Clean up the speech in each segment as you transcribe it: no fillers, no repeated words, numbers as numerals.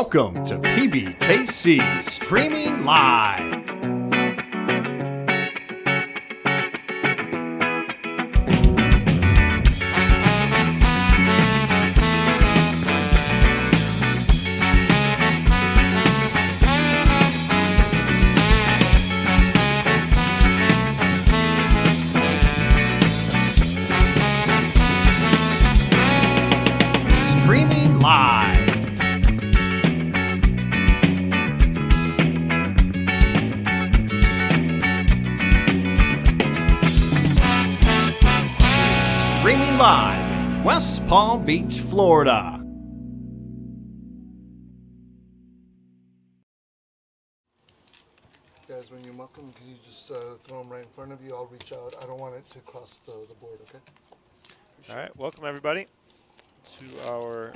Welcome to PBKC Streaming Live. Streaming Live. Streaming live in West Palm Beach, Florida. Guys, when you're mucking, can you just throw them right in front of you? I'll reach out. I don't want it to cross the board, okay? All right, welcome everybody to our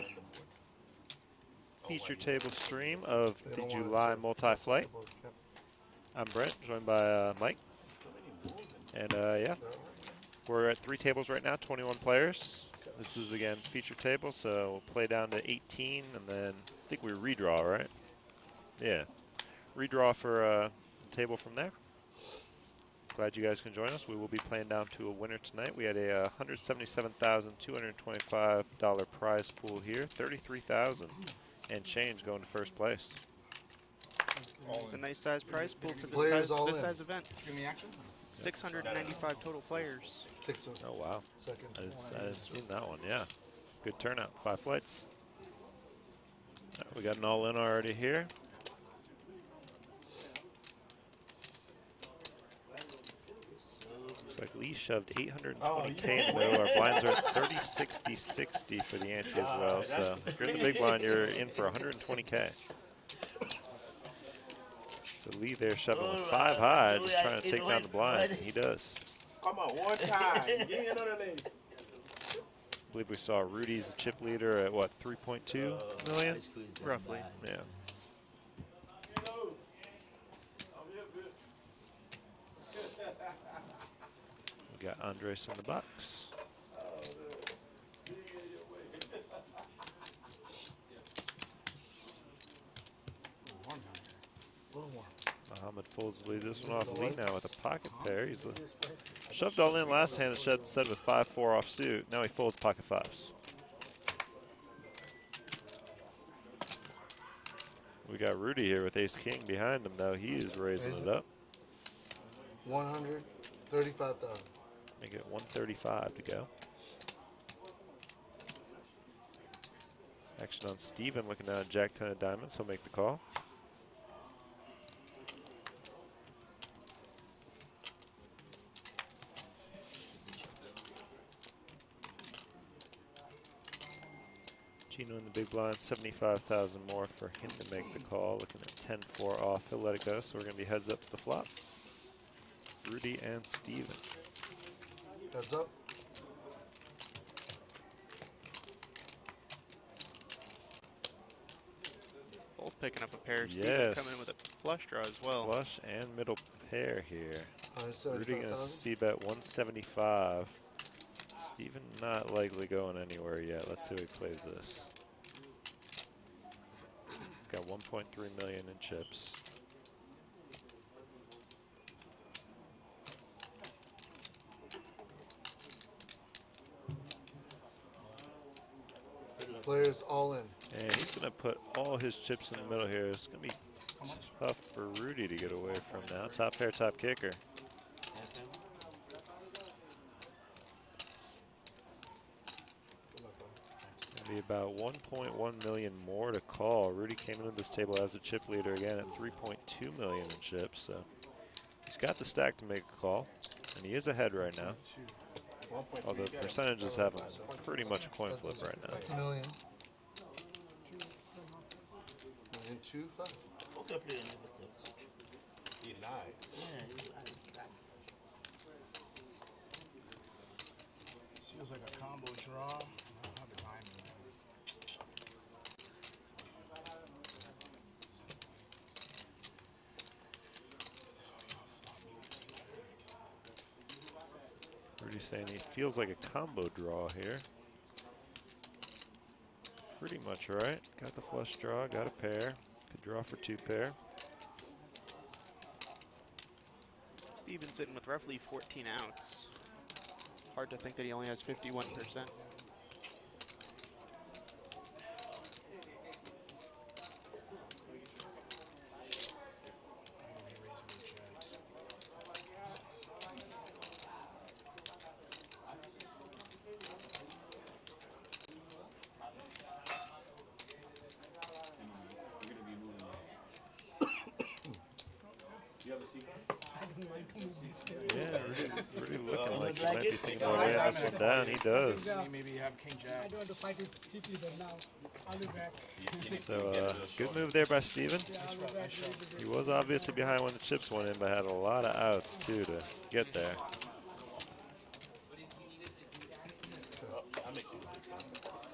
feature table stream of They the don't want it July to multi-flight. cross the board. Yep. I'm Brent, joined by Mike. And yeah, There. we're at 3 tables right now, 21 players. This is, again, feature table, so we'll play down to 18, and then I think we redraw, right? Yeah. Redraw for a table from there. Glad you guys can join us. We will be playing down to a winner tonight. We had a $177,225 prize pool here. $33,000 and change going to first place. It's a nice size prize pool for Players all this in. size event. 695 total players. Takes a Oh, wow. second. I didn't see that one, yeah. Good turnout, 5 flights. All right, we got an all-in already here. Looks like Lee shoved 820K in the middle. Our blinds are at 30, 60, 60 for the ante as well. So if you're in the big blind, you're in for 120K. So Lee there shoving with 5 high, just trying to take down the blinds, and he does. Come on, one time. Give me another name. I believe we saw Rudy's the chip leader at what, 3.2 million? Roughly. Yeah. We got Andres in the box. A little more. Muhammad folds the lead this one off Lee now with a pocket pair. He's shoved all in last hand and said with 5-4 offsuit. Now he folds pocket 5s. We got Rudy here with ace king behind him though. He is raising it up. 135,000. Make it 135 to go. Action on Steven looking down at Jack 10 of diamonds. He'll make the call. Gino in the big blind, 75,000 more for him to make the call. Looking at 10-4 off, he'll let it go. So we're gonna be heads up to the flop. Rudy and Steven. Heads up. Both picking up a pair. Yes. Steven coming in with a flush draw as well. Flush and middle pair here. Rudy gonna 175,000. c-bet 175. Steven not likely going anywhere yet. Let's see how he plays this. He's got 1.3 million in chips. Players all in. And he's going to put all his chips in the middle here. It's going to be tough for Rudy to get away from now. Top pair, top kicker. Be about 1.1 million more to call. Rudy came into this table as a chip leader again at 3.2 million in chips. So he's got the stack to make a call, and he is ahead right now. Although the percentages have him pretty much a coin flip right now. That's a million. Million 2.5. He lied. Feels like a combo draw. I don't have a diamond. Rudy's saying he feels like a combo draw here. Pretty much right. Got the flush draw, got a pair. Could draw for 2 pair. Steven's sitting with roughly 14 outs. Hard to think that he only has 51%. Yeah, really looking like he might be thinking about laying this one down. He does. Maybe you have king jack. I don't want to fight it cheaply then now. I'll be back. So good move there by Steven. Yeah, I'll be back. He was obviously behind when the chips went in, but had a lot of outs too to get there.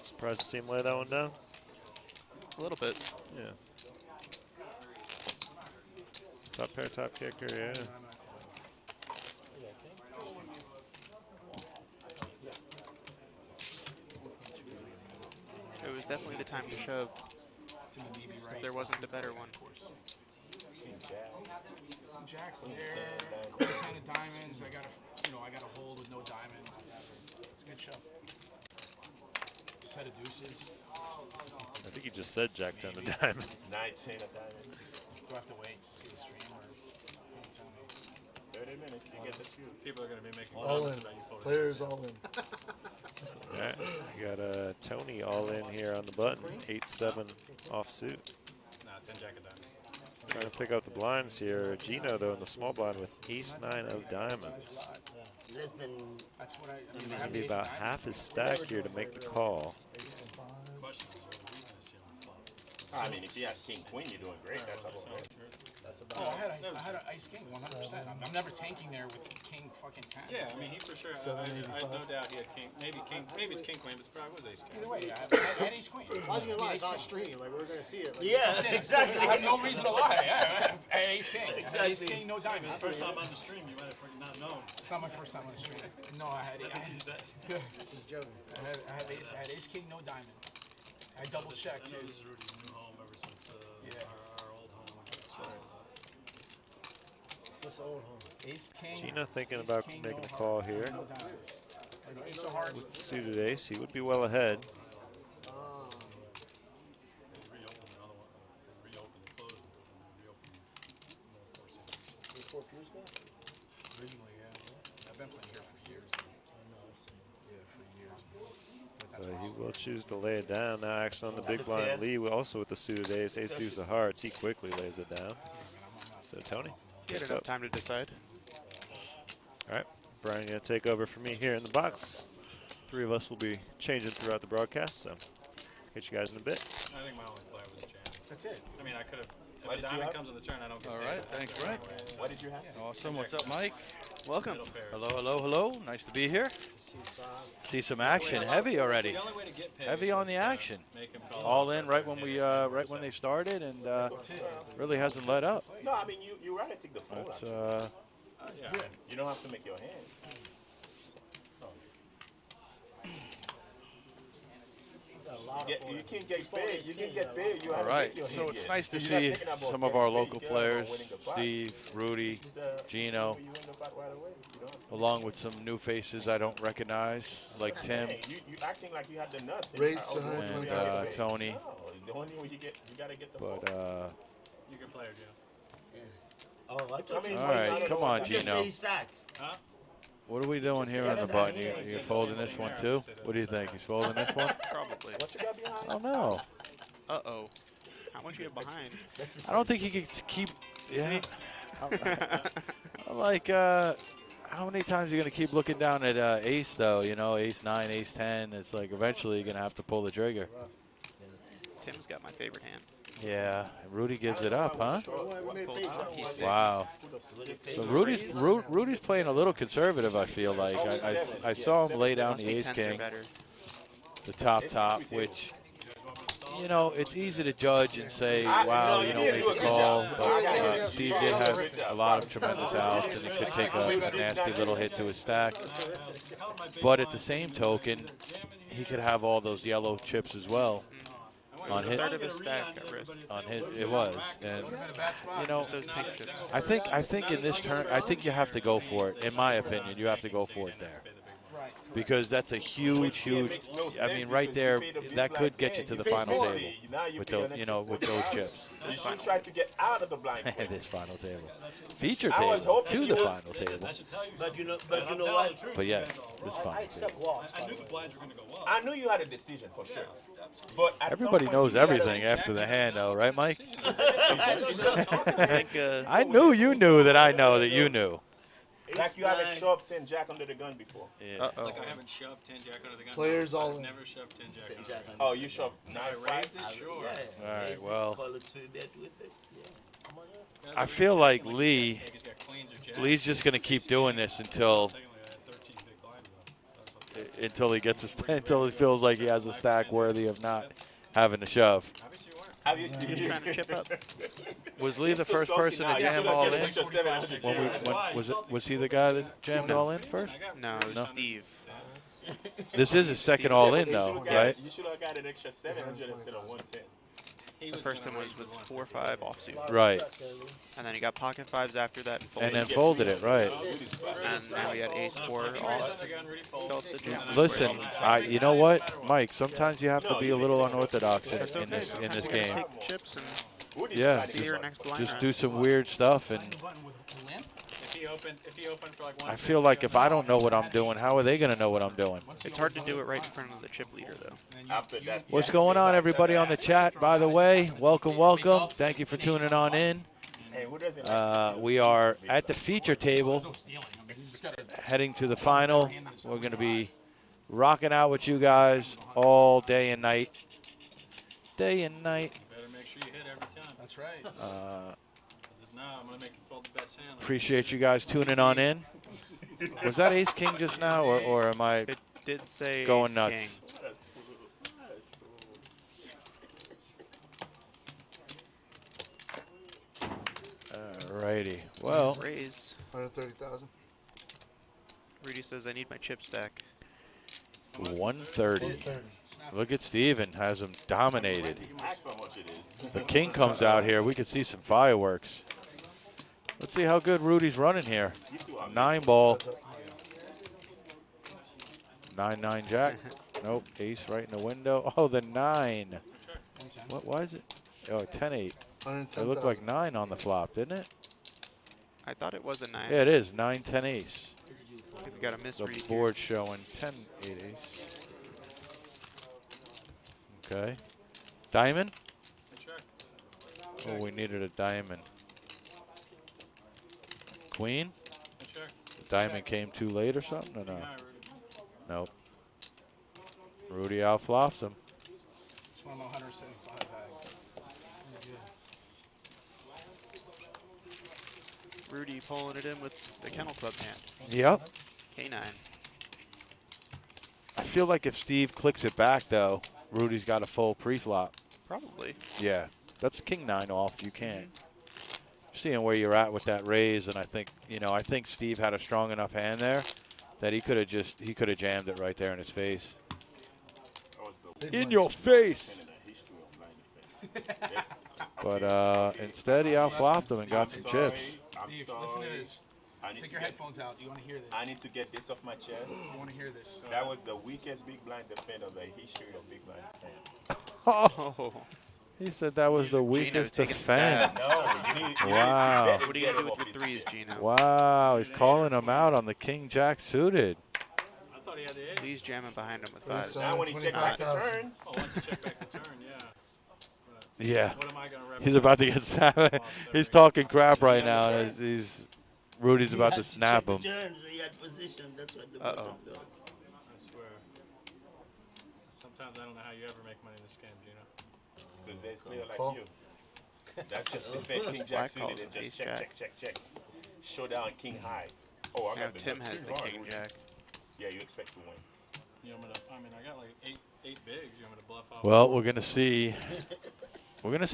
Surprised to see him lay that one down? A little bit. Yeah. Top pair, top kicker, yeah. It was definitely the time to shove. If there wasn't a better one. Jack's there. Queen 10 of diamonds. I got a hold with no diamond. It's a good shove. Set of deuces. I think he just said Jack 10 of diamonds. 19 of diamonds. Do I have to wait to see the stream or can you tell me? 30 minutes, you get the cue. People are going to be making All in. Players all in. All right, we got Tony all in here on the button. 8-7 offsuit. Nah, 10 jack of diamonds. Trying to pick out the blinds here. Gino though in the small blind with ace-9 of diamonds. Listen, That's what I He's gonna be about half his stack here to make the call. Question is, what are we going to see on the flop? I mean, if he has king queen, you're doing great. That's about right. that's Oh, about I had an ice king 100%. I'm never tanking there with king fucking 10. Yeah, I mean, he for sure, I have no doubt he had king, maybe it's king queen, but it probably was ace king. Either way, I had ace queen. Why you gonna lie? It's on stream. Like we're gonna see it. Like, Yeah, exactly. I have no reason to lie. Yeah, I had ace king. I had ace king, no diamond. First time on the stream, you might have not known. It's not my first time on the stream. No, I had He's joking. I had ace king, no diamond. I double checked I know too. this is Rudy's new home ever since Yeah. our old home. What's the old home? Ace king. Gino thinking ace about king, making no a call heart, here. no diamond. Or no ace of hearts. Suited ace, he would be well ahead. They reopened the other one, reopened and closed it, and then reopened more forcing. This 4 Pure Sky? Originally, yeah. I've been playing here for years. Yeah, for years. But But he will choose to lay it down. Now action on the big blind. Lee also with the suited ace, ace deuce of hearts. He quickly lays it down. So Tony, He had what's enough up? time to decide. All right, Brian gonna take over for me here in the box. 3 of us will be changing throughout the broadcast, so catch you guys in a bit. I think my only play was a jam. That's it. I mean, I could have, What if did a you diamond have? comes on the turn, I don't get All paid. right, thanks, Frank. What did you have? Awesome. What's up, Mike? Welcome. Middle pair. Hello, hello, hello. Nice to be here. See some action. Heavy already. The only way to get paid Heavy on is the to action. make him call All off in that right third when we hand. right when they started, and really hasn't let up. No, I mean, you rather take the phone. That's Yeah. You don't have to make your hand. You can get paid. You can get paid. You all have to right. make your So hand it's yet. nice to You're not see thinking about some of getting our paid. local You care about players, winning the pot. Steve, Rudy, This is, Gino, you win the pot right away. You don't have to- along with some new faces I don't recognize, like Tim Hey, you acting like you had the nuts. Raise Oh, to you hand and gotta get paid. Tony. No, the only way you gotta get the phone. But You can play her, Gino. Oh, I thought mean, you all Mike, right, I don't come know on, what just Gino. say stacks. Huh? What are we doing here on the button? You folding this one too? What do you think? He's folding this one? Probably. What you got behind? I don't know. Uh-oh. How much you have behind? I don't think he can keep. Yeah. I'm like, how many times are you gonna keep looking down at ace though? You know, ace 9, ace 10. It's like eventually you're gonna have to pull the trigger. Tim's got my favorite hand. Yeah. Rudy gives it up, huh? We made page up. Wow. So Rudy's playing a little conservative. I feel like I saw him lay down Must the be ace 10s or king, better. the top, which. You know, it's easy to judge and say, wow, you don't make the call, but Steve did have a lot of tremendous outs, and it could take a nasty little hit to his stack. But at the same token, he could have all those yellow chips as well. on his Third of his stack at risk. on his. It was, and you know, Those pink chips. I think in this turn, I think you have to go for it. In my opinion, you have to go for it there. Because that's a huge. I mean, right there, that could get you to the final table with those, with those chips. You should try to get out of the blind. This final table, feature I was table hoping to you the would. final table. But you know what? But yes, this I final table. accept loss. I knew the blinds were going to go up. I knew you had a decision for sure. But at some Everybody point knows you gotta- everything after the hand, though, right, Mike? I think, I knew you knew that I know that you knew. Like you haven't shoved 10 jack under the gun before. Yeah. uh-oh. Like I haven't shoved 10 jack under the gun. Players No, all I've in. never shoved 10 jack under the gun. Oh, you shoved 9 I raised it, sure. All right, well, Call it to bet with it. Yeah. Come on up. I feel like Lee, Yeah, he's got queens or jacks. Lee's just going to keep doing this until Technically, I had 13 big blinds though. That's what- until he gets until he feels like he has a stack worthy of not having to shove. Obviously, you weren't. Obviously, He's trying to chip up. Was Lee the So first salty person now. to You jam should've all get an in? extra 700 When jam. was he the guy that jammed all in first? No, it was No. Steve. This is his second all in though, right? You should have got an extra 700 instead of 110. He The was first gonna one was raise with the 4-5 offsuit. Right. And then he got pocket fives after that and And folded. then folded it, right? And now we had ace-4 off. Felt the jam. Listen, you know what, Mike? Sometimes you have to be a little unorthodox in this game. Take chips and Yeah, see your next blind just round. do some weird stuff, and Button with a limp. If he opened for like one. I feel like if I don't know what I'm doing, how are they going to know what I'm doing? It's hard to do it right in front of the chip leader, though. After that, What's going on, everybody on the chat? By the way, welcome. Thank you for tuning on in. Hey, who doesn't We are at the feature table, No stealing. I mean, you just gotta heading to the final. We're going to be rocking out with you guys all day and night. Day and night. Better make sure you hit every time. That's right. 'Cause if not, I'm gonna make you fold the best hand. Appreciate you guys tuning on in. Was that ace king just now, or am I It did say going ace nuts? king. Alrighty. Well, Raise. 130,000. Rudy says, I need my chip stack. 130. Look at Steven, has him dominated. ask how much it is? The king comes out here. We could see some fireworks. Let's see how good Rudy's running here. 9 ball. 9-9 jack. Nope. Ace right in the window. Oh, the 9. What was it? Oh, 10-8. It looked like 9 on the flop, didn't it? I thought it was a 9. Yeah, it is. 9-10 ace. I think we got a The misread here. board showing 10-8 ace. Okay. Diamond? Oh, we needed a diamond. Queen? The diamond came too late or something? Or no? Nope. Rudy outflops him. Just want 175 bag. Rudy pulling it in with the kennel club hand. Yep. K9. I feel like if Steve clicks it back, though, Rudy's got a full pre-flop. Probably. Yeah. That's king 9 off. You can't. Seeing where you're at with that raise, and I think Steve had a strong enough hand there that he could have jammed it right there in his face. In your face. But instead he outflopped him and got some chips. Steve, listen to this. Take your headphones out. You want to hear this? I need to get this off my chest. You want to hear this? That was the weakest big blind defender of the history of big blind defense. Oh, he said that was the weakest taking defense. No, you need Wow. to What are you going to do with your threes, Gino? Wow, he's calling him out on the king jack suited. I thought he had the ace. He's jamming behind him with fives. Now when he check back the 25,000. turn, Oh, once you check back the turn, yeah. Yeah, What am I gonna represent? he's about to get snapped. He's talking crap right now, and Rudy's about to snap him. Turns, so he had position. That's what the Uh-oh. bottom does. I swear. Sometimes I don't know how you ever make money in this game, Gino. because there's player like Call. you. That's just defend king jack Black suited calls and ace just check, jack. check, check, check. Showdown king high. Oh, I Now got the Tim nuts. has the Wrong, king Rudy. jack. Yeah, you expect to win. You want me to, I mean, I got like eight bigs. You want me to bluff off? Well, we're gonna see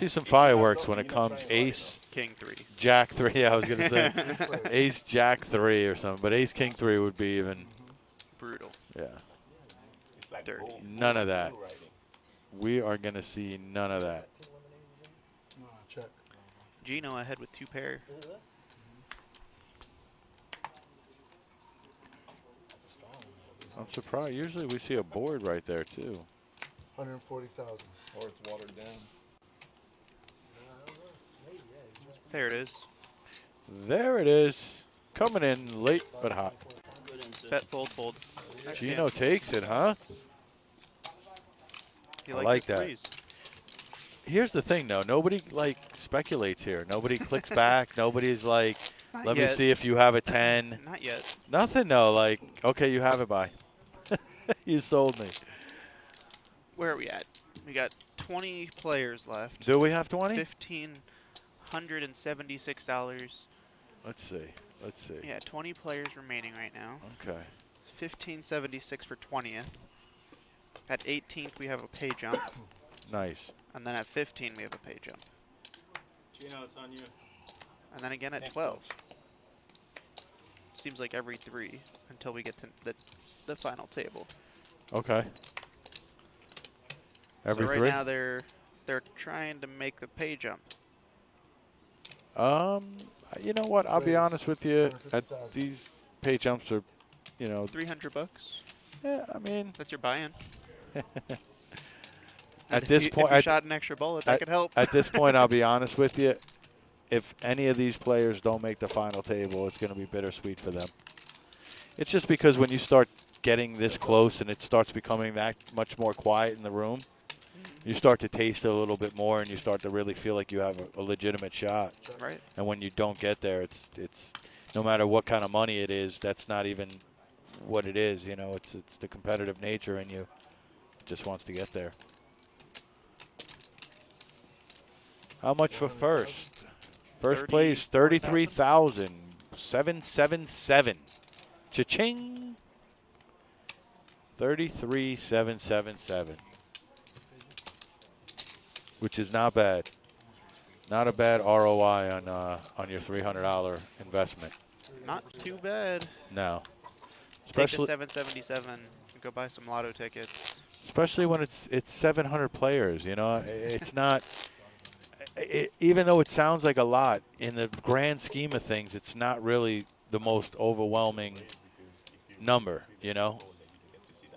some fireworks when it comes ace King 3. jack 3. Yeah, I was gonna say ace jack 3 or something, but ace king 3 would be even. Brutal. Yeah. It's like Dirty. gold. None of that. Blue writing. We are going to see none of that. Check. Gino ahead with 2 pair. I'm surprised. Usually we see a board right there, too. 140,000. Or it's watered down. There it is. There it is. Coming in late but hot. Bet, fold, fold. Next Gino hand. takes it, huh? You I like the that. threes. Here's the thing, though. Nobody, like, speculates here. Nobody clicks back. Nobody's like, Not let yet. me see if you have a 10. Not yet. Nothing, though. Like, okay, you have it, bye. You sold me. Where are we at? We got 20 players left. Do we have 20? $1,576. Let's see. Let's see. Yeah, 20 players remaining right now. Okay. 1576 for 20th. At 18th, we have a pay jump. Nice. And then at 15, we have a pay jump. Gino, it's on you. And then again at 12. Seems like every 3 until we get to the final table. Okay. Every so right 3? now they're trying to make the pay jump. You know what? I'll be honest with you. 150,000. These pay jumps are, you know. $300. Yeah, I mean. That's your buy-in. At this point, if you shot an extra bullet, that could help. At this point, I'll be honest with you. If any of these players don't make the final table, it's going to be bittersweet for them. It's just because when you start getting this close and it starts becoming that much more quiet in the room, you start to taste it a little bit more and you start to really feel like you have a legitimate shot. Right. And when you don't get there, it's no matter what kind of money it is, that's not even what it is. You know, it's the competitive nature in you just wants to get there. How much for first? First place, 33,777. Cha-ching. 33,777. Which is not bad. Not a bad ROI on your $300 investment. Not too bad. No. Take the 777 and go buy some lotto tickets. Especially when it's 700 players, you know. It's not even though it sounds like a lot, in the grand scheme of things, it's not really the most overwhelming number, you know.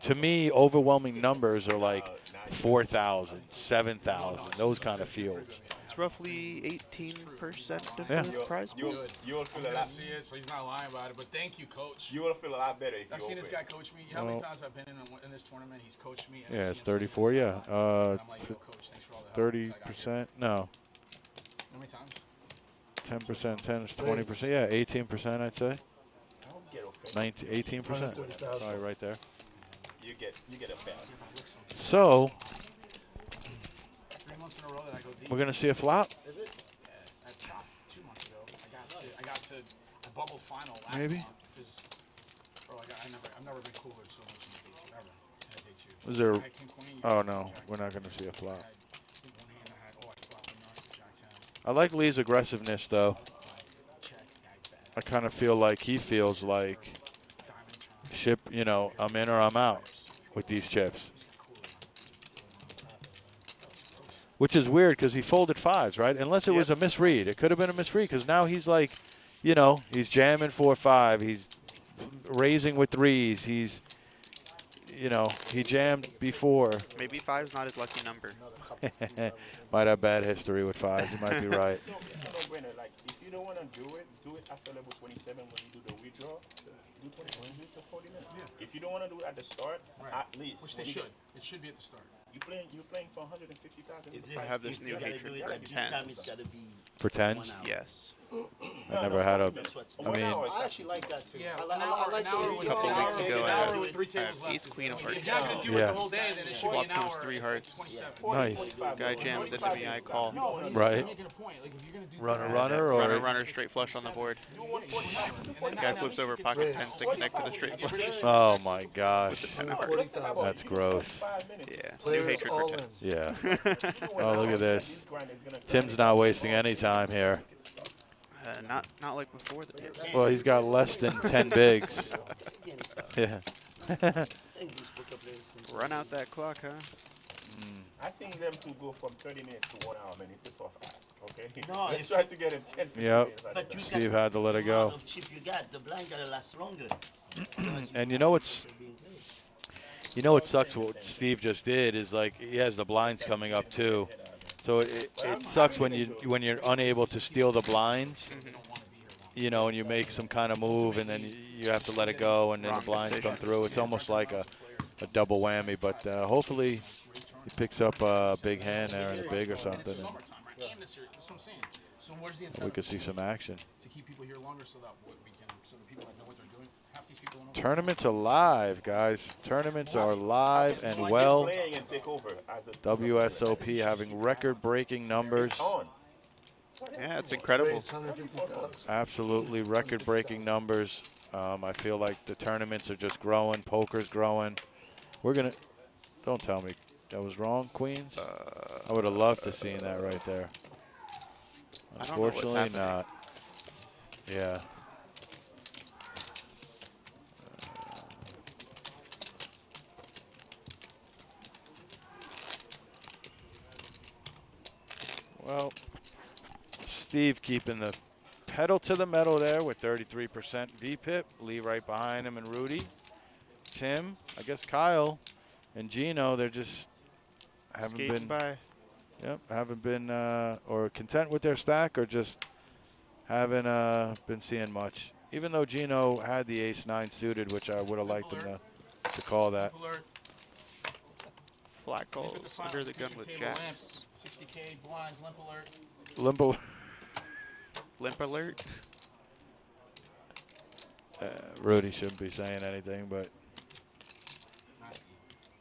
To me, overwhelming numbers are like 4,000, 7,000, those kind of fields. It's roughly 18% of Yeah. the prize pool. You'll feel a I lot. see it, so he's not lying about it. But thank you, Coach. You will feel a lot better if I've you seen this open. guy coach me. How many times I've been in this tournament? He's coached me. And Yeah, I it's see him 34, yeah. and I'm like, yo, Coach, thanks for all the help. 30%, no. How many times? 10%, 10 is 20%, yeah, 18%, I'd say. Don't get offended. 19, 18%. 130,000. Probably right there. You get offended. So, 3 months in a row that I go deep. we're going to see a flop? Is it? Yeah, I chopped 2 months ago. I got to a bubble final last Maybe. month. Bro, I've never been cooler so much in the day, ever. In a day 2. Was there? I had king queen, you Oh, had no, jack we're not 10. going to see a flop. I think one hand I flopped a nuts with jack 10. I like Lee's aggressiveness, though. Check, guy's bad. I kind of feel like he feels like, Diamond trump. ship, you know, I'm in or I'm out with these chips. Which is weird because he folded 5s, right? Unless it was a misread. It could have been a misread because now he's like, you know, he's jamming 4-5. He's raising with 3s. He's, you know, he jammed before. Maybe 5's not his lucky number. Might have bad history with 5s. You might be right. No, it's a no-brainer. Like, if you don't want to do it after level 27 when you do the withdraw. Do 20 minutes to 40 minutes. Yeah. If you don't want to do it at the start, at least. Which they when you should. It should be at the start. You're playing for 150,000. I have this new hatred for This time it's 10s. gotta be For 10s? 1 hour. Yes. I never had a, I 1 mean, hour. I actually like that too. Yeah, I an hour like with the Couple weeks ago, an I hour had with 3 tables left. ace queen of If hearts. you're not gonna do Yeah. it the whole day, then it should be Flop an comes hour. 3 hearts. 27. nice. Guy jams into me, I call. No, he's Right. making a point. Like if you're gonna do Runner, Runner, or? runner, straight flush on the board. do 147. Guy flips over pocket 10 to connect to the straight flush. Oh, my gosh. 140,000. That's gross. 5 minutes. Yeah. New Players hatred all for in. 10s. Yeah. Oh, look at this. This grind is gonna Tim's not wasting any time here. Not like before the table. Well, he's got less than 10 bigs. Yeah. Run out that clock, huh? I seen them to go from 30 minutes to 1 hour, man. It's a tough ask, okay? No, Let's it's- try to get him 10, 15 Yep. minutes at a But time. you Steve got had to let it the amount go. of chip you got, the blind gotta last longer. And you know what's what sucks? What Steve just did is like he has the blinds coming up too, so it sucks when you're unable to steal the blinds. You know, and you make some kind of move, and then you have to let it go, and then the blinds come through. It's almost like a double whammy. But hopefully, he picks up a big hand there in the big or something, and Summertime, right? And this year, that's what I'm saying. So where's the we incentive could see some action. to keep people here longer so that we can, so the people that know what they're doing, half these people don't know. Tournaments are live, guys. Tournaments are live and Someone well. get playing and take over as a WSOP having record-breaking numbers. on. Yeah, it's incredible. Raise 150,000. Absolutely record-breaking numbers. I feel like the tournaments are just growing. Poker's growing. We're gonna. Don't tell me that was wrong, Queens. I would have loved to seen that right there. I don't know what's Unfortunately, happening. not. Yeah. Well, Steve keeping the pedal to the metal there with 33% VPIP. Lee right behind him, and Rudy. Tim, I guess Kyle, and Gino, they're just haven't Skating been, by. haven't been or content with their stack, or just haven't been seeing much. Even though Gino had the ace-9 suited, which I would have liked him to call that. Alert. Flat goals under the gun with jacks. 60K blinds, limp alert. Limbo. Limp alert. Rudy shouldn't be saying anything, but Nasty.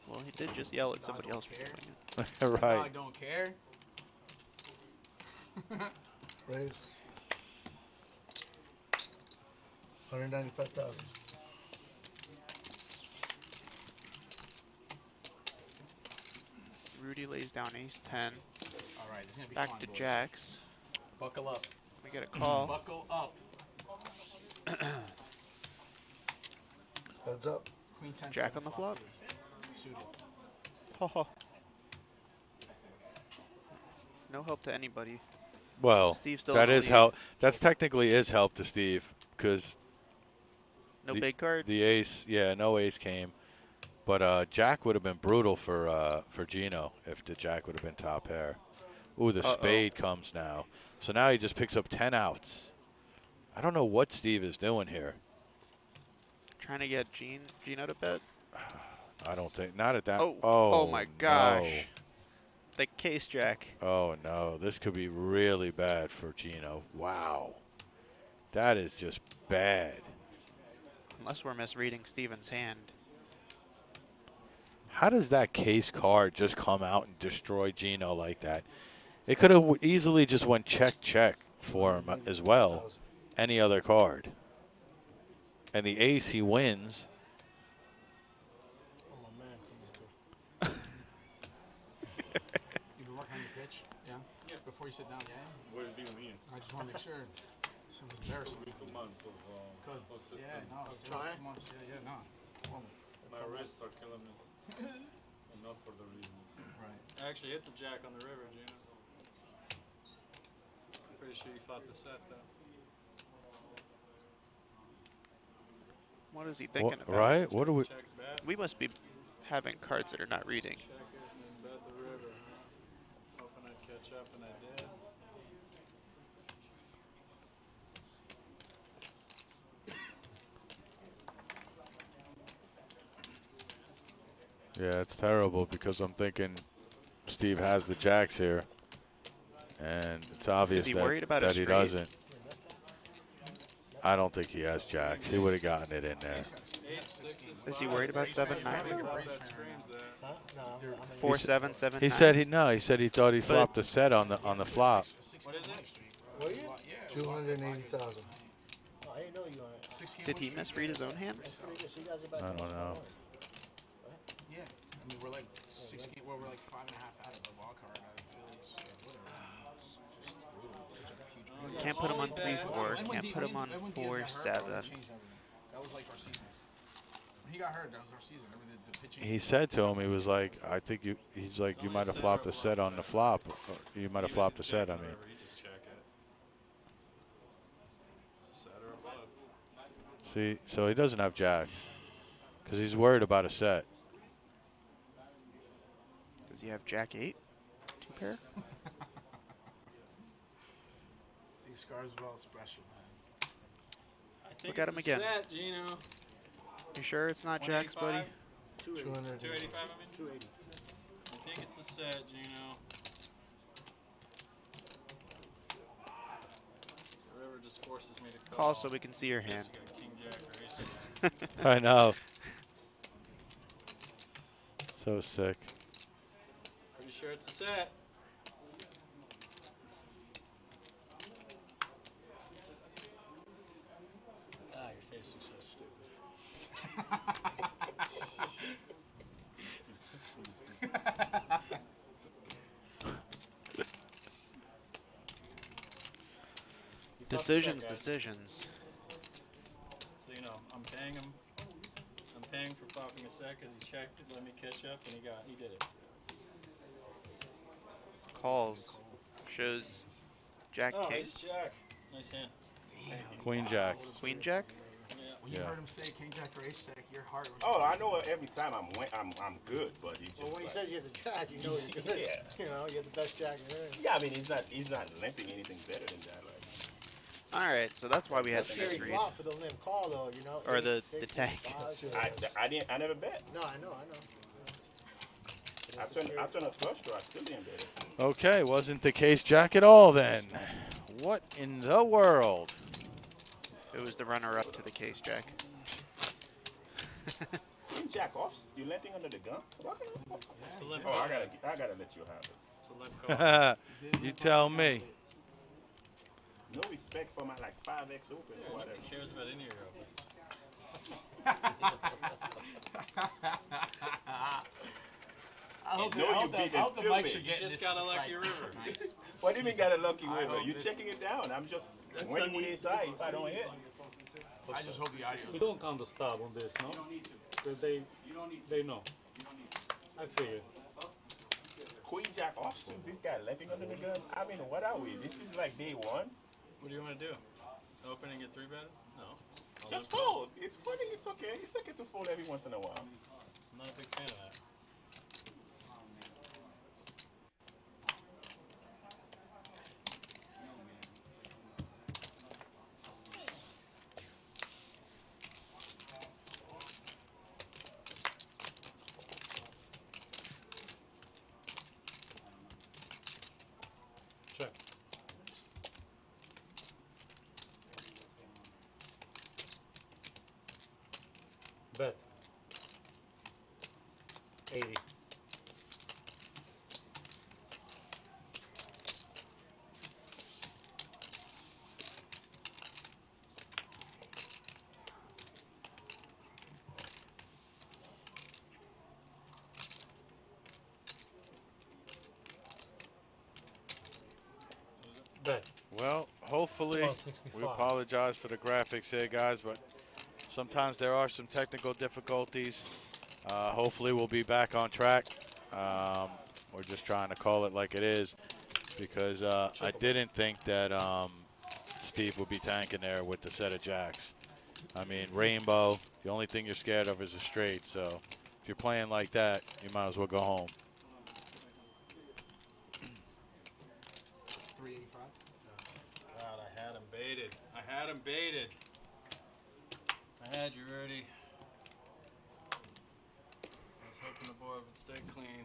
Well, he did just yell at somebody else for doing it. I right. don't care. Raise 195,000. Rudy lays down ace 10. All right, this is gonna be Back fun, to boys. jacks. Buckle up. We get a call. Buckle up. Heads up. Queen 10. Jack on the flop. Suited. No help to anybody. Well, Steve's still that in the is lead. help. That's technically is help to Steve, because No big card. the ace, yeah, no ace came. But Jack would have been brutal for Gino if the Jack would have been top pair. Ooh, the spade comes now. So now he just picks up 10 outs. I don't know what Steve is doing here. Trying to get Gino to bet. I don't think, not at that. Oh my gosh. no. The case jack. Oh, no. This could be really bad for Gino. Wow. That is just bad. Unless we're misreading Steven's hand. How does that case card just come out and destroy Gino like that? It could have easily just went check for him as well. Any other card. And the ace, he wins. Oh, my man coming through. You've been working on your pitch? Yeah? Before you sit down, yeah? What do you mean? I just want to make sure. Something's embarrassing. 2 months of Good. consistent. Yeah, no, it's trying. 2 months. Yeah, no. Well, My wrists are killing me. And not for the reasons. right. I actually hit the jack on the river, Gina. I'm pretty sure you fought the set, though. What is he thinking about? Right? What do we? Check bet, We must be having cards that are not reading. check it, and then bet the river, huh? Hoping I'd catch up, and I did. Yeah, it's terrible because I'm thinking Steve has the jacks here. And it's obvious he that, worried about a that he straight? doesn't. I don't think he has jacks. He would have gotten it in there. 8, 6s, Is he worried about 7-9? that screams that. 4-7, 7-9. He said he said he thought he flopped a set on the flop. What is it? 280,000. Oh, I didn't know you were. Did he misread his own hand? I don't know. Yeah. I mean, we're like 16. Well, we're like 5.5 out of the wild card out of Phillies. Whatever. It's just brutal. It's such a huge. Can't put him on 3-4. I went Can't deep- put I him on went Diaz got hurt, 4-7. changed everything. That was like our season. When he got hurt, that was our season. Remember the pitching? He said to him, he was like, I think he's like, you might have flopped a set on the flop. Or you might have flopped a set, I mean. You just check it. Set or above. See, so he doesn't have jacks because he's worried about a set. Does he have Jack 8? 2 pair? These scars are all special, man. I think Look at it's him a again. Set, Gino. You sure it's not Jack's, buddy? 280. 285, I mean? 280. I think it's a set, Gino. The river just forces me to Call so we can see your Guess hand. you got a king jack or ace. I know. So sick. Pretty sure it's a set. Ah, your face looks so stupid. Decisions, Guys. decisions. So, you know, I'm paying him. I'm paying for flopping a set because he checked it, let me catch up, and he did it. Calls. Shows Jack Oh, King. ace jack. Nice hand. Queen jack. Queen Jack? Yeah. When you Yeah. heard him say king jack or ace jack, your heart was. Oh, I know every time I'm good, but he's just Well, when he like, says he has a jack, you know he's good. Yeah. You know, you have the best jack in there. yeah, I mean he's not limping anything better than that. Like, Alright, so that's why we had That's a the scary misread. flop for the limp call, though, you know. Or Eight, the six, tank. five, I never bet. No, I know. I turned a flush draw. I still didn't bet it. Okay, wasn't the case jack at all then. What in the world? It was the runner-up to the case Jack. King jack off. You limping under the gun? It's a limp Oh, call. I gotta let you have it. It's a limp call. You tell me. No respect for my like 5x open or whatever. Nobody cares about any of your I hope, know I you hope, beat that, I hope it the still mics big. are getting Just this got a lucky right. river. Nice. What do you mean got a lucky I river? hope You this- checking it down. I'm just That's winning not with ace high if I don't hit. I just hope the audio. We don't count the stop on this, no? Because they know. I figured. Queen jack offsuit. This guy limping under the gun. I mean, what are we? This is like day one. What do you want to do? Open and get 3-bet? No. I'll Just limp call. fold. It's funny. It's okay. It's okay to fold every once in a while. I'm not a big fan of that. Check. Bet. 80. Bet. Well, hopefully, About we 65. apologize for the graphics here, guys, but sometimes there are some technical difficulties. Hopefully, we'll be back on track. We're just trying to call it like it is because I didn't think that Steve would be tanking there with the set of jacks. I mean, rainbow, the only thing you're scared of is a straight, so if you're playing like that, you might as well go home. 385. God, I had him baited. I had him baited. I had you ready. I was hoping the board would stay clean.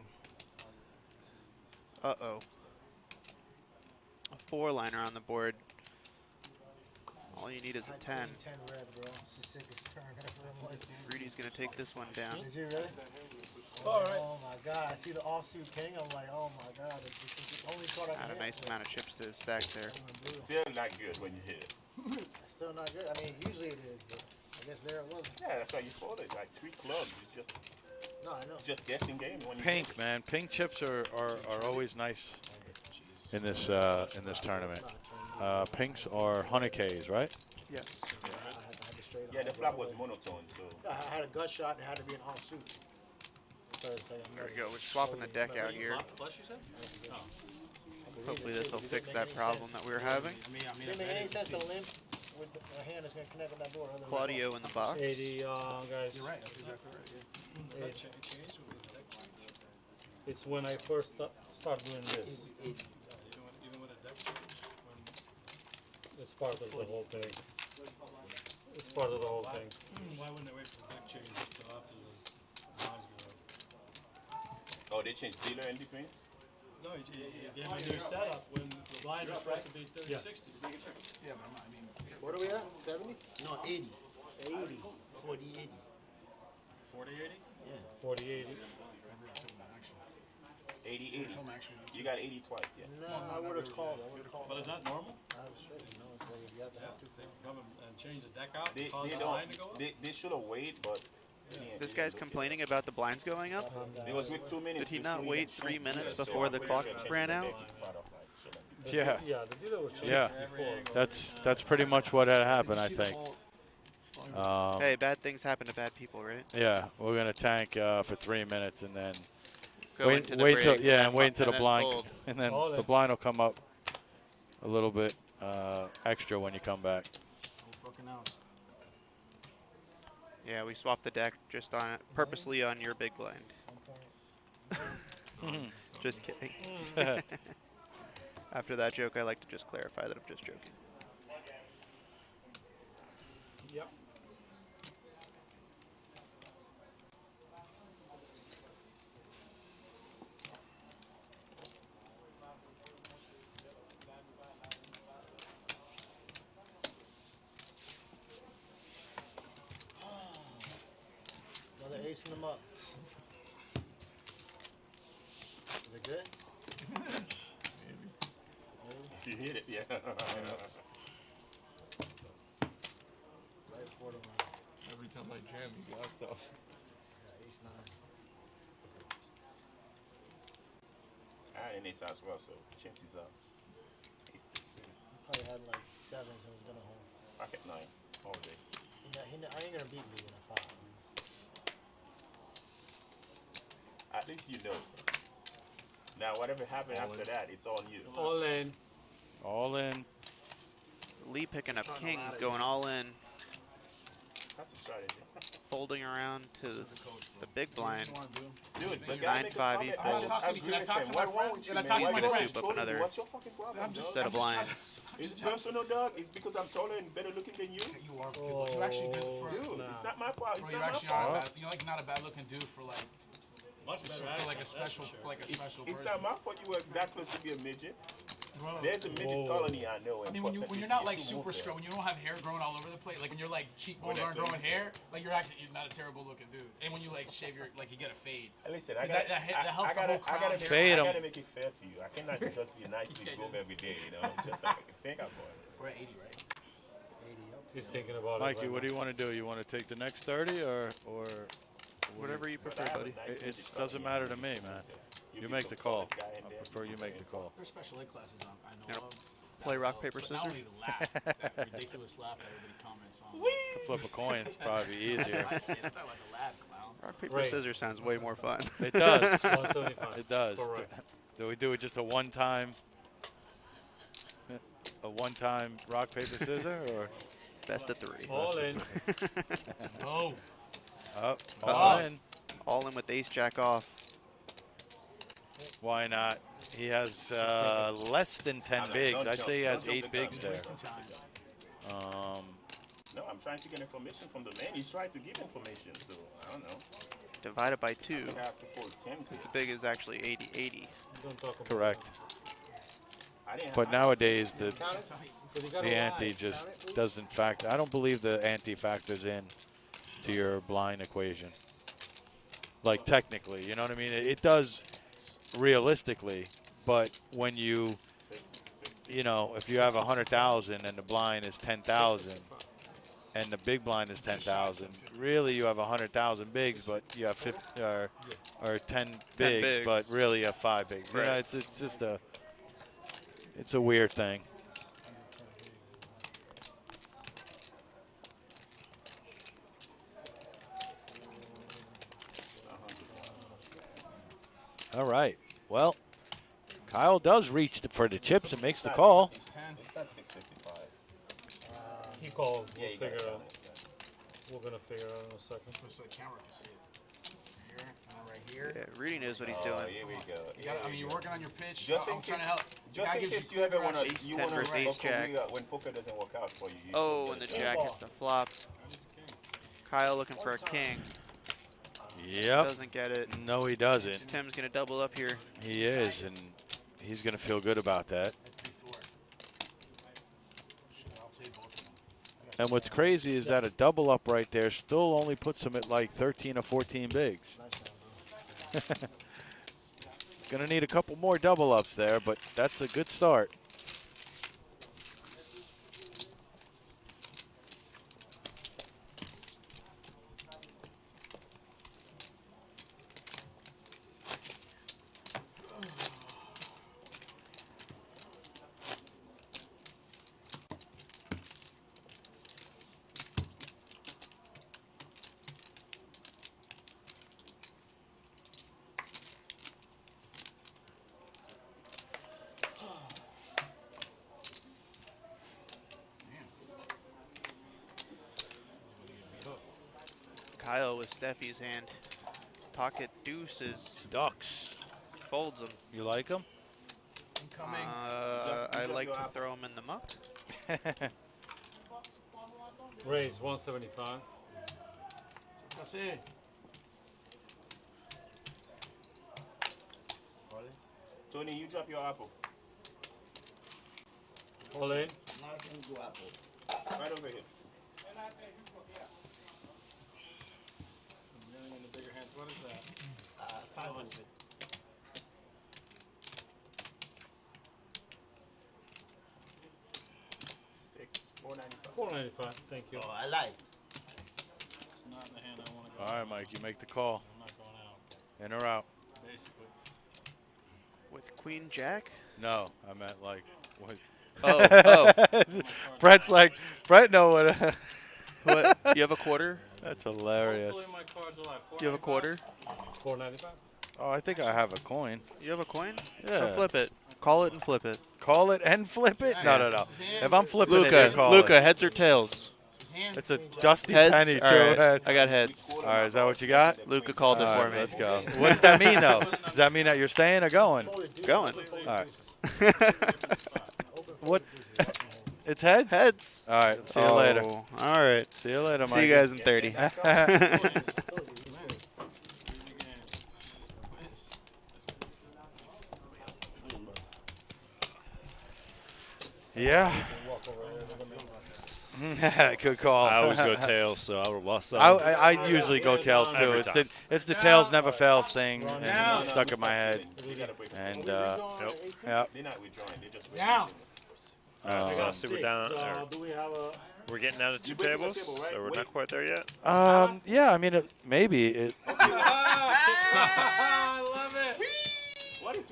Uh-oh. A 4-liner on the board. All you need is a 10. 10 red, bro. It's the sickest turn ever. I'm like, Rudy's going to take this one down. is he really? All right. Oh my god, I see the offsuit king. I'm like, oh my god, this is the only card I Add can a nice amount of chips to the stack there. Still not good when you hit it. Still not good. I mean, usually it is, but I guess there it was. Yeah, that's why you fold it. Like 3 clubs. It's No, I know. just guessing game when you Pink, man. Pink chips are always nice in this tournament. Pinks are 100Ks, right? Yes. I just straight. Yeah, the flop was monotone, so. Yeah, I had a gut shot and it had to be an offsuit. So it's like I'm There we never go. We're swapping the deck out You here. blocked the flush, you said? Oh. Hopefully this will fix that problem that we were having. I mean, Didn't make any sense to limp with a hand that's going to connect with that board. Other than Claudio in the box. 80, guys. You're right. That's exactly right. Yeah. It's when I first start doing this. Even with a deck change, when It's part of the whole thing. It's part of the whole thing. why wouldn't they wait for the deck change until after the lines go? Oh, they changed dealer in between? No, you gave me a new setup when the blinds are supposed to be 30, Yeah. 60. Yeah, but I mean, What are we at? 70? No, 80. 80. 40, 80. 40, 80? Yeah. 40, 80. 80, 80. film actually. You got 80 twice, yeah. No, I would have called. I would have called. But is that normal? I was straight. You know, it's like you have to have two things. Come and change the deck out, They, cause they the line to go don't. up? They should have waited, but. This guy's complaining about the blinds going up. It was with 2 minutes. Did he to not see wait the 3 change. minutes Yeah, so before the I'm clock pretty sure ran changing out? the deck is part of, like, shouldn't be. Yeah. Yeah, the dealer was changed Yeah. before. That's pretty much what had happened, I think. Hey, bad things happen to bad people, right? Yeah, we're gonna tank for 3 minutes and then Go wait, into the wait break till and yeah, then and wait until the then blind, fold. and then All the in. blind will come up a little bit extra when you come back. Fucking oust. Yeah, we swapped the deck just on purposely on your big blind. Just kidding. After that joke, I like to just clarify that I'm just joking. Yep. Another ace in them up. Is it good? You hit it, yeah. Right borderline. Every time I jam, you got so. Yeah, ace 9. I had an ace as well, so chances are. Ace 6. Probably had like 7, so it was gonna hold. I hit 9 all day. I ain't gonna beat me when I pop. At least you know. Now, whatever happened after that, it's on you. All in. All in. Lee picking up kings, going all in, That's a strategy. folding around to the big blind. Dude, but 9-5 I just Can I agree talk with to him. my What's wrong friend? with Can you, I man? talk to Why my you friend? controlling Another- me? What's your fucking problem, dog? Set of blinds. Is it personal, dog? It's because I'm taller and better looking than you? You are good. You're actually good for. Dude, Nah. it's not my fault. Bro, It's you're not my actually not a fault. bad. You're like not a bad looking dude for like Much better for like a accent, special that's for for like a special It's person. not my fault you were that close to be a midget. Bro, There's a midget Whoa. colony I know. I in mean, Port when St. you're Lucie. not You like still super move there. scrub, when you don't have hair growing all over the place, like when your like cheekbones When I aren't do. growing hair, like you're actually not a terrible looking dude. And when you like shave your like you get a fade. Listen, I 'Cause gotta, that helps the I gotta, whole crowd I gotta, there. Fade I 'em. gotta make it fair to you. I cannot just be a nice Yeah, groom just- every day, you know. Just like think about it. We're at 80, right? 80 up. He's thinking about Mikey, it. what do you want to do? You want to take the next 30 or Whatever you But prefer, I have a buddy. nice it midget doesn't colony. matter to me, man. You be make the call. tallest guy in I there. prefer you make the call. There's special ed classes I know You know, of. play rock, But paper, not scissors? only the laugh, that ridiculous laugh that everybody comments on. To flip a coin is probably easier. I say, I thought like a laugh, clown. Rock, paper, Right. scissors sounds way more fun. It does. 175. It does. Correct. Do we do it just a one-time rock, paper, scissors, or Best of 3. All in. Oh, up? Oh. All in. All in with ace jack off. Why not? He has less than 10 bigs. I'd say he has 8 bigs there. wasting time. No, I'm trying to get information from the man. He's trying to give information, so I don't know. Divided by 2. I have to fold 10 Since the big is actually 80-80. Don't talk about Correct. I didn't But nowadays the Count it. Because you got the a ante lie. just doesn't factor. I don't believe the ante factors in to your blind equation. Like technically, you know what I mean? It does realistically, but when you know, if you have 100,000 and the blind is 10,000 and the big blind is 10,000, really you have 100,000 bigs, but you have 50 or 10 bigs, bigs. but really you have 5 bigs. You know, Right. it's just it's a weird thing. All right. Well, Kyle does reach for the chips and makes the call. It's not 655. He called. Yeah, We'll you figure got out. We're gonna figure out in a second. So the camera can see it. Here, and then right here. Yeah, Rudy knows what he's Oh, doing. here we go. You gotta, I mean, you're working on your pitch. Just I'm in trying to case- help. Just Guy in gives case you you ever clear want to, directions. you 10 want to versus ace jack. when poker doesn't work out for you. you Oh, can and the get it. jack hits the flop. Kyle looking for a king. Yep. Doesn't get it. No, he doesn't. Tim's going to double up here. He is, and he's going to feel good about that. I'll play both of them. And what's crazy is that a double up right there still only puts him at like 13 or 14 bigs. Going to need a couple more double ups there, but that's a good start. Kyle with Steffi's hand. Pocket deuces. Ducks. Folds them. You like him? Incoming. I like to throw them in the muck. Raise 175. That's it. Tony, you drop your apple. All in. Right over here. In the bigger hands, what is that? 500. 495. 495. Thank you. Oh, I like. It's not in the hand I want to go. All right, Mike, you make the call. I'm not going out, In or out? basically. With Queen Jack? No, I meant like. What? Oh. Brett's like, Brett know what. What? You have a quarter? That's hilarious. Hopefully my cards are like You have a quarter? 495. Oh, I think I have a coin. You have a coin? Yeah. So flip it. Call it and flip it. Call it and flip it? No, no, no. If I'm flipping it, Luca, you call Luca, it. heads or tails? It's a dusty Heads? penny, too. All right. I got heads. All right, is that what you got? Luca called it All for right, me. let's go. What does that mean, though? Does that mean that you're staying or going? Going. All right. What? It's heads? Heads. All right, see you later. All right. See you later, Mike. See you guys in 30. Yeah. Good call. I always go tails, so I would have lost that. I usually go tails too. Every It's the tails never fails thing, and it's stuck in my head. And Yep. yeah. They're not withdrawing. They're just Now. So I see we're down. Do we have a? We're getting down to two tables, so we're not quite there yet. Yeah. I mean, maybe it. I love it.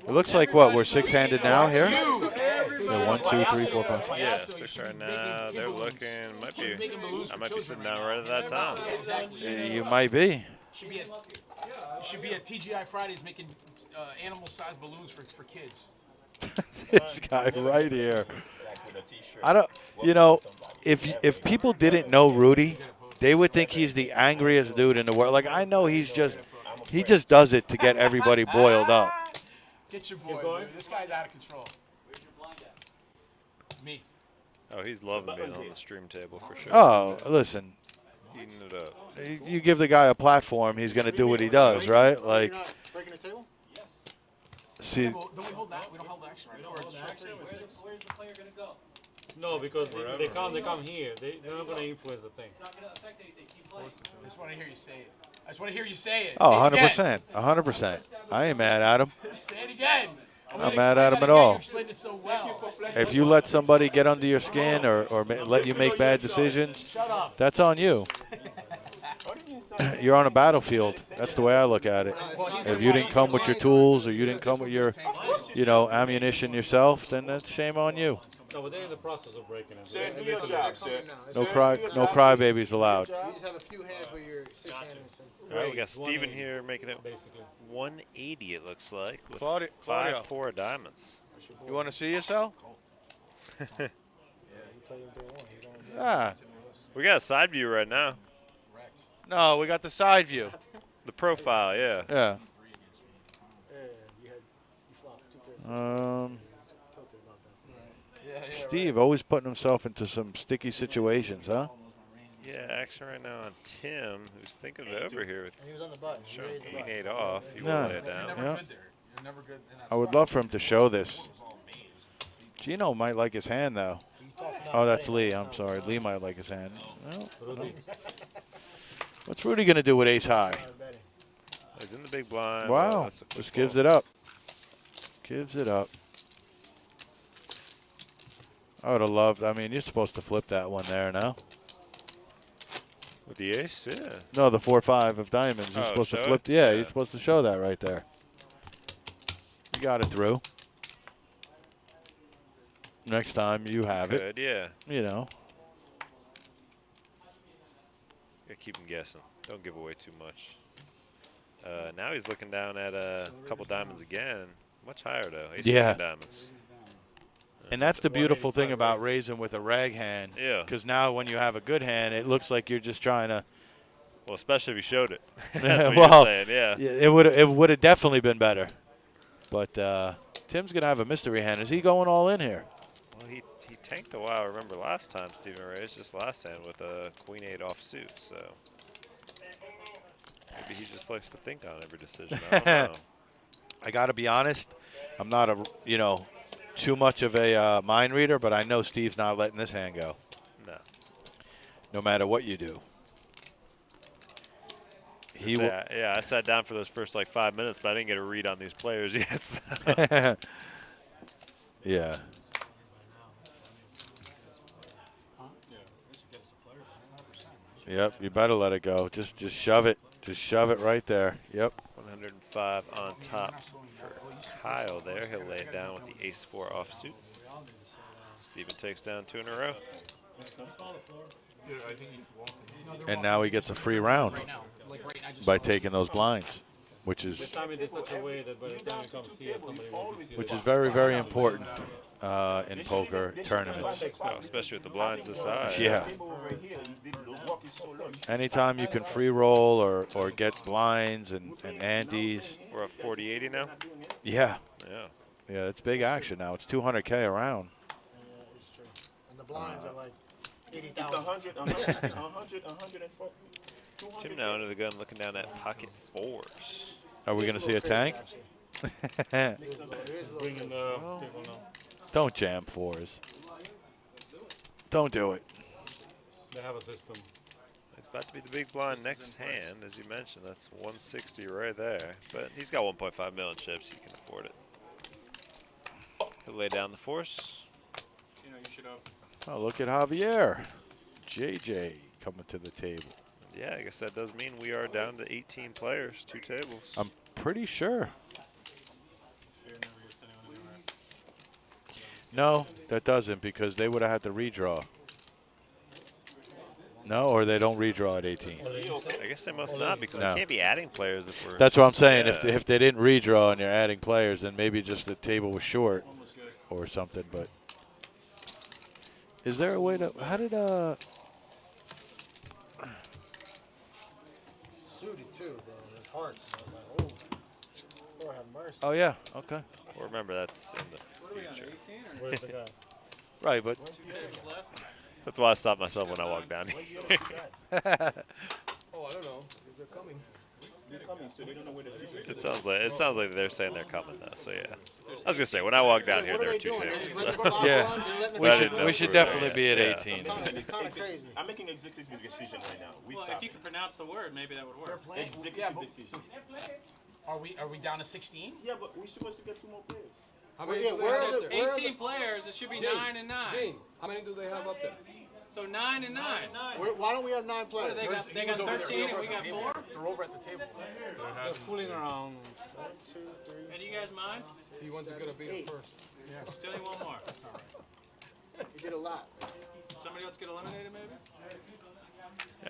It looks like what we're six-handed now here. Yeah, 1, 2, 3, 4, 5. Yeah, six right now. They're looking. Might be. I might be sitting down right at that time. You might be. Should be at TGI Fridays making animal-sized balloons for kids. This guy right here. I don't. You know, if people didn't know Rudy, they would think he's the angriest dude in the world. Like I know he just does it to get everybody boiled up. Get your boy. Dude. This guy's out of control. Me. Oh, he's loving being on the stream table for sure. Oh, listen. Eating it up. You give the guy a platform, he's going to do what he does, right? Like, Breaking the table? see, Don't we hold that? We don't hold action, right? Or it's straight through. Where's the player going to go? No, because they come here. They're not going to influence the thing. It's not going to affect anything. Keep playing. I just want to hear you say it. I just want to hear you say it. oh, Say it 100%. 100%. I ain't mad at him. again. Say it again. Not mad at him at all. You explained it so well. If you let somebody get under your skin or let you make bad decisions, Shut up. that's on you. You're on a battlefield. That's the way I look at it. If you didn't come with your tools or you didn't come with your, ammunition yourself, then that's shame on you. No, but they're in the process of breaking it. Sir, do your job, sir. No Sir, cry, do your no job. crybabies allowed. You just have a few hands where you're 6-handed. All right, we got Raise, Steven 180, here making it basically. 180, it looks like, with Claudio. 5-4 diamonds. You want to see yourself? Ah, We got a side view right now. no, we got the side view. The profile, yeah. Yeah. You flopped 2 pairs. Steve always putting himself into some sticky situations, huh? Yeah, action right now on Tim, who's thinking it over here with And he was on the button. He showing raised the Queen button. 8 off. He will No. lay it down. Never Yeah. good there. You're never good in that I would spot. love for him to show this. Gino might like his hand, though. Oh, that's Lee. I'm sorry. Lee might like his hand. Well, what's Rudy going to do with ace high? He's in the big blind. Wow. That's a quick Just gives ball. it up. Gives it up. I would have loved. I mean, you're supposed to flip that one there, no? With the ace, yeah. No, the 4-5 of diamonds. You're Oh, supposed to show flip. it? Yeah, Yeah. you're supposed to show that right there. You got it through. Next time you have it, Good, yeah. you know. Gotta keep him guessing. Don't give away too much. Now he's looking down at a couple diamonds again. Much higher, though. Ace Yeah. queen diamonds. And that's the beautiful thing about raising with a rag hand. Yeah. Because now when you have a good hand, it looks like you're just trying to. Well, especially if you showed it. That's what well, you're saying, yeah. It would have definitely been better. But Tim's going to have a mystery hand. Is he going all in here? Well, he tanked a while. I remember last time Steven raised, just last hand with a Queen 8 offsuit. So maybe he just likes to think on every decision. I don't know. I got to be honest. I'm not too much of a mind reader, but I know Steve's not letting this hand go. No. No matter what you do. I sat down for those first like 5 minutes, but I didn't get a read on these players yet. So. Yeah. Yep, you better let it go. Just shove it. Just shove it right there. Yep. 105 on top for Kyle there. He'll lay it down with the ace-4 offsuit. Steven takes down 2 in a row. And now he gets a free round by taking those blinds, which is very, very important in poker tournaments. Oh, especially with the blinds this size. Yeah. Anytime you can free roll or get blinds and antes. We're up 40-80 now? Yeah. Yeah. Yeah, it's big action now. It's 200K around. Yeah, it's true. And the blinds are like It's 80,000. 104. Tim now under the gun looking down at pocket 4s. Are we going to see a tank? Don't jam 4s. Don't do it. They have a system. It's about to be the big blind next hand, as you mentioned. That's 160 right there. But he's got 1.5 million chips. He can afford it. He'll lay down the force. Oh, look at Javier. JJ coming to the table. Yeah, I guess that does mean we are down to 18 players, 2 tables. I'm pretty sure. No, that doesn't, because they would have had to redraw. No, or they don't redraw at 18. I guess they must not, because No. we can't be adding players if we're... That's what I'm saying. Yeah. If they didn't redraw and you're adding players, then maybe just the table was short or something. But is there a way to? How did Suited too, bro. There's hearts. I was like, oh, Lord have mercy. Oh yeah. Okay. Well, remember, that's in the future. Where's the guy? Right, but That's why I stopped myself when I walked down here. Oh, I don't know. They're coming. It sounds like they're saying they're coming though. So yeah, I was gonna say when I walked down here there were 2 tables. So. yeah, But I didn't know we if should were definitely there be at yet. 18. It's kind of crazy. I'm making executive decision right now. Well, if you could pronounce the word, maybe that would work. Executive decision. Are we down to 16? Yeah, but we're supposed to get 2 more players. How many Yeah, do they where have are up the- there? where are 18 players, it should be Gene, 9 and 9. Gene, how many do they have up there? So 9 and 9. Why don't we have 9 What, players? they got, they got 13 and we got 4? They're over at the table. They're fooling around. 1, 2, 3. And you guys mind? He wants to get a beat first. Still need one more. You did a lot. Somebody else get eliminated, maybe?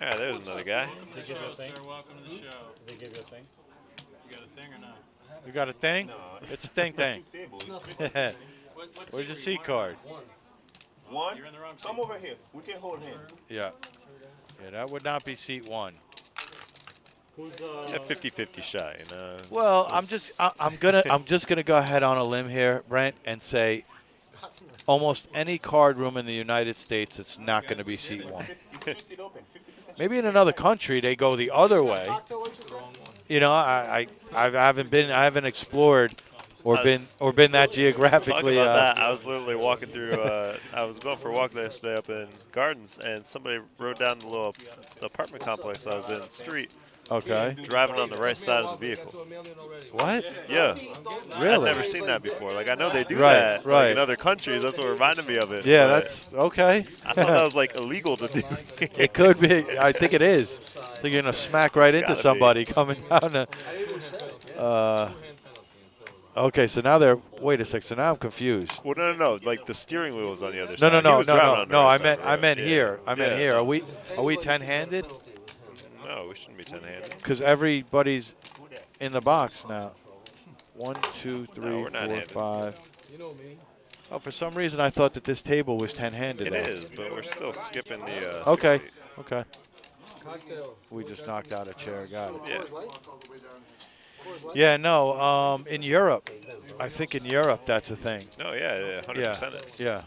Yeah, there's another guy. Welcome to the show, sir. Welcome to the show. They give you a thing? You got a thing or not? You got a thing? It's a thing. What Where's your seat seat card? One? You're in the wrong seat. Come over here. We can hold hands. Yeah. Yeah, that would not be seat 1. Who's Yeah, 50-50 shot, you know. Well, I'm just gonna go ahead on a limb here, Brent, and say almost any card room in the United States, it's not going to be seat 1. Maybe in another country they go the other way. You know, I haven't explored or been that geographically. Talking about that, I was literally walking through. I was going for a walk yesterday up in Gardens, and somebody rode down the little apartment complex I was in the street. Okay. Driving on the right side of the vehicle. What? Yeah. Really? I've never seen that before. Like, I know they do Right, that right. like, in other countries. That's what reminded me of it. Yeah, but that's okay. I thought that was, like, illegal to do. It could be. I think it is. I think you're going to smack right into somebody coming down. Okay, so now they're. Wait a sec. So now I'm confused. Well, no. Like, the steering wheel was on the other No, side. no, He no, was no, driving no, on the no. right I meant side, here. I meant Yeah. here. Are we 10-handed? No, we shouldn't be 10-handed. Because everybody's in the box now. 1, 2, 3, No, we're not 4, handed. 5. You know me. Oh, for some reason I thought that this table was 10-handed. It is, but we're still skipping the. Okay. six seat. Okay. Cocktail. We just knocked out a chair. Got it. Yeah. Yeah. No. In Europe, I think in Europe that's a thing. No, yeah, 100%. It. Yeah.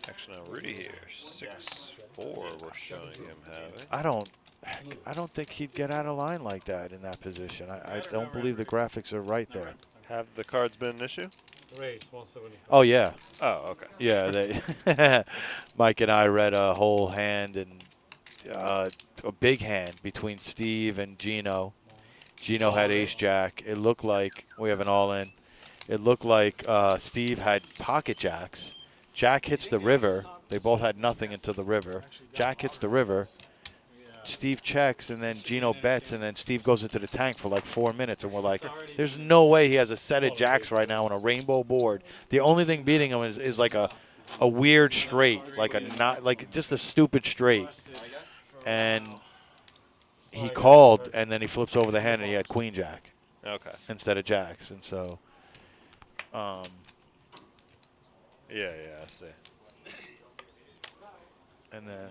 Actually, now Rudy here, 6'4", we're showing him having. I don't think he'd get out of line like that in that position. I don't believe the graphics are right there. Have the cards been an issue? race 170? Oh yeah. Oh, okay. Yeah, they Mike and I read a whole hand and a big hand between Steve and Gino. Gino had ace jack. It looked like we have an all in. It looked like Steve had pocket jacks. Jack hits the river. They both had nothing into the river. Jack hits the river. Steve checks, and then Gino bets, and then Steve goes into the tank for like 4 minutes, and we're like, there's no way he has a set of jacks right now on a rainbow board. The only thing beating him is like a weird straight, like just a stupid straight. And he called, and then he flips over the hand, and he had queen jack. Okay. Instead of jacks, and so. Yeah, I see. And then.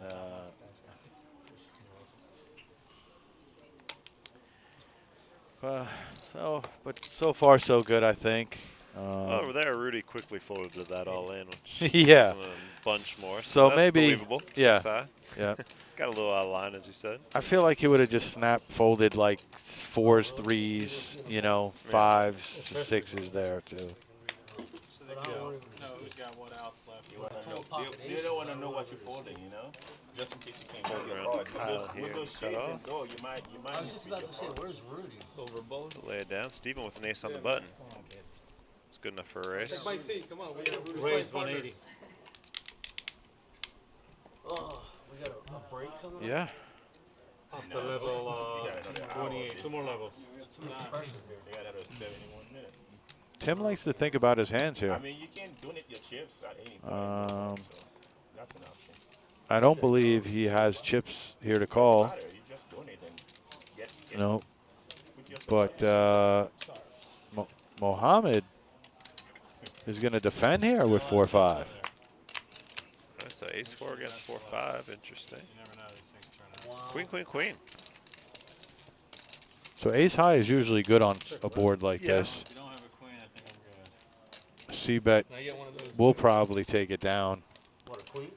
But so far so good, I think. Over there, Rudy quickly folded to that all in, which yeah, was a bunch more. So that's maybe, believable. yeah, yeah. Got a little out of line, as you said. I feel like he would have just snap folded like 4s, 3s, 5s, 6s there too. Who's got what else left? You don't want to know what you're folding, just in case you can't Fold get around your to card. Kyle With here, those cut shades off. and go, you might I was just about to say, where's Rudy? Silver bones. Lay it down. Steven with an ace on the button. It's good enough for a race. Take my seat. Come on. We got Rudy's Race partner. 180. Oh, we got a break coming up? Yeah. After level 28. 2 more levels. They got another 71 minutes. Tim likes to think about his hands here. I mean, you can donate your chips at any point. So that's an option. I don't believe he has chips here to call. You just donate and get No. put yourself But Mohammed is going to defend here with 4-5. So ace-4 against 4-5. Interesting. You never know, these things turn out. Queen, queen, queen. So ace high is usually good on a board like this. If you don't have a queen, I think I'm good. C-bet Can I get one of those? will probably take it down. What, a queen?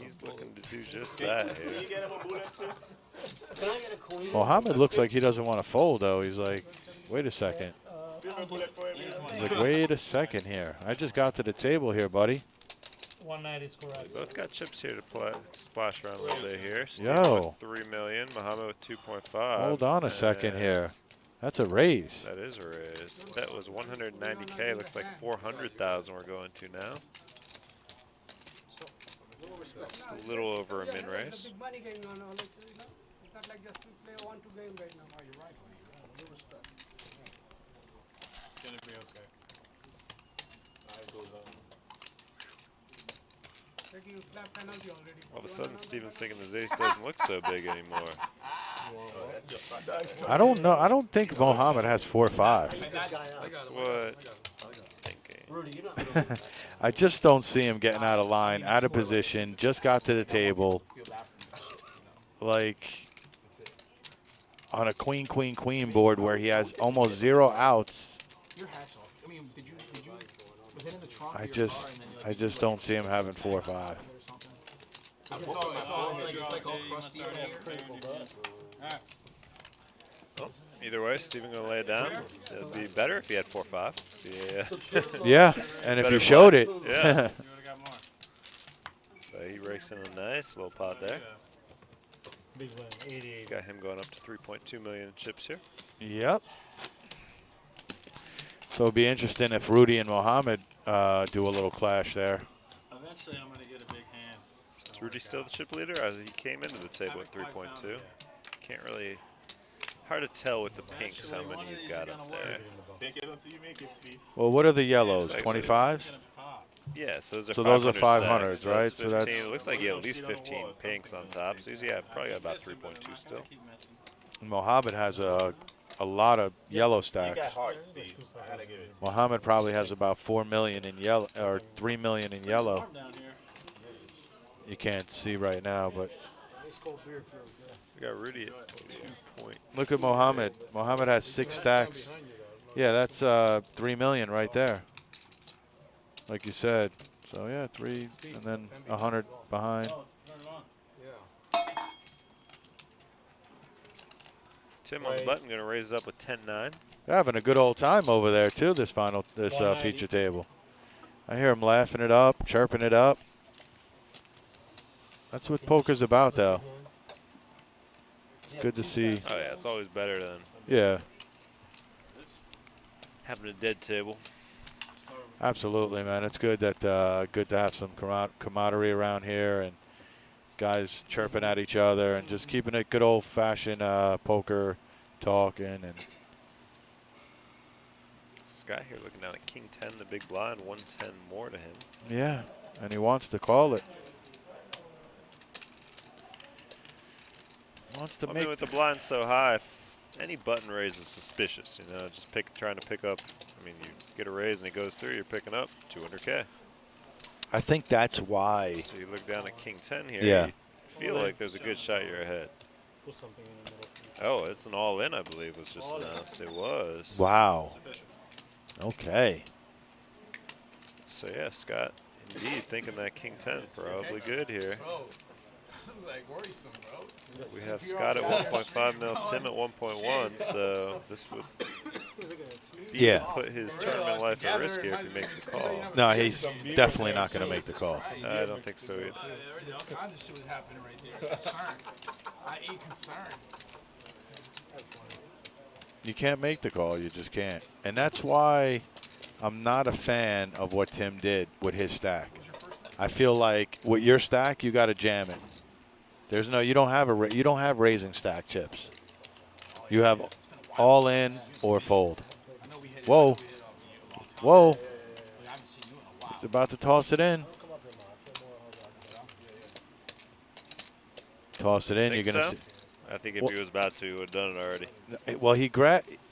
He's looking to do just that here. Can you get him a bullet too? Can I get a queen? Mohammed looks like he doesn't want to fold, though. He's like, wait a second. Silver bullet for him. He's like, wait a second here. I just got to the table here, buddy. 190 is correct. Both got chips here to play, splash around a little bit here. Steve Yo. with 3 million, Muhammad with 2.5. Hold on a second and here. That's a raise. That is a raise. That was 190K. Looks like 400,000 we're going to now. Just a little over a min raise. Big money going on, it's not like just we play a 1-2 game right now. Oh, you're right. It's going to be okay. you flap penalty already. All of a sudden, Steven's thinking his ace doesn't look so big anymore. I don't know. I don't think Mohammed has 4-5. That's what I'm thinking. I just don't see him getting out of line, out of position. Just got to the table, like on a queen, queen, queen board where he has almost 0 outs. Your hat's off. I mean, did you, was it in the trunk? I just don't see him having 4-5. It's like all crusty in here. Either way, Steven gonna lay it down. It'd be better if he had 4-5. Yeah. Yeah, and if Better you showed play. it. Yeah. But he rakes in a nice little pot there. Big one, 88. Got him going up to 3.2 million chips here. Yep. So it'll be interesting if Rudy and Mohammed do a little clash there. Eventually, I'm going to get a big hand. Is Rudy still the chip leader? He came into the table at 3.2. Can't really. Hard to tell with the pinks how many he's got up there. Take it until you make it, Steve. Well, what are the yellows? Like 25s? Yeah, so those are So those are 500 500s, stacks. right? So So that's 15. that's- It looks like he had at least 15 pinks on top. So he's probably got about 3.2 still. Mohammed has a lot of yellow You got stacks. heart, Steve. I gotta give it to Mohammed probably has about 4 million in yellow or 3 million in yellow. You can't see right now, but We got Rudy at 2 points. look at Mohammed. Mohammed has 6 stacks. Yeah, that's 3 million right there. Like you said. So yeah, 3 and then 100 behind. Tim on the button gonna raise it up with 10-9. They're having a good old time over there too. This feature table. I hear them laughing it up, chirping it up. That's what poker's about, though. It's good to see. Oh yeah, it's always better than Yeah, having a dead table. absolutely, man. It's good that good to have some camaraderie around here and guys chirping at each other and just keeping it good old-fashioned poker talking and. Scott here looking down at King 10, the big blind, 110 more to him. Yeah, and he wants to call it. Wants to I make mean, with the blind so high, if any button raise is suspicious. You know, just trying to pick up. I mean, you get a raise and it goes through, you're picking up 200K. I think that's why. So you look down at King 10 here. Yeah. You feel like there's a good shot you're ahead. Put something in the middle. Oh, it's an all-in, I believe, was just announced. It was. Wow. Okay. So yeah, Scott, indeed thinking that King 10 probably good here. Bro, that was like worrisome, bro. We have Scott at 1.5 mil, Tim at 1.1, so this would Yeah. put his tournament life at risk here if he makes the call. No, he's definitely not going to make the call. I don't think so either. All kinds of shit was happening right there. Concern. I.e. concern. You can't make the call. You just can't. And that's why I'm not a fan of what Tim did with his stack. I feel like with your stack, you got to jam it. There's no, you don't have raising stack chips. You have all in or fold. Whoa. Whoa. He's about to toss it in. Toss it in. Think You're going so? to see. I think if he was about to, he would have done it already. Well, he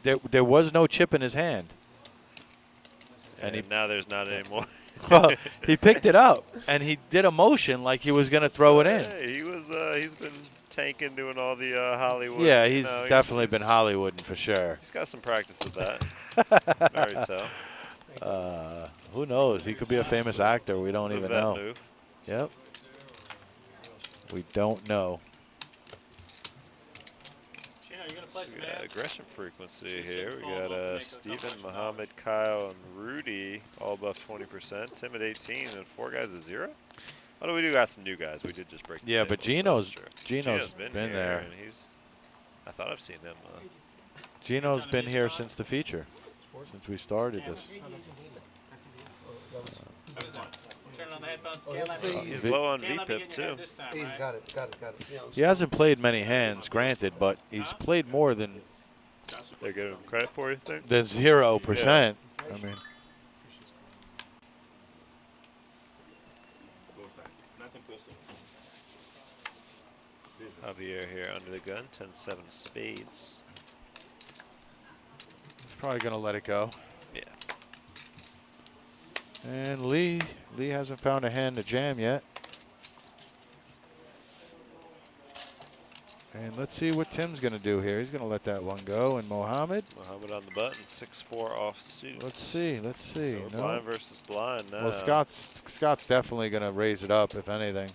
there was no chip in his hand. And now there's not anymore. Well, he picked it up and he did a motion like he was going to throw it in. Hey, he's been tanking, doing all the Hollywood. Yeah, he's definitely been Hollywooding for sure. He's got some practice with that. Very tell. Who knows? He could be a famous actor. We don't It's a even vet know. move. Yep. We don't know. So we got aggression frequency here. We got Steven, Muhammad, Kyle, and Rudy all above 20%. Tim at 18, and 4 guys at 0. Oh, no, we do got some new guys. We did just break the Yeah, table, but so Gino's that's true. been here, there. And I thought I've seen him. Gino's been here since the feature, since we started this. Turn on the headphones. He's low on VPIP, too. Got it. He hasn't played many hands, granted, but he's played more than They give him credit for, you think? 0%. I mean, Nothing personal. Business. Javier here under the gun, 10-7 spades. Probably gonna let it go. Yeah. And Lee hasn't found a hand to jam yet. And let's see what Tim's gonna do here. He's gonna let that one go. And Mohammed On the button, 6-4 offsuit. Let's see. So No. blind versus blind now. Well, Scott's definitely gonna raise it up if anything.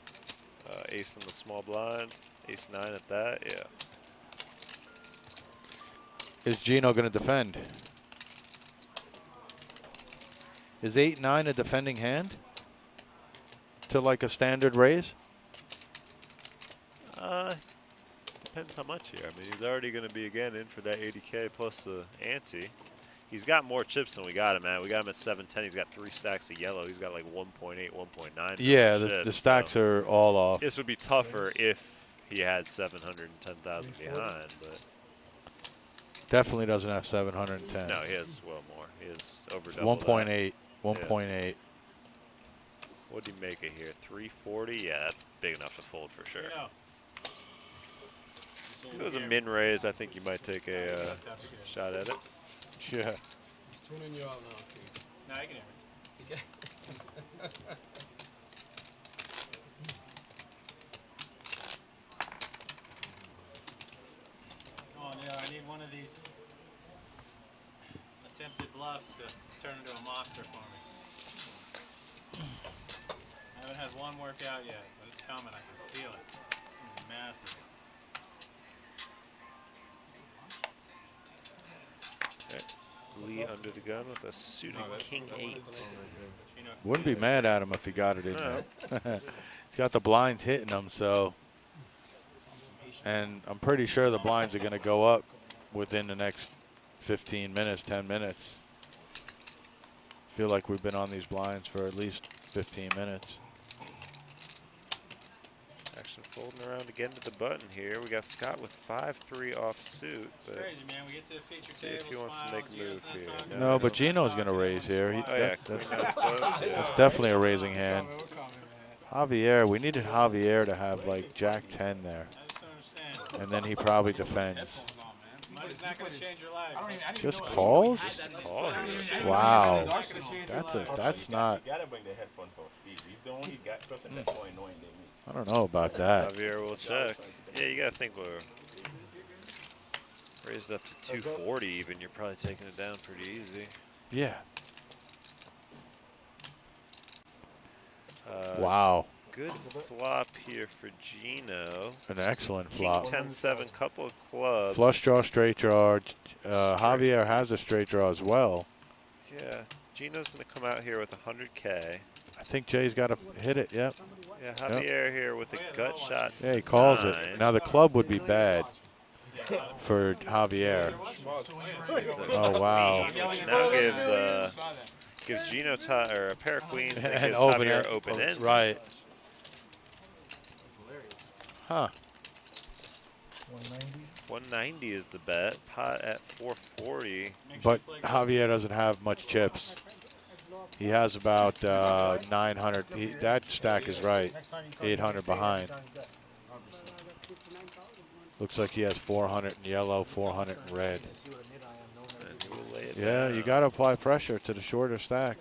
Ace in the small blind, ace-9 at that, yeah. Is Gino gonna defend? Is 8-9 a defending hand to like a standard raise? Depends how much here. I mean, he's already going to be, again, in for that 80K plus the ante. He's got more chips than we got him at. We got him at 710. He's got 3 stacks of yellow. He's got like 1.8, 1.9. Yeah, the stacks are all off. This would be tougher if he had 710,000 behind, but Definitely doesn't have 710. no, he has well more. He has over double 1.8. 1.8. What did he make it here? 340? Yeah, that's big enough to fold for sure. If it was a min raise, I think you might take a shot at it. Yeah. Tuning you out now. No, I can hear me. Oh, yeah, I need one of these attempted bluffs to turn into a monster for me. I haven't had one work out yet, but it's coming. I can feel it. It's massive. Okay. Lee under the gun with a suited king-8. Wouldn't be mad at him if he got it in there. He's got the blinds hitting him, so. And I'm pretty sure the blinds are going to go up within the next 15 minutes, 10 minutes. Feel like we've been on these blinds for at least 15 minutes. Action folding around again to the button here. We got Scott with 5-3 offsuit. It's crazy, man. We get to the feature See if he wants to make a move here. No, but Gino's going to raise here. That's That's definitely a raising hand. Javier, we needed Javier to have like Jack 10 there. And then he probably defends. Money's not going to change your life. Just calls? Wow. That's not. You gotta bring the headphone for Steve. He's the only person that's more annoying than me. I don't know about that. Javier will check. Yeah, you got to think we're raised up to 240 even. You're probably taking it down pretty easy. Yeah. Wow. Good flop here for Gino. An excellent King flop. 10-7, couple of clubs. Flush draw, straight draw. Javier has a straight draw as well. Yeah, Gino's going to come out here with 100K. I think Jay's got to hit it, yep. Yeah, Javier here with a gut shot. Yeah, he calls 9. it. Now the club would be bad for Javier. Oh, wow. Which now gives Gino or a pair of queens and gives open Javier it. open end. Right. Huh. 190 is the bet. Pot at 440. But Javier doesn't have much chips. He has about 900. That stack is right. 800 behind. Looks like he has 400 in yellow, 400 in red. And he will lay it Yeah, down. you got to apply pressure to the shorter stack.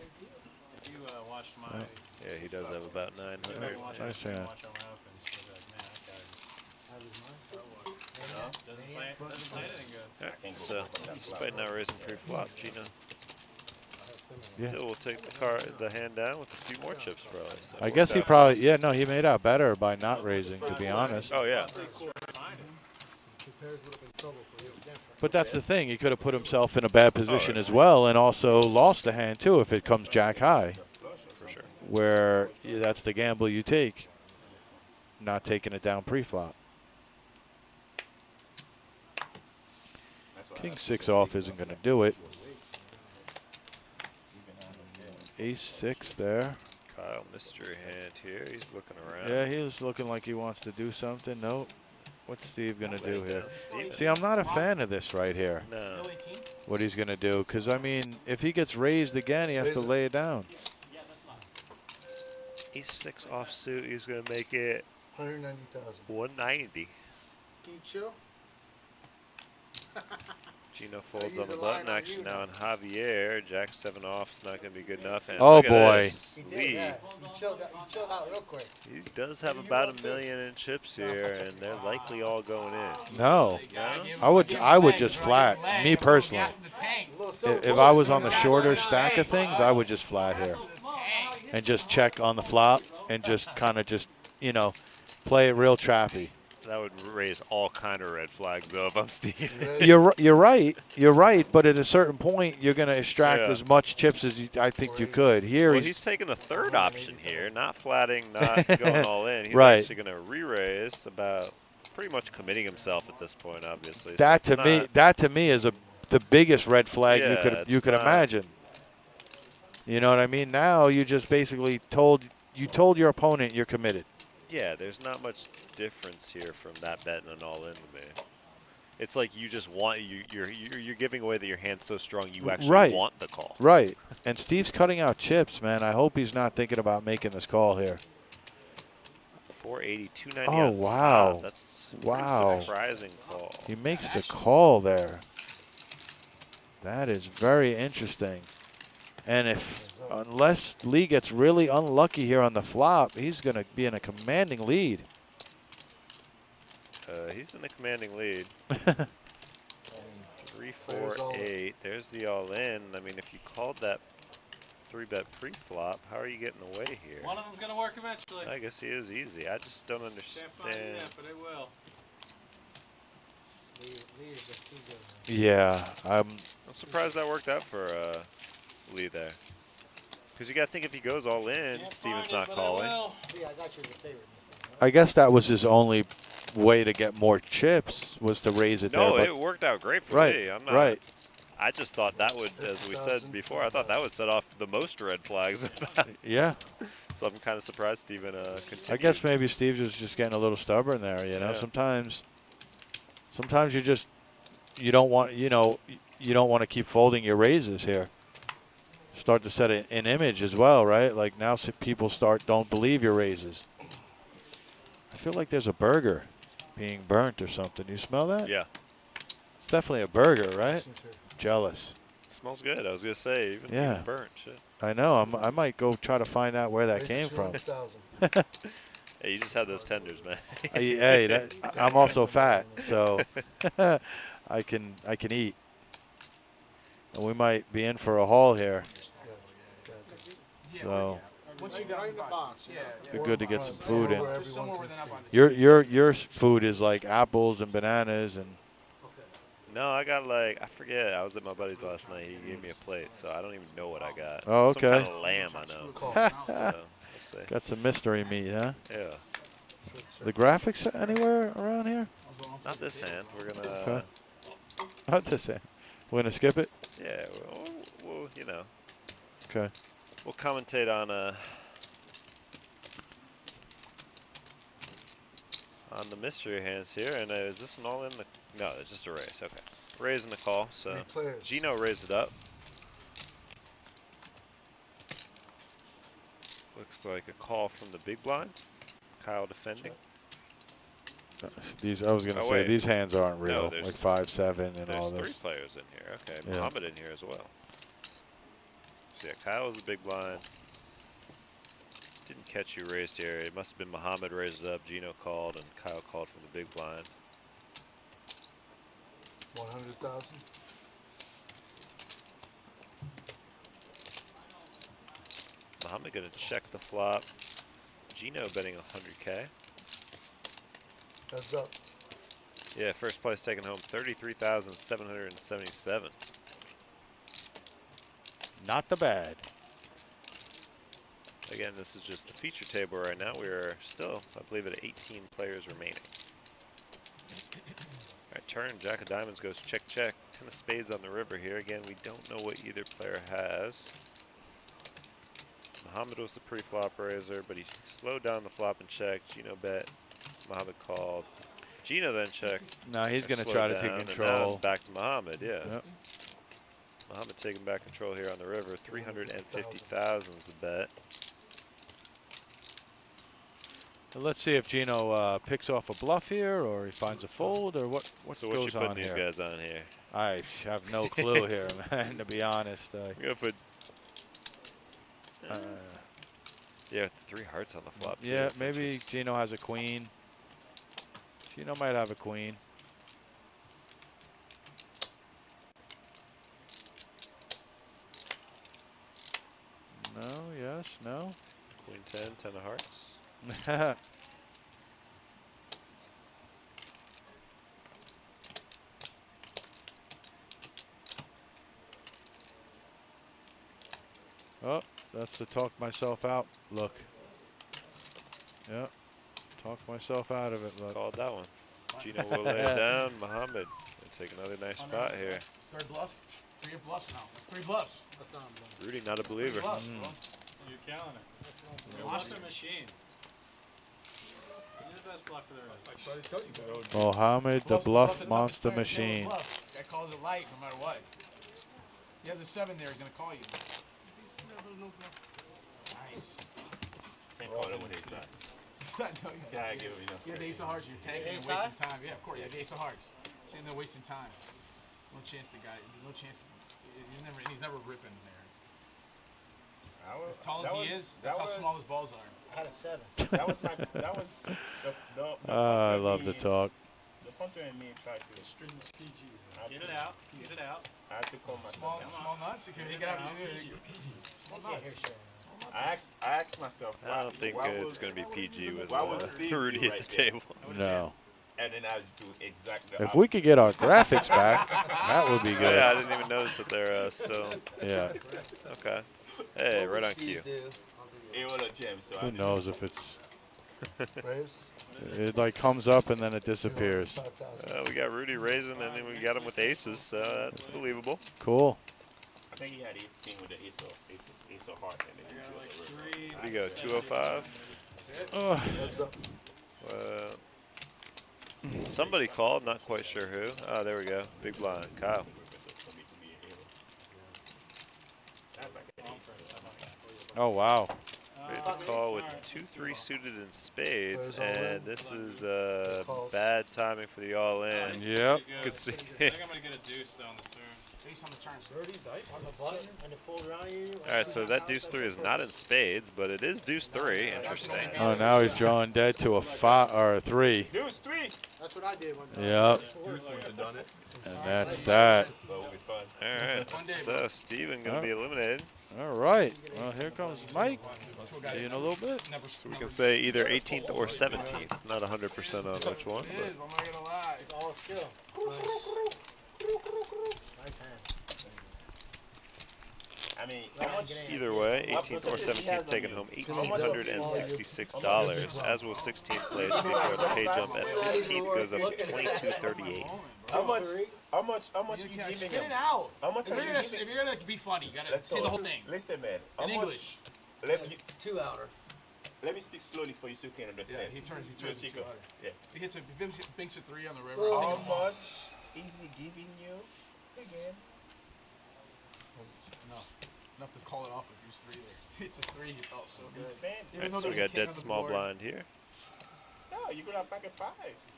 You watched my. Yeah, he does have about 900. Nice hand. Doesn't play anything good. Alright, so despite not raising pre-flop, Gino Yeah. still will take the hand down with a few more chips probably. So I guess he probably, he made out better by not raising, to be honest. Oh yeah. But that's the thing. He could have put himself in a bad position as well and also lost the hand, too, if it comes jack high. For sure. Where that's the gamble you take, not taking it down pre-flop. King 6 off isn't going to do it. Ace 6 there. Kyle, mystery hand here. He's looking around. Yeah, he's looking like he wants to do something. Nope. What's Steve going to do here? Steven. See, I'm not a fan of this right here. No. What he's going to do. Because, I mean, if he gets raised again, he has to lay it down. Ace-6 offsuit. He's going to make it 190,000. 190. Can you chill? Gino folds use on the a line button on action you now now. on Javier. Jack 7 off is not going to be good enough. And Oh, look at boy. this. He Lee. did, yeah. He chilled out real quick. He does have about $1 million in chips here, and they're likely all going in. No. No? I would just flat. Me personally. If I was on the shorter stack of things, I would just flat here. And just check on the flop and just kind of just, you know, play it real trappy. That would raise all kind of red flags, though, if I'm Steve. You're right. But at a certain point, you're going to extract Yeah. as much chips as I think you could. Here, Well, he's taking a third option here, not flatting, not going all in. He's Right. actually going to re-raise, about pretty much committing himself at this point, obviously. that So to me is the biggest red flag Yeah, you it's could not- imagine. You know what I mean? Now you just basically told your opponent you're committed. Yeah, there's not much difference here from that bet and an all-in to me. It's like you just want you're giving away that your hand's so strong you actually Right. want the call. Right. And Steve's cutting out chips, man. I hope he's not thinking about making this call here. 480, 290 Oh, on wow. top. That's a Wow. pretty surprising call. He makes the call there. That is very interesting. And unless Lee gets really unlucky here on the flop, he's going to be in a commanding lead. He's in a commanding lead. 3, 4, 8. There's the all-in. I mean, if you called that 3-bet pre-flop, how are you getting away here? One of them's gonna work eventually. I guess he is easy. I just don't Can't find it understand. yet, but it will. Lee is just too good, man. Yeah, I'm surprised that worked out for Lee there. Because you got to think if he goes all in, Can't Steven's find not it, but it calling. will. Lee, I got you as a favorite this time, right? I guess that was his only way to get more chips was to raise it No, there. it worked out great for Right, me. I'm not, right. I just thought that would, as we said before, I thought that would set off the most red flags. Yeah. So I'm kind of surprised Steven continued. I guess maybe Steve was just getting a little stubborn there. You know, Yeah. sometimes you don't want to keep folding your raises here. Start to set an image as well, right? Like now people don't believe your raises. I feel like there's a burger being burnt or something. You smell that? Yeah. It's definitely a burger, right? Jealous. Smells good. I was going to say, even burnt. Shit. I know. I might go try to find out where that came from. Hey, you just had those tenders, man. Hey, I'm also fat, so I can eat. And we might be in for a haul here. So Once you got in the box, be good to get some food in. Somewhere where they're not on the Your food is like apples and bananas and. No, I got I forget. I was at my buddy's last night. He gave me a plate, so I don't even know what I got. Oh, Some okay. kind of lamb, I know. So, we'll see. Got some mystery meat, huh? Yeah. The graphics anywhere around here? Not this hand. We're going to... Okay. Not this hand. We're going to skip it? Yeah, we'll, you know. Okay. We'll commentate on the mystery hands here. And is this an all in? No, it's just a raise. Okay. Raise in the call. So Gino raised it up. Looks like a call from the big blind. Kyle defending. I was gonna say these hands aren't real, there's- like 5-7 and all There's this. 3 players in here. Okay, Yeah. Muhammad in here as well. So yeah, Kyle is a big blind. Didn't catch you raised here. It must have been Muhammad raised it up. Gino called and Kyle called from the big blind. 100,000. Muhammad gonna check the flop. Gino betting 100K. Heads up. Yeah, first place taking home 33,777. Not the bad. Again, this is just the feature table right now. We are still, I believe, at 18 players remaining. All right, turn. Jack of diamonds goes check, check. 10 of spades on the river here. Again, we don't know what either player has. Muhammad was the pre-flop raiser, but he slowed down the flop and checked. Gino bet. Muhammad called. Gino then checked. No, he's going to slowed try to down, take and now control. it's back to Muhammad, yeah. Yep. Muhammad taking back control here on the river. 350,000 is the bet. Let's see if Gino picks off a bluff here, or he finds a fold, or what So what's you goes on putting these here. guys on here? I have no clue here, man, to be honest. Go for yeah, with the 3 hearts on the flop, too. Yeah, That's maybe interesting. Gino has a queen. Gino might have a queen. No, yes, no. Queen 10, 10 of hearts. Oh, that's the talk myself out look. Yeah, talk myself out of it look. Called that one. Gino will lay it down. Muhammad will take another nice spot here. Third bluff. 3 bluffs now. That's 3 bluffs. That's not a bluff. Rudy, not a believer. Bluffs, bro. You're counting it. That's not a You're bluff. Monster Machine. You're the best bluffer there is. I tried to tell you, bro. Mohammed, the Bluff's bluff the toughest monster player in the table machine. of bluffs. This guy calls it light no matter what. He has a 7 there. He's gonna call you. Nice. Can't call it when they side. I know you. Yeah, I give it enough. You have the ace of hearts. You're tanking and ace wasting high? time. Yeah, of course. You have the ace of hearts. Sitting there wasting time. No chance. The guy. No chance. He's never ripping there. As tall as he is, that's how small his balls are. I had a 7. That was the I love the talk. The punter and me tried to String is PG. Get it out. Get it out. I had to call myself down. Small nuts. You can get out. Small I can't hear nuts. shit. I asked myself. I don't think it's going to be PG with why would Steve Rudy do at right the there? table. No. And then I do exactly. If we could get our graphics back, that would be good. Yeah, I didn't even notice that they're still. Yeah. Okay. Hey, right on cue. It was a gem, so Who knows if it's Raise. it like comes up and then it disappears. 5,000. We got Rudy raising, and then we got him with aces, so that's believable. Cool. I think he had ace king with the ace of heart. And then I got like he drew the 3. What do you go, 205? Heads up. Somebody called, not quite sure who. Oh, there we go. Big blind, Kyle. Oh wow. Ready to call with 2-3 suited in spades, There's all in. and this is Calls. bad timing for the all-in. Yep. Could see. I think I'm going to get a deuce on the turn. Face on the turn. 30 on the button and it folds around you. All right, so that deuce 3 is not in spades, but it is deuce 3. Interesting. Oh, now he's drawing dead to a 5 or a 3. Deuce 3. That's what I did one time. Yep. And that's that. But it will be fun. All right, so Steven going to be eliminated. All right. Well, here comes Mike. See you in a little bit. So we can say either 18th or 17th. Not 100% on which one. It is. I'm not gonna lie. It's all skill. Nice hand. I mean, how much? Either way, 18th or 17th taking home $1,866, as will 16th place before the pay jump at 15th goes up to $22.38. How much? How much You you can't giving spit him? it out. How much If are you're you gonna giving? if you're gonna be funny, you gotta Let's say go. the whole thing Listen, man. How in much? English. Let me 2 outer. let me speak slowly for you so you can Yeah, understand. he turns. He You're turns. Chico. Yeah. He hits a binks a 3 on the river. How I'll take him off. much is he giving you again? Enough to call it off with these 3. He hits a 3. He felt so good. Man, All right, so we got dead small blind here. no, you're gonna have back at 5s.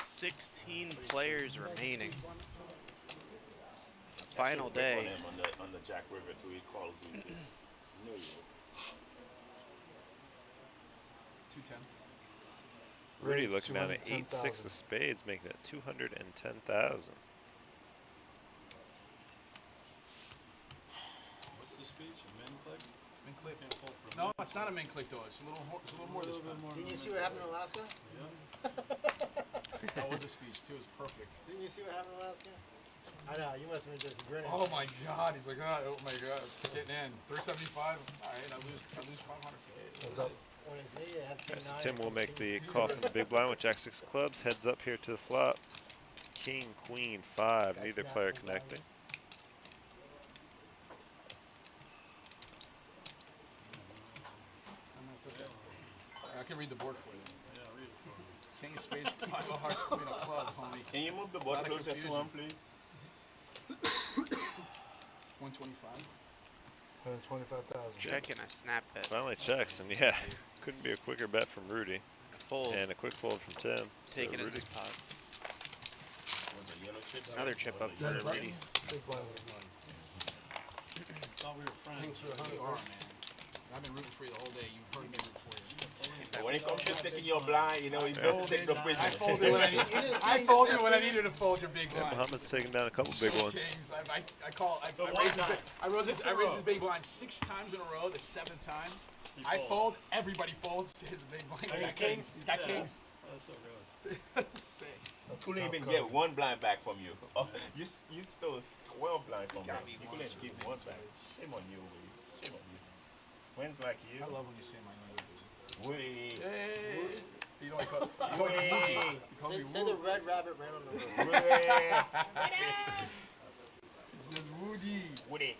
16 players remaining. Final day. On the Jack River till he calls you to. No, he was. 210. Rudy Raise looking down at 210,000. 8-6 of spades, making it 210,000. What's the speech? A min click? Min click. No, it's not a min click though. It's a little more this time. Didn't you see what happened in Alaska? That was a speech too. It's perfect. Didn't you see what happened in Alaska? I know, you must have been just grinning. Oh my God! He's like, oh my God, it's getting in. 375. All right, I lose 500. Heads up. When it's me, I have All right, so 9. Tim will make the call from the big blind with Jack 6 clubs. Heads up here to the flop. King, Queen, 5. Neither player connecting. I can read the board for you. Yeah, read it for me. King of spades, 5 of hearts, Queen of clubs, homie. Can you move the board Lot of closer to confusion. him, please? 125. 125,000. Check and I snap bet. Finally checks, and yeah, couldn't be a quicker bet from Rudy. Fold. And a quick fold from Tim. Take it in Rudy. this pot. Yellow chips. Another chip up for Big blind. Rudy. Big blind. Thought we were friends. You are, man. I've been rooting for you the whole day. You've heard me root for you. When it comes to sticking your blind, you know, you don't take the prison. I folded when I folded when I needed to fold your big Yeah, blind. Muhammad's taking down a couple big ones. Kings. I raised his big blind 6 times in a row. The 7th time, I fold. Everybody folds to his big blind. He's got kings. He's got kings. That's so gross. Sick. I couldn't even get one blind back from you. Oh, you stole 12 blind from me. You couldn't give one back. Shame on you, Woody. Shame on you. When's like you? I love when you say my name. Woody. Hey. You know, you call me Woody. Say the red rabbit ran on the roof. Woody. This is Woody. Woody.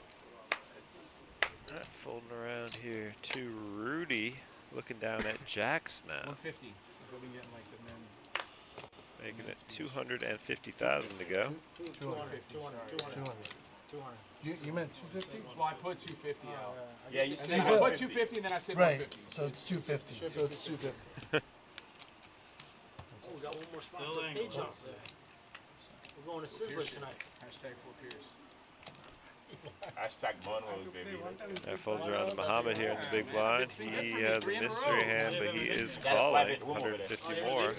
Folding around here to Rudy, looking down at jacks now. 150. So we getting like the men. Making it 250,000 to go. 200. You meant 250? Well, I put 250 out. Yeah, you And said then I put 250 and then I said Right. 150. So it's 250. So it's 250. Oh, we got one more spot Still for the ain't page close. out there. We're going to Sizzler tonight. Hashtag 4Piers. Hashtag Monroe's, baby. That folds around to Muhammad here in the big blind. He has a mystery hand, but he is calling 150 more.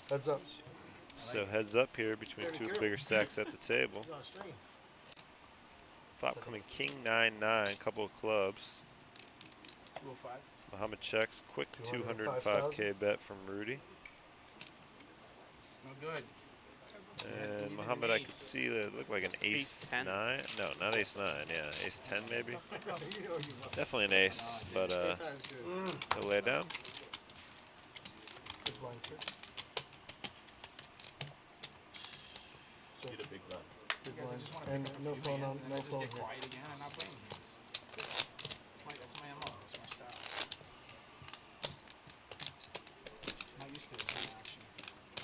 Heads up. So heads up here between two bigger stacks at the table. He's on stream. Flop coming king 9-9, couple of clubs. 205. Muhammad checks, quick 205,000. 205K bet from Rudy. No good. And Muhammad, I could see that it looked like an ace 10? 9. No, not ace 9. Yeah, ace 10 maybe. Definitely an ace, but he'll lay it down. Big blind, sir. So, Get a big blind. big Guys, I blind. just want to And pick up a no few phone hands on, and no then just phone get here. quiet again and not play games. That's my MO. That's my style. Not used to this kind of action.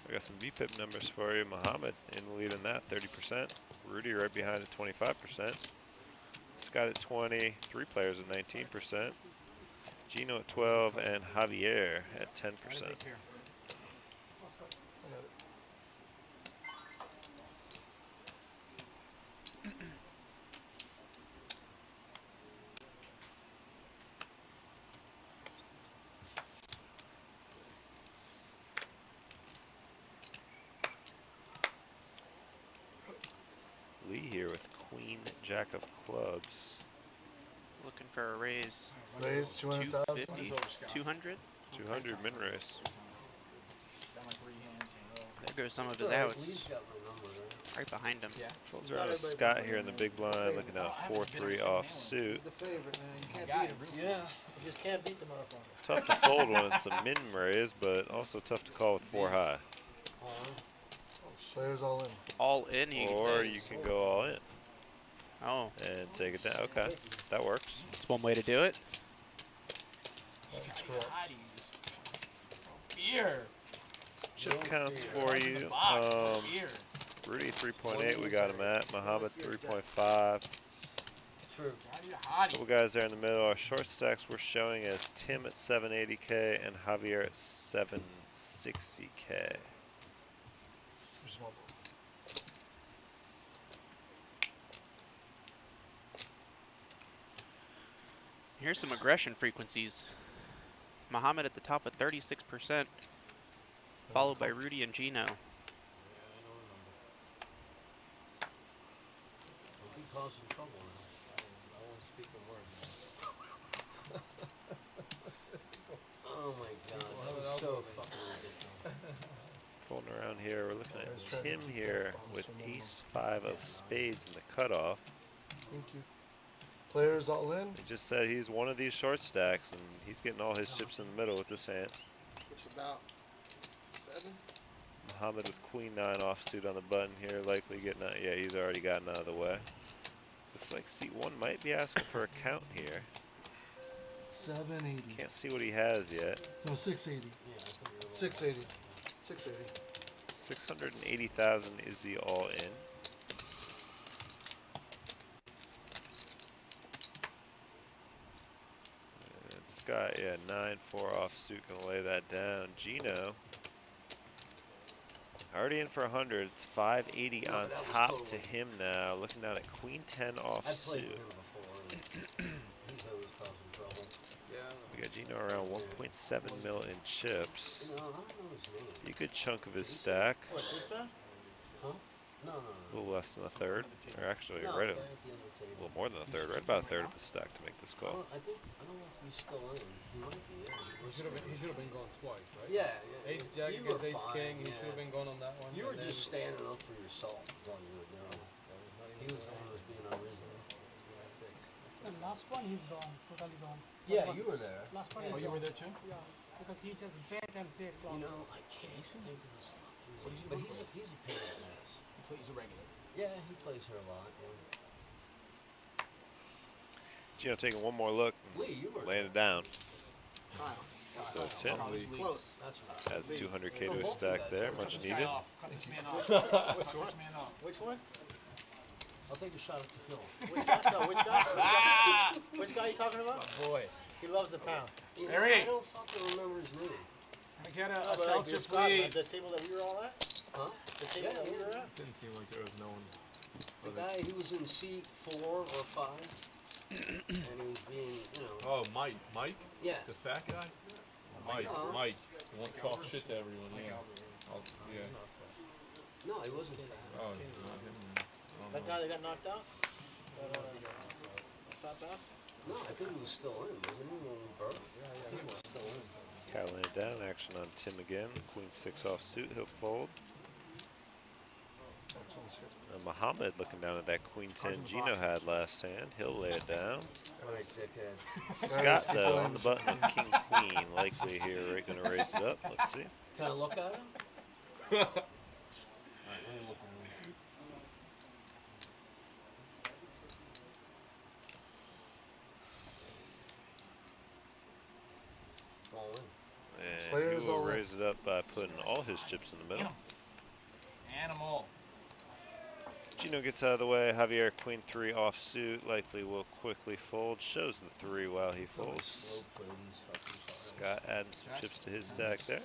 I got some VPIP numbers for you. Muhammad in the lead in that, 30%. Rudy right behind at 25%. Scott at 20. 3 players at 19%. Gino at 12, and Javier at 10%. Take care. I got it. Lee here with Queen Jack of clubs. Looking for a raise. Raise 200,000. 250. 200. 200 min race. Got my 3 hands in a row. There goes some of his outs. Right behind him. Yeah. Folds around to Scott here in the big blind, looking at a 4-3 offsuit. He's the favorite, man. You can't beat him. Yeah, you just can't beat the motherfucker. Tough to fold when it's a min raise, but also tough to call with 4 high. Players all in. All in, he Or says. you can go all in Oh, and take it down. Okay, that works. that's one way to do it. That's correct. Beer. Chip counts for you. Beer. Rudy 3.8, we got him at. Muhammad 3.5. True. Couple guys there in the middle. Our short stacks we're showing as Tim at 780K and Javier at 760K. Small ball. Here's some aggression frequencies. Muhammad at the top with 36%, followed by Rudy and Gino. He causing trouble now. I won't speak a word. Oh my god, that was so fucking ridiculous. Folding around here, we're looking at Guys trying to Tim keep here that with bounce on ace-5 of spades in the cutoff. Thank you. Players all in. He just said he's one of these short stacks, and he's getting all his chips in the middle with this hand. It's about 7. Muhammad with queen 9 offsuit on the button here, likely getting out. Yeah, he's already gotten out of the way. Looks like seat 1 might be asking for a count here. 780. Can't see what he has yet. No, 680. 680. 680. 680,000 is the all in. Scott, yeah, 9-4 offsuit, gonna lay that down. Gino, already in for 100. It's 580 on top to him now. Looking down at Queen 10 offsuit. He's always causing trouble. Yeah. We got Gino around 1.7 mil in chips. No, I don't know his name. A good chunk of his stack. What, this guy? Huh? No. A little less than a third, or actually No, right guy a at the end of the table. little more than a third, right about a third of his stack to make this call. I don't know if he's still in. He might be. Yeah. He should have been going twice, right? Yeah. Ace Jack You against were Ace fine, King. He yeah. should have been going on that one. You were and just then- standing up for yourself. That's all you were doing. He was the one who was being unreasonable. The last one he's wrong, totally wrong. Yeah, you were there. Last one Oh, is you were wrong. there too? Yeah, because he just bet and said You wrong. know, I can't think of his fucking What name. is he But work he's a pain in the ass. He's a regular. Yeah, he plays here a lot. Yeah. Gino taking one more look, Lee, you were laying it down. Kyle. So Tim Close. That's right. adds 200K to his stack there, much needed. Cut this man off. Cut this man off. Which one? I'll take a shot at the film. Which guy? No, which guy? Which guy are you talking about? Boy. He loves the pound. You know, Harry. I don't fucking remember his name. I get a No, but like seltzer your spot, squeeze. the table that we were all at? Huh? The table that we were at? Didn't seem like there was no one. The guy, he was in seat 4 or 5. And he was being, you know. Oh, Mike. Mike? Yeah. The fat guy? Mike. Uh-huh. Mike. He won't talk shit to everyone. Yeah. Yeah. No, he wasn't fat. Oh, not him. I don't That know. guy that got knocked out? That fat bastard? No, I think he was still in, wasn't he, when we broke? Yeah, he was still in. Cal laying it down, action on Tim again. Queen 6 offsuit, he'll fold. Muhammad looking down at that Queen 10 Gino had last hand. He'll lay it down. Alright, dickhead. Scott, though, on the button with King Queen. Likely here, right, going to raise it up. Let's see. Can I look at him? Alright, let me look at him. All in. And Slayer he is will all in. raise it up by putting all his chips in the middle. Animal. Gino gets out of the way. Javier, Queen 3 offsuit. Likely will quickly fold. Shows the 3 while he folds. Slow play these fucking cards. Scott adding some chips to his stack there.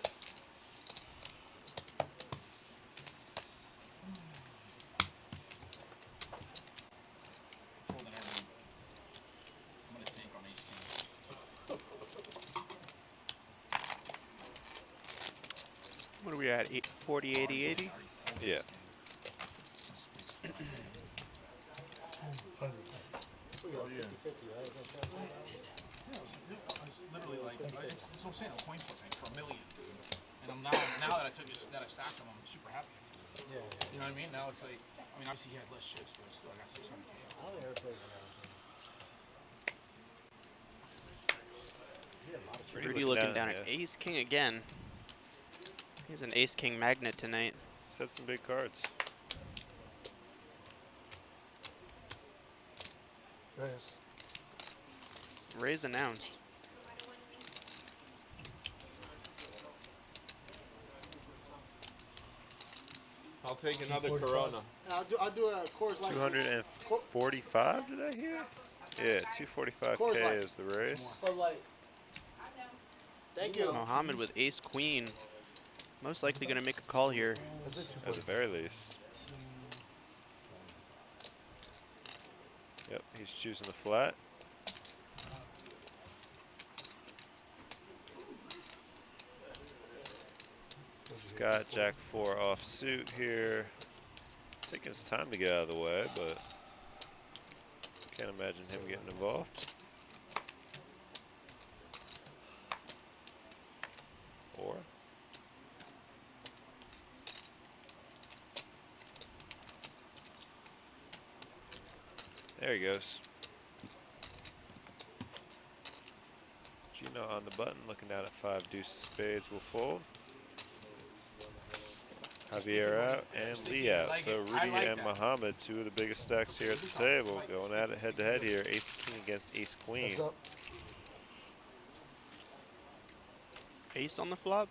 Folding everything. I'm gonna tank on Ace King. What are we at? 40, 80, 80? Yeah. We got 50-50, right? Yeah, it's literally like it's what I'm saying. A coin flip for $1 million. And I'm now that I stacked them, I'm super happy. Yeah. You know what I mean? Now it's like, I mean, obviously he had less chips, but still I got 600K. I don't think ever plays on that. Pretty Rudy looking down at Ace King again. He has an Ace King magnet tonight. Set some big cards. Yes. Raise announced. I'll take another Corona. I'll do a Coors Light. 245, did I hear? Yeah, 245K is the raise. But like, Thank you. Mohammed with Ace Queen. Most likely going to make a call here. That's it, At the very least. Yep, he's choosing the flat. Scott, Jack 4 offsuit here. Taking his time to get out of the way, but can't imagine him getting involved. Or there he goes. Gino on the button, looking down at 5 deuces spades will fold. Javier out and Lee out. So Rudy and Muhammad, 2 of the biggest stacks here at the table, going at it head to head here. Ace King against Ace Queen. What's up? Ace on the flop.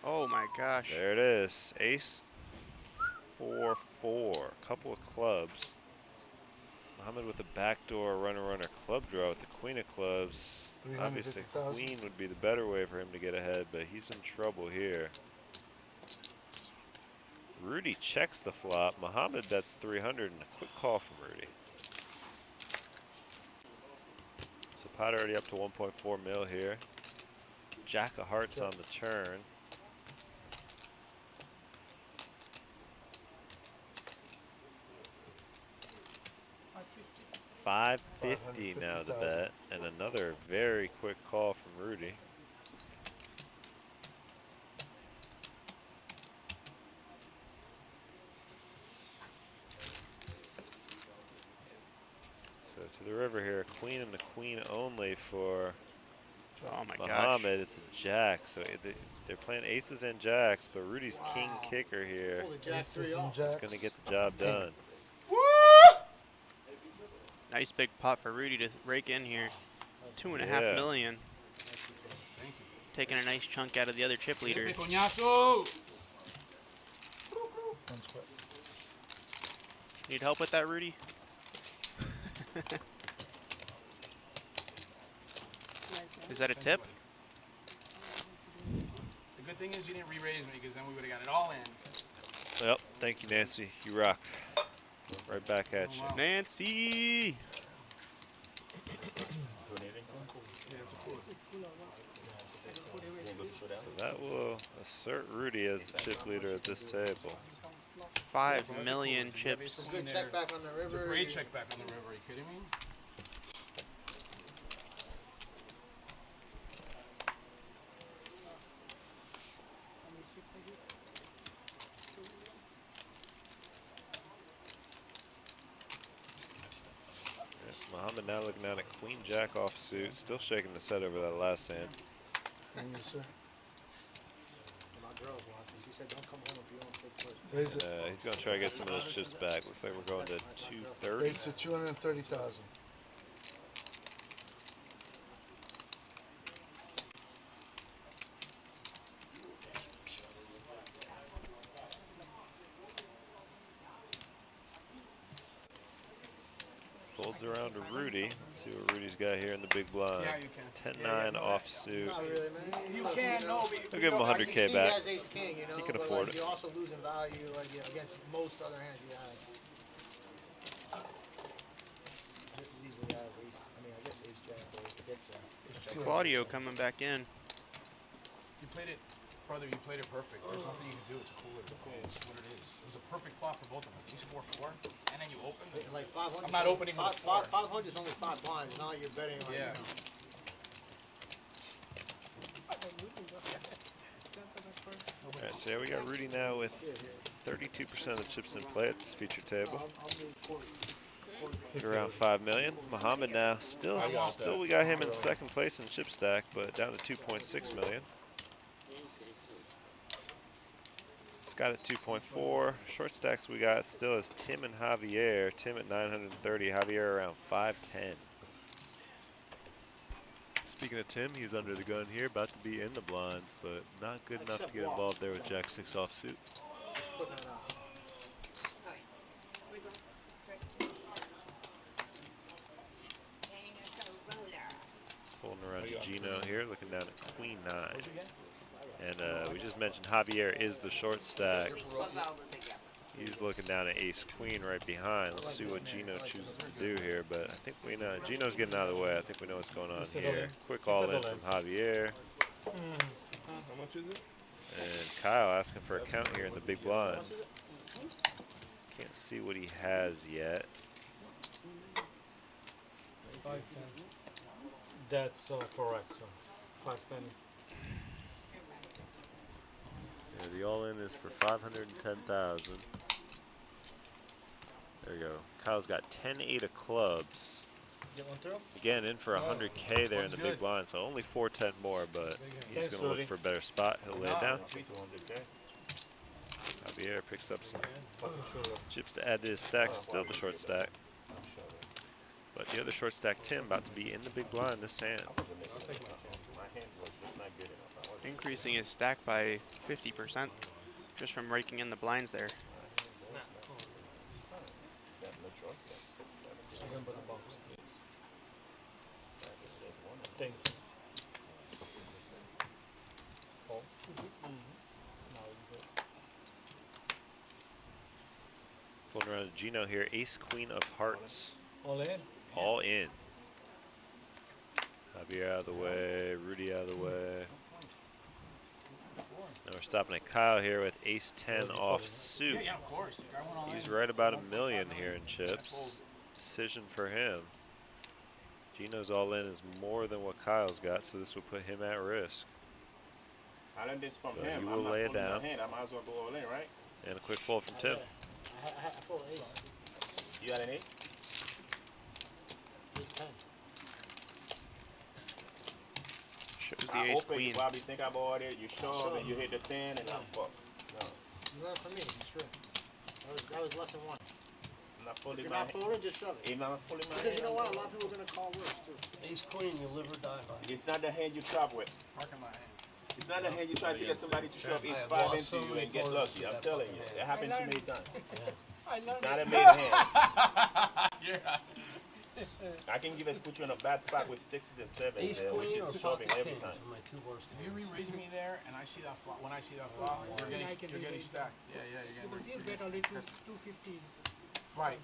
Oh my gosh. There it is. Ace 4-4. Couple of clubs. Muhammad with a backdoor runner club draw with the queen of clubs. Obviously, 350,000. queen would be the better way for him to get ahead, but he's in trouble here. Rudy checks the flop. Muhammad bets 300 and a quick call from Rudy. So pot already up to 1.4 mil here. Jack of hearts on the turn. $550 now the bet, and another very quick call from Rudy. So to the river here, queen and the queen only for Muhammad. It's a jack, so they're playing aces and jacks, but Rudy's king kicker here is going to get the job done. Nice big pot for Rudy to rake in here. 2.5 million. Taking a nice chunk out of the other chip leader. Need help with that, Rudy? Is that a tip? The good thing is you didn't re-raise me, because then we would have got it all in. Well, thank you, Nancy. You rock. Right back at you. Nancy! So that will assert Rudy as the chip leader at this table. 5 million chips. It's a good check back on the river. It's a great check back on the river. Are you kidding me? Muhammad now looking down at queen jack offsuit, still shaking the set over that last hand. Thank you, sir. My girl's watching. She said, "Don't come home if you don't take first." Raise it. He's going to try to get some of those chips back. Looks like we're going to 230. Raise to 230,000. Folds around to Rudy. Let's see what Rudy's got here in the big blind. Yeah, you can. 10-9 offsuit. Not really, man. You can, no. I'll give him 100K back. He has ace king, you know. He can but afford like, it. You're also losing value like, against most other hands you have. Just as easily have ace. I mean, I guess ace jack, but it gets there. Ace jack. Claudio coming back in. You played it, brother. You played it perfect. There's nothing you can do. It's cooler. It's what it is. It was a perfect flop for both of them. He's 4-4, and then you open. Like 500. I'm not opening with a 4. 500 is only 5 blinds. It's not like you're betting like, Yeah. you know. All right, so yeah, we got Rudy now with 32% of the chips in play at this feature table. At around 5 million. Muhammad now still we got him in second place in chip stack, but down to 2.6 million. Scott at 2.4. Short stacks we got still is Tim and Javier. Tim at 930. Javier around 510. Speaking of Tim, he's under the gun here, about to be in the blinds, but not good enough to get involved there with Jack 6 offsuit. Folding around to Gino here, looking down at Queen 9. And we just mentioned Javier is the short stack. He's looking down at ace queen right behind. Let's see what Gino chooses to do here, but I think we know. Gino's getting out of the way. I think we know what's going on here. Quick all in from Javier. How much is it? And Kyle asking for a count here in the big blind. Can't see what he has yet. 510. That's correct, sir. 510. Yeah, the all-in is for 510,000. There you go. Kyle's got 10-8 of clubs. Get one through? Again, in for 100K there in the big blind, so only 410 more, but he's going to look for a better spot. He'll lay it down. Javier picks up some chips to add to his stack, still the short stack. But the other short stack, Tim, about to be in the big blind this hand. Increasing his stack by 50% just from raking in the blinds there. not sure. Yeah, 6, 7. Remember the box, please. Thank you. Fold. Now you go. Fooling around with Gino here. Ace, queen of hearts. All in. All in. Javier out of the way. Rudy out of the way. Now we're stopping at Kyle here with ace 10 off suit. Yeah, of course. The guy went all He's in. right about $1 million here in chips. Decision for him. Gino's all in is more than what Kyle's got, so this will put him at risk. I learned this from So him. he I'm will not lay it folding my down. hand. I might as well go all in, right? And a quick fold from Tim. I fold ace. You got an ace? Ace 10. Shows the I ace open, you queen. probably think about it. You shove and you hit the 10 and I'm fucked. No. Not for me, it's true. That was less than one. I'm not If folding you're my not folding, just shove it. If I'm folding my Because hand, you know I'm what? A folding. lot of people are going to call worse, too. Ace queen, you live or die by. It's not the hand you trap with. Parking lot hand. It's not the hand you try to get somebody to shove I ace have 5 lost into so you many and get tournaments lucky. with I'm that telling fucking you. hand. It happened too learned many times. I It's learned not a it. made hand. Yeah. I can put you in a bad spot with 6s and 7s Ace there, which queen or is shoving pocket every kings time. are my two worst If you hands. re-raise me there and I see that flop, when I see that flop, you're then I getting, can you're getting re-raise stacked. Yeah, you're Because getting. he's bet only 250. Right,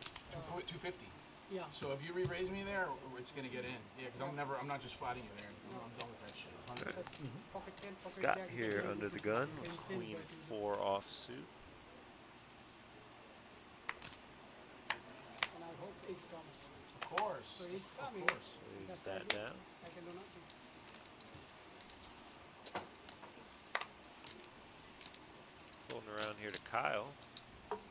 250. Yeah. So if you re-raise me there, it's gonna get in. Yeah, because I'm not just flatting you there. I'm done with that shit. That's pocket 10, pocket Scott jack is here very under the good. gun. Same Queen bet, isn't it? 4 off suit. And I hope ace comes. Of course. So ace Of coming. course. Lays That's that like this. down. I can do nothing. Pulling around here to Kyle. Looking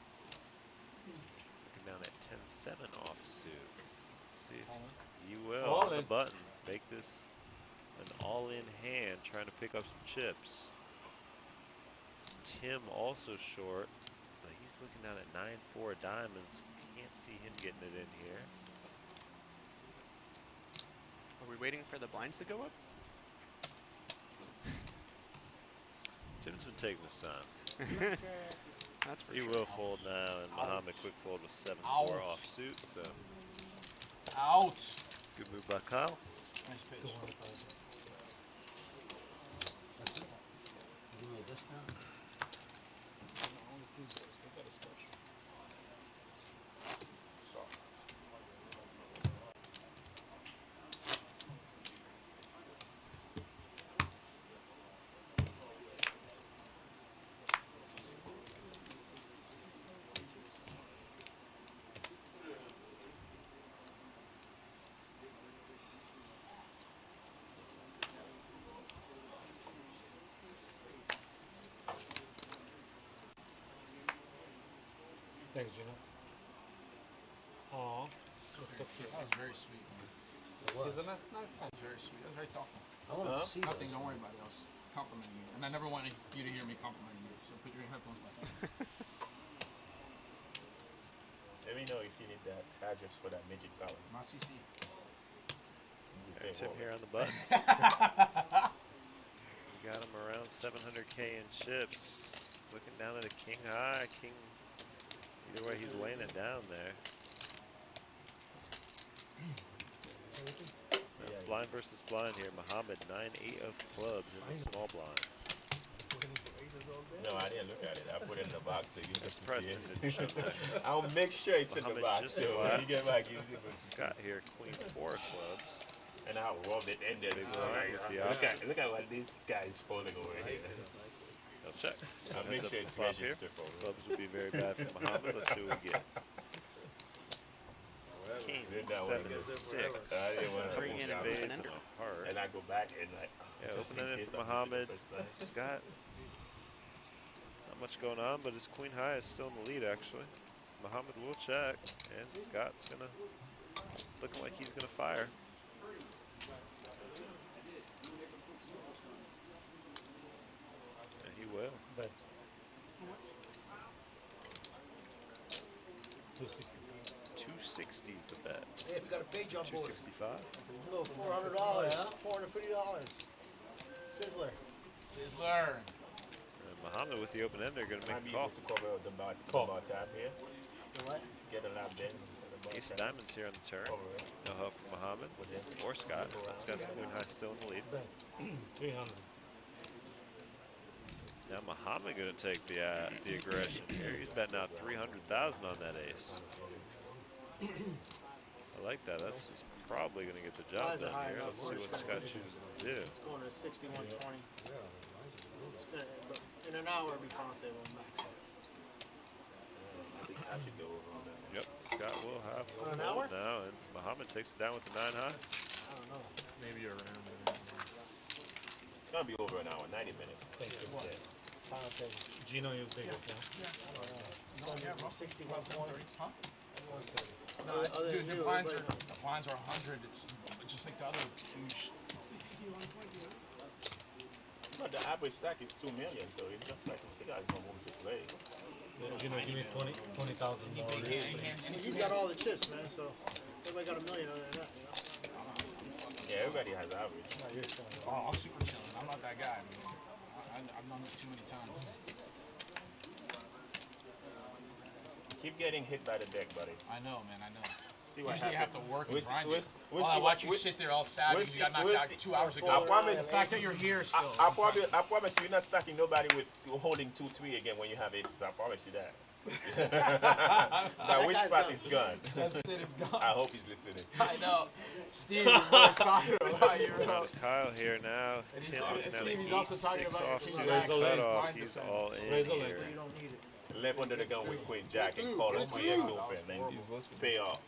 down at 10-7 off suit. Let's see if you will All on the in. button make this an all-in hand, trying to pick up some chips. Tim also short, but he's looking down at 9-4 diamonds. Can't see him getting it in here. Are we waiting for the blinds to go up? Tim's been taking his time. That's for He sure. will fold now, and Muhammad quick fold with 7-4 Ouch. off suit. So Out. good move by Kyle. Nice pitch. That's it. Give me a discount. Thanks, Gino. Aw. That was very sweet, man. He's a nice guy. That was very sweet. That was very thoughtful. I want to see Nothing, those. don't worry about it. I was complimenting you. And I never wanted you to hear me complimenting you. So put your headphones back on. Let me know if you need that address for that midget column. My CC. Alright, Tim here on the button. We got him around 700K in chips. Looking down at a king high, king. Either way, he's laying it down there. That's blind versus blind here. Muhammad 9-8 of clubs in the small blind. No, I didn't look at it. I put it in the box so you can That's see Preston it. didn't show that. I'll make sure it's in the Muhammad box. just So when you get back, you can see. Scott here, queen 4 of clubs. And I'll rub it in there. Big too. blind with the Look at what this guy is folding over here. I'll check. So I'll make heads up sure the it's flop here. registered for me. Clubs would be very bad for Muhammad. Let's see what we get. King Did that one 7-6. again. I didn't want to Bring in open an Spades open-ender. and a heart. And I go back and like, Yeah, just in opening case it for I miss Muhammad. the first time. Scott. Not much going on, but his queen high is still in the lead actually. Muhammad will check, and Scott's gonna looking like he's gonna fire. And he will. Bet. 265. 260 is the bet. Hey, we got a page on board. 265. A little $400, $450. Sizzler. Sizzler. And Muhammad with the open ender gonna Might make be a call. able to cover the bar Call. tab here. The what? Get a lap dance. Ace of diamonds here on the turn. No help from Muhammad or Scott. Scott's queen high still in the lead. 300. Now Muhammad gonna take the aggression here. He's betting out 300,000 on that ace. I like that. That's just probably gonna get the job done here. Let's see what Scott chooses to do. It's going to 6120. It's gonna, but in an hour, it'll be final table max. Yep, Scott will have For an fold hour? now, and Muhammad takes it down with the 9 high. I don't know. Maybe around. It's gonna be over an hour, 90 minutes. Thank you. Yeah. Final table. Gino, you take it, yeah? No, yeah, 6120. Huh? No, other Dude, than the you, blinds everybody are 100. It's just like the other huge. 6120. But the average stack is 2 million, so it's just like a cigar is no room to play. Gino, give me 20,000 more. He's got all the chips, man, so everybody got a million other than that, you know? Yeah, everybody has average. No, you're chilling. Oh, I'm super chilling. I'm not that guy. I've done this too many times. Keep getting hit by the deck, buddy. I know, man. I know. See what Usually you have to work and grind it. We'll While I see watch what- you sit there all sad and you got knocked we'll out see. 2 hours ago. I promise. The fact that you're here still. I promise you, you're not stacking nobody with holding 2-3 again when you have aces. I promise you that. That which spot is gone. That sit is gone. I hope he's listening. I know. Steve, your boy's talking about you, bro. Down to Kyle here now. And Tim he's- looking at Steve, an he's also talking E6 about offsuit your king jack cutoff. blind He's defense. all in Razor here. You don't need it. Left under the gun with Queen Jack and call it 3x open, then pay off.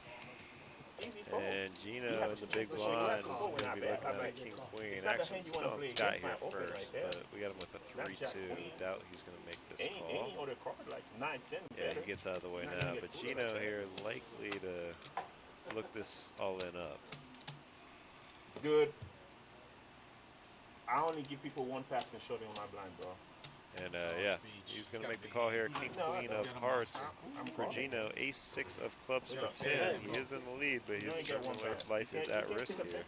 It's easy for And Gino in the big blind is going to be looking at a king queen. Actually, still on Scott here first, but we got him with a 3-2. Doubt he's going to make this any call. other card like 9, 10. Yeah, he gets out of the way now. But Gino here likely to look this all in up. Good. I only give people one pass and show them my blind, bro. And yeah, he's going to make the call here. King, queen of hearts for Gino. Ace-6 of clubs for Tim. He is in the lead, but his life is at risk here.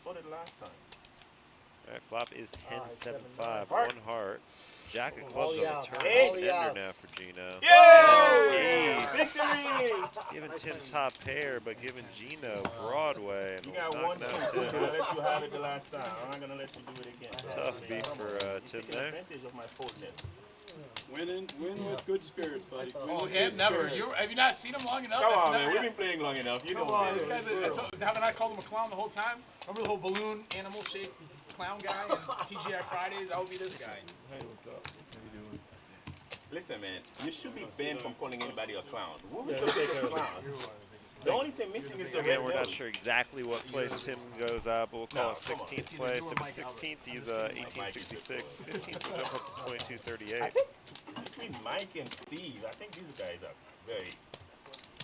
For the last time. All right, flop is 10-7-5. One heart. Jack of clubs on the turn. Ace. Ender now for Gino. Yay! Ace. Victory! Giving Tim top pair, but giving Gino Broadway. And You got one knocking chance. out I'm Tim. gonna let you have it the last time. I'm not gonna let you do it again. Tough beat for Tim Taking there. advantage of my fullness. Win with good spirits, buddy. Win Oh, with him? good Never. spirits. Have you not seen him long enough? Come That's on, never man. We've been playing long enough. You know Come on, this. this guy's haven't I called him a clown the whole time? Remember the whole balloon animal shaped clown guy and TGI Fridays? I would be this guy. Listen, man. You should be banned from calling anybody a clown. Who is the biggest clown? The only thing missing is the Again, red we're not nose. sure exactly what place Tim goes out, but we'll call it 16th place. If it's 16th, he's 1866. 15th, will jump up to 2238. Between Mike and Steve, I think these guys are very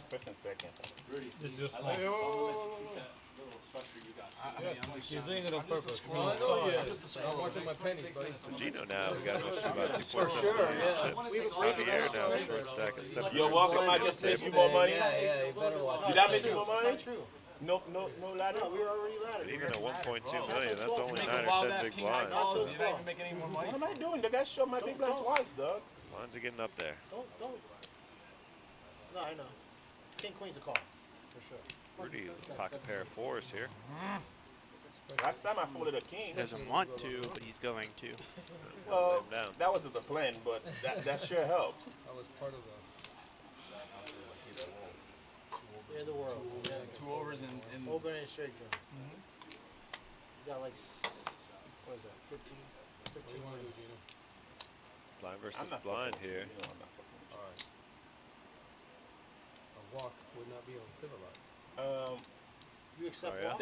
first and second. It's just I small. like it. So let's keep that little structure you got. He's doing it on purpose. Well, I know, yeah. I'm watching my pennies, buddy. So Gino now, we got him up to about 2.7 For sure, million yeah. chips. Javier now, short stack is 7. You're welcome. I just made you more money. Yeah, you better watch. Did I make you more It's money? not true. No ladder. No, we were already laddered. But even at 1.2 million, that's only Make 9 a or wild 10 ass big king high blinds. calls, you're not even making any more money. What am I doing? The guy showed my big blind twice, dog. Blinds are getting up there. Don't. No, I know. King Queen's a call, for sure. Rudy, pocket pair of 4s here. Last time I folded a king. He doesn't want to, but he's going to. Well, Lay him down. that wasn't the plan, but that sure helped. That was part of the. Yeah, the world. Yeah. 2 overs and Open and straight draw. He's got like, what is that, 15 What do you want to million. do, Gino? Blind versus I'm not blind fucking here. with you. I'm not fucking with you. All right. A walk would not be uncivilized. You accept Oh, yeah? walks?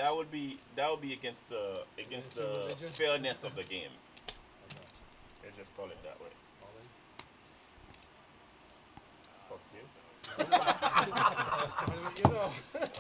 That would be against the Against your religion? fairness of the game. Okay. Let's just call it that way. All in. Fuck you. I was trying to let you know.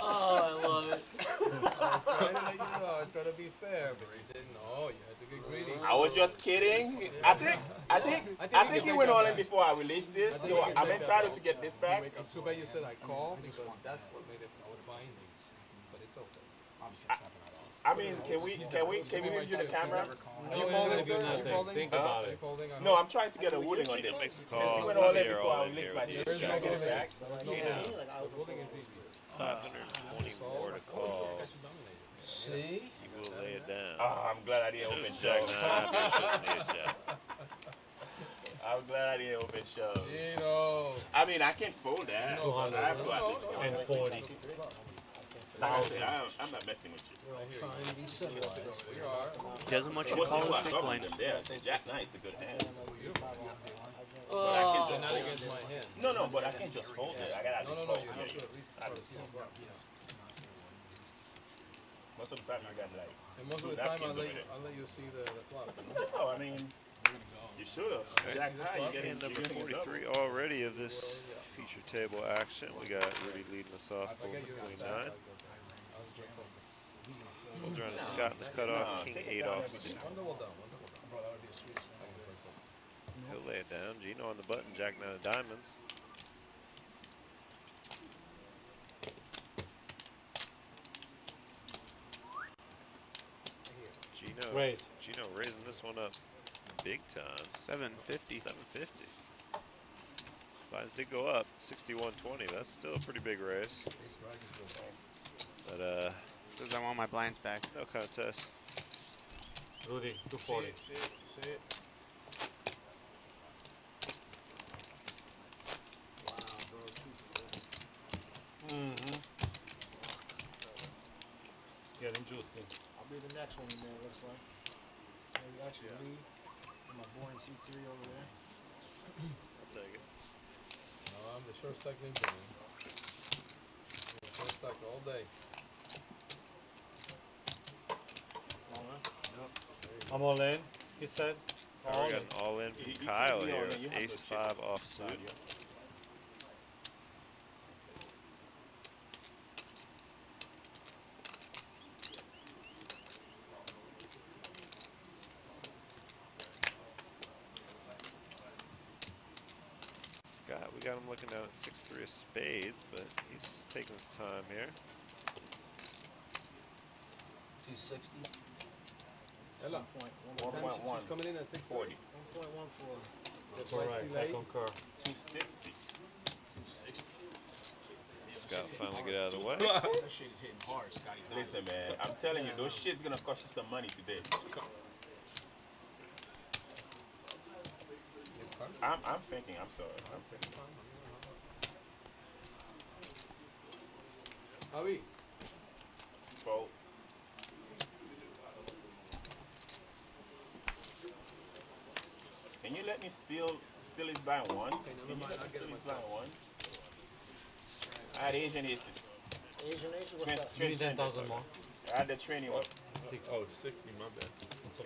Oh, I love it. I was trying to let you know. I was trying to be fair, but you didn't know. You had to get greedy. I was just kidding. I think he went all in before I released this, so I'm entitled to get this back. It's too bad you said I call because that's what made it. I would bind these, but it's okay. obviously I'm snapping that off. I mean, can we review the camera? No, you're folding, do nothing. Think about it. No, I'm trying to get a ruling on this. Makes a Since call. you went all in You're before all I in list here my with chips, these can I get it back? Yeah. 520 more to call. See? You will lay it down. Oh, I'm glad I didn't open Jack shove. 9. Jack. I'm glad I didn't open shove. Gino. I mean, I can fold that. I have to at least And 40. Like I said, I'm not messing with you. He doesn't want you to What's call the his thick line. there? Jack 9's a good hand. But I Oh, can just not hold against it. my hand. No, but I can just hold it. I gotta at least No, fold you it. have to at least I just fold fold. it. Most of the time you got like And most of two the time napkins I'll over there. let you see the flop. You know? No, I mean, you should have. Jack high, you get And number you get 43 already of this feature table action. We got Rudy leading us off for 29. Holds around to Scott in the cutoff. King 8 off. One double down, one double down. Bro, that would be a sweet spot. He'll lay it down. Gino on the button. Jack 9 of diamonds. Gino raising this one up big time. 750. 750. Lines did go up 61.20. That's still a pretty big raise. But Says I want my blinds back. no contest. Rudy, 240. See it. Mm-hmm. It's getting juicy. I'll be the next one in there, looks like. Maybe actually me and my boy in C3 over there. I'll take it. No, I'm the short stack ninja, man. I'm short stack all day. I'm all in, he said. All we got an all in from Kyle here. Ace 5 offsuit. Scott, we got him looking down at 6-3 of spades, but he's taking his time here. He's 60. 1.1. She's coming in at 640. 1.14. Correct, I concur. 260. Scott finally get out of the way. That shit is hitting hard, Scotty. Listen, man, I'm telling you, those shit's gonna cost you some money today. I'm thinking. I'm sorry. I'm thinking. Javi. Fold. Can you let me steal his blind ones? Okay, Can you never mind, let me I'll get steal it his blind myself. ones? I had Asian aces. Asian ace, what's that? You need 10,000 more. I had the training one. 60, my bad.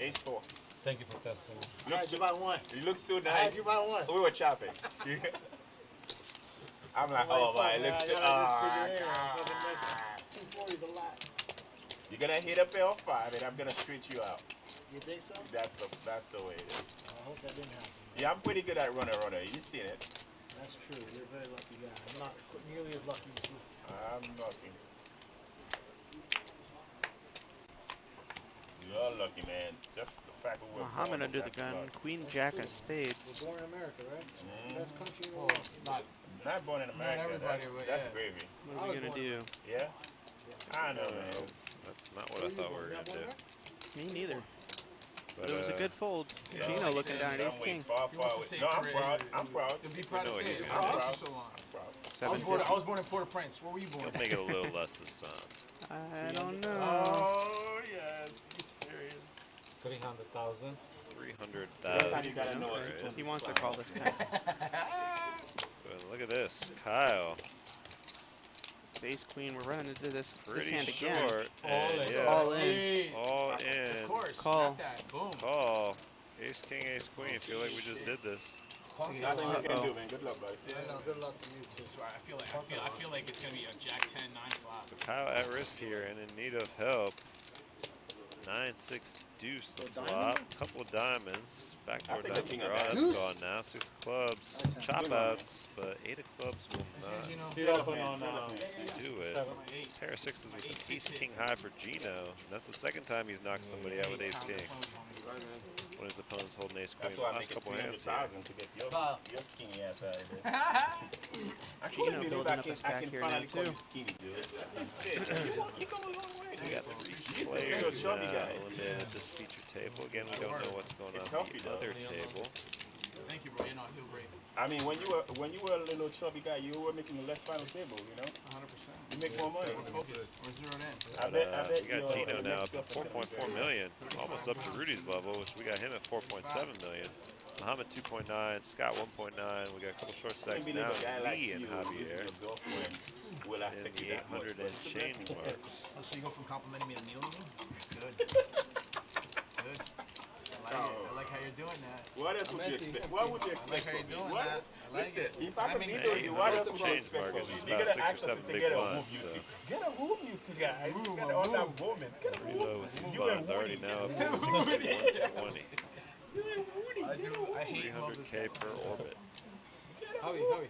Ace 4. Thank you for testing. I had you by one. You look so I nice. had you by one. We were chopping. I'm like, oh my, it looks so. Oh, 240 is a lot. you're gonna hit a pair of 5 and I'm gonna street you out. You think so? That's the way it is. I hope that didn't happen. Yeah, I'm pretty good at runner. You seen it? That's true. You're a very lucky guy. I'm not nearly as lucky as you. I'm lucky. You're lucky, man. Just the fact that we're Muhammad born, under the that's gun. luck. Queen Jack of spades. We're born in America, right? Best country in the Well, world. not Not born in America. everybody, that's but that's yeah. gravy. What are we gonna do? Yeah? I know, man. That's not what I thought we were going to do. Me neither. But, But it was a good fold. Gino looking down at Ace King. Far, He far wants away. to say No, I'm career. proud. I'm proud. To be proud know to what say he's it. gonna I've do. known you so long. I'm proud. I was born in Port-au-Prince. Where were you born? He'll make it a little less this time. I don't know. Oh, yes. You serious? 300,000. 300,000. He wants to call this time. But look at this. Kyle. Ace Queen, we're running into this Pretty hand again. short. All And in. yeah, All in. all Of in. course. Call. Got that. Boom. Call. Ace, king, ace, queen. Feel like we just did this. Nothing you can do, man. Good luck, buddy. Yeah, no, good luck to you too. I feel like it's gonna be a Jack 10, 9 flop. So Kyle at risk here and in need of help. 9-6 deuce the flop. Couple of diamonds. Backdoor I think the diamond king draw. of That's diamonds. gone now. 6 clubs. Nice hand. Chop Good one, man. outs. but 8 of clubs will not Sit up on do it. Pair of sixes with an ace king high for Gino. And that's the second time he's knocked somebody out with ace king. When his opponent's holding ace queen. That's why I Last make it couple hands here. 300,000 to get your skinny ass out of there. I Gino couldn't believe building I up can, a stack I can here finally now, call too. you skinny, dude. That's it. You come a long way. So we got 3 players eliminated at this feature table. Again, we don't know what's going on healthy, the other table. Thank you, bro. You know, I feel great. I mean, when you were a little chubby guy, you were making a less final table, you know? 100%. You make more money. We're focused. We're zeroed in. I bet We got Gino now up to 4.4 million, almost up to Rudy's level, which we got him at 4.7 million. Muhammad 2.9, Scott 1.9. We got a couple short stacks now. Lee and Javier in the 800 and change marks. Oh, so you go from complimenting me to kneeling me? It's good. It's good. I like how you're doing that. What else would you expect? What would you expect I like how from you're me? doing What that. else? I like Listen, it. if I could needle you, what else would you expect from me? You're going to ask us to get a room, you two. Get a room, you two guys. You got all that moments. Get a room. Reload with these You and bonds already Woody. now up to 6120. You and Woody. I hate 300K per orbit. Javi.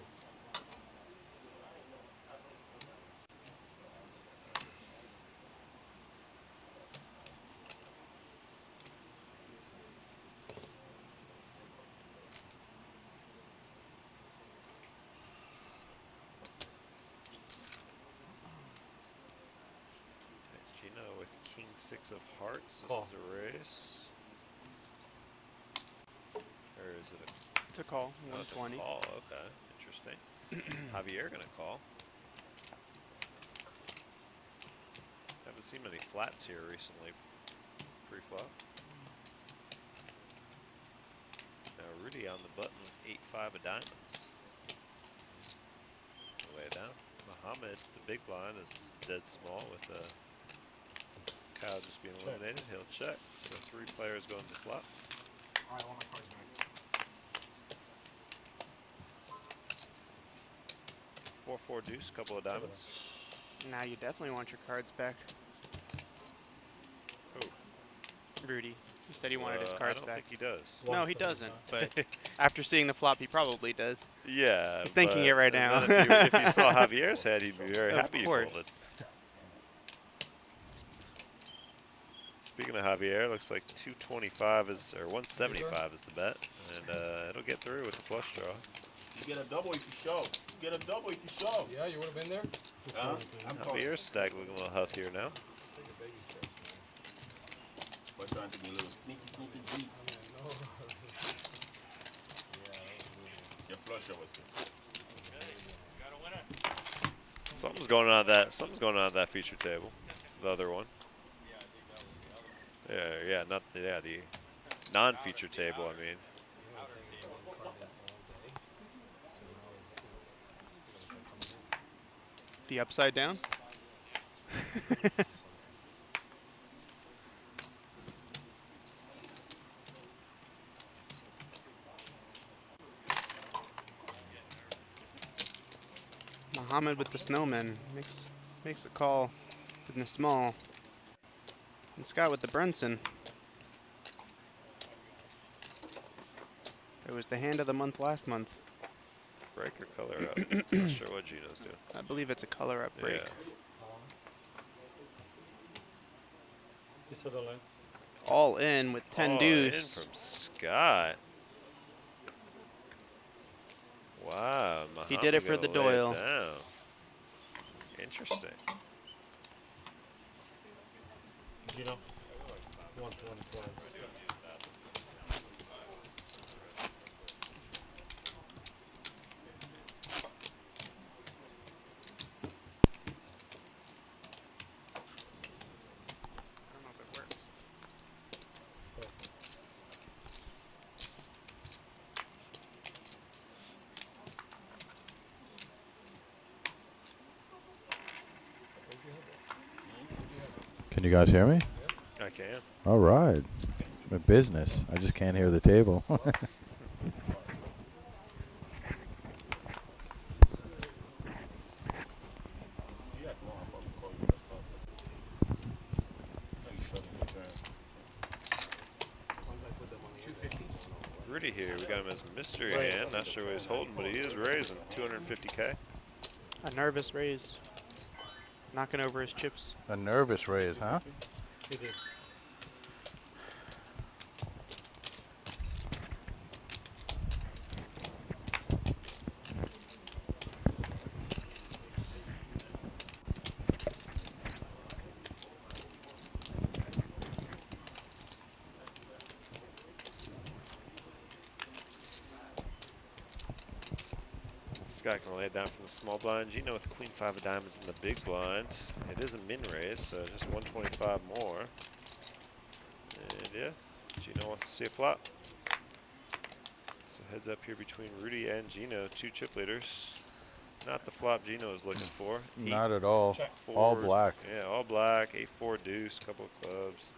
Gino with king 6 of hearts. This Call. is a raise. Or is it a It's a call. Oh, it's a 120. call? Okay, interesting. Javier gonna call. Haven't seen many flats here recently. Pre-flop. Now Rudy on the button with 8-5 of diamonds. Way down. Muhammad, the big blind, is dead small with Kyle just being eliminated. He'll check. So 3 players going to flop. All right, I want my cards back. 4-4 deuce, couple of diamonds. Now you definitely want your cards back. Oh. Rudy. He said he wanted his cards I don't back. think he does. No, he doesn't. But after seeing the flop, he probably does. Yeah. He's thinking it right now. If you saw Javier's head, he'd be very happy he course. folded. Speaking of Javier, looks like 225 is, or 175 is the bet, and it'll get through with the flush draw. You get a double if you show. You get a double if you show. Yeah, you would have been there. Javier's stack looking a little healthier now. Take a baby step. We're trying to be a little sneaky deep. Your flush draw was good. Something's going on at that feature table. The other one. Yeah, not the the non-feature table. I mean. The upside down? Muhammad with the snowman makes a call in the small. And Scott with the Brunson. It was the hand of the month last month. Break or color up? Not sure what Gino's doing. I believe it's a color up break. Yeah. Piece of the line. All in with 10 deuce. In from Scott. Wow. He did it for Muhammad the gonna lay it Doyle. down. Interesting. Gino. 125. Can you guys hear me? I can. All right. I'm in business. I just can't hear the table. Rudy here. We got him as mystery hand. Not sure what he's holding, but he is raising 250K. A nervous raise. Knocking over his chips. A nervous raise, huh? He did. Scott can lay it down from the small blind. Gino with queen 5 of diamonds in the big blind. It is a min raise, so just 125 more. And yeah, Gino wants to see a flop. So heads up here between Rudy and Gino, 2 chip leaders. Not the flop Gino is looking for. Not at all. Check All forward. black. Yeah, all black. 8-4 deuce, couple of clubs.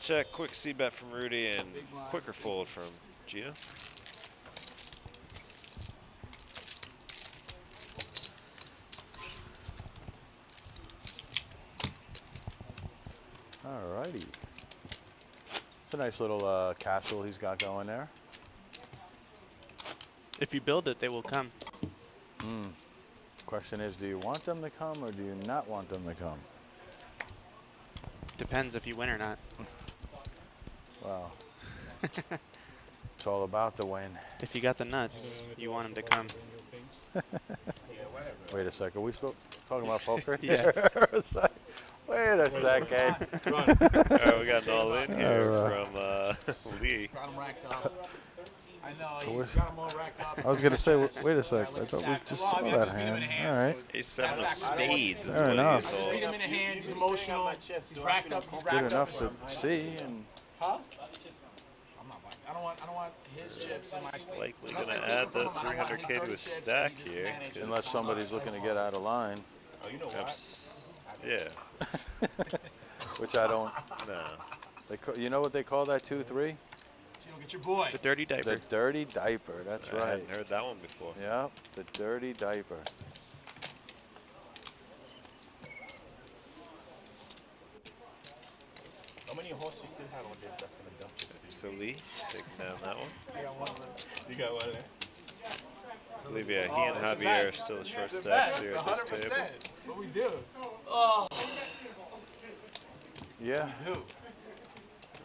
Check, quick C bet from Rudy and quicker fold from Gino. Alrighty. It's a nice little castle he's got going there. If you build it, they will come. Question is, do you want them to come or do you not want them to come? Depends if you win or not. Well, it's all about the win. If you got the nuts, you want them to come. Wait a second, are we still talking about poker? Yes. Wait a second. All right, we got an all-in here from Lee. Got him racked up. I know, Was- he's got them all racked up. I was going to say, wait a sec. I thought we just saw that hand. All right. Ace 7 of spades is Fair what enough. he's Beat him in the hand, he's emotional, he's racked up, he's racked Good enough up. to see. And Huh? I'm not buying. I don't want his chips in my sleeve. Likely Unless going I to take add them the from him, I don't want 300K to a his 30 chips stack and he just here. manages. unless somebody's looking to get out of line, Oh, you know what? Yeah. which I don't. No. You know what they call that 2-3? Gino, get your boy. The dirty diaper. The dirty diaper. That's I right. hadn't heard that one before. Yep, the dirty diaper. How many horses you still have on this that's gonna dump chips? So Lee, taking down that one. I got one of them. You got one there? I believe, yeah, he and Javier are still the short stacks here at this table. That's what we do. Yeah. We do.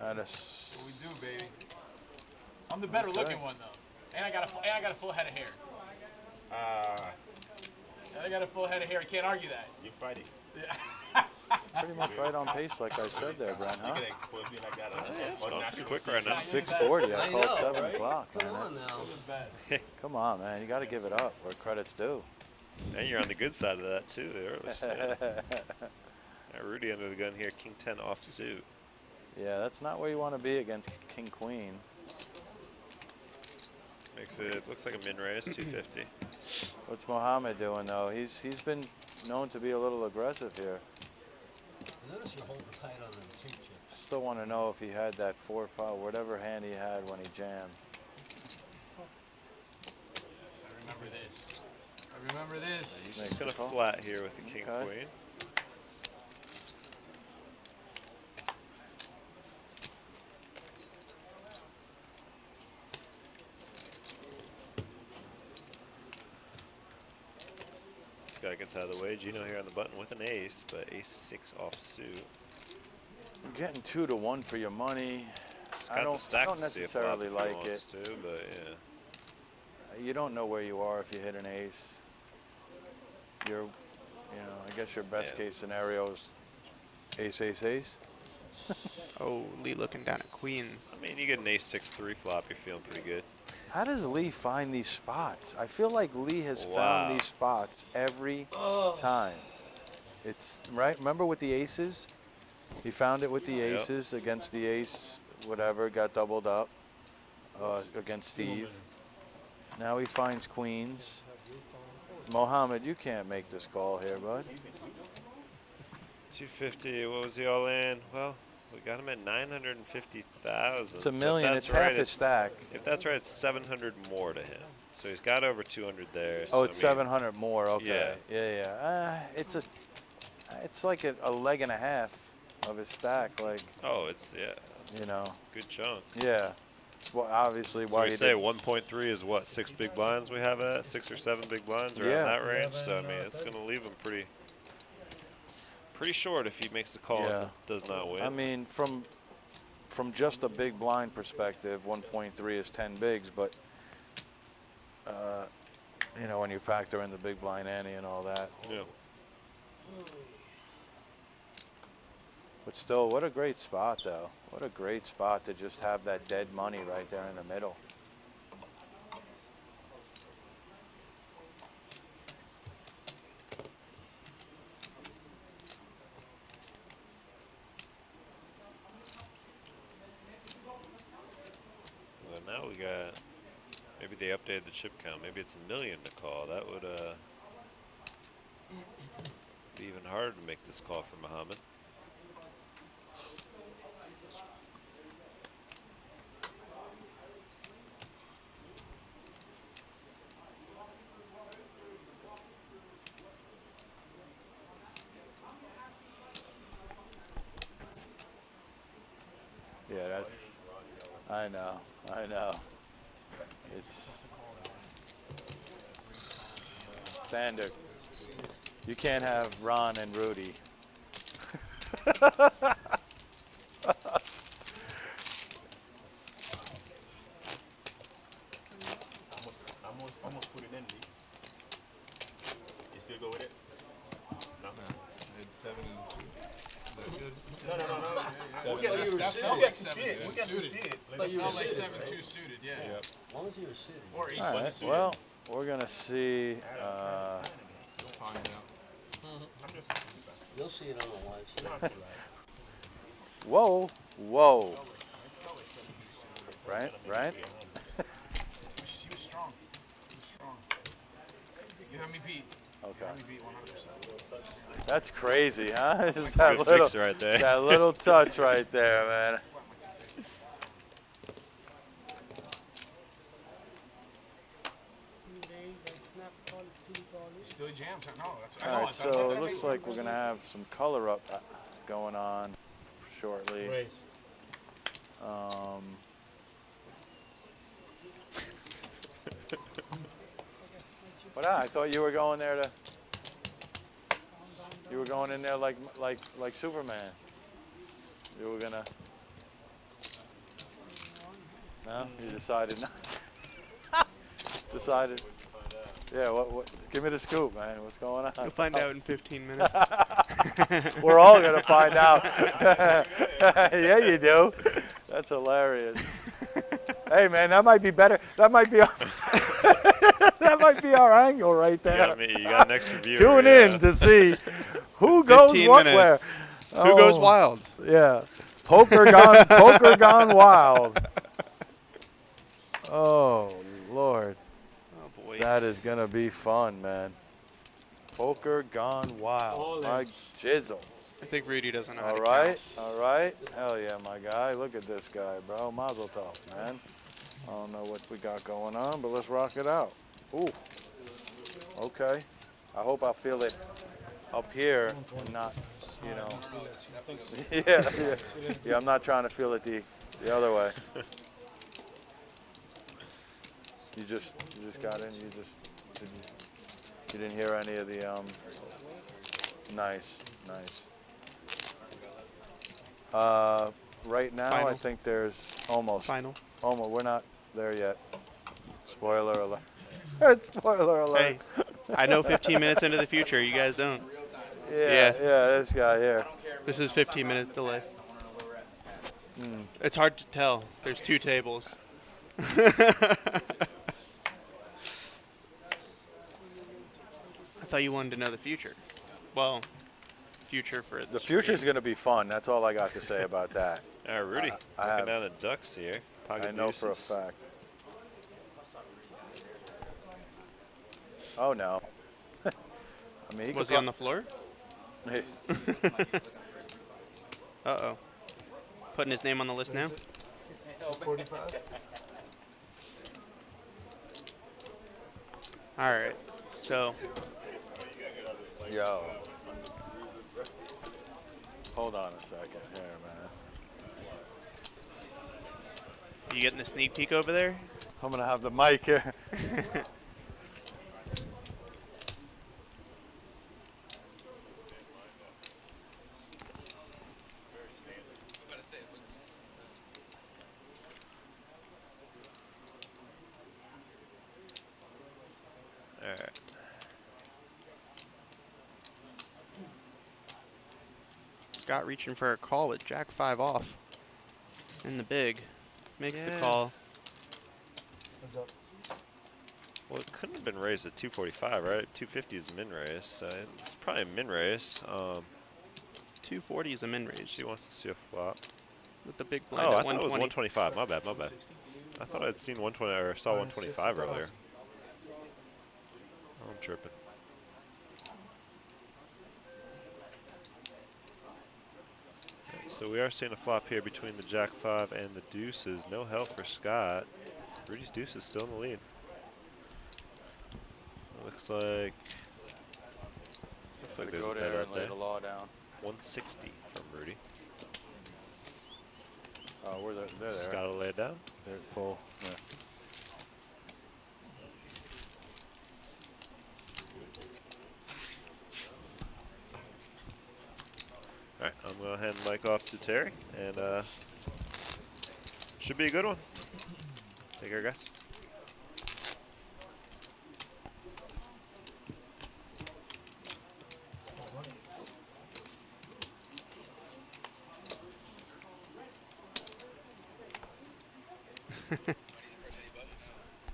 That is. That's what we do, baby. I'm the better looking one though, and I got a full head of hair. And I got a full head of hair. I can't argue that. You fight it. Pretty much right on pace, like I said there, Brent, huh? You can expose you like that. Yeah, it's going pretty quick right now. 6:40. I called 7 right? o'clock. Come Man, on that's- now. come on, man. You got to give it up where credit's due. And you're on the good side of that too, the early side. Rudy under the gun here, King 10 offsuit. Yeah, that's not where you want to be against King Queen. Makes it, looks like a min raise, 250. What's Mohammed doing though? He's been known to be a little aggressive here. I notice you're holding tight on the pink chip. I still want to know if he had that 4-5, whatever hand he had when he jammed. Yes, I remember this. I remember this. He's just going to flat here with the King Queen. This guy gets out of the way. Gino here on the button with an ace, but ace 6 offsuit. Getting 2 to 1 for your money. It's I got the don't stack to see a necessarily flop if he like wants it. to, but yeah. You don't know where you are if you hit an ace. You're, I guess your best case scenario is ace, ace, ace. Oh, Lee looking down at queens. I mean, you get an ace 6-3 flop, you're feeling pretty good. How does Lee find these spots? I feel like Lee has found these spots every time. It's right. Remember with the aces? He found it with the aces against the ace, whatever, got doubled up against Steve. Now he finds queens. Mohammed, you can't make this call here, bud. 250, what was he all in? Well, we got him at 950,000. It's a million. It's half his stack. If that's right, it's 700 more to him. So he's got over 200 there. Oh, it's 700 more. Okay. Yeah. It's like a leg and a half of his stack. Like. Oh, it's You know. good chunk. Yeah. Well, obviously So why we you say did. 1.3 is what, 6 big blinds we have at? 6 or 7 big blinds around Yeah. that range. So I mean, it's going to leave him pretty short if he makes the call Yeah. and does not win. I mean, from just a big blind perspective, 1.3 is 10 bigs, but you know, when you factor in the big blind ante and all that. Yeah. But still, what a great spot, though. What a great spot to just have that dead money right there in the middle. Well, now we got, maybe they updated the chip count. Maybe it's 1 million to call. That would be even harder to make this call for Muhammad. Yeah, that's. I know. It's standard. You can't have Ron and Rudy. Almost put it in, D. You still go with it? No. It's 7 No. We'll get to see it. We'll get to see it. But you felt like 7-2 suited, yeah. Yep. As long as you were sitting. Or ace All wasn't right. suited. Well, we're gonna see. Find out. You'll see it on the live. Whoa. Right. She was strong. You have me beat. Okay. You have me beat 100%. That's crazy, huh? Just Good fix right there. That little touch right there, man. Still jams. No, that's All right, so it looks like we're gonna have some color up going on shortly. Raise. But I thought you were going there to. You were going in there like Superman. You were gonna. No, you decided not. Decided. Yeah, what? Give me the scoop, man. What's going on? You'll find out in 15 minutes. We're all gonna find out. Yeah, you do. That's hilarious. Hey, man, that might be better. That might be. That might be our angle right there. You got an extra viewer. Tune in to see who goes 15 what minutes. where. Who goes wild? Yeah, poker gone wild. Oh Lord. Oh boy. That is gonna be fun, man. Poker gone wild. My jizzle. I think Rudy doesn't know how to All right. Hell yeah, my guy. Look at this guy, bro. Mazel tov, man. I don't know what we got going on, but let's rock it out. Ooh. Okay. I hope I feel it up here and not, you know. Yeah. I'm not trying to feel it the other way. You just got in. You didn't hear any of the Nice. Right now, Final. I think there's almost. Final. Almost. We're not there yet. Spoiler alert. Spoiler alert. Hey, I know 15 minutes into the future. You guys don't. Yeah, this guy here. This is 15 minute delay. It's hard to tell. There's 2 tables. I thought you wanted to know the future. Well, future for The future's going to be fun. That's all I got to say about that. All right, Rudy. Looking down the ducks here. I know for a fact. Oh, no. I mean, Was he on the floor? Hey. Uh-oh. Putting his name on the list now? 45. All right. So. Yo. Hold on a second here, man. You getting the sneak peek over there? I'm gonna have the mic here. All right. Scott reaching for a call with Jack 5 off. In the big. Makes the call. Heads up. Well, it couldn't have been raised at 245, right? 250 is min raise, so it's probably a min raise. 240 is a min raise. She wants to see a flop. With the big blind Oh, at I thought it was 120. 125. My bad, my bad. I thought I'd seen 120 or saw 125 earlier. Oh, I'm tripping. So we are seeing a flop here between the Jack 5 and the deuces. No help for Scott. Rudy's deuce is still in the lead. Looks like there's Go a bet there out and lay there. the law down. 160 from Rudy. Oh, they're there. Scott will lay it down. They're full. Yeah. All right, I'm going to hand the mic off to Terry, and should be a good one. Take care, guys.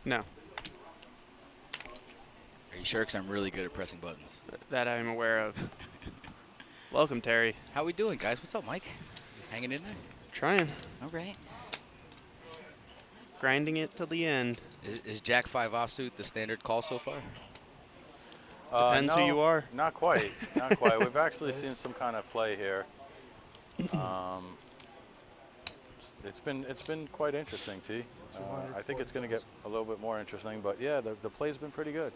No. Are you sure? Because I'm really good at pressing buttons. That I'm aware of. Welcome, Terry. How we doing, guys? What's up, Mike? Hanging in there? Trying. All right. Grinding it till the end. Is Jack 5 offsuit the standard call so far? Depends who you are. Not quite. Not quite. We've actually seen some kind of play here. It's been quite interesting, T. I think it's going to get a little bit more interesting, but yeah, the play's been pretty good.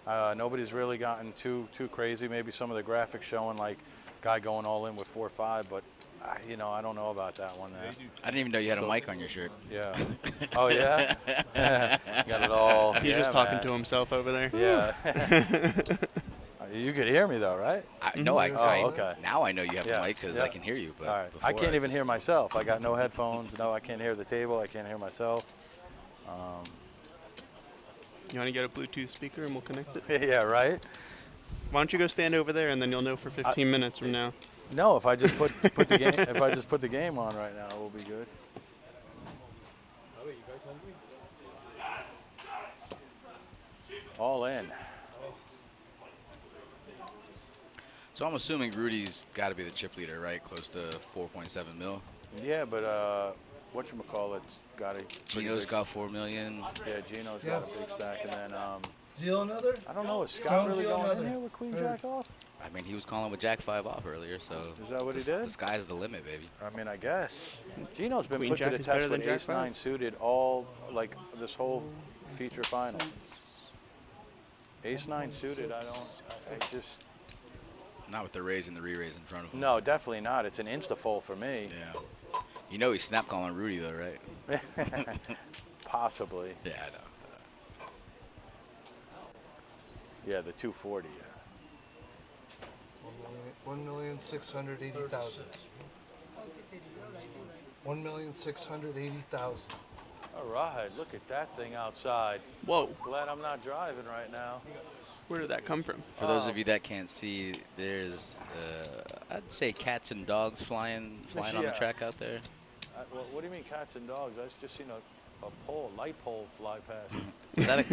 Nobody's really gotten too crazy. Maybe some of the graphics showing like guy going all in with 4-5, but I don't know about that one. I didn't even know you had a mic on your shirt. Yeah. Oh yeah. Got it all. He's just talking to himself over there. Yeah. You could hear me though, right? No, okay. Now I know you have a mic because I can hear you. But all right. I can't even hear myself. I got no headphones. No, I can't hear the table. I can't hear myself. You want to get a Bluetooth speaker and we'll connect it? Yeah, right. Why don't you go stand over there and then you'll know for 15 minutes from now. No, if I just put the game if I just put the game on right now, we'll be good. Oh, wait, you guys hungry? All in. So I'm assuming Rudy's got to be the chip leader, right? Close to 4.7 mil. Yeah, but whatchamacallit's got a Gino's got 4 million. Yeah, Gino's got a big stack, and then Deal another? I don't know. Is Scott really going in here with Queen Jack off? I mean, he was calling with Jack 5 off earlier, so is that what he did? The sky's the limit, baby. I mean, I guess. Gino's been Queen put Jack to the is better test than with Jack Ace 9 suited all like this whole feature final. Ace 9 suited, I just. Not with the raise and the re-raise in front of him. No, definitely not. It's an insta-fold for me. Yeah. You know he's snap calling Rudy though, right? Possibly. Yeah, I know. Yeah, the 240. Yeah. 1,680,000. 1,680,000. All right, look at that thing outside. Whoa. Glad I'm not driving right now. Where did that come from? For those of you that can't see, there's, I'd say cats and dogs flying on the track out there. What do you mean cats and dogs? I've just seen a light pole fly past.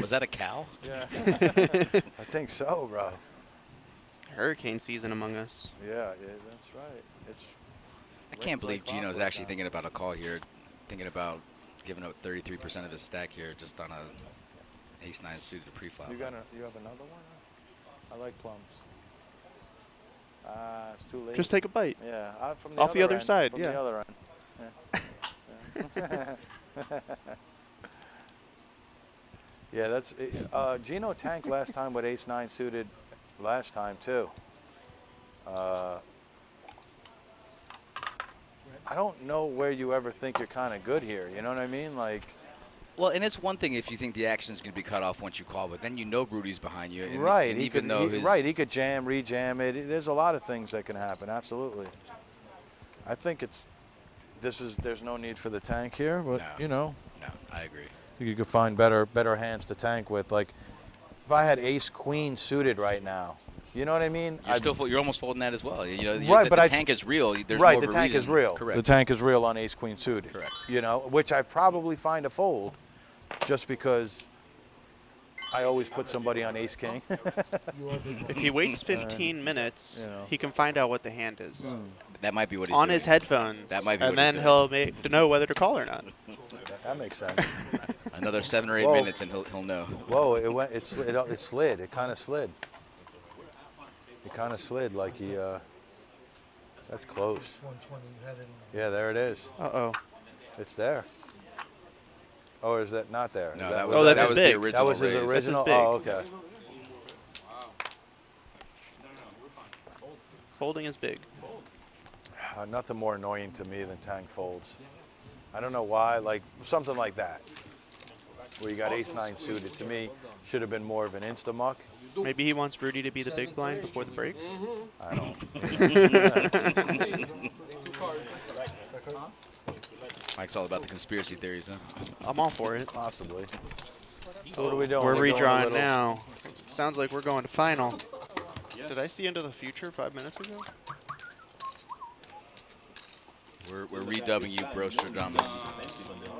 Was that a cow? Yeah. I think so, bro. Hurricane season among us. Yeah, that's right. I can't believe Gino's actually thinking about a call here, thinking about giving up 33% of his stack here just on a Ace 9 suited pre-flop. You have another one? I like plums. It's too late. Just take a bite. Yeah, from the off other the other end, side. from Yeah. the other end. Yeah, that's Gino tanked last time with Ace 9 suited I don't know where you ever think you're kind of good here. You know what I mean? Like. Well, and it's one thing if you think the action's going to be cut off once you call, but then you know Rudy's behind you. And, right. And he even could, though he could jam, re-jam it. There's a lot of things that can happen. Absolutely. I think there's no need for the tank here, but you know. No, I agree. I think you could find better hands to tank with. Like, if I had ace queen suited right now, you know what I mean? You're almost folding that as well. You know, right, but the tank is real. There's right, more the of a tank reason. is real. Correct. The tank is real on ace queen suited. Correct. You know, which I probably find a fold, just because I always put somebody on ace king. If he waits 15 minutes, he can find out what the hand is. That might be what he's on doing. his headphones. That might be and what he's then doing. he'll know whether to call or not. That makes sense. Another 7 or 8 minutes, and he'll know. Whoa! It slid. It kind of slid. It kind of slid like he. That's close. 120. You had it. Yeah, there it is. Uh-oh. It's there. Oh, is that not there? No, that was the original. That was his raise. original. This is big. Oh, okay. Folding is big. Nothing more annoying to me than tank folds. I don't know why, like something like that, where you got ace-9 suited. To me, should have been more of an insta-muck. Maybe he wants Rudy to be the big blind before the break. I don't. Mike's all about the conspiracy theories, huh? I'm all for it. Possibly. So what are we doing? We're going redrawing now. Sounds like we're going to final. Did I see Into the Future 5 minutes ago? We're redubbing you, Brostradamus.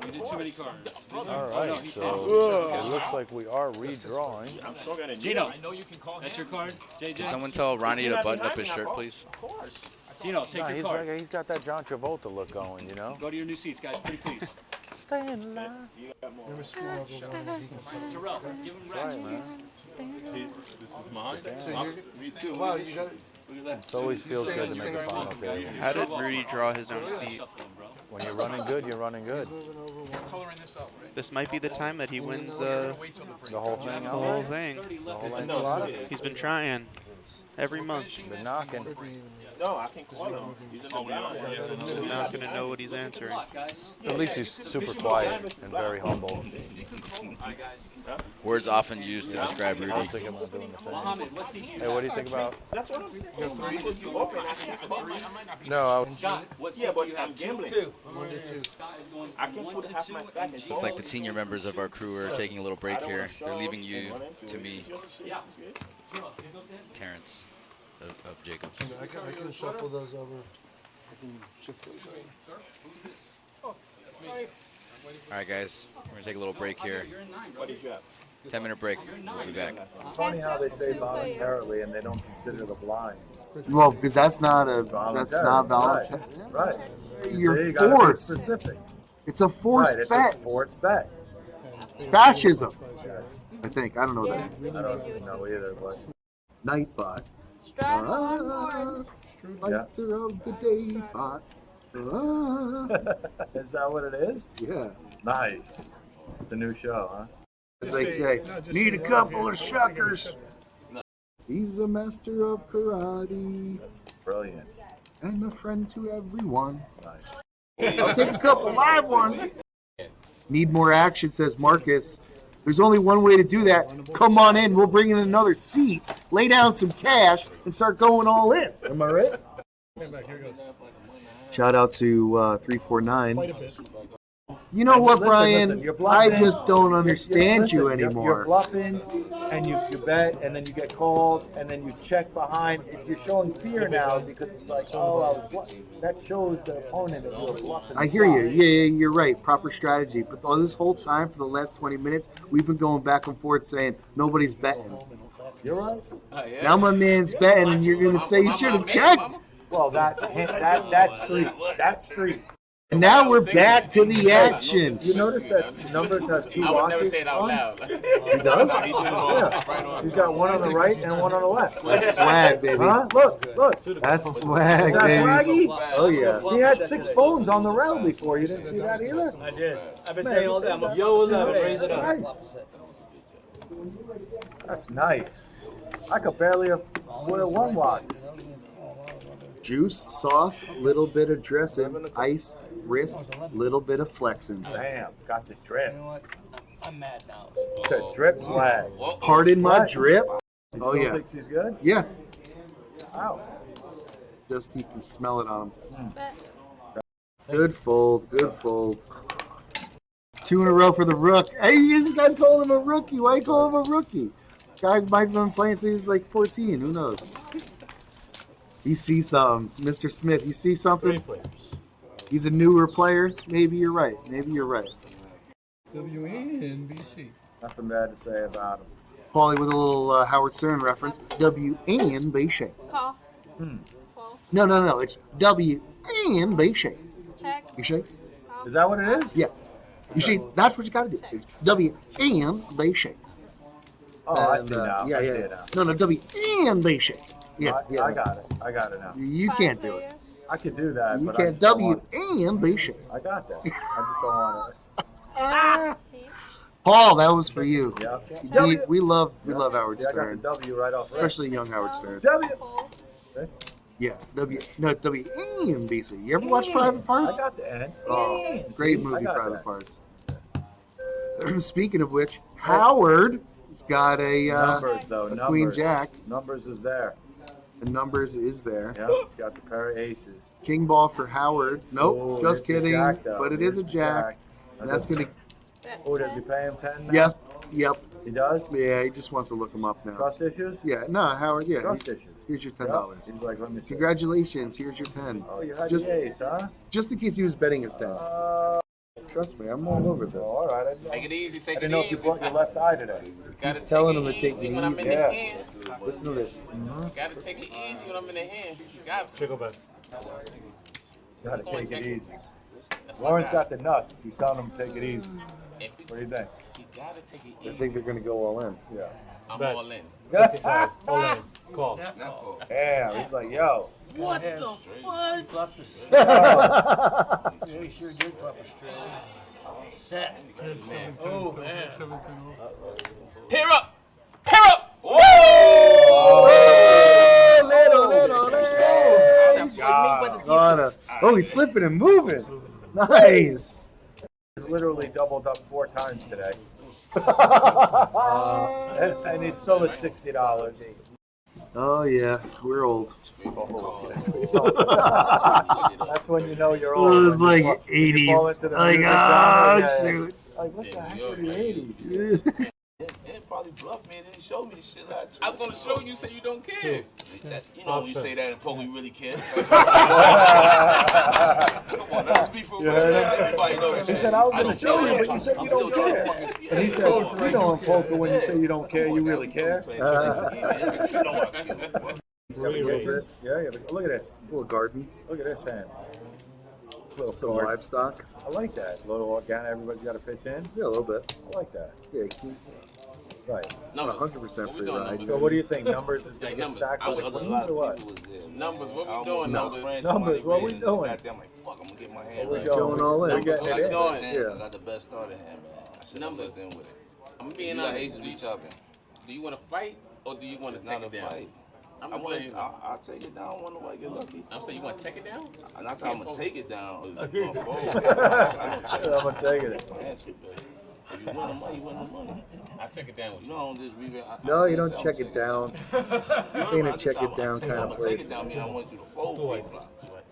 You did too many cards. All right, so it looks like we are redrawing. Gino, I know you can call. That's your card, JJ. Can someone tell Ronnie to button up his shirt, please? Of course. Gino, take your He's card. like, he's got that John Travolta look going, you know. Go to your new seats, guys. Pretty please. Stay in line. Terrell, give him Right, man. This is mine. Me too. Wow, you got. It always feels good to make a final table. How did Rudy draw his own seat? When you're running good, you're running good. This might be the time that he wins The whole thing. the whole thing. The whole enchilada. He's been trying every month. Been knocking. No, I can call him. He's in the ground. I'm not going to know what he's answering. At least he's super quiet and very humble. Words often used to describe I was Rudy. thinking about doing the same. Hey, what do you think about? That's what I'm saying. Because you open, I can't put three. No, I was. Yeah, but I'm gambling. 1 to 2. I can put half my stack in. Looks like the senior members of our crew are taking a little break here. They're leaving you to me, Terrence of Jacobs. I can shuffle those over. I can shift those over. All right, guys, we're gonna take a little break here. What did you have? 10-minute break. We'll be back. It's funny how they say voluntarily and they don't consider the blind. Well, because that's not valid. Right. You're you gotta be forced. specific. It's a forced Right, bet. It's a forced bet. It's fascism. I think. I don't know that. I don't know either, but Nightbot. Lighter of the day bot. is that what it is? Yeah. Nice. The new show, huh? As they say, need a couple of shuckers. He's a master of karate Brilliant. and a friend to everyone. Nice. I'll take a couple live ones. Need more action, says Marcus. There's only one way to do that. Come on in. We'll bring in another seat, lay down some cash, and start going all in. Am I right? Shout out to 349. You know what, Brian? I just don't understand you anymore. You're bluffing, and you bet, and then you get called, and then you check behind. You're showing fear now because it's like, oh, I was bluffing. That shows the opponent that you're bluffing. I hear you. Yeah, you're right. Proper strategy. But all this whole time, for the last 20 minutes, we've been going back and forth saying nobody's betting. You're right. Now my man's betting, and you're going to say you should have checked. Well, that street. And now we're back to the action. You notice that Numbers has 2 watches? I would never say it out loud. He does? Yeah. He's got one on the right and one on the left. That's swag, baby. Huh? Look. That's swag, Is that baby. swaggy? Oh, yeah. He had 6 phones on the rail before. You didn't see that either? I did. I've been Man, saying all day. I'm a yo, what's up? Raise it up. Nice. That's nice. I could barely wear one watch. Juice, sauce, little bit of dressing, ice, wrist, little bit of flexing. Bam, got the drip. You know what? I'm mad now. It's a drip flag. Pardon my drip. You Oh still yeah. think she's good? Yeah. Wow. Just you can smell it on him. Good fold. Good fold. 2 in a row for the rook. Hey, this guy's calling him a rookie. Why you call him a rookie? Guy might have been playing since he was like 14. Who knows? You see something, Mr. Smith. You see something? He's a newer player. Maybe you're right. Maybe you're right. WNBC. Nothing bad to say about him. Paulie with a little Howard Stern reference. W and B shape. Call. No. It's W and B shape. Check. You shake? Is that what it is? Yeah. You see, that's what you got to do. It's W and B shape. Oh, I see now. Yeah, I yeah. see it now. No, W and B shape. Yeah, yeah. I got it. I got it now. You can't do it. I could do that, You but can't. W and B shape. I got that. I just don't want it. Paul, that was for you. Yeah. We love Howard See, I Stern, got the W right off. especially young Howard Stern. W. Yeah, it's W and B. You ever watch Private Parts? I got the N. Oh, great I movie, got Private that. Parts. Speaking of which, Howard has got a Numbers, though. a Numbers. Queen Jack. Numbers is there. The numbers is there. Yeah, it's got the pair of aces. King ball for Howard. Nope, Oh, just it's a kidding. jack, though. But it is a It's a jack. jack. And that's gonna. Oh, did you pay him 10 now? Yes. Yep. He does? Yeah, he just wants to look him up now. Trust issues? Yeah. No, Howard. Yeah. Trust issues. Here's your $10. He's like, let me see. Congratulations. Here's your 10. Oh, you had Just, the ace, huh? just in case he was betting his 10. Trust me, I'm all over this. All right. Take it easy, I take it didn't know if you brought your left eye today. He's telling him to take it when I'm in easy. the Yeah. hand. Listen to this. Gotta take it easy when I'm in the hand. You got to. Check over. Gotta Go on, take it check. easy. Lauren's got the nuts. He's telling him to take it easy. What do you think? You gotta take it I easy. think they're going to go all in. Yeah. I'm Bet. all in. All in. Call. Yeah, he's like, yo. What the fuck? Flop the Yeah, he sure did flop a straight. Set. Oh, man. Pair up! Pair up! Whoa! Oh, he's slipping and moving. Nice. He's literally doubled up 4 times today. And he's still at $60. Oh, yeah. We're old. That's when you know you're old. It was when you like fall- when you fall 80s. into the Like, music genre, yeah. shoot. Like, what the heck are the 80s? It probably bluffed me and didn't show me the shit I was gonna show you, say you don't care. You know when you say that and poke, we really care. Come on, let's be for real. Everybody know that He shit. said, I was I going to don't show you, care. but you said you don't care. And he said, you know in poker, when you say you don't care, you really care. Yeah, but look at this. Little garden. Look at this hand. Some livestock. I like that. A little organic, everybody's got to pitch in. Yeah, a little bit. I like that. Yeah, keep Right. not 100% free ride. So what do you think? Numbers is going to get Numbers. stacked I with would- queens or what? Numbers, what we doing, numbers? Numbers, what we doing? I'm like, fuck, I'm gonna get my hand What we right. Going all in. You're getting What it we in. doing? Yeah. I got the best start in hand, man. I should have Numbers. looked in with it. I'm You being got honest. aces to each other. Do you want to fight or do you want to It's take not it a down? fight. I'm I just want letting you know. I'll take it down when nobody get lucky. I'm saying you want to take it down? I'm not I saying I'm can't gonna fold. take it down. Or I'm gonna fold. going to take it. If you win the money, you win the money. I check it down with You you. know, I don't just read it. No, you don't check it down. You Ain't a check it down kind of I'm gonna take place. it down, mean I want you to fold.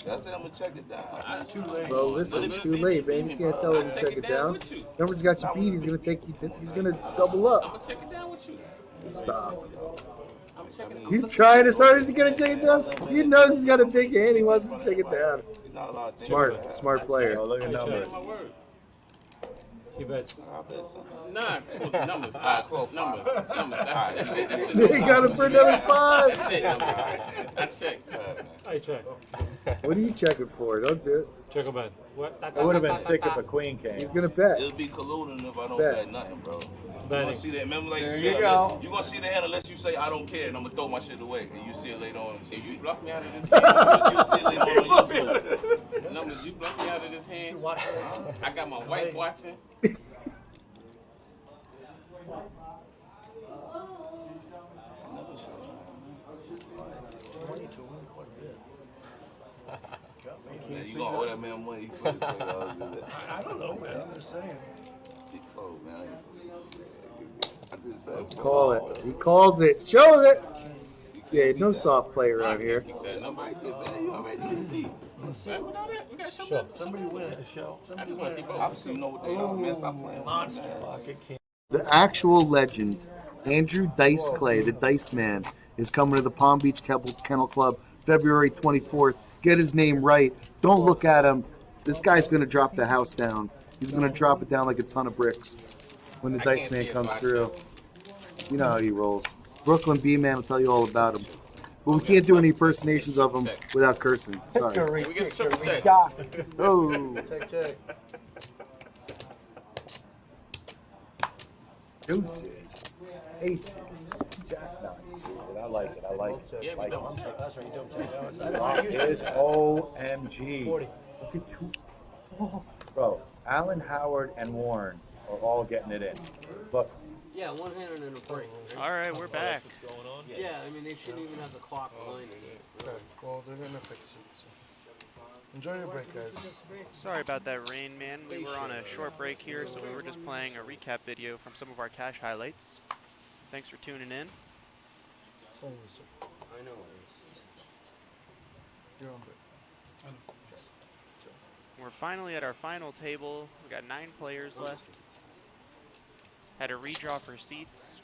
That's it. I'm gonna check it down. Too late. Well, listen, too late, man. You can't tell him to check it down. Numbers got you beat. He's gonna take you. He's gonna double I'm up. gonna check it down with you. Stop. I'm checking it. He's trying as hard as he's gonna check it down. He knows he's got a big hand. He wants to check it down. Not a lot of things. Smart player. Oh, look at Check numbers. my word. You bet. I bet so. Nah, cool. Numbers. Numbers. Numbers. That's it. That's it. He got it for another That's 5. it. Numbers. I check. I check. What are you checking for? Don't do it. Check a bet. What? It would have been sick if a queen came. He's gonna bet. It'll be colluding if I don't Bet. bet nothing, bro. You Betting. gonna see that? Remember, like There you you said, go. you gonna see the hand unless you say I don't care, and I'm gonna throw my shit away, and you see it later on. If you block me out of this hand, You'll see it later on YouTube. numbers, you block me out of this hand. I got my wife watching. Man, you gonna owe that man money. He put his check out. I don't know, man. I'm just saying. Oh, man. I just said, Call it. He calls it. Shows it. Yeah, no soft play around here. Show. Somebody win at the show. I just want to see both. I just know what they are, man. Stop playing. Monster pocket. The actual legend, Andrew Dice Clay, the Dice Man, is coming to the Palm Beach Kennel Club February 24th. Get his name right. Don't look at him. This guy's going to drop the house down. He's going to drop it down like a ton of bricks when the Dice Man comes through. You know how he rolls. Brooklyn B-Man will tell you all about him. But we can't do any impersonations of him without cursing. Sorry. We get triple check. Oh. Check. Deuces, aces, jack nines. I like it. I like it. Yeah, like double it. check. That's right, you double check. That is OMG. 40. Look at you. Oh, bro, Allen, Howard, and Warren are all getting it in. Look. Yeah, one hand and a break. All right, we're back. Yeah, I mean, they shouldn't even have the clock behind it. Okay, well, they're going to fix it. So. Enjoy your break, guys. Sorry about that rain, man. We were on a short break here, so we were just playing a recap video from some of our cash highlights. Thanks for tuning in. Tell me, sir. I know it You're on break. We're finally at our final table. We got 9 players left. Had a redraw for seats.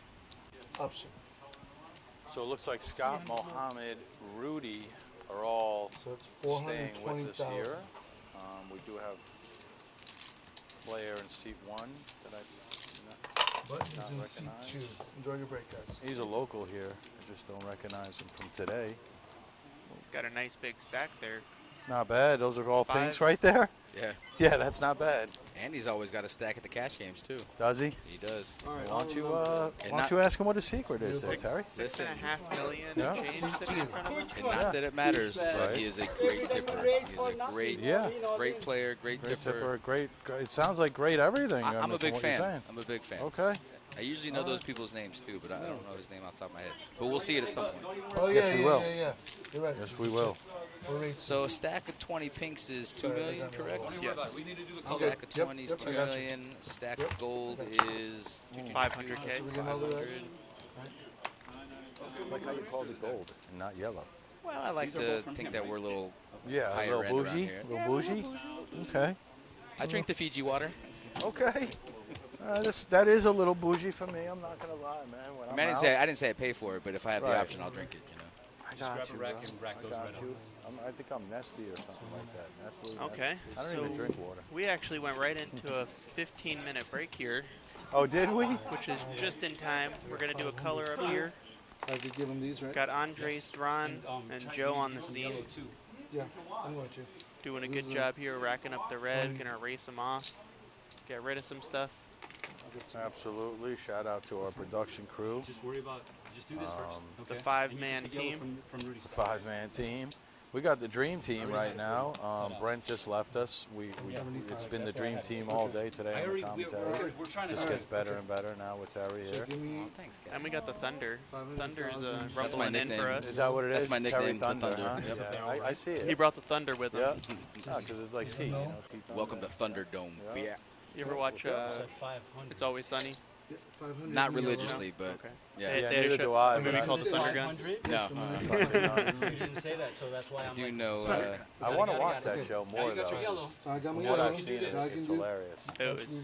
Option. So it looks like Scott, Mohammed, Rudy are all staying with us here. We do have player in seat 1 that But he's in seat 2. Enjoy your break, guys. He's a local here. I just don't recognize him from today. He's got a nice big stack there. Not bad. Those are all 5. pinks right there. Yeah. Yeah, that's not bad. And he's always got a stack at the cash games too. Does he? He does. Why don't you ask him what his secret is, there, Terry? $6.5 million Yeah. change sitting in front of him. And not that it matters, but he is a great tipper. He's a great player, great tipper. Great. It sounds like great everything. I'm a big from what you're fan. saying. I'm a big fan. Okay. I usually know those people's names too, but I don't know his name off the top of my head. But we'll see it at some point. Oh, yeah, Yes, we will. Yeah. You're right. Yes, we will. So a stack of 20 pinks is 2 million, correct? Yes. Stack of 20 is 2 million. Stack of gold is 500K. 500. I like how you called it gold and not yellow. Well, I like to think that we're a little a higher little end around bougie. here. Little bougie. Okay. I drink the Fiji water. Okay. That is a little bougie for me. I'm not gonna lie, man. When I didn't say I pay for it, but if I have the option, I'll drink it. You know. I got you. I got you. I think I'm Nesty or something like that. Nestle. Okay. I don't even drink water. We actually went right into a 15-minute break here. Oh, did we? Which is just in time. We're going to do a color up here. I could give him these, right? Got Andres, Ron, and Joe on the scene. Yeah, I'm going to. Doing a good job here, racking up the red. Going to race them off. Get rid of some stuff. Absolutely. Shout out to our production crew. Just worry about, just do this first. The 5-man team. The 5-man team. We got the dream team right now. Brent just left us. It's been the dream team all day today on the commentary. Just gets better and better now with Terry here. And we got the Thunder. Thunder's rumbling in for us. Is that what it is? That's my nickname, Terry the Thunder. Huh? Yep. Yeah, I see it. He brought the Thunder with him. Yeah, because it's like tea, you know. Tea Welcome to Thunderdome. Yeah. You ever watch It's Always Sunny? 500. Not religiously, but yeah. Neither do I. A movie called The Thunder Gun? No. You didn't say that, so that's why I'm do know. I want to watch that show more, though. From what I've seen, it's hilarious.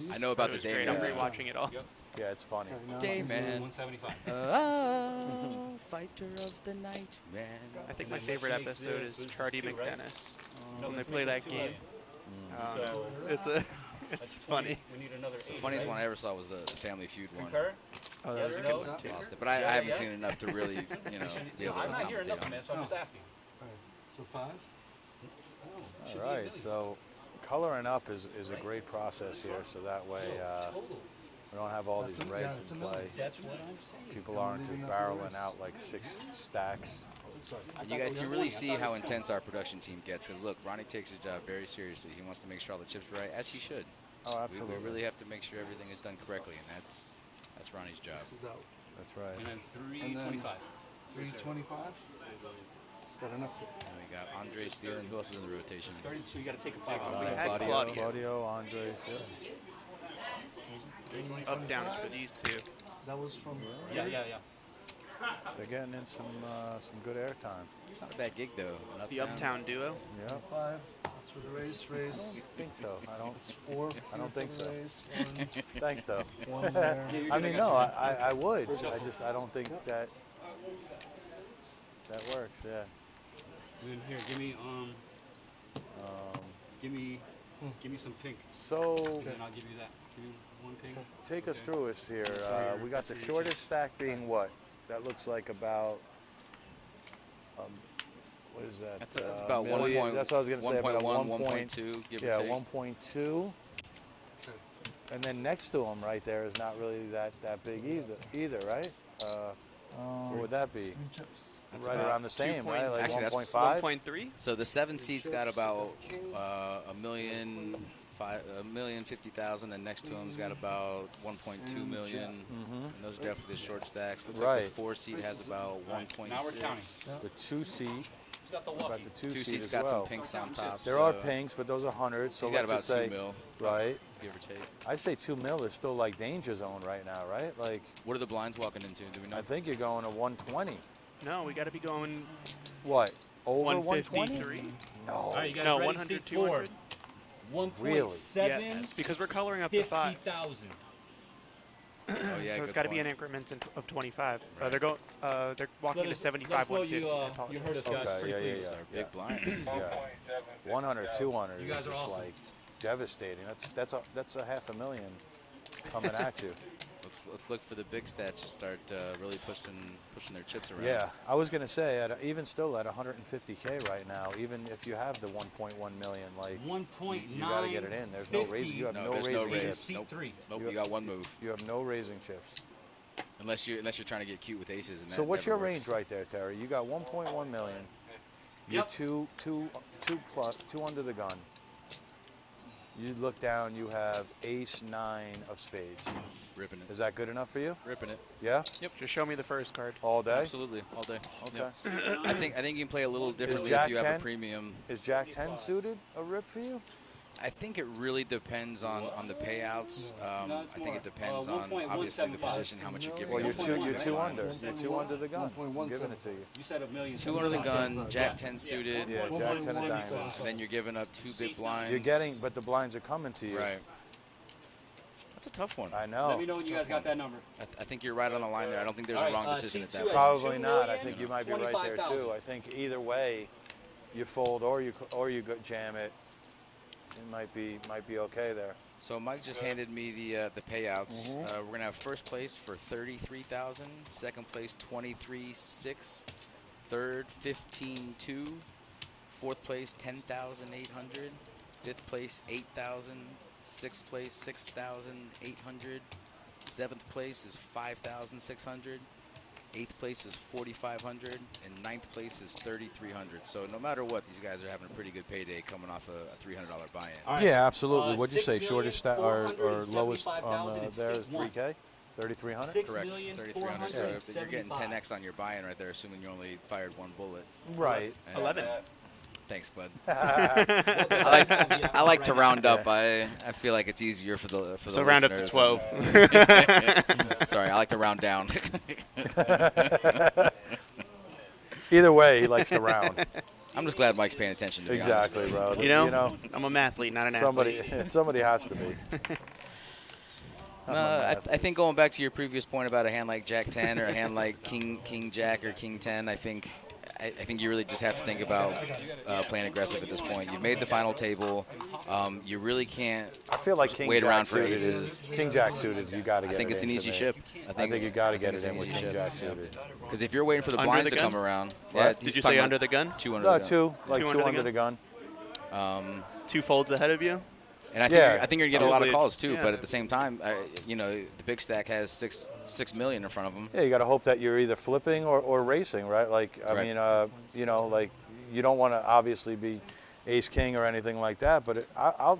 I know about the Day Day Man. Man. I'm rewatching it all. Yeah, it's funny. Day Man. 175. Fighter of the night, man. I think my favorite episode is Charlie McDennis. When they play that game. It's funny. We need another 8. The funniest one I ever saw was the Family Feud one. Oh, that was a good one too. Lost it, but I haven't seen enough to really, be able to I'm not hearing commentate nothing, on man, it. so I'm just asking. All right, so 5? All right, so coloring up is a great process here, so that way we don't have all these reds in play. That's what I'm saying. People aren't just barreling out like 6 stacks. And you guys, you really see how intense our production team gets. Because look, Ronnie takes his job very seriously. He wants to make sure all the chips are right, as he should. Oh, absolutely. We really have to make sure everything is done correctly, and that's Ronnie's job. This is out. That's right. And then 325. 325? Got enough. And we got Andres Steele, and who else is in the rotation? So you got to take a 5. Claudio, Andres, yeah. Up downs for these two. That was from. Yeah. They're getting in some good airtime. It's not a bad gig though. The Uptown duo. Yeah. 5. That's for the race. I don't think so. It's 4. I don't think so. Race, 1. Thanks though. 1 there. I mean, no, I would. I don't think that works. Yeah. Then here, give me some pink. So. And then I'll give you that. Give me 1 pink. Take us through us here. We got the shortest stack being what? That looks like about. What is that? That's about 1 point. That's what I was going to say. About 1.2. Give or take. 1.2. And then next to them, right there, is not really that big either, right? What would that be? That's right around the same, right? Like actually, 1.5. 1.3. So the 7 seats got about $1,050,000, and next to them's got about 1.2 million. And those are definitely the short stacks. Looks like the 4 seat has about 1.6. Now we're counting. The 2 seat. Got the About the 2 seat as got well. some pinks on top. There are pinks, but those are hundreds. So he's got let's about just say, 2 mil, right? Give or take. I say 2 mil is still like danger zone right now, right? Like. What are the blinds walking into? Do we know? I think you're going to 120. No, we got to be going. What? Over 153. No. All right, you guys No, ready? 100, Seat 200. 1.7. Really? Yeah, because we're coloring up the 5. 50,000. Oh yeah, So it's got to be in increments of 25. They're walking to 75, let us know 150. you heard us, guys. Okay, Pretty yeah. Big blinds. Yeah. 100, 200 You guys is are just awesome. like devastating. That's a $500,000 coming at you. Let's look for the big stats to start really pushing their chips around. Yeah, I was gonna say even still at 150K right now, even if you have the 1.1 million, like 1.9. you gotta get it in. There's no raising. You have no raising chips. Nope. Seat 3. Nope. You got one move. You have no raising chips. Unless you're trying to get cute with aces. And So that what's never your works. range right there, Terry? You got 1.1 million. You're Yep. two under the gun. You look down, you have ace 9 of spades. Ripping it. Is that good enough for you? Ripping it. Yeah? Yep. Just show me the first card. All day? Absolutely, all day. Okay. Yep. I think you can play a little differently Jack if you have 10? a premium. Is Jack 10 suited a rip for you? I think it really depends on the payouts. I think it depends on obviously the position, how much you're giving. Well, you're up. two under. You're 2 under the gun. I'm giving it to you. You said $1 million. 2 under the gun, Jack 10 suited. Yeah, Jack 10 of diamonds. And then you're giving up 2 big blinds. You're getting, but the blinds are coming to you. Right. That's a tough one. I know. Let me know when you guys got that number. I think you're right on the line there. I don't think there's a wrong decision at that point. Probably not. I think you might be right there too. I think either way, you fold or you go jam it. It might be okay there. So Mike just handed me the payouts. We're gonna have first place for 33,000, second place 23,600, third 15,200, fourth place 10,800, fifth place 8,000, sixth place 6,800, seventh place is 5,600. 8th place is 4,500, and 9th place is 3,300. So no matter what, these guys are having a pretty good payday coming off a $300 buy-in. Right. Yeah, absolutely. What'd you say? Shortest or lowest on there is 3K, 3,300. Correct, 3,300. So if you're getting 10x on your buy-in right there, assuming you only fired 1 bullet. Right. 11. Thanks, bud. I like to round up. I feel like it's easier for the So round up to listeners. 12. Sorry, I like to round down. Either way, he likes to round. I'm just glad Mike's paying attention to me. Exactly, bro. You know, I'm a mathlete, not an athlete. Somebody has to be. I think going back to your previous point about a hand like Jack 10 or a hand like King Jack or King 10, I think you really just have to think about playing aggressive at this point. You've made the final table. You really can't. I feel like King wait Jack around for suited aces. King Jack suited, you got to get it in. I think it's an easy to me. ship. I think you got to get it in with King Jack suited. Because if you're waiting for the Under blinds the to gun? come around, What? Did you say under the gun? 2 under No, the gun. two under the gun. 2 folds ahead of you. And I think you're gonna get a lot of calls too. But at the same time, the big stack has 6 million in front of them. Yeah, you got to hope that you're either flipping or racing, right? Like, I mean, like you don't want to obviously be ace king or anything like that. But I'll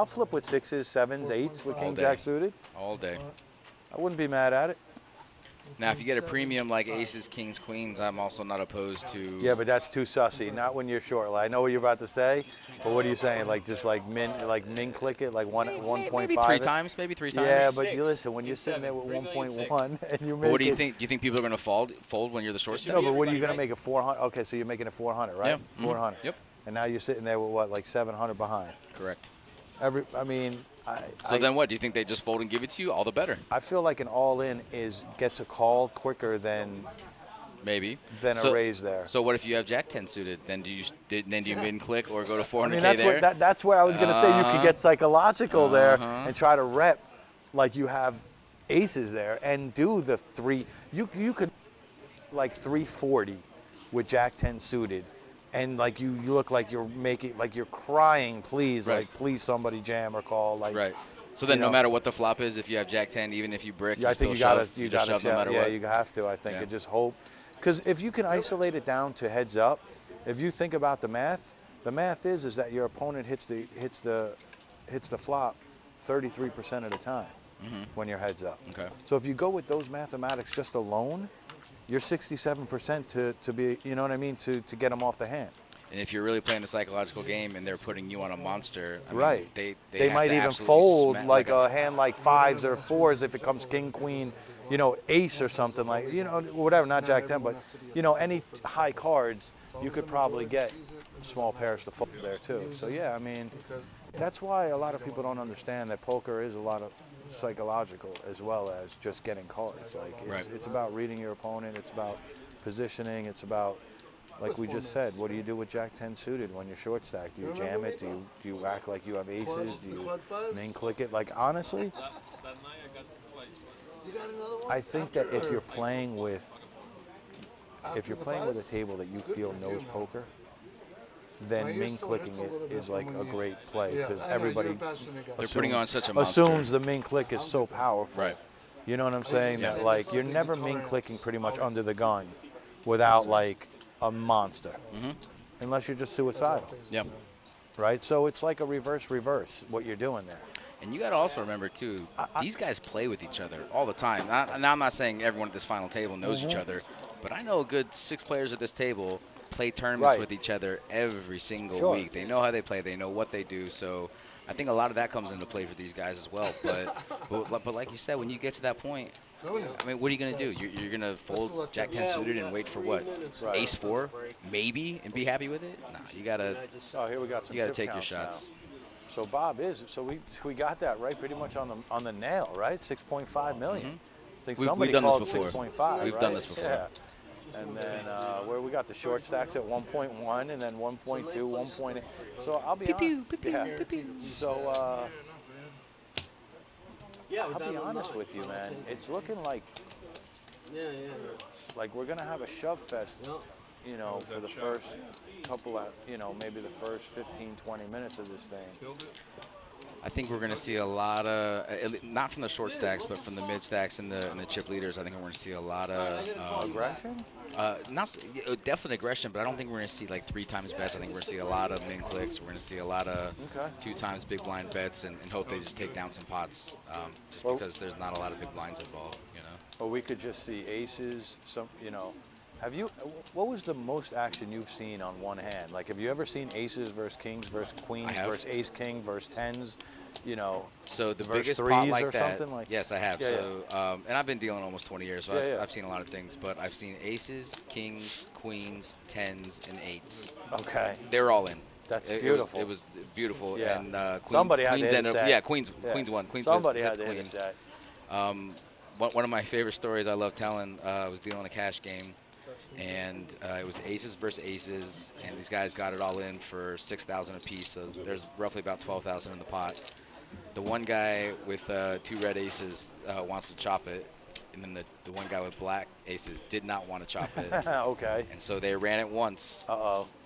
flip with 6s, 7s, 8s with King Jack suited all day. I wouldn't be mad at it. Now, if you get a premium like aces, kings, queens, I'm also not opposed to. Yeah, but that's too sussy. Not when you're short. Like, I know what you're about to say, but what are you saying? Like just like min click it like 1.5. Maybe three times. Maybe 3 times. Yeah, but you listen when you're sitting there with 1.1 and you make. What do you think? Do you think people are going to fold when you're the short stack? No, but what are you going to make it 400? Okay, so you're making it 400, right? Yeah. 400. Yep. And now you're sitting there with what, like 700 behind? Correct. So then what? Do you think they just fold and give it to you? All the better. I feel like an all-in gets a call quicker than maybe a raise there. So what if you have Jack 10 suited? Then do you min click or go to 400K I mean, that's there? That's where I was going to say you could get psychological there and try to rep like you have aces there and do the 3. You could like 340 with Jack 10 suited. And like you look like you're making, like you're crying, please, Right. like please somebody jam or call, like. Right. So then, no matter what the flop is, if you have Jack 10, even if you brick, Yeah, I think you gotta shove, no matter yeah, what. you have to. I think and just hope, because if you can isolate it down to heads up, if you think about the math is that your opponent hits the flop 33% of the time when you're heads up. Okay. So if you go with those mathematics just alone, you're 67% to be, you know what I mean, to get them off the hand. And if you're really playing the psychological game and they're putting you on a monster, I mean, right? They might to even absolutely fold smack like a hand like 5s or 4s if it comes king, queen, you know, ace or something like, you know, whatever, not Jack 10, but you know, any high cards, you could probably get small pairs to fold there too. So yeah, I mean, that's why a lot of people don't understand that poker is a lot of psychological as well as just getting cards. Like it's about reading your opponent, it's about positioning, it's about, like we just said, what do you do with Jack 10 suited when you're short stack? Do you jam it? Do you act like you have aces? Do you main click it? Like honestly, I think that if you're playing with a table that you feel knows poker, then min clicking it is like a great play because everybody putting on such a monster. assumes the min click is so powerful. Right. You know what I'm saying? That like you're never min clicking pretty much under the gun without like a monster, unless you're just suicidal. Yeah. Right. So it's like a reverse what you're doing there. And you got to also remember too, these guys play with each other all the time. Now I'm not saying everyone at this final table knows each other, but I know a good 6 players at this table play tournaments with each other every single week. They know how they play. They know what they do. So I think a lot of that comes into play for these guys as well. But like you said, when you get to that point, I mean, what are you going to do? You're going to fold Jack 10 suited and wait for what? Ace 4, maybe, and be happy with it? Nah, you got to. Oh, here we got some. You got to take your shots. Now. So Bob we got that right pretty much on the nail, right? 6.5 million. I think somebody called 6.5. We've done this before. Yeah. And then where we got the short stacks at 1.1 and then 1.2, 1.8. So I'll be honest. So I'll be honest with you, man. It's looking like like we're gonna have a shove fest, you know, for the first couple of, you know, maybe the first 15, 20 minutes of this thing. I think we're going to see a lot of, not from the short stacks, but from the mid stacks and the chip leaders. I think we're going to see a lot of aggression. Definitely aggression, but I don't think we're going to see like 3 times bets. I think we're going to see a lot of min clicks. We're going to see a lot of 2 times big blind bets, and hope they just take down some pots, because there's not a lot of big blinds involved. You know. Or we could just see aces. You know. What was the most action you've seen on one hand? Like, have you ever seen aces versus kings versus queens versus ace king versus tens? You know, so the versus biggest threes pot like or that. Something like yes, I have. Yeah, and I've been dealing almost 20 years, so I've seen a lot of things. But I've seen aces, kings, queens, tens, and eights. Okay. They're all in. That's beautiful. It was beautiful. Yeah. And somebody had to hit set. Yeah, queens won. Queens somebody had to hit a set. One of my favorite stories I love telling was dealing a cash game. And it was aces versus aces, and these guys got it all in for $6,000 a piece. So there's roughly about $12,000 in the pot. The one guy with 2 red aces wants to chop it, and then the one guy with black aces did not want to chop it. Okay. And so they ran it once.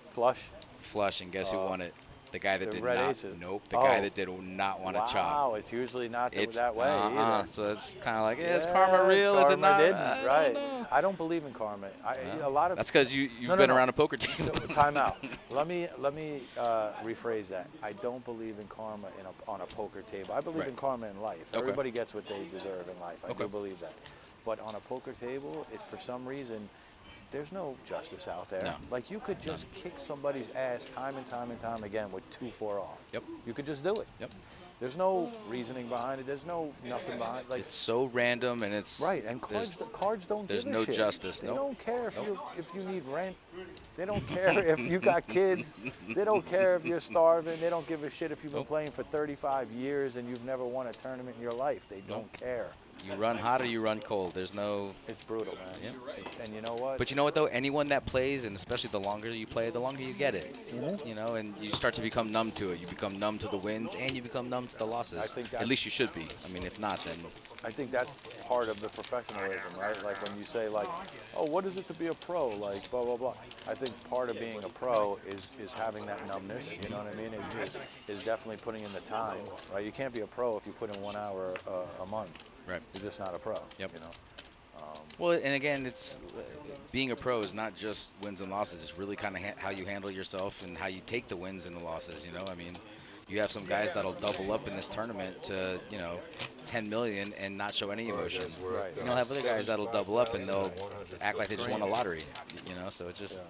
Flush, and guess who won it? The guy that did not. Aces. Nope. The guy that did not want to chop. Wow, it's usually not that way either. So it's kind of like, is karma real? Is it not? I don't believe in karma. A lot of that's because you've been around a poker table. Time out. Let me rephrase that. I don't believe in karma on a poker table. I believe in karma in life. Everybody gets what they deserve in life. I do believe that. But on a poker table, it's for some reason, there's no justice out there. No. Like you could just kick somebody's ass time and time and time again with 2-4 off. Yep. You could just do it. Yep. There's no reasoning behind it. There's nothing behind it. Like, it's so random, and it's right. And cards don't there's give a no shit. justice. They don't care if you need rent. They don't care if you got kids. They don't care if you're starving. They don't give a shit if you've been playing for 35 years and you've never won a tournament in your life. They don't care. You run hot or you run cold. There's no. It's brutal, man. Yeah. And you know what? But you know what though? Anyone that plays, and especially the longer you play, the longer you get it. You know, and you start to become numb to it. You become numb to the wins, and you become numb to the losses. I think at least you should be. I mean, if not, then. I think that's part of the professionalism, right? Like when you say like, oh, what is it to be a pro? Like blah blah blah. I think part of being a pro is having that numbness. You know what I mean? Is definitely putting in the time, right? You can't be a pro if you put in 1 hour a month. Right. You're just not a pro. Yep. You know. Well, and again, it's being a pro is not just wins and losses. It's really kind of how you handle yourself and how you take the wins and the losses. You know, I mean, you have some guys that'll double up in this tournament to 10 million and not show any emotion. Right. You'll have other guys that'll double up and they'll act like they just won a lottery. You know, so it's just,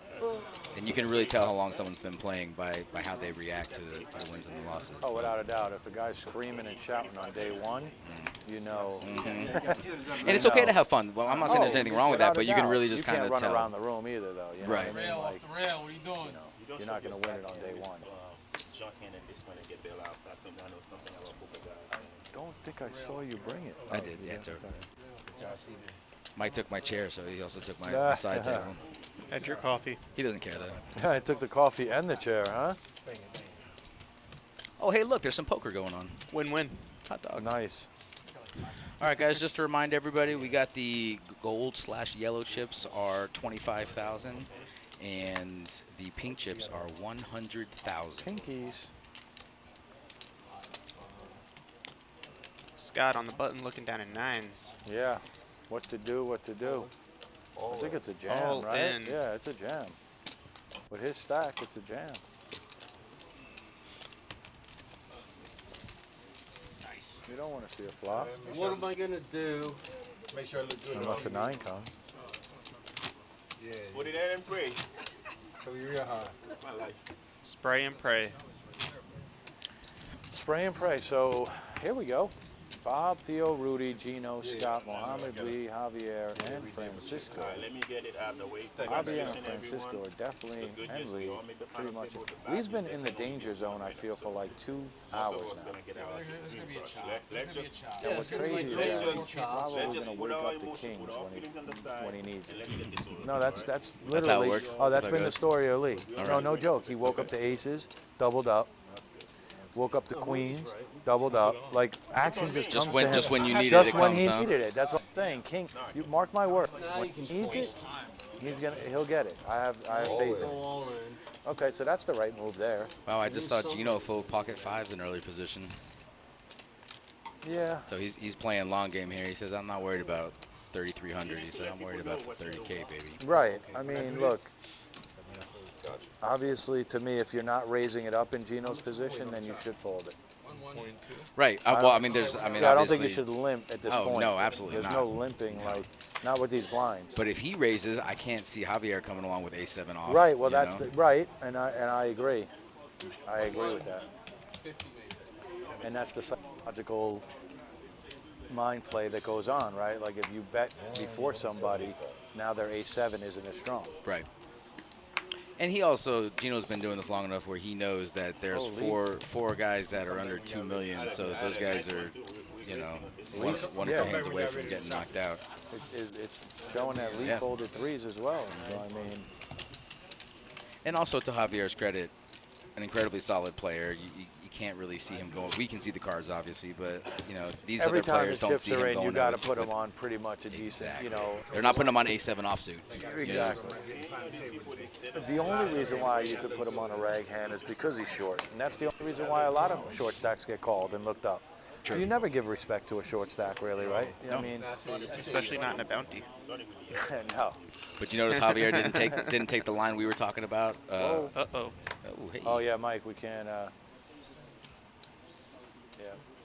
and you can really tell how long someone's been playing by how they react to the wins and the losses. Oh, without a doubt. If a guy's screaming and shouting on day one, you know. And it's okay to have fun. Well, I'm not saying there's anything wrong with that, but you can really just kind of tell. You can't run around the room either, though. You know right. what I mean? Like, Off the rail, what are you doing? You're not going to win it on day one. Junk in and this one and get bailed out. That's something I know something about poker guys. I don't think I saw you bring it. I did, yeah, it's over. Okay. Mike took my chair, so he also took my side table. And your coffee. He doesn't care, though. I took the coffee and the chair, huh? Oh, hey, look, there's some poker going on. Win-win. Hot dog. Nice. All right, guys, just to remind everybody, we got the gold/yellow chips are 25,000, and the pink chips are 100,000. Pinkies. Scott on the button looking down at 9s. Yeah. What to do, what to do. I think it's a jam, all right? in. Yeah, it's a jam. With his stack, it's a jam. Nice. You don't want to see a flop. What am I gonna do? Make sure I look good. Unless a 9 comes. Yeah. Put it in and pray. So you're real high. That's my life. Spray and pray. Spray and pray. So here we go. Bob, Theo, Rudy, Gino, Scott, Mohammed, Lee, Javier, and Francisco. All right, let me get it out of the way. Javier and Francisco are definitely, and Lee, pretty much. Lee's been in the danger zone, I feel, for like 2 hours now. There's gonna be a chop. There's gonna be a chop. And what's crazy is that he's probably going to wake up the Kings when he needs it. No, that's literally. how it works? Oh, that's That's how it been the goes? story of Lee. All No, right. no joke. He woke up to aces, doubled up. Woke up to queens, doubled up. Like action just comes to him. Just when you needed Just it when comes, he huh? needed it. That's what I'm saying. King, you mark my words. Now When you can he needs it, splice. he'll get it. I have faith in Go him. all in. Okay, so that's the right move there. Wow, I just saw Gino fold pocket fives in early position. Yeah. So he's playing long game here. He says, I'm not worried about 3,300. He said, I'm worried about the 30K, baby. Right. I mean, look. Obviously, to me, if you're not raising it up in Gino's position, then you should fold it. Right. Well, I mean, there's, I mean, Yeah, I don't think you obviously- should limp at this Oh, point. no, absolutely There's not. no limping, like, not with these blinds. But if he raises, I can't see Javier coming along with A7 off. Right. Well, you that's know? right, and I agree. I agree with that. And that's the psychological mind play that goes on, right? Like if you bet before somebody, now their A7 isn't as strong. Right. And he also, Gino's been doing this long enough where he knows that there's four guys that are under 2 million, so those guys are, you know, one or two hands away from getting knocked out. It's showing that Lee folded threes as well. So, I mean, and also to Javier's credit, an incredibly solid player. You can't really see him going. We can see the cards, obviously, but you know these every other time the players don't chips see him are in, going. you got to with- put them with- on pretty much a decent, you know. They're not putting him on A7 offsuit. Exactly. The only reason why you could put him on a rag hand is because he's short, and that's the only reason why a lot of short stacks get called and looked up. True. You never give respect to a short stack, really, right? I mean, especially not in a bounty. No. But you notice Javier didn't take the line we were talking about. Uh-oh. Oh, hey. Oh yeah, Mike, we can't. Yeah.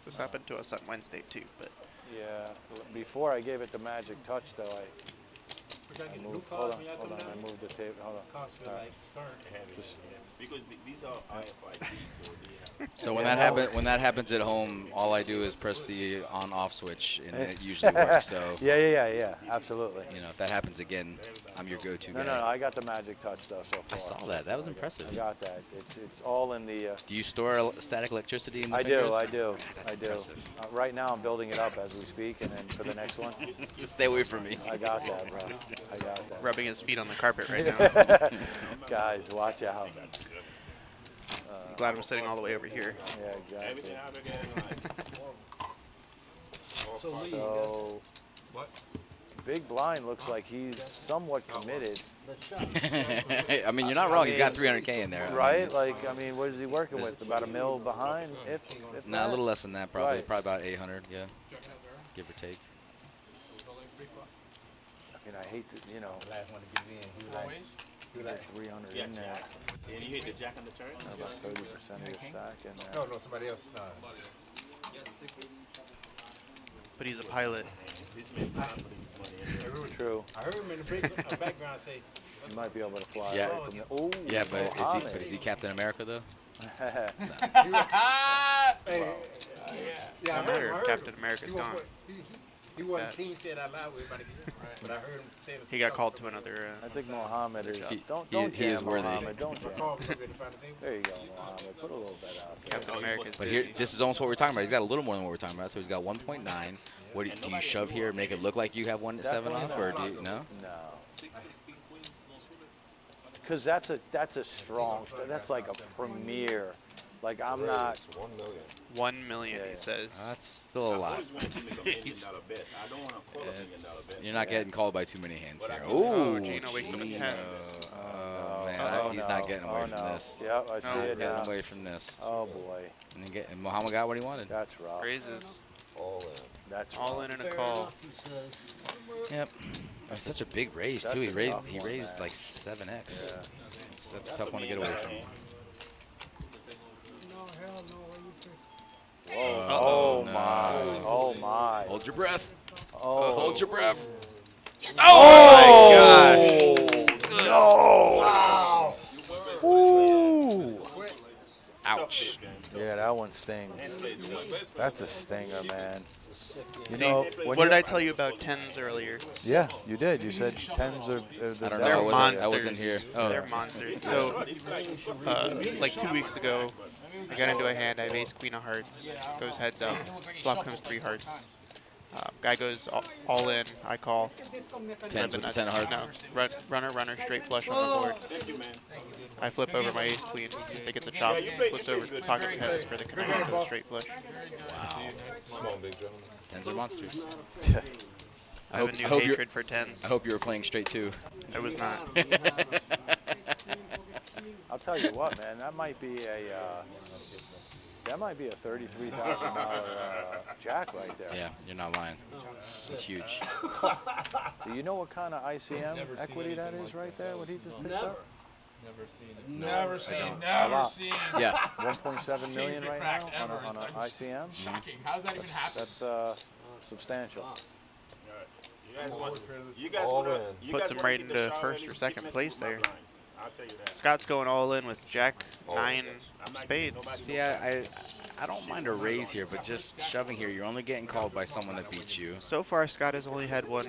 This happened to us on Wednesday too, but Yeah. Before I gave it the magic touch, though, I moved. Hold on. I moved the tape. Hold on. All right. Just, because these are RFID, so they have. So when that happens at home, all I do is press the on/off switch, and it usually works. So yeah, absolutely. You know, if that happens again, I'm your go-to guy. No, I got the magic touch though so far. I saw that. That was impressive. I got that. It's all in the. Do you store static electricity in the I fingers? do. God, that's impressive. Right now I'm building it up as we speak, and then for the next one. Stay away from me. I got that, bro. I got that. Rubbing his feet on the carpet right now. Guys, watch out. I'm glad I'm sitting all the way over here. Yeah, exactly. So, what? Big Blind looks like he's somewhat committed. I mean, you're not wrong. He's got 300K in there. Right? Like, I mean, what is he working with? About $1 mil behind? If nah, a little less than that, probably. Right. Probably about 800, yeah. Give or take. I mean, I hate to, you know. Last one to give in. He was like 300 in there. When you hit the jack on the turn? About 30% of your stack in there. No, somebody else. But he's a pilot. True. I heard him in the background say. You might be able to fly Yeah. away from the. Oh, Yeah, but is he Captain America though? Yeah, I wonder heard if Captain America's he gone. He wasn't seen said out loud with anybody, but I heard him say. He got called to another. I think Mohammed is. Don't he is jam worthy. Mohammed. Don't jam. There you go, Mohammed. Put a little bit out there. Captain America's But here, this is almost what we're talking about. He's got a little more than what we're talking about. So he's got 1.9. What do you shove here and make it look like you have 1.7 off, or do you no? No. Because that's a strong. That's like a premier. Like I'm not. 1 million. 1 million, he says. That's still a lot. You're not getting called by too many hands here. Oh, Ooh, Gino wasting a 10. Oh, man, he's not getting away from this. Yep, I see it now. Getting away from this. Oh boy. And Muhammad got what he wanted. That's rough. Raises. All in. That's all rough. in and a call. Yep. That's such a big raise too. He raised like 7x. Yeah. That's a tough one to get away from. Whoa. Oh, My. Oh my. Hold your breath. Oh. Hold your breath. Oh my God. No. Wow. Ooh. Ouch. Yeah, that one stings. That's a stinger, man. You know, what did I tell you about 10s earlier? Yeah, you did. You said 10s are the I don't They're know. monsters. I wasn't here. Oh. They're monsters. So, like 2 weeks ago, I got into a hand. I have ace queen of hearts. Goes heads up. Flop comes 3 hearts. Guy goes all in. I call. 10s with the 10 hearts. No, runner, straight flush on the board. I flip over my ace queen. They get the chop. Flips over pocket 10s for the connect for the straight flush. Wow. Small, big gentleman. 10s are monsters. I have a new hatred for 10s. I hope you were playing straight too. I was not. I'll tell you what, man. That might be a $33,000 jack right there. Yeah, you're not lying. It's huge. Do you know what kind of ICM equity that is right there? What he just picked up? Never seen. Yeah. 1.7 million right now on an ICM. Shocking. How does that even happen? That's substantial. You guys want to Puts him right into first or second place there. I'll tell you that. Scott's going all in with Jack 9 spades. See, I don't mind a raise here, but just shoving here, you're only getting called by someone that beats you. So far, Scott has only had one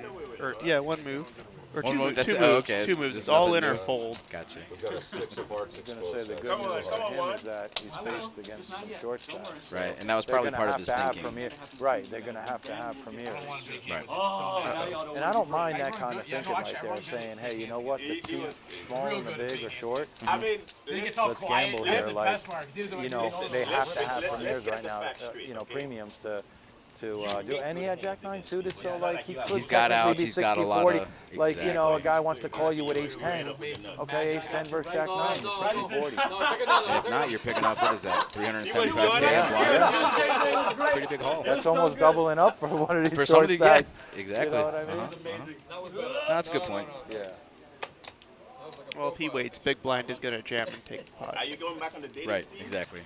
move. Or One two, move, that's two it. moves. Oh, okay. Two moves. This It's all nothing in or new. fold. Gotcha. We got a 6 of hearts I was going to say the good news for him is that he's faced against some short stacks. Right, and that was probably part of his thinking. Right, they're going to have Premier. Right. And I don't mind that kind of thinking right there, saying, hey, you know what, the two small and the big are short. I mean, Let's gamble here. Like, you know, they have to have Premiers right now, premiums to do. And he had Jack 9 suited, so like he could He's got technically outs, be he's got a 60-40. lot of- Like, you know, a guy wants to call you with ace 10. Okay, ace 10 versus Jack 9, 60-40. And if not, you're picking up, what is that, 375K? Yeah. Pretty big haul. That's almost doubling up for one of these For short somebody, stacks. yeah, exactly. You know what I mean? No, that's a good point. Yeah. Well, if he waits, big blind is going to jam and take the pot. Are you going back on the dating scene? Exactly.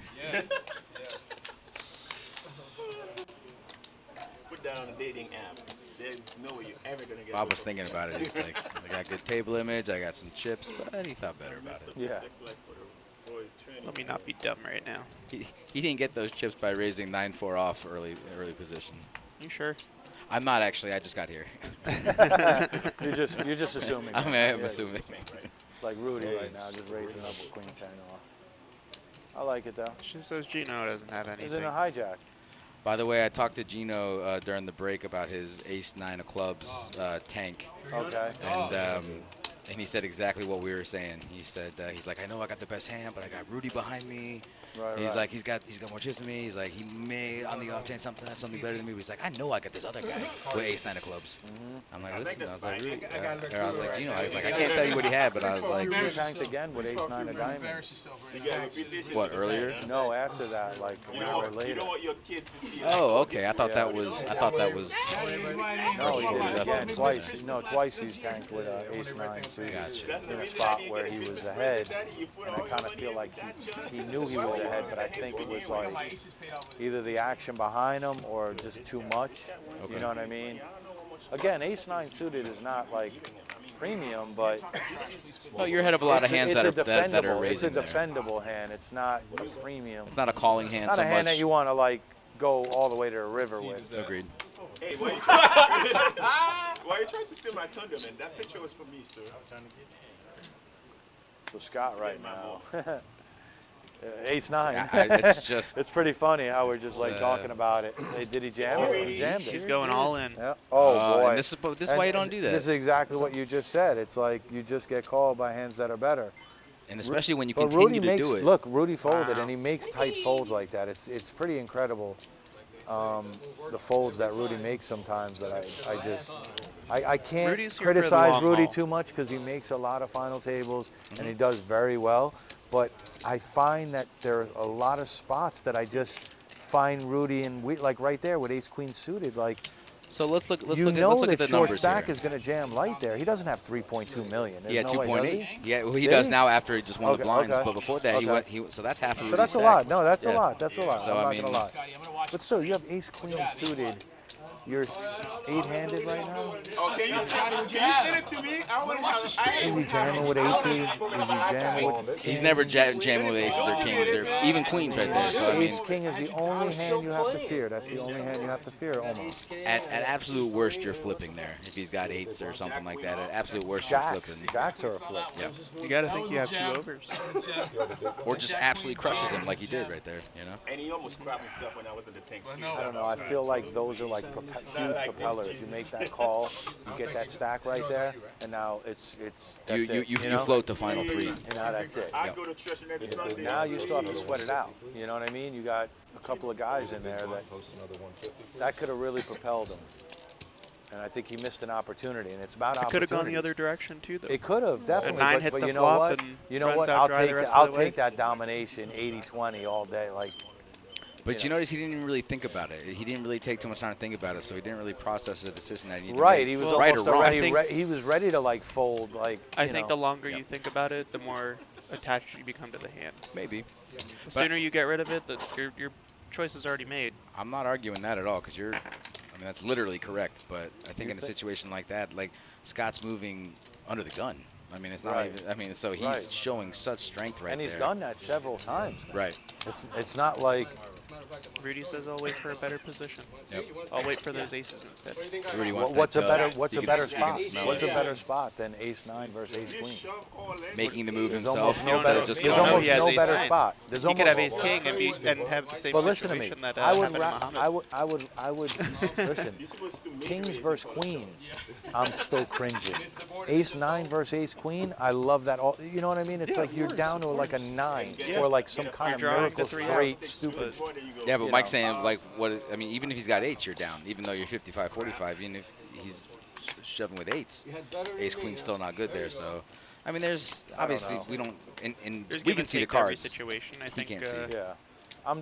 Put that on a dating app. There's no way you're ever gonna get. Bob was thinking about it. He's like, I got good table image, I got some chips, but he thought better about it. Yeah. Let me not be dumb right now. He didn't get those chips by raising 9-4 off early position. You sure? I'm not actually. I just got here. You're just assuming. I'm assuming. Like Rudy right now, just raising up with queen 10 off. I like it though. She says Gino doesn't have anything. He's in a hijack. By the way, I talked to Gino during the break about his ace 9 of clubs tank. Okay. And he said exactly what we were saying. He said he's like, I know I got the best hand, but I got Rudy behind me. Right, He's right. like he's got more chips than me. He's like he may on the off chance have something better than me. But he's like I know I got this other guy with ace 9 of clubs. I'm like listen. I was like Rudy. I was like Gino. I was like I can't tell you what he had, but I was like You tanked again with ace 9 of diamonds. what earlier? No, after that, like an hour later. You don't want your kids to see. Oh, okay. I thought that was. No, he did it again twice. No, twice he's tanked with ace 9 suited in a spot where he was ahead, and I kind of feel like he knew he was ahead, but I think it was like either the action behind him or just too much. Okay. You know what I mean? Again, ace 9 suited is not like premium, but No, you're ahead of a lot of hands that are It's a raising there. defendable hand. It's not a premium. It's not a calling hand Not so a hand much. that you want to like go all the way to the river with. Agreed. Hey, why you trying to steal my thunder, man? That picture was for me, sir. So Scott right now. Ace 9. It's just. It's pretty funny how we're just like talking about it. Hey, did he jam it? He jammed it. She's going all in. Yeah. Oh boy. And this is why you don't do that. This is exactly what you just said. It's like you just get called by hands that are better. And especially when you But continue Rudy to do it. Look, Rudy folded, and he makes tight folds like that. It's pretty incredible. The folds that Rudy makes sometimes that I can't Rudy's here for the criticize long Rudy haul. too much because he makes a lot of final tables and he does very well. But I find that there are a lot of spots that I just find Rudy and like right there with ace queen suited, like. So let's look. Let's You look at know let's look that at the short numbers stack here. is going to jam light there. He doesn't have 3.2 million. He had There's no way, does 2.8. Yeah, well, he Did does he? now after he just won the Okay, blinds. okay. But before that, Okay. so that's half of So that's a Rudy's lot. stack. No, that's a Yeah. lot. That's a lot. So, I'm I not mean, gonna lie. But still, you have ace queen suited. You're 8-handed right now. Oh, can you send it to me? I want to watch the stream. Is he jamming with aces? Is he jamming with He's never jamming with aces or kings or even queens right there. So I mean, ace king is the only hand you have to fear. That's the only hand you have to fear, almost. at absolute worst, you're flipping there. If he's got eights or something like that, at absolute worst, Jacks. you're flipping. Jacks are a flip. Yeah. You got to think you have 2 overs. Or just absolutely crushes him like he did right there. You know. And he almost crapped himself when I was in the tank, too. I don't know. I feel like those are like huge propellers. You make that call, you get that stack right there, and now it's that's it, You know? float to final 3. And now that's it. I go to church next Sunday. Now you still have to sweat it out. You know what I mean? You got a couple of guys in there that could have really propelled him. And I think he missed an opportunity, and it's about It could have gone the opportunities. other direction too, though. It could have, definitely. A 9 but, hits but the you know flop what? and You know runs what? out I'll dry the take rest I'll of the way. take that domination 80-20 all day. Like, But you notice he didn't even really think about it. He didn't really take too much time to think about it, so he didn't really process the decision that he needed to right, make. he was right or almost wrong. already he was ready to like fold. Like, I you think know. the longer you think about it, the more attached you become to the hand. Maybe. The sooner you get rid of it, your choice is already made. I'm not arguing that at all because I mean, that's literally correct. But I think in a situation like that, like Scott's moving under the gun. I mean, it's not Right. even. I mean, so he's showing such strength right And he's there. done that several times. Now. Right. It's not like. Rudy says I'll wait for a better position. Yep. I'll wait for those aces instead. Rudy wants What's a that better tug. What's You a can better s- you can spot? smell What's it. a better spot than ace 9 versus ace queen? Making the move There's himself almost no instead better. of just There's going. almost he has no ace better 9. spot. There's He could have almost- ace king and have the same But listen to me. situation that I would happened to Muhammad. I would listen. Kings versus queens, I'm still cringing. Ace 9 versus ace queen, I love that. All you know what I mean? It's like you're down to like a 9 or like some kind of You're drawing miracle the 3 straight outs, stupid. Yeah, but you Mike's know. saying like what? I mean, even if he's got eights, you're down. Even though you're 55-45, even if he's shoving with eights, ace queen's still not good there. So, I mean, there's obviously know. we don't, and There's we give can and see the take to every cards. situation. I He think. can't see. Yeah, I'll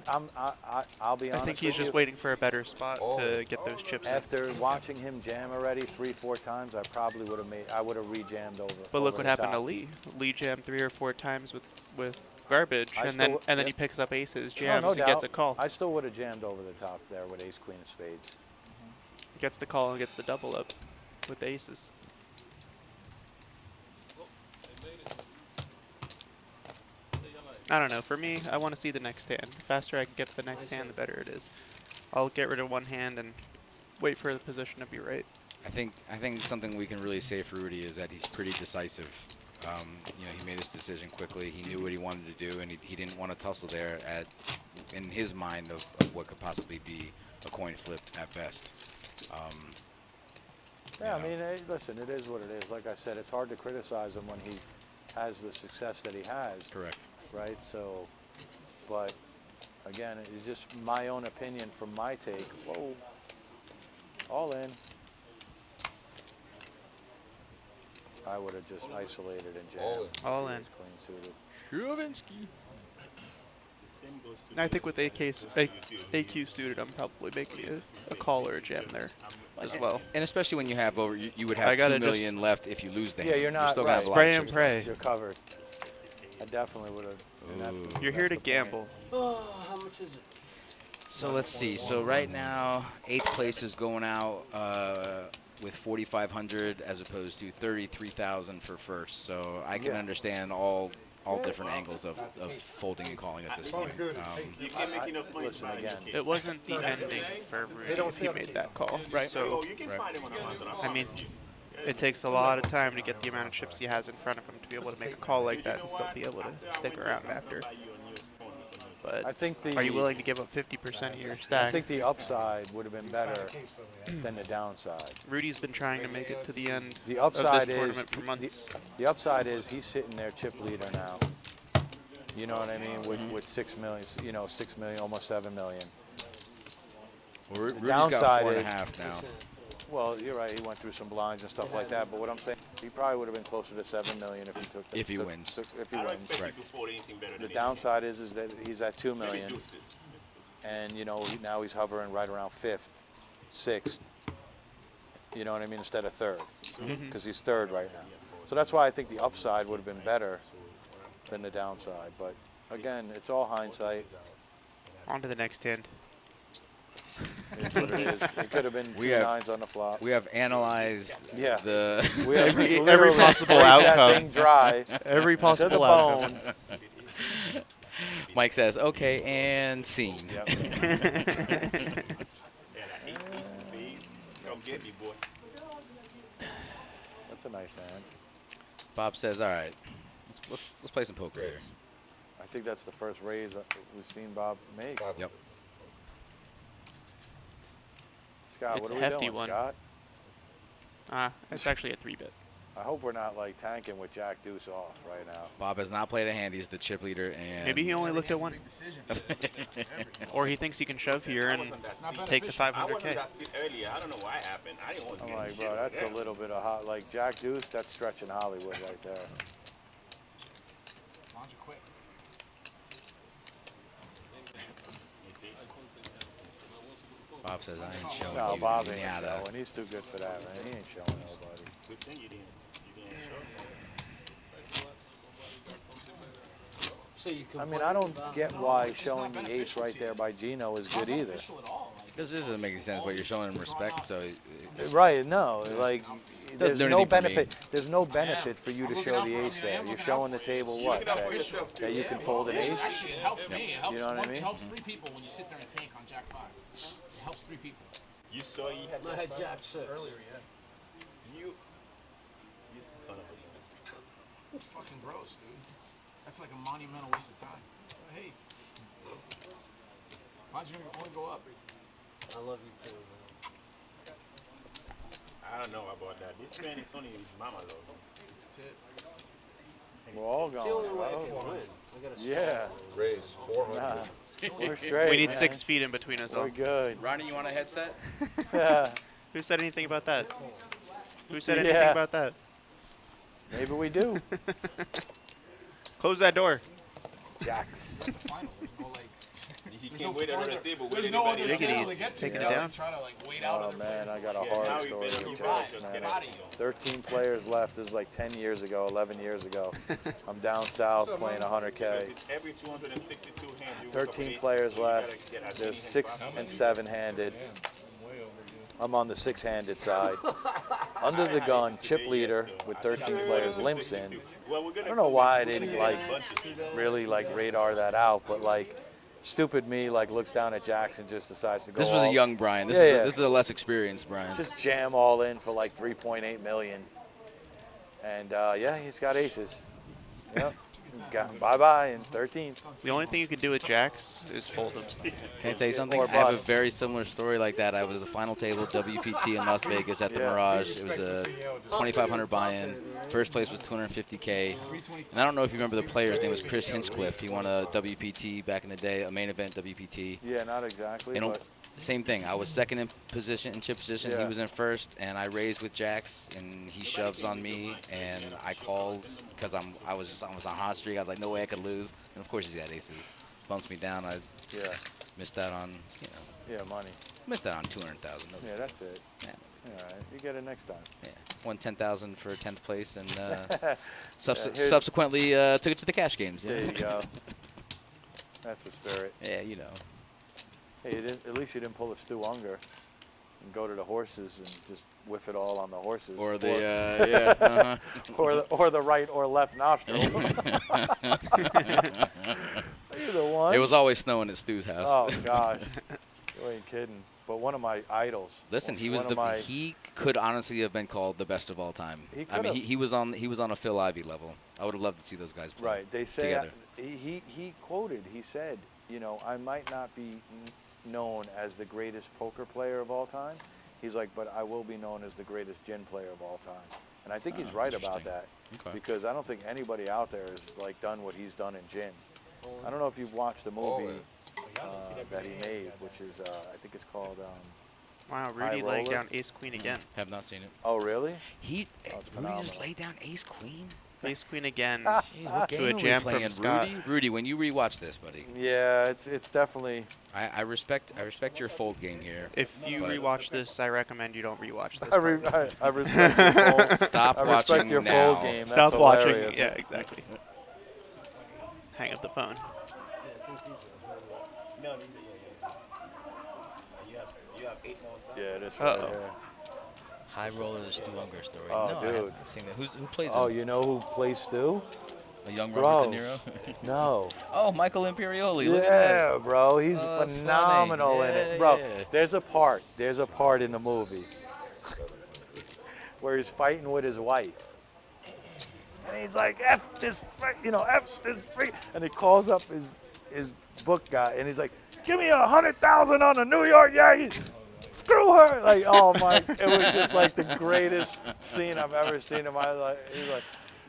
be I honest. think he's with just you. waiting for a better spot to get those chips in. After watching him jam already 3-4 times, I probably would have made. I would have re-jammed over. But look over what the happened to top. Lee. Lee jammed 3 or 4 times with garbage, I and still- then yeah. he picks up aces, No, jams, no and gets doubt. a call. I still would have jammed over the top there with ace queen of spades. Gets the call and gets the double up with the aces. I don't know. For me, I want to see the next hand. The faster I can get to the next hand, the better it is. I'll get rid of one hand and wait for the position to be right. I think something we can really say for Rudy is that he's pretty decisive. You know, he made his decision quickly. He knew what he wanted to do, and he didn't want to tussle there in his mind of what could possibly be a coin flip at best. Yeah, I mean, hey, listen, it is what it is. Like I said, it's hard to criticize him when he has the success that he has. Correct. Right? So, but again, it's just my own opinion from my take. Whoa. All in. I would have just isolated and jammed. All in. Clean suited. Stravinsky. I think with AQ suited, I'm probably making a call or a jam there as well. And especially when you have over, you would have 2 million left if you lose the hand. Yeah, you're not still right. Have a lot of Spray and pray. You're covered. I definitely would have. You're here to gamble. Oh, how much is it? So let's see. So right now, 8th place is going out with 4,500 as opposed to 33,000 for first. So I can understand all different angles of folding and calling at this point. You can't make enough money. Listen again. It wasn't the ending for Rudy if he made that call. Right. So, I mean, it takes a lot of time to get the amount of chips he has in front of him to be able to make a call like that and still be able to stick around after. But I think are you willing to give up 50% of your stack? I think the upside would have been better than the downside. Rudy's been trying to make it to the end The upside of this is tournament for months. the upside is he's sitting there chip leader now. You know what I mean? With 6 million, 6 million, almost 7 million. Well, Rudy's downside got 4.5 is now. Well, you're right. He went through some blinds and stuff like that. But what I'm saying, he probably would have been closer to 7 million if he took. If he wins. If he wins. Right. The downside is that he's at 2 million, and now he's hovering right around 5th, 6th. You know what I mean? Instead of 3rd, because he's 3rd right now. So that's why I think the upside would have been better than the downside. But again, it's all hindsight. On to the next hand. It's what it is. It could have been 2 nines on the flop. We have analyzed the we have every possible outcome. That thing dry Every possible to the outcome. bone. Mike says, okay, and scene. Yep. Come get me, boy. That's a nice hand. Bob says, all right, let's play some poker here. I think that's the first raise we've seen Bob make. Yep. Scott, It's what a are we hefty doing, one. Scott? It's actually a 3-bit. I hope we're not like tanking with Jack Deuce off right now. Bob has not played a hand. He's the chip leader, and Maybe he only looked at one. Or he thinks he can shove here and take the 500K. I wasn't that seat earlier. I don't know why it happened. I didn't want to I'm like, bro, that's a little bit of hot. Like Jack Deuce, that's stretching Hollywood right there. Bob says, I ain't showing No, you. Bob ain't nada." showing. He's too good for that, man. He ain't showing nobody. Good thing you didn't show. So you I mean, I don't get why showing the ace right there by Gino is good either. This doesn't make any sense, but you're showing him respect, so. Right? No, like there's do no anything for me. benefit. There's no benefit for you to show the ace there. You're showing the table what? That you can fold an ace. Actually, it helps me. It helps, You know what I mean? It helps 3 people when you sit there and tank on Jack 5. It helps 3 people. You saw he had I had Jack 6. Earlier, yeah. You son of a. It's fucking gross, dude. That's like a monumental waste of time. But hey, mine's gonna only go up. I love you too, man. I don't know about that. This man is only his mama love. That's it. We're all It's the only going. way I Bro. can win. I gotta Yeah. Raise 400. Nah. We're straight. We need man. 6 feet in between us all. We're good. Ronnie, you want a headset? Yeah. Who said anything about that? Who said anything Yeah. about that? Maybe we do. Close that door. Jacks. Final. There's no like. He can't wait under the table. There's Wait no anybody other else. table to get to. Taking it You down. Try to like wait out Oh other man, I got a Yeah, horror now you story better with be right. Jacks, Just man. get out of here. 13 players left. This is like 10 years ago, 11 years ago. I'm down south playing 100K. It's every 262 hands. you 13 ace, players you gotta left. get as There's many 6 hands and 7 handed. I'm on the 6-handed side. Under the gun, chip leader with 13 players limps in. I don't know why I didn't like really like radar that out, but like stupid me like looks down at Jacks and just decides to go. This was a young Brian. This is a less experienced Brian. Just jam all in for like 3.8 million. And yeah, he's got aces. Yep. Got bye-bye in 13. The only thing you can do with jacks is fold them. Can I tell you something? I have a very similar story like that. I was a final table WPT in Las Vegas at the Mirage. It was a 2,500 buy-in. First place was 250K. And I don't know if you remember the player. His name was Chris Hinchcliffe. He won a WPT back in the day, a main event WPT. Yeah, not exactly. But same thing. I was second in position, in chip position. He was in first, and I raised with jacks, and he shoves on me, and I called because I was on a hot streak. I was like, no way I could lose. And of course he's got aces. Bumps me down. I missed out on, money. Missed out on 200,000. Yeah, that's it. Yeah. All right, you get it next time. Yeah. Won 10,000 for 10th place, and subsequently took it to the cash games. There you go. That's the spirit. Yeah, you know. Hey, at least you didn't pull a Stu Unger and go to the horses and just whiff it all on the horses. Or the or the right or left nostril. Either one. It was always snowing at Stu's house. Oh gosh, you ain't kidding. But one of my idols. Listen, he could honestly have been called the best of all time. He was on a Phil Ivey level. I would have loved to see those guys play. Right. They say together. He quoted. He said, I might not be known as the greatest poker player of all time. He's like, but I will be known as the greatest gin player of all time. And I think he's right about that. Okay. Because I don't think anybody out there has like done what he's done in gin. I don't know if you've watched the movie that he made, which is I think it's called wow, Rudy laying down ace queen again. Have not seen it. Oh really? Rudy just laid down ace queen. Ace queen again. What game to a are jam we playing, from Scott. Rudy, when you rewatch this, buddy. Yeah, it's definitely. I respect your fold game here. If you rewatch this, I recommend you don't rewatch this. I respect your fold. Stop watching respect your now. fold game. Stop That's watching. hilarious. Yeah, exactly. Hang up the phone. No, you have 8 more times. Yeah, that's right. Yeah. High roller the Stu Unger story. Oh, no, dude. I haven't seen that. Who plays Oh, him? you know who plays Stu? A young Bro. Robert De Niro? No. Oh, Michael Imperioli. Look at that. Yeah, bro. He's Oh, that's phenomenal funny. in it. Yeah, Bro, yeah. there's a part in the movie where he's fighting with his wife. And he's like, F this, F this free. And he calls up his book guy, and he's like, give me 100,000 on the New York Yankees. Screw her. Like, oh my, it was just like the greatest scene I've ever seen in my life. He's like,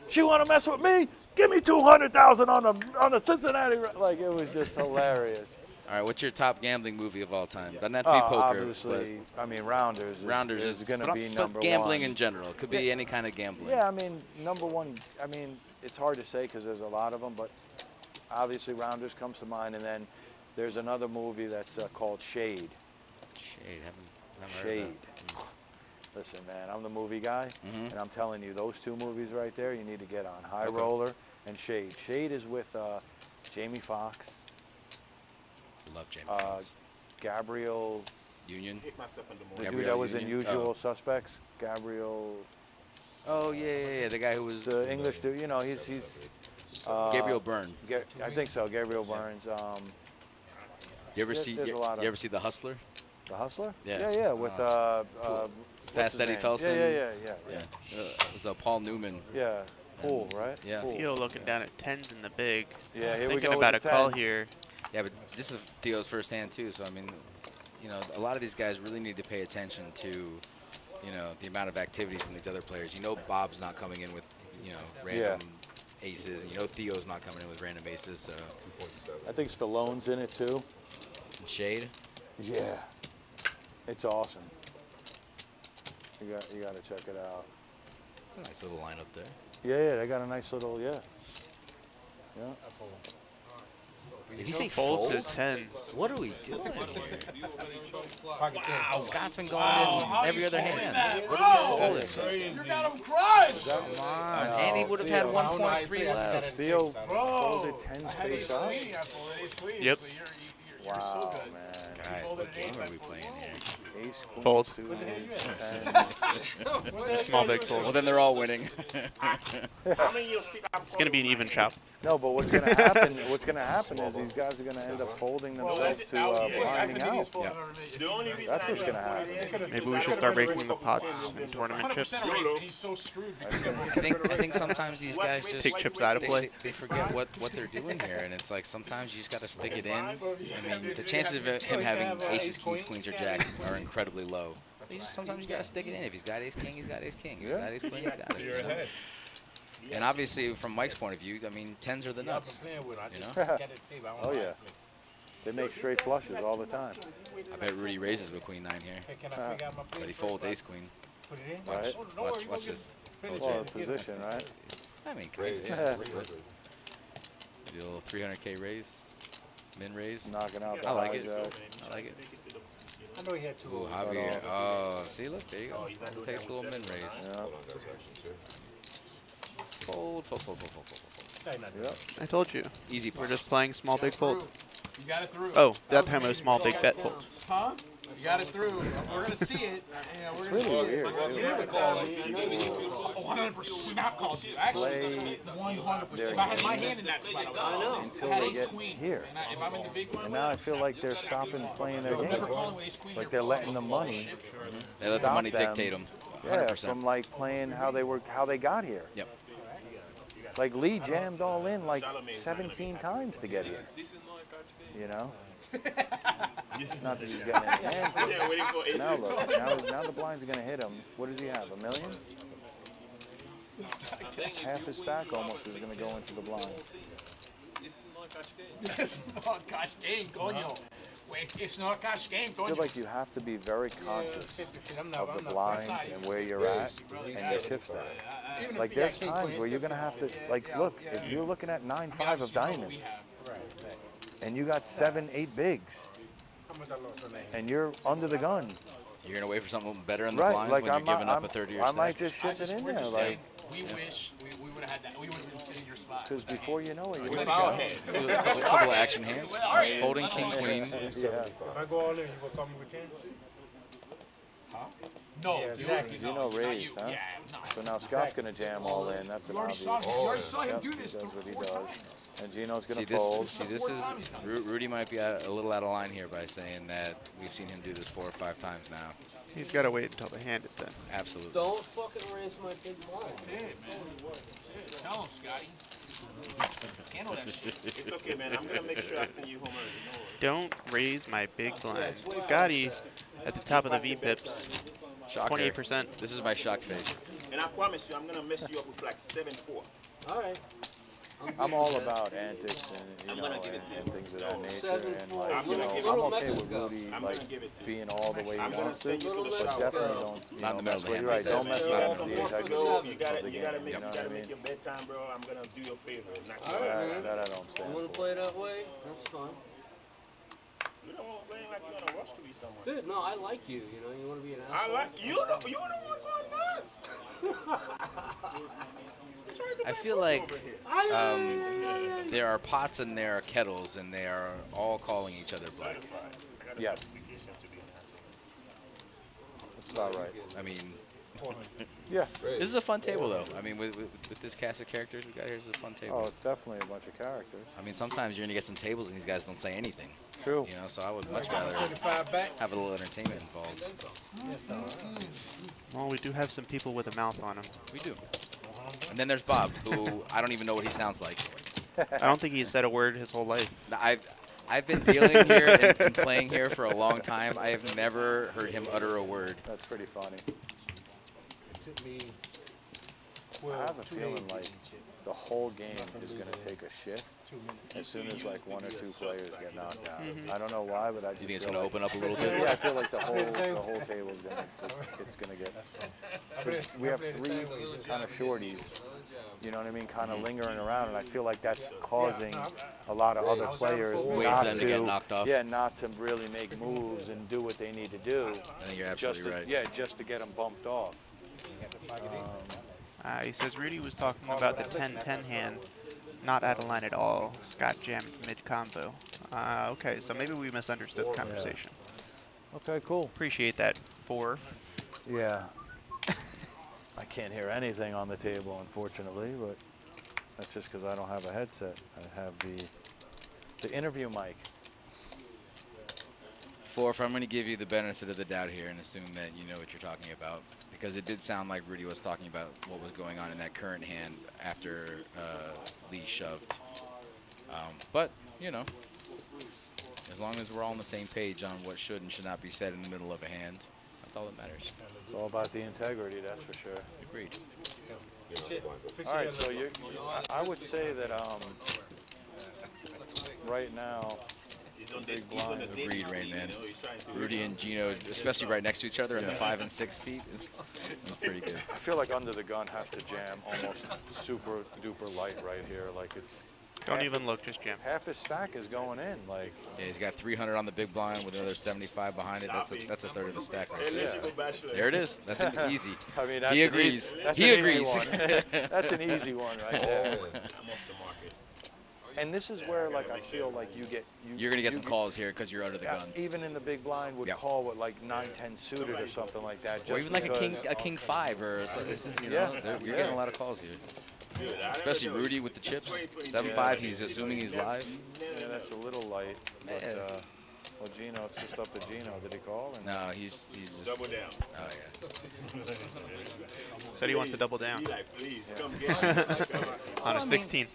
she want to mess with me? Give me 200,000 on the Cincinnati. Like, it was just hilarious. All right, what's your top gambling movie of all time? Doesn't have to be poker. Obviously, I mean, Rounders is going to be number but gambling one. in general. It could be any kind of gambling. Yeah, I mean, number one, I mean, it's hard to say because there's a lot of them, but obviously Rounders comes to mind, and then there's another movie that's called Shade. Shade, haven't Shade. heard of that. Listen, man, I'm the movie guy, and I'm telling you, those two movies right there, you need to get on. High Okay. Roller and Shade. Shade is with Jamie Foxx. Love Jamie Foxx. Gabriel Union. Hit myself in the The morning. dude that was in Union? Usual Suspects. Gabriel. Oh yeah. The guy who was The English dude. He's. Gabriel Byrne. I think so. Gabriel Burns. You ever see? there's a lot of- You ever see The Hustler? The Hustler? Yeah. Yeah. With Fast Eddie Felsen. Yeah. It was Paul Newman. Yeah. Cool, right? Yeah. Cool. Theo looking down at 10s in the big. Yeah, here we Thinking go about with a the call 10s. here. Yeah, but this is Theo's first hand too. So I mean, a lot of these guys really need to pay attention to, the amount of activity from these other players. Bob's not coming in with, random aces, and Theo's not coming in with random aces. So I think Stallone's in it too. Shade. Yeah. It's awesome. You got to check it out. It's a nice little lineup there. Yeah, they got a nice little Yeah. Did he say Folds fold? his 10s. What are we doing here? Wow. Scott's been going in every other hand. What are we folding? You got him crushed. Come on. And he would have had 1.3 left. Theo folded 10s face up. Yep. Wow, man. Guys, what game are we playing here? ace, queen, Fold. suited, 10. Small big fold. Well, then they're all winning. It's going to be an even chop. No, but what's going to happen? What's going to happen is these guys are going to end up folding themselves to blinding out. Yeah. That's what's going to happen. Maybe we should start breaking the pots in tournament chips. He's so screwed. I think sometimes these guys just take chips out of play. They forget what they're doing here, and it's like sometimes you just got to stick it in. I mean, the chances of him having aces, kings, queens, or jacks are incredibly low. Sometimes you got to stick it in. If he's got ace king, he's got ace king. If he's got ace queen, he's got it. You know? And obviously, from Mike's point of view, I mean, 10s are the nuts. You know? Oh yeah, they make straight flushes all the time. I bet Rudy raises with queen 9 here, but he folds ace queen. Right. Watch this. Well, position, right? I mean, kind of. Yeah. Do a little 300K raise, min raise. Knocking out the I like it. hijack. I like it. I know he had two. Ooh, Javier. Oh, see, look, there you go. Takes a little min raise. Yeah. Fold, fold, fold, fold, fold, fold. Yep. I told you. Easy. We're just playing small big fold. You got it through. Oh, that time it was small big bet fold. Huh? You got it through. We're gonna see it. Yeah, we're It's gonna really see weird, it. too. 100% snap called you. Actually, 100%. If I had my hand in that spot, I know. Until they get here. If I'm in the big one, And now I feel like they're stopping playing their game. Like they're letting the money They let the money dictate them. Yeah, from like playing how they got here. Yep. Like Lee jammed all in like 17 times to get here. You know? Not that he's getting any hands. Now look, now the blinds are going to hit him. What does he have, $1 million? Half his stack almost is going to go into the blinds. It's not cash game, coño. Wait, it's not cash game, I feel coño. like you have to be very conscious of the blinds and where you're at and your chip stack. Like there's times where you're going to have to, like look, if you're looking at 9-5 of diamonds and you got 7-8 bigs and you're under the gun. You're going to wait for something better in the Right, blinds like when you're giving up a third of your I stack. might just ship it in there. Like, we wish we would have had that. We would have been sitting in your spot. because before you know it, you're A couple of action hands. Folding king, queen. Yeah. If I go all in, you gonna call me with 10? Huh? No, Yeah, exactly. You know raised, huh? Yeah, no. So now Scott's going to jam all in. That's an obvious. You already saw him Yep, do he this does what he 4 does. times. And Gino's going See, to fold. this is Rudy might be a little out of line here by saying that we've seen him do this 4 or 5 times now. He's got to wait until the hand is done. Absolutely. Don't fucking raise my big blind. That's it, man. That's it. Tell him, Scotty. Handle that shit. It's okay, man. I'm gonna make sure I send you home early. Don't raise my big blind. Scotty at the top of the V-pips. Shocker. 28%. This is my shocked face. And I promise you, I'm gonna mess you up with like 7-4. All right. I'm all about antics and you know and things of that nature. And like you know, I'm okay with Rudy like being all the way he wants to, but definitely don't Not in the middle of the hand. You're right. Don't mess with the integrity of You the gotta game. make, You know what I you gotta mean? make your bedtime, bro. I'm gonna do you a favor. Knock All you right, out. man. That I don't stand You want to for. play that way? That's fine. You don't want to play like you're gonna rush to be somewhere. Dude, no, I like you. You know, you want to be an I asshole. like you. You're the one going nuts. I feel like there are pots and there are kettles, and they are all calling each other black. Yeah. That's about right. I mean, Yeah. this is a fun table, though. I mean, with this cast of characters we got here, it's a fun table. Oh, it's definitely a bunch of characters. I mean, sometimes you're going to get some tables and these guys don't say anything. True. You know, so I would much rather have a little entertainment involved. Well, we do have some people with a mouth on them. We do. And then there's Bob, who I don't even know what he sounds like. I don't think he's said a word his whole life. I've been dealing here and playing here for a long time. I have never heard him utter a word. That's pretty funny. It took me I have a 2 feeling days like to shit. the whole game is going to take a shift as soon as like 1 or 2 players get knocked out. I don't know why, but I just You think it's feel going to like, open up a little bit? Yeah, I feel like the whole table is going to it's going to get. Cause we have 3 kind of shorties. You know what I mean? Kind of lingering around, and I feel like that's causing a lot of other players Waiting not for them to get knocked off. Yeah, not to really make moves and do what they need to do. I think you're absolutely right. Yeah, just to get them bumped off. He says Rudy was talking about the 10-10 hand, not out of line at all. Scott jammed mid-combo. Okay, so maybe we misunderstood the conversation. Okay, cool. Appreciate that, 4. Yeah. I can't hear anything on the table, unfortunately, but that's just because I don't have a headset. I have the interview mic. 4, I'm going to give you the benefit of the doubt here and assume that you know what you're talking about, because it did sound like Rudy was talking about what was going on in that current hand after Lee shoved. But, you know, as long as we're all on the same page on what should and should not be said in the middle of a hand, that's all that matters. It's all about the integrity, that's for sure. Agreed. All right, so I would say that right now, big blind. Agreed, Rain Man. Rudy and Gino, especially right next to each other in the 5 and 6 seat, is pretty good. I feel like under the gun has to jam almost super duper light right here. Like it's. Don't even look, just jam. Half his stack is going in. Like. Yeah, he's got 300 on the big blind with another 75 behind it. That's a third of his stack right there. There it is. That's an easy. I mean, that's he agrees. That's he an agrees. Easy one. That's an easy one right there. And this is where, like, I feel like you're gonna get some calls here because you're under the gun. Even in the big blind would call with like 9-10 suited or something like that. Just or even like a king 5 or something. You know, you're getting a lot of calls here. Especially Rudy with the chips. 7-5. He's assuming he's live. Yeah, that's a little light. But, well, Gino, it's just up to Gino. Did he call? No, he's just double down. Oh yeah. Said he wants to double down. On a 16.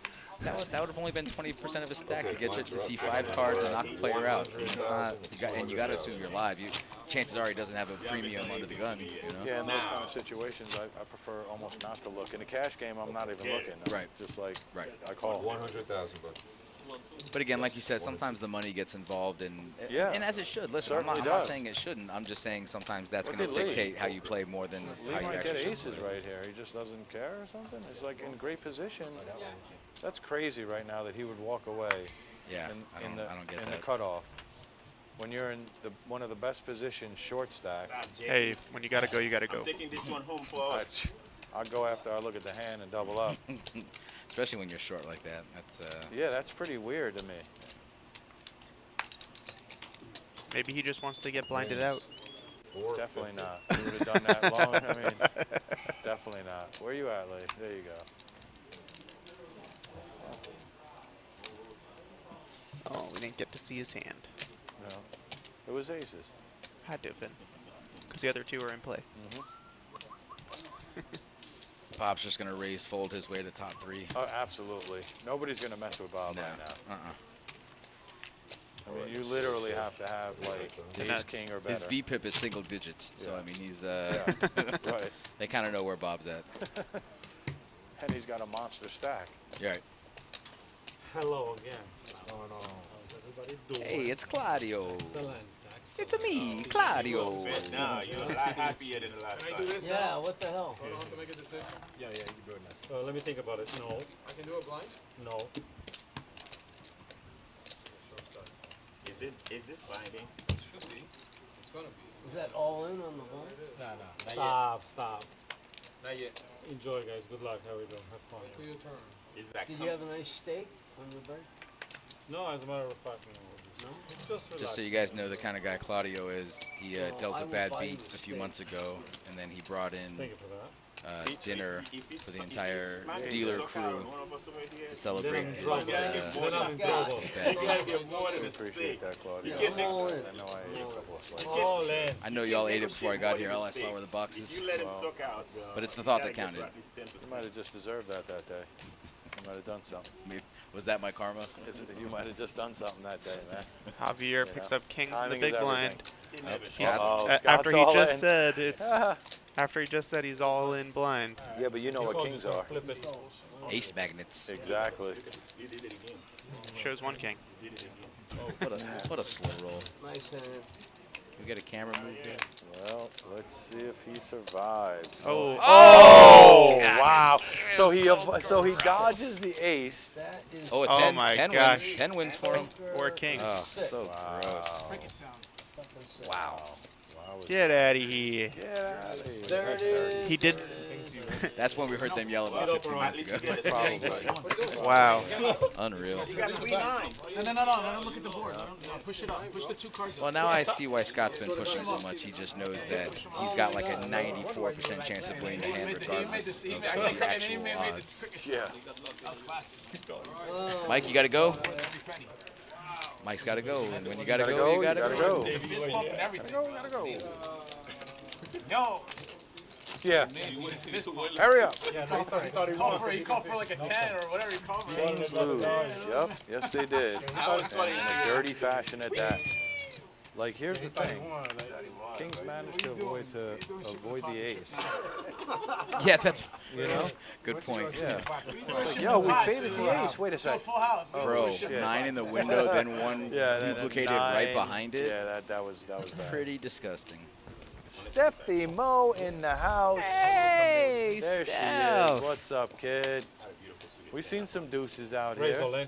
That would have only been 20% of his stack to get you to see 5 cards and knock the player out. It's not, and you got to assume you're live. Chances are he doesn't have a premium under the gun. You know? Yeah, in those kind of situations, I prefer almost not to look. In a cash game, I'm not even looking. Right. Just like I call 100,000 bucks. But again, like you said, sometimes the money gets involved, and as it should. Listen, I'm not saying it shouldn't. I'm just saying sometimes that's going to dictate how you play more than Lee how you might actually get should aces play. right here. He just doesn't care or something. He's like in great position. That's crazy right now that he would walk away. Yeah, I don't get that. The cutoff. When you're in one of the best positions, short stack. Hey, when you gotta go, you gotta go. I'm taking this one home for us. I'll go after I look at the hand and double up. Especially when you're short like that. That's yeah, that's pretty weird to me. Maybe he just wants to get blinded out. Definitely not. He would have done that long. I mean, definitely not. Where you at, Lee? There you go. Oh, we didn't get to see his hand. No, it was aces. Had to have been, because the other 2 are in play. Bob's just gonna raise fold his way to top 3. Oh, absolutely. Nobody's gonna mess with Bob right now. I mean, you literally have to have like ace king or better. His VPIP is single digits, so I mean he's right. They kind of know where Bob's at. And he's got a monster stack. You're right. Hello again. What's going on? How's everybody doing? Hey, it's Claudio. Excellent. It's me, Claudio. Now you're a lot happier than the last time. Can I do this now? What the hell? Hold on to make a decision. Yeah, you can do it now. Let me think about it. No. I can do it blind? No. Is this binding? It should be. It's gonna be. Is that all in on the ball? No, Stop. not yet. Enjoy, guys. Good luck. How we doing? Have fun. To your turn. Is that Did you have a nice steak on your break? No, as a matter of fact, no. Just so you guys know the kind of guy Claudio is, he dealt a bad beat a few months ago, and then he brought in dinner for the entire dealer crew to celebrate his bad beat. We appreciate that, Claudio. I know I ate a couple of slices. I know y'all ate it before I got here. All I saw were the boxes. But it's the thought that counted. You might have just deserved that day. You might have done something. Was that my karma? You might have just done something that day, man. Javier picks up kings in the Timing big is blind. Scott's After he all just in. said it's. After he just said he's all in blind. Yeah, but you know what kings are. Ace magnets. Exactly. Shows 1 king. What a slow roll. Nice hand. We get a camera move here. Well, let's see if he survives. Oh! Oh! Wow! So he dodges the ace. Oh, it's 10 wins. 10 wins for him. Or king. Oh, so gross. Wow. Get out of here. Get out of here. There it is. He did. That's when we heard them yell about 15 minutes ago. Probably. Wow. Unreal. No. Let him look at the board. Push it up. Push the 2 cards up. Well, now I see why Scott's been pushing so much. He just knows that he's got like a 94% chance of winning the hand regardless of the actual odds. Yeah. Mike, you got to go. Mike's got to go. And when you got to go, you got to go. Gotta go. Yo. Yeah. Hurry up. Yeah, no, he thought he won. He called for like a 10 or whatever he called for. Kings lose. Yep. Yes, they did. And in a dirty fashion at that. Like, here's the thing. Kings managed to avoid the ace. Yeah, that's You know? good point. Yeah. Like, yo, we faded the ace. Wait a sec. Bro, 9 in the window, then 1 then duplicated nine. right behind it. Yeah, that was bad. Pretty disgusting. Steffi Mo in the house. Hey, there she Steph. is. What's up, kid? We've seen some deuces out Raise here. all in.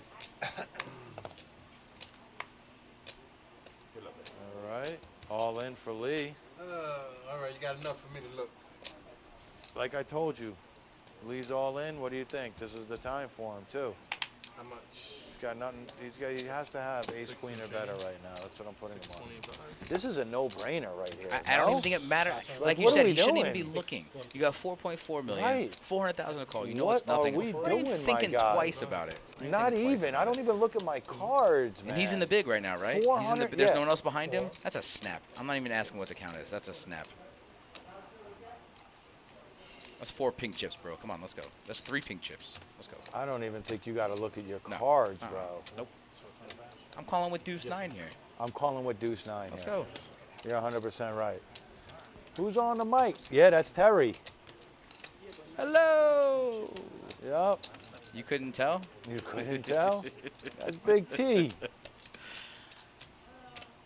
All right. All in for Lee. All right, you got enough for me to look. Like I told you, Lee's all in. What do you think? This is the time for him, too. How much? He's got nothing. He has to have ace, queen, or better right now. That's what I'm putting him on. This is a no-brainer right here. I don't even think it matters. Like you what are said, we he shouldn't even doing? be looking. You got 4.4 million, Right. 400,000 to call. You know What it's nothing. are we Why are you doing, my thinking guy? twice about it? Why are you Not thinking twice even. about I don't even look at my cards, it? man. And he's in the big right now, right? He's in the. 400, There's yeah. no one else behind him. That's a snap. I'm not even asking what the count is. That's a snap. That's 4 pink chips, bro. Come on, let's go. That's 3 pink chips. Let's go. I don't even think you got to look at your cards, bro. Nope. I'm calling with deuce 9 here. I'm calling with deuce 9 Let's here. go. You're 100% right. Who's on the mic? Yeah, that's Terry. Hello. Yep. You couldn't tell? You couldn't tell? That's Big T.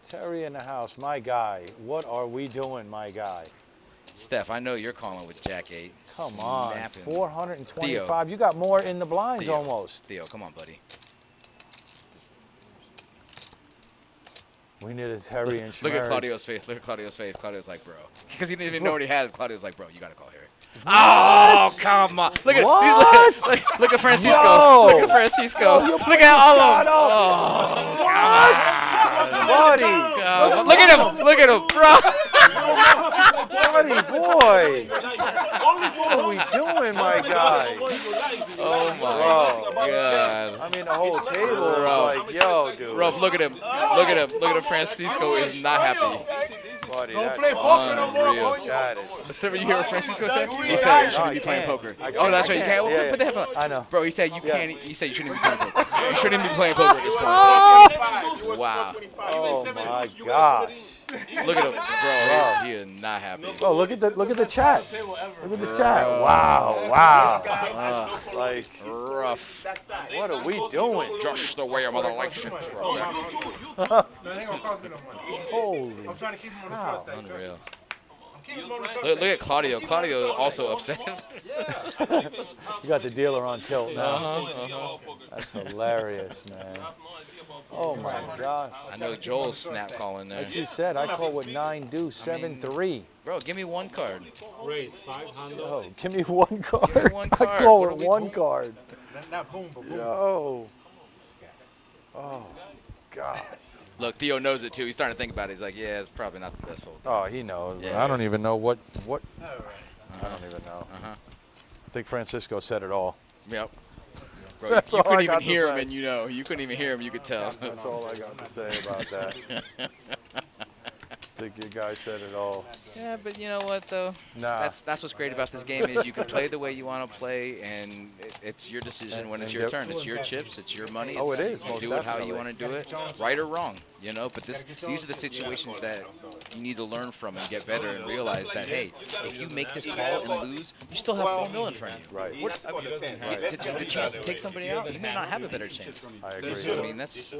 Terry in the house, my guy. What are we doing, my guy? Steph, I know you're calling with Jack 8. Come on, Snapping. 425. Theo. You got more in the blinds Theo. almost. Theo, come on, buddy. We need a Terry and Look at Schmerz. Claudio's face. Look at Claudio's face. Claudio's like, bro. Because he didn't even know what he had. Claudio's like, bro, you got to call Harry. Oh, come on. Look at look at Francisco. Yo. Look at Francisco. Yo, you Look at all of them. Oh, What? buddy. God. Look at him. Look at him, bro. Buddy, boy. What are we doing, my guy? Oh, my God. I mean, the whole table is like, yo, dude. Ruff, look at him. Look at him. Look at him. Francisco is not happy. Buddy, Don't that's play poker no more, unreal. boy. That is. So you hear what Francisco said? He said you shouldn't be I playing can't. poker. I Oh, that's right. You can't. can't. Yeah, Put the yeah. headphone. I know. Bro, he said you Yeah. can't. He said you shouldn't be playing poker. You shouldn't be playing poker at this point. Wow. Oh my gosh. Look at him, bro. He is not happy. Oh, look at the chat. Look at the chat. Wow, wow. Like, Rough. what are we doing? Just the way a mother likes it. No, it ain't gonna cost me no money. Holy I'm trying to keep him on the trust that Unreal. I'm keeping him on the trust Look at Claudio. Claudio is also upset. You got the dealer on tilt now. That's hilarious, man. Oh my gosh. I know Joel's snap calling there. Like you said, I call with 9 deuce 7-3. Bro, give me one card. Raise 500. Oh, give me one card. Give me one I card. call What with are we one doing? card. Not boom, but boom. Yo. Oh, gosh. Look, Theo knows it too. He's starting to think about it. He's like, yeah, it's probably not the best fold. Oh, he knows. Yeah. I don't even know what. I don't even know. I think Francisco said it all. Yep. Bro, That's you all couldn't I even got to hear him, say. and you know. You couldn't even hear him. You could tell. That's all I got to say about that. I think you guys said it all. Yeah, but you know what though? Nah. That's what's great about this game is you can play the way you want to play, and it's your decision when it's your turn. It's your chips. It's your money. Oh, it It's- is, You most do it how definitely. you want to do it, right or wrong. You know, but these are the situations that you need to learn from and get better and realize that hey, if you make this call and lose, you still have 4 mil in front of you. Right. The chance to take somebody out, you may not have a better chance. I agree. I mean, that's.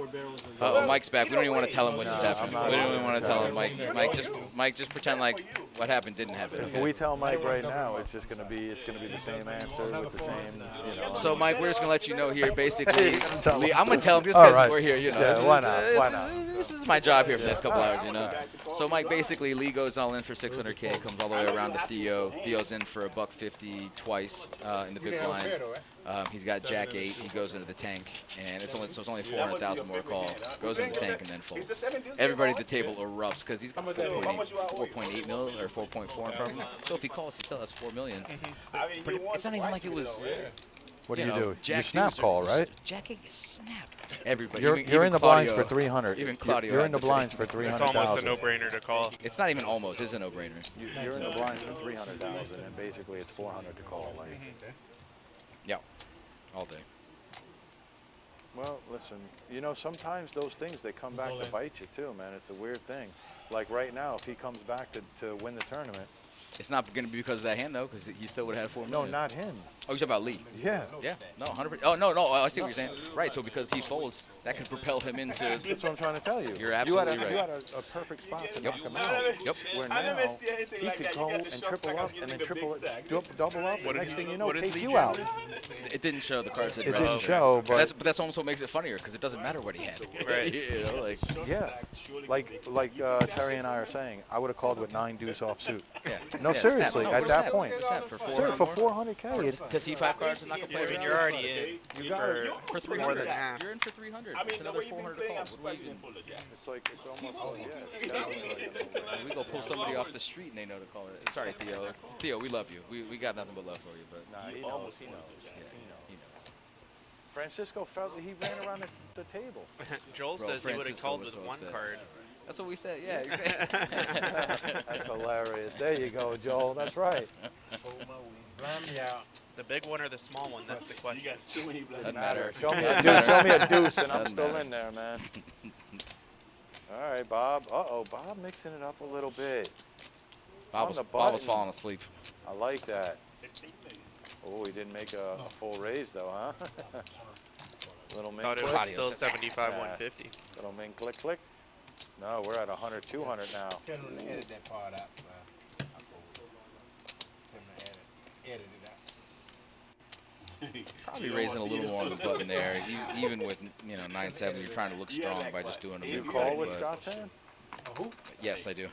Oh, Mike's back. We don't even want to tell him what just happened. We don't even want to tell him, Mike. Mike, just pretend like what happened didn't happen. If Okay? we tell Mike right now, it's just gonna be the same answer with the same, you know. So Mike, we're just gonna let you know here, basically. Tell him. I'm gonna tell him just All because right. we're here, you know. Yeah, why not? Why not? This is my job here for the next couple hours, you know. So Mike, basically, Lee goes all in for 600K, comes all the way around to Theo. Theo's in for $150 twice in the big blind. He's got Jack 8. He goes into the tank, and it's only 400,000 more call. Goes into the tank and then folds. Everybody at the table erupts because he's got 4.8 mil or 4.4 in front of him. So if he calls, he still has 4 million. But it's not even like it was. What do you know, do? Jack You snap deuce or- call, right? Jack 8 is snap. Everybody. You're even in the blinds Claudio- for 300. Even Claudio. You're had in the to fit. blinds for 300,000. no-brainer to call. It's not even almost. It's a no-brainer. You're in the blinds for 300,000, and basically it's 400 to call. Like, Yeah, all day. well, listen, you know, sometimes those things they come back to bite you too, man. It's a weird thing. Like right now, if he comes back to win the tournament, It's not going to be because of that hand, though, because he still would have had 4 no, million. not him. Oh, you're talking about Lee? Yeah. Yeah, no, 100%. Oh, no, I see what you're saying. Right, so because he folds, that could propel him into... That's what I'm trying to tell you. You're absolutely right. You had a perfect spot to knock him out. Yep. Where now he could go and triple up and then double up. The next thing you know, take you out. It didn't show the cards. It didn't show, but that's almost what makes it funnier because it doesn't matter what he had. Right. You know, like, yeah, like Terry and I are saying, I would have called with 9 deuce off suit. yeah. No, Yeah, seriously, snap. at No, that snap. point, Snap for Sir, 400 for more? 400K, it's To see 5 cards and not gonna play. I mean, you're already in You got it. for 300. more than half. You're in for 300. It's another 400 to call. What do we do? It's like it's almost yeah. It's definitely like, We go pull somebody off the street and they know to call it. Sorry, Theo. Theo, we love you. We got nothing but love for you, but nah, he knows. yeah, he knows. Francisco felt that he ran around the table. Joel Bro, says he would have Francisco called was with so one upset. card. That's what we said. Yeah, exactly. That's hilarious. There you go, Joel. That's right. The big one or the small one? That's the question. Doesn't matter. Show me a deuce, and I'm Doesn't still matter. in there, man. All right, Bob. Uh-oh, Bob mixing it up a little bit. Bob On the was button. falling asleep. I like that. Oh, he didn't make a full raise, though, huh? Little min Thought it click. was still 75, 150. Little min click, click. No, we're at 100, 200 now. Tell him to edit that part out. Tell him to edit it out. Probably raising a little more on the button there. Even with 9-7, you're trying to look strong by just doing a You mid call click, with but- Scott's hand? Yes, I do.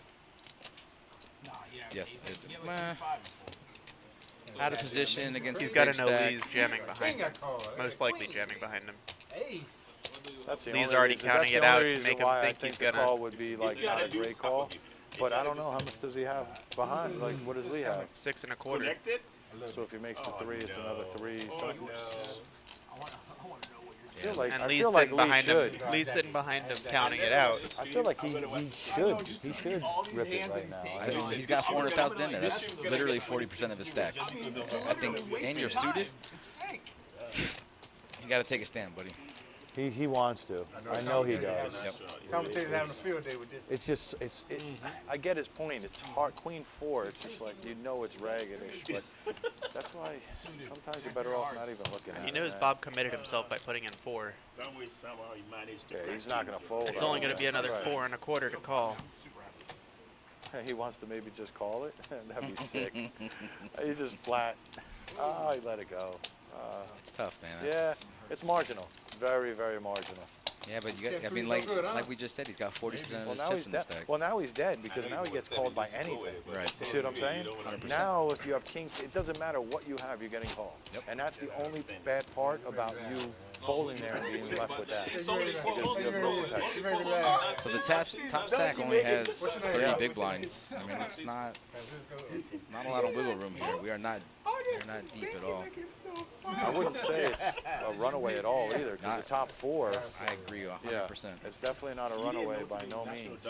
Yes, I do. Out of position against He's the got big to know stack. Lee's jamming behind him. Most likely jamming behind him. That's the Lee's only already reason- counting that's the it out only to reason make him why think I think he's the gonna- call would be like not a great call. But I don't know, how much does he have behind? Like, what does Lee have? 6 1/4. So if he makes the 3, it's another 3. something. I feel like, And I Lee's feel like sitting Lee behind should. him. Lee's sitting behind him, counting it out. I feel like he should rip it right now. I mean, he's got 400,000 in there. That's literally 40% of his stack. I think, and you're suited. You got to take a stand, buddy. He wants to. I know he does. Commentators having a field day with this. It's just I get his point. It's hard. Queen 4. It's just like it's raggedish, but that's why sometimes you're better off not even looking at it. He knows man. Bob committed himself by putting in 4. Some way, somehow he managed to. Yeah, he's not gonna fold. It's only going to be another Right. 4 1/4 to call. He wants to maybe just call it. That'd be sick. He's just flat. Oh, he let it go. It's tough, man. Yeah, it's marginal. Very, very marginal. Yeah, but you got. I mean, like we just said, he's got 40% of Well, his now chips he's in the dead. stack. Well, now he's dead because now he gets called by anything. Right. You see what I'm saying? 100%. Now, if you have kings, it doesn't matter what you have, you're getting called. Yep. And that's the only bad part about you folding there and being left with that. Because you have no protection. So the top stack only has 30 big blinds. I mean, it's not a lot of wiggle room here. We're not deep at all. I wouldn't say it's a runaway at all either, because the top 4. I agree 100%. Yeah, it's definitely not a runaway by no means.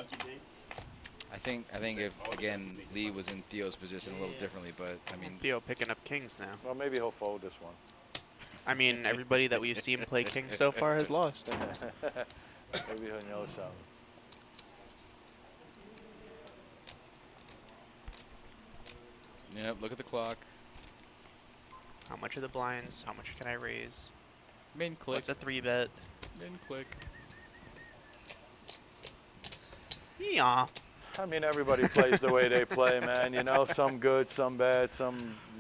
I think if again Lee was in Theo's position a little differently, but I mean Theo picking up kings now. Well, maybe he'll fold this one. I mean, everybody that we've seen play king so far has lost. Maybe he'll know something. Yep, look at the clock. How much are the blinds? How much can I raise? Main click. What's a 3-bet? Main click. Yeah. I mean, everybody plays the way they play, man. You know, some good, some bad, some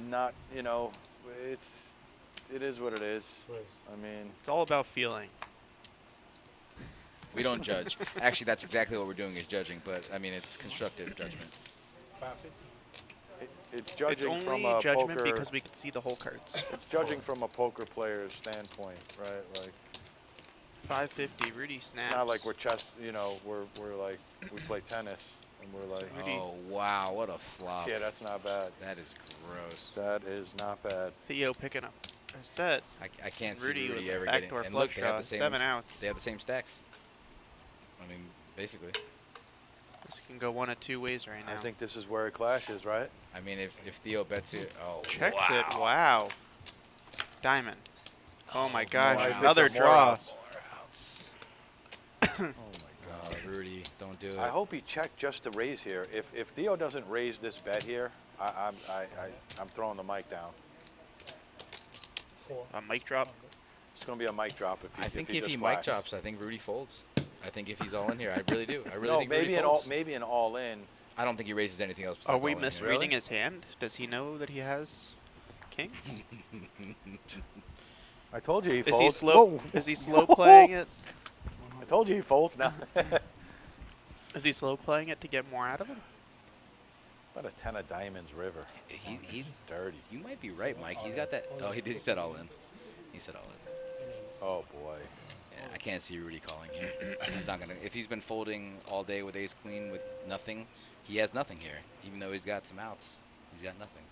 not. You know, it is what it is. I mean, it's all about feeling. We don't judge. Actually, that's exactly what we're doing is judging, but I mean, it's constructive judgment. It's judging it's from only a judgment poker. because we can see the whole cards. It's judging from a poker player's standpoint, right? Like 550, Rudy snaps. it's not like we're chess. You know, we're like we play tennis and we're like. Oh wow, what a flop! Yeah, that's not bad. That is gross. That is not bad. Theo picking up a set. I can't Rudy see Rudy with ever a getting. backdoor And flush look, they have draw, the same 7 outs. They have the same stacks. I mean, basically. This can go one of two ways right now. I think this is where it clashes, right? I mean, if Theo bets it, Checks wow. it. Wow. Diamond. Oh my gosh, wow. another draw. Oh my God, Rudy, don't do it. I hope he checked just to raise here. If Theo doesn't raise this bet here, I'm throwing the mic down. A mic drop. It's going to be a mic drop if he. I think if he just mic flaps. drops, I think Rudy folds. I think if he's all in here, I really do. I really No, think Rudy folds. maybe an all in. I don't think he raises anything else. Are besides we all in here. misreading his hand? Does he know that he has kings? I told you he Is folds. he slow? Whoa. Is he slow playing it? I told you he folds now. Is he slow playing it to get more out of him? About a 10 of diamonds river. He's dirty. You might be right, Mike. He's got that. Oh, he said all in. He said all in. Oh boy. Yeah, I can't see Rudy calling here. He's not gonna. If he's been folding all day with ace queen with nothing, he has nothing here. Even though he's got some outs, he's got nothing.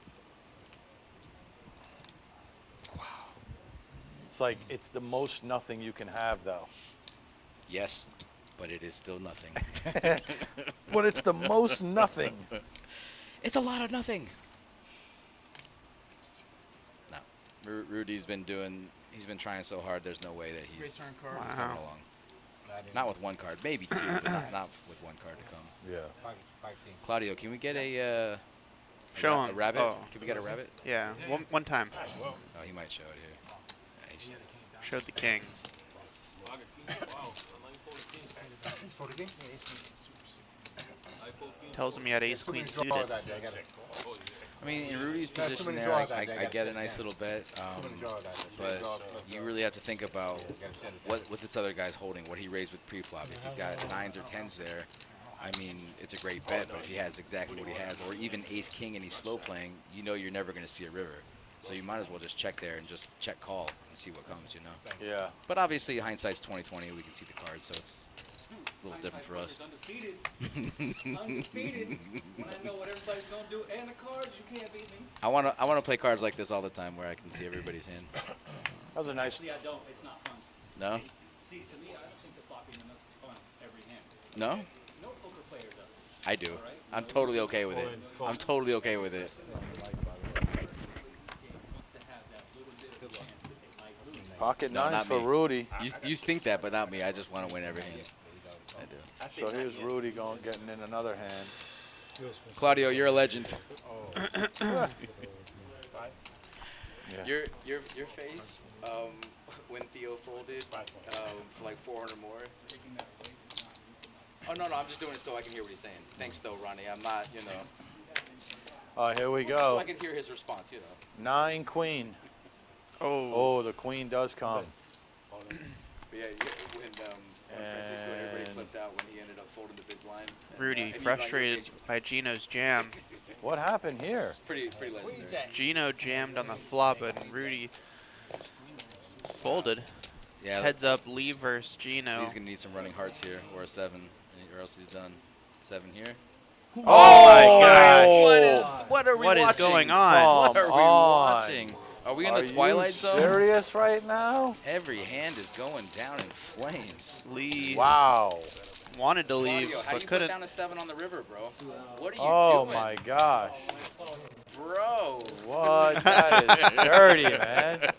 It's like it's the most nothing you can have, though. Yes, but it is still nothing. But it's the most nothing. It's a lot of nothing. No, Rudy's been doing. He's been trying so hard. There's no way that he's coming along. Not with one card, maybe two, but not with one card to come. Yeah. Claudio, can we get a Show a him. rabbit? Oh. Can we get a rabbit? Yeah, one time. Oh, he might show it here. Showed the kings. Tells him he had ace queen suited. I mean, in Rudy's position there, I get a nice little bet, but you really have to think about what this other guy's holding, what he raised with pre-flop. If he's got 9s or 10s there, I mean, it's a great bet, but if he has exactly what he has, or even ace-king and he's slow playing, you know you're never going to see a river. So you might as well just check there and just check call and see what comes, you know? Yeah. But obviously, hindsight's 20/20. We can see the cards, so it's a little different for us. Undefeated. Undefeated. When I know what everybody's gonna do and the cards, you can't beat me. I wanna play cards like this all the time where I can see everybody's hand. That was a nice. See, I don't. It's not fun. No? See, to me, I don't think the flopping enough is fun every hand. No? No poker player does. I do. I'm totally okay with it. I'm totally okay with it. Pocket No, nines not for me. Rudy. You think that, but not me. I just want to win every hand. I do. So here's Rudy getting in another hand. Claudio, you're a legend. Yeah. Your face when Theo folded for like 400 more. Oh no, I'm just doing it so I can hear what he's saying. Thanks though, Ronnie. I'm not, you know. Here we So go. I can hear his response, you know. 9 queen. Oh, the queen does come. But yeah, when Francisco and everybody flipped out when he ended up folding the big blind. Rudy, And he frustrated by Gino's jam. What happened here? Pretty legendary. Gino jammed on the flop, and Rudy folded. Yeah. Heads up, Lee versus Gino. He's gonna need some running hearts here, or a 7, or else he's done. 7 here. Oh my gosh! What are we What watching? is going on? What are we watching? Are we in the Twilight Zone? Serious right now? Every hand is going down in flames. Lee. Wow. Wanted to leave, Claudio, how do but you couldn't. put down a 7 on the river, bro? What are you Oh doing? my gosh. Bro. What? That is dirty, man.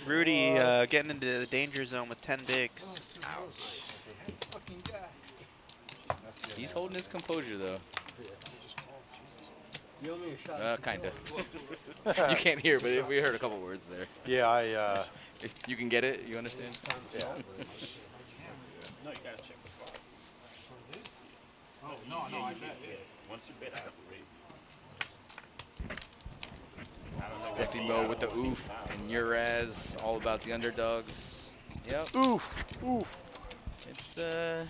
Rudy getting into the danger zone with 10 bigs. Ouch. He's holding his composure, though. You owe me a shot. Kinda. You can't hear, but we heard a couple words there. Yeah, You can get it? You understand? Yeah. No, you gotta check the card. Oh, no, I bet. Yeah. Once you bet, I have to raise it. Steffi Mo with the oof, and Uraz all about the underdogs. Yep. Oof. Oof. It's the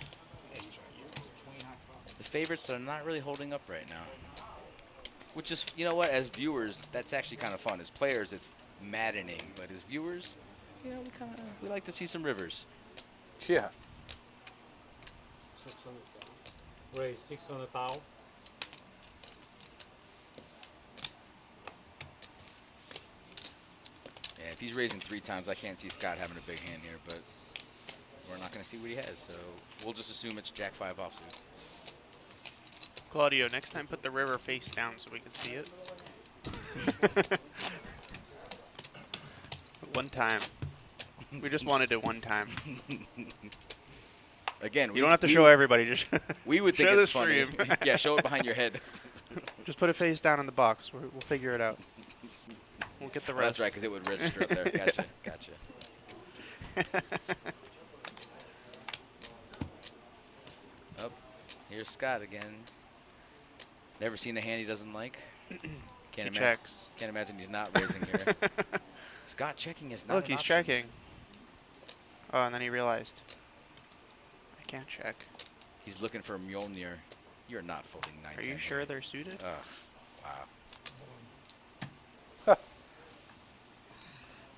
favorites are not really holding up right now. Which is, you know what, as viewers, that's actually kind of fun. As players, it's maddening, but as viewers, you know, we like to see some rivers. Yeah. 600,000. Raise 600,000. Yeah, if he's raising 3 times, I can't see Scott having a big hand here, but we're not going to see what he has, so we'll just assume it's Jack 5 offsuit. Claudio, next time put the river face down so we can see it. One time. We just wanted it one time. Again, you don't have to show everybody. Just we would think show it's the funny. stream. Yeah, show it behind your head. Just put it face down in the box. We'll figure it out. We'll get the Oh, rest. that's right, because it would register up there. Gotcha, gotcha. Oh, here's Scott again. Never seen a hand he doesn't like. Can't imagine he's not raising here. Scott checking is not Look, an he's option. checking. Oh, and then he realized. I can't check. He's looking for Mjolnir. You're not folding 9. Are you sure they're suited? Wow.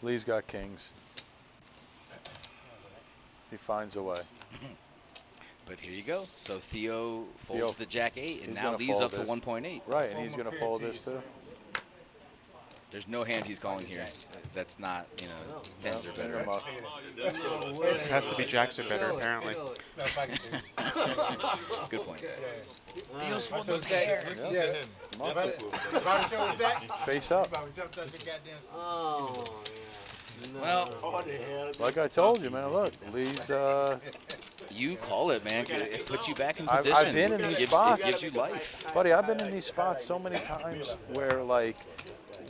Lee's got kings. He finds a way. But here you go. So Theo folds the Jack 8, and He's now gonna Lee's fold up to this. 1.8. Right, and he's going to fold this too. There's no hand he's calling here. That's not, you know, tens or better. It has to be jacks or better, apparently. Good point. Theo's folding the pair. Face up. Oh, Well, like I told you, man, look, Lee's... you call it, man. It puts you back in I've position. been in It these gives- spots. It gives you life. Buddy, I've been in these spots so many times where, like,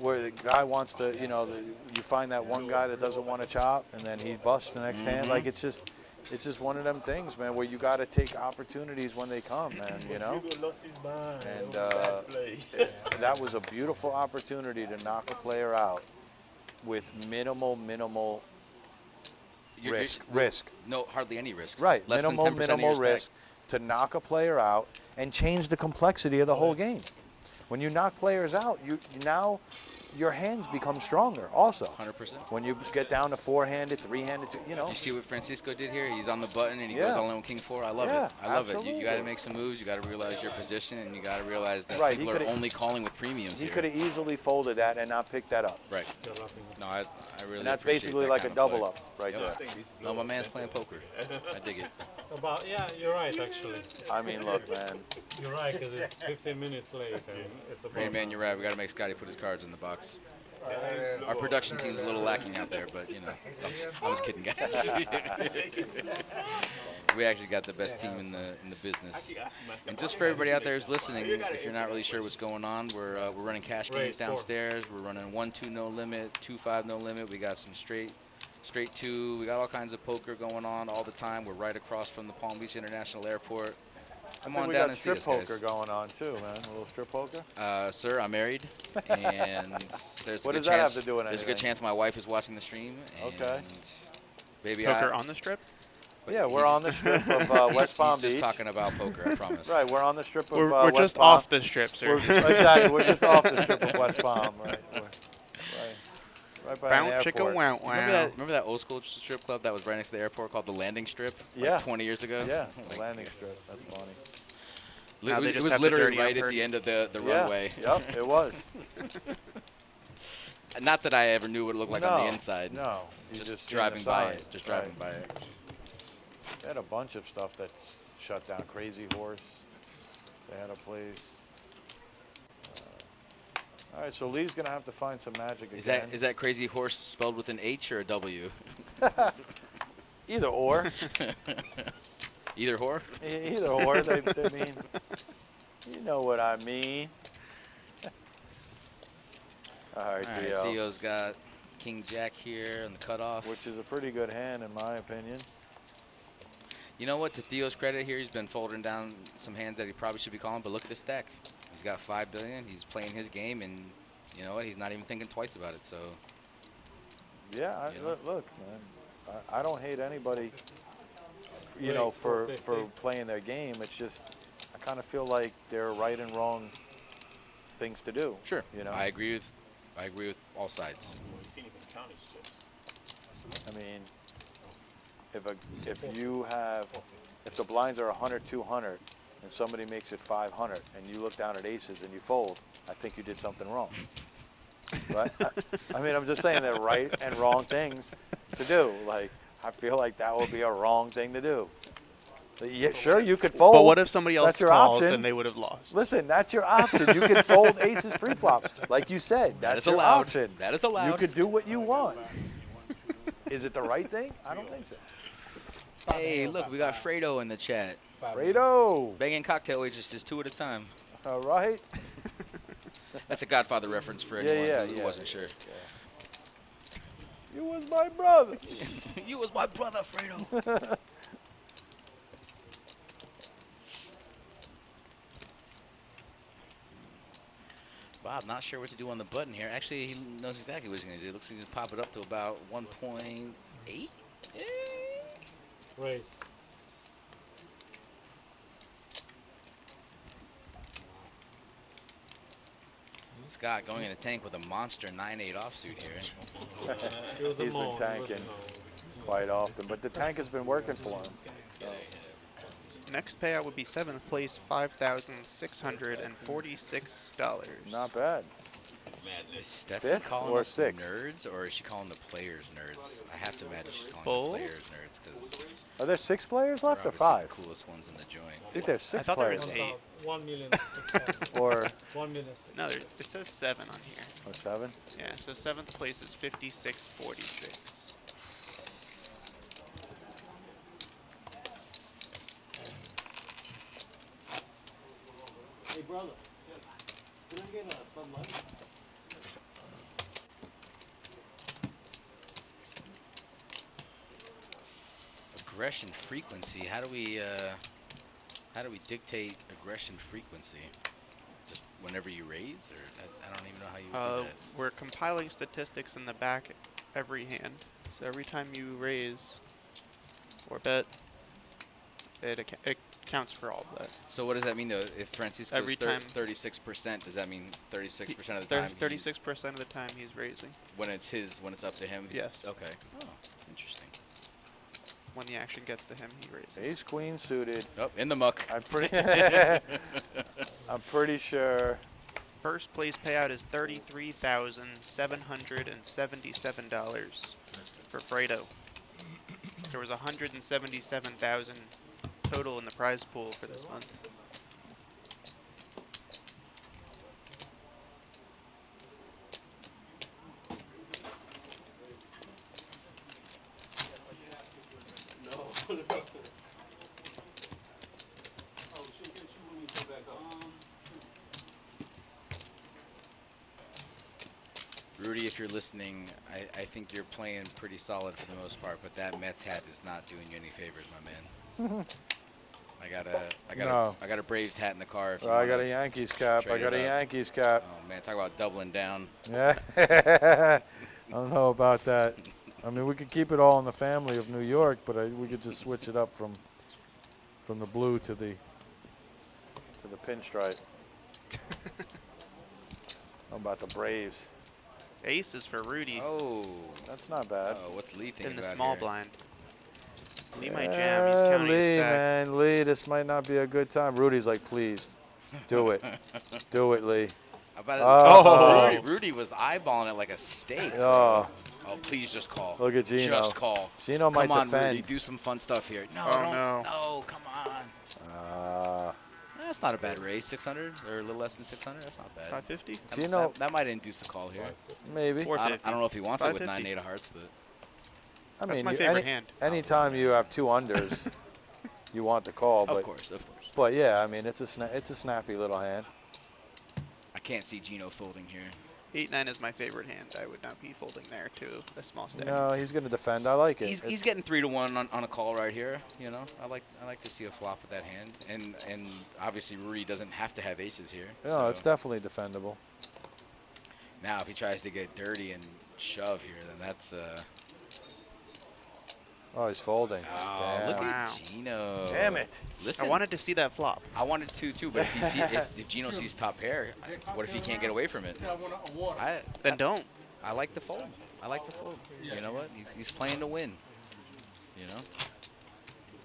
where the guy wants to, you know, you find that one guy that doesn't want to chop, and then he busts the next hand. Like, it's just one of them things, man, where you got to take opportunities when they come, man, you know? And that was a beautiful opportunity to knock a player out with minimal risk. No, hardly any risk. Right, Less than 10% of minimal your stack. risk to knock a player out and change the complexity of the whole game. When you knock players out, now your hands become stronger also. 100%. When you get down to 4-handed, 3-handed, you know. You see what Francisco did here? He's on the button and he Yeah. goes all in with King 4. I love Yeah, it. I love it. absolutely. You got to make some moves. You got to realize your position, and you got to realize that Right, people are only calling with premiums He here. could have easily folded that and not picked that up. Right. No, I really. And that's appreciate basically that like kind a of double play. up right Yep. there. No, my man's playing poker. I dig it. Yeah, you're right, actually. I mean, look, man. You're right, because it's 15 minutes late. And it's about Hey, man, you're right. We got to make Scotty put his cards in the box. Our production team's a little lacking out there, but, you know, I was kidding, guys. We actually got the best team in the business. And just for everybody out there who's listening, if you're not really sure what's going on, we're running cash games downstairs. We're running 1-2 no limit, 2-5 no limit. We got some straight 2. We got all kinds of poker going on all the time. We're right across from the Palm Beach International Airport. Come on we down got and see strip us, poker guys. going on too, man. A little strip poker. Sir, I'm married, and there's a What good does that have chance- to do with There's a good anything? chance my wife is watching the stream. And Okay. Baby, Poker on the strip? Yeah, we're on the strip of West Palm He's Beach. just talking about poker, I promise. Right, we're on the strip of We're West just Palm. off the strip, sir. Exactly, we're just off the strip of West Palm, right? Right by an Bounce, chicka, airport. wow, wow. Remember that old school strip club that was right next to the airport called the Landing Strip? Yeah. Like 20 years ago? Yeah, Oh the my landing God. strip. That's funny. Now they It just was have the literally dirty right at umber. the end of the Yeah, runway. Yep, it was. Not that I ever knew what it looked like on the No, inside. no, you Just, just seen driving the by sign, it. Just driving right. by it. They had a bunch of stuff that's shut down. Crazy Horse. They had a place. All right, so Lee's gonna have to find some magic again. Is that Crazy Horse spelled with an H or a W? Either or. Either whore? Either or. They mean, you know what I mean. All right, All right, Theo. Theo's got King Jack here on the cutoff. Which is a pretty good hand in my opinion. You know what? To Theo's credit here, he's been folding down some hands that he probably should be calling, but look at his stack. He's got $5 billion. He's playing his game, and you know what? He's not even thinking twice about it. So. Yeah, look, man. I don't hate anybody, you know, for playing their game. It's just I kind of feel like there are right and wrong things to do. Sure. You know. I agree with all sides. You can't even count his chips. I mean, if the blinds are 100, 200, and somebody makes it 500, and you look down at aces and you fold, I think you did something wrong. But I mean, I'm just saying they're right and wrong things to do. Like, I feel like that would be a wrong thing to do. Yeah, sure, you could fold. But what if somebody else That's your calls option. and they would have lost? Listen, that's your option. You can fold aces pre-flop. Like you said, that's your allowed. option. That is allowed. You could do what you want. Is it the right thing? I don't think so. Hey, look, we got Fredo in the chat. Fredo. Banging cocktail waitresses 2 at a time. All right. That's a Godfather reference for anyone who wasn't sure. Yeah. You was my brother. You was my brother, Fredo. Bob, not sure what to do on the button here. Actually, he knows exactly what he's going to do. Looks like he's going to pop it up to about 1.8. Raise. Scott going in the tank with a monster 9-8 offsuit here. He's been tanking quite often, but the tank has been working for him. So. Next payout would be 7th place, $5,646. Not bad. Is Stephanie 5th calling or us 6th? nerds, or is she calling the players nerds? I have to imagine she's calling Both? the players nerds because Are there 6 players left or the 5? coolest ones in the joint. I think there's 6 I thought players. there was 8. 1,600,000. Or 1,000,000. No, it says 7 on here. or 7? Yeah, so 7th place is 5646. Hey, brother. Can I get a Bud Light? Aggression frequency. How do we dictate aggression frequency? Just whenever you raise, or I don't even know how you do that. We're compiling statistics in the back every hand. So every time you raise or bet, it counts for all of that. So what does that mean though? If Francisco's Every time 36%, does that mean 36% of the time? 36% of the time he's raising. When it's up to him. Yes. Okay. Oh, interesting. When the action gets to him, he raises. Ace queen suited. Oh, in the muck. I'm pretty sure. First place payout is $33,777 for Fredo. There was 177,000 total in the prize pool for this month. Rudy, if you're listening, I think you're playing pretty solid for the most part, but that Mets hat is not doing you any favors, my man. I got a Braves hat in the car. If you I got a Yankees cap. I got a Yankees cap. Oh man, talk about doubling down. Yeah. I don't know about that. I mean, we could keep it all in the family of New York, but we could just switch it up from the blue to the pinstripe. How about the Braves? Ace is for Rudy. Oh, that's not bad. Oh, what's Lee thinking in the about small here? blind. Lee might jam. He's counting Lee, his stack. man, Lee, this might not be a good time. Rudy's like, please, do it, do it, Lee. How about Oh. Rudy was eyeballing it like a steak. Oh. Oh, please just call. Look at Gino. Just call. Gino might come on, defend. Rudy, do some fun stuff here. No, Oh, don't. no. No, come on. That's not a bad raise. 600 or a little less than 600. That's not bad. 550. Gino, that might induce a call here. maybe. I don't know if he wants it with 550. 9-8 of hearts, but I That's mean, my favorite hand. Anytime you have 2 unders, you want the call. But, of course. But yeah, I mean, it's a snappy little hand. I can't see Gino folding here. 8-9 is my favorite hand. I would not be folding there to a small stack. No, he's going to defend. I like it. He's getting 3-1 on a call right here. You know, I like to see a flop with that hand, and obviously Rudy doesn't have to have aces here. No, so. it's definitely defendable. Now, if he tries to get dirty and shove here, then that's. Oh, he's folding. Oh, Damn. look at Gino. Damn it. Listen. I wanted to see that flop. I wanted to too, but if Gino sees top pair, what if he can't get away from it? Then don't. I like the fold. I like the fold. You know what? He's playing to win. You know?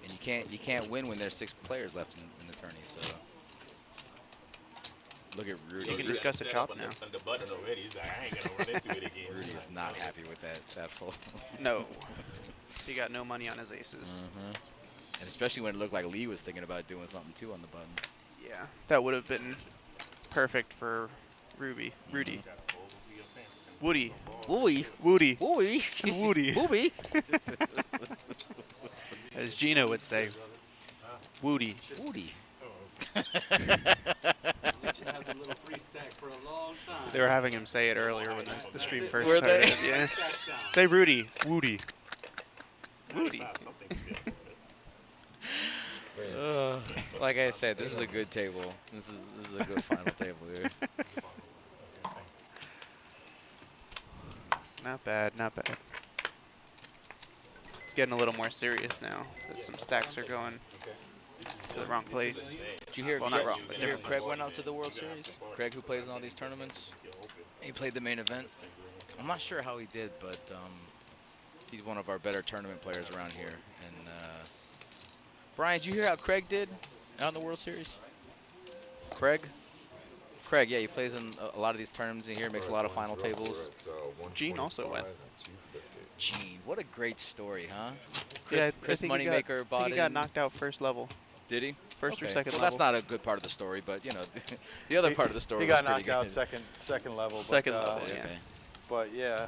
And you can't win when there's 6 players left in the tourney, so. Look at Rudy. You can discuss the chop now. The button already. He's like, I ain't gonna run into it again. Rudy is not happy with that fold. No. He got no money on his aces. And especially when it looked like Lee was thinking about doing something too on the button. Yeah, that would have been perfect for Rudy. Woody. Woody. Woody. Woody. Woody. Woody. As Gino would say. Woody. Woody. They were having him say it earlier when the stream first Were started. they? Yeah. Say Rudy. Woody. Woody. Like I said, this is a good table. This is a good final table here. Not bad, not bad. It's getting a little more serious now that some stacks are going to the wrong place. Did you hear? Well, not wrong, but Did you hear different Craig place. went out to the World Series? Craig, who plays in all these tournaments, he played the main event. I'm not sure how he did, but he's one of our better tournament players around here. And Brian, did you hear how Craig did out in the World Series? Craig, yeah, he plays in a lot of these tournaments in here, makes a lot of final tables. Gene also went. Gene, what a great story, huh? Yeah, Chris I think he Moneymaker bought he got in. knocked out first level. Did he? First or Okay. second well, level. that's not a good part of the story, but you know, the other part of the story He was got pretty knocked out good. second level. Second but, level, yeah. Okay. But yeah,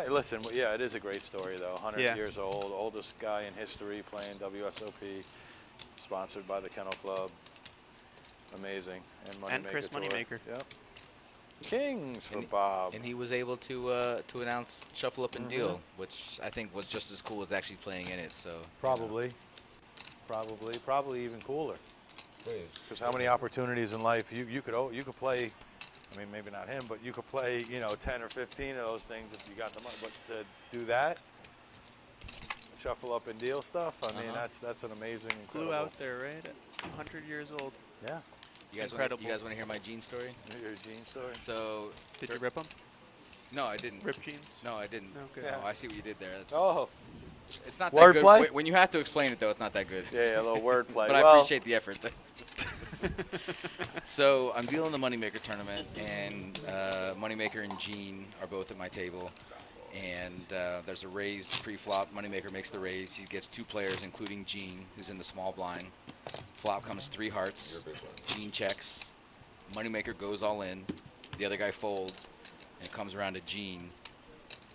listen, yeah, it is a great story though. 100 Yeah. years old, oldest guy in history playing WSOP, sponsored by the Kennel Club. Amazing. And Moneymaker Chris Tour. Moneymaker. Yep. Kings for Bob. And he was able to announce Shuffle Up and Deal, which I think was just as cool as actually playing in it. So Probably even cooler. Because how many opportunities in life you could play. I mean, maybe not him, but you could play 10 or 15 of those things if you got the money. But to do that, Shuffle Up and Deal stuff. I mean, that's an amazing. Flew incredible. out there, right? At 100 years old. Yeah. You guys incredible. You guys want to hear my Gene story? Your Gene story. So Did you rip them? No, I didn't. Rip jeans? No, I didn't. Okay. No, I see what you did there. That's, Oh. It's not Wordplay? that good. When you have to explain it, though, it's not that good. Yeah, a little wordplay. But I appreciate the effort. So I'm dealing the Moneymaker tournament, and Moneymaker and Gene are both at my table. And there's a raise pre-flop. Moneymaker makes the raise. He gets 2 players, including Gene, who's in the small blind. Flop comes 3 hearts. Gene checks. Moneymaker goes all in. The other guy folds, and it comes around to Gene.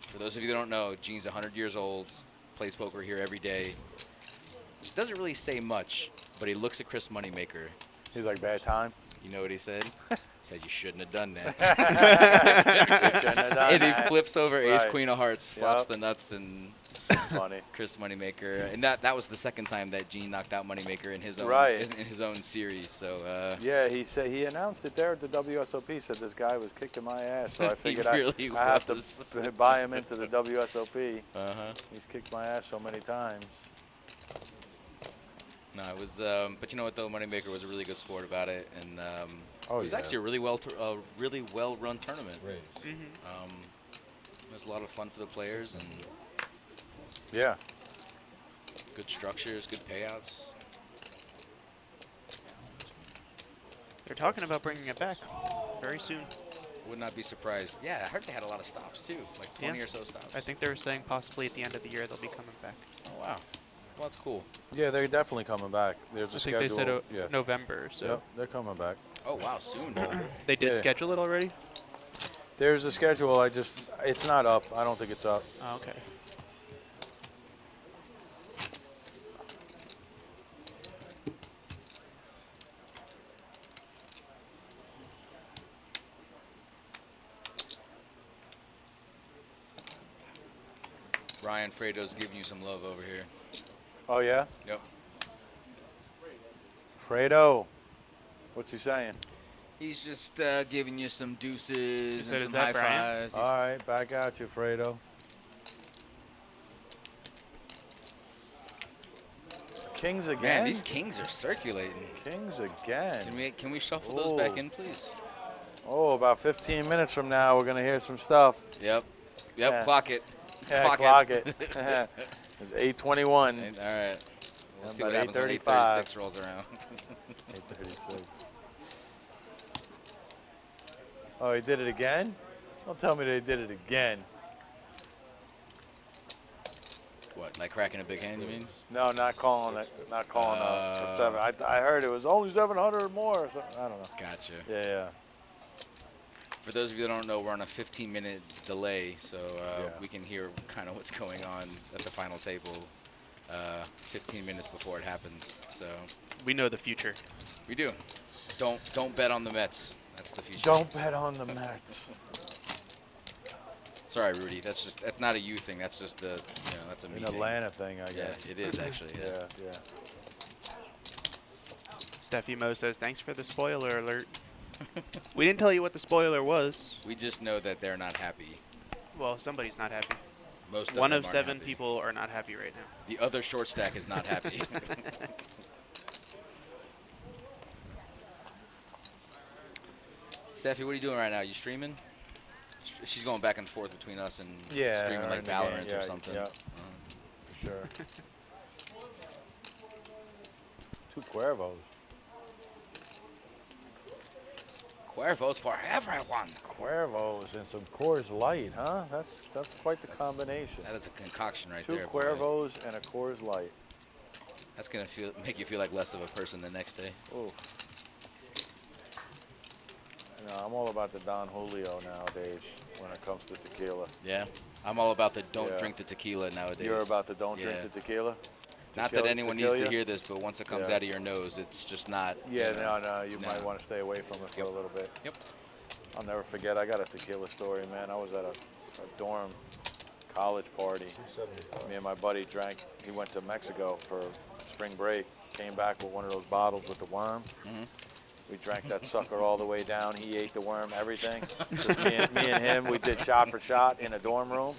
For those of you that don't know, Gene's 100 years old, plays poker here every day. Doesn't really say much, but he looks at Chris Moneymaker. He's like, bad time. You know what he said? He said, you shouldn't have done that. You shouldn't have done And he that. flips over ace, Right. queen of hearts, flops Yep. the nuts, and It's funny. Chris Moneymaker. And that was the second time that Gene knocked out Moneymaker in his own in his own series. So yeah, he announced it there at the WSOP. Said this guy was kicking my ass, so I He figured really I have was. to buy him into the WSOP. Uh-huh. He's kicked my ass so many times. no, it was. But you know what though, Moneymaker was a really good sport about it, and Oh, it was yeah. actually a really well run tournament. Right. It was a lot of fun for the players and Yeah. good structures, good payouts. They're talking about bringing it back very soon. Would not be surprised. Yeah, I heard they had a lot of stops too, like 20 Yeah. or so stops. I think they were saying possibly at the end of the year they'll be coming back. Oh wow, well that's cool. Yeah, they're definitely coming back. There's a I schedule. think they said yeah. November, so Yep, they're coming back. Oh wow, soon. they did Yeah. schedule it already? There's a schedule. It's not up. I don't think it's up. Oh, okay. Ryan Fredo's giving you some love over here. Oh, yeah? Yep. Fredo, what's he saying? He's just giving you some deuces So and does some that, high Brian? fives. All right, back at you, Fredo. Kings again? Man, these kings are circulating. Kings again. Can we shuffle those back in, please? Oh, about 15 minutes from now, we're going to hear some stuff. Yep. Yep, Yeah. clock it. Yeah, clock it. It's 8:21. All right. We'll see what happens when 8:36 rolls around. 8:36. Oh, he did it again? Don't tell me they did it again. What, like cracking a big hand, you mean? No, not calling it. Not calling for 7. I heard it was only 700 or more or something. I don't know. Gotcha. Yeah. For those of you that don't know, we're on a 15-minute delay, so we can hear kind of what's going on at the final table 15 minutes before it happens. So we know the future. We do. Don't bet on the Mets. That's the future. Don't bet on the Mets. Sorry, Rudy. That's not a you thing. That's just that's a me An thing. Atlanta thing, I guess. Yeah, it is actually. Yeah. Steffi Mo says, thanks for the spoiler alert. We didn't tell you what the spoiler was. We just know that they're not happy. Well, somebody's not happy. Most One them of aren't 7 happy. people are not happy right now. The other short stack is not happy. Steffi, what are you doing right now? You streaming? She's going back and forth between us and streaming like Valorant or something. Yeah, for sure. 2 Cuervos. Cuervos for everyone. Cuervos and some Coors Light, huh? That's quite the combination. That is a concoction right 2 there. 2 boy. Cuervos and a Coors Light. That's gonna make you feel like less of a person the next day. Oof. I'm all about the Don Julio nowadays when it comes to tequila. Yeah, I'm all about the don't drink the tequila nowadays. You're about the don't drink the tequila? Not that anyone needs to hear this, but once it comes out of your nose, it's just not. Yeah, no, you might want to stay away from it for a little bit. Yep. I'll never forget, I got a tequila story, man. I was at a dorm college party. Me and my buddy drank, he went to Mexico for spring break, came back with one of those bottles with the worm. We drank that sucker all the way down. He ate the worm, everything. Just me and him, we did shot for shot in a dorm room.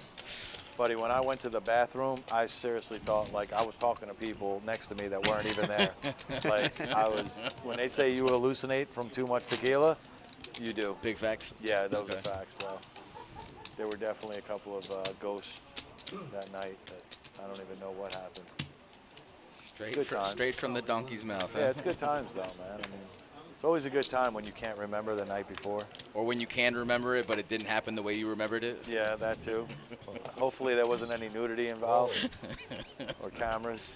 Buddy, when I went to the bathroom, I seriously thought like I was talking to people next to me that weren't even there. Like when they say you hallucinate from too much tequila, you do. Big facts? Yeah, those are facts, bro. There were definitely a couple of ghosts that night that I don't even know what happened. Straight from the donkey's mouth. Yeah, it's good times though, man. I mean, it's always a good time when you can't remember the night before. Or when you can remember it, but it didn't happen the way you remembered it. Yeah, that too. Hopefully there wasn't any nudity involved or cameras.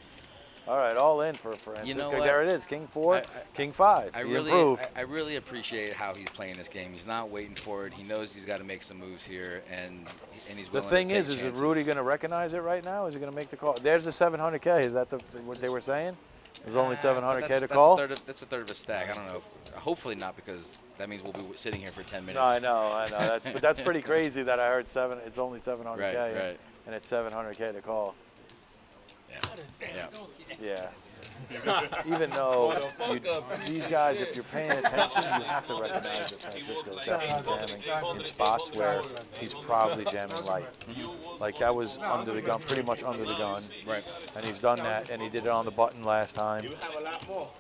All right, all in for Francisco. You know what? There it is, King 4, King 5. He improved. I really appreciate how he's playing this game. He's not waiting for it. He knows he's got to make some moves here, and he's willing The thing to take is chances. Rudy going to recognize it right now? Is he going to make the call? There's the 700K. Is that what they were saying? There's only 700K to call? That's a third of a stack. I don't know. Hopefully not, because that means we'll be sitting here for 10 minutes. No, I know. But that's pretty crazy that I heard it's only 700K, right. and it's 700K to call. Yeah. Even though these guys, if you're paying attention, you have to recognize that Francisco's definitely jamming in spots where he's probably jamming light. Like that was under the gun, pretty much under the gun. Right. And he's done that, and he did it on the button last time.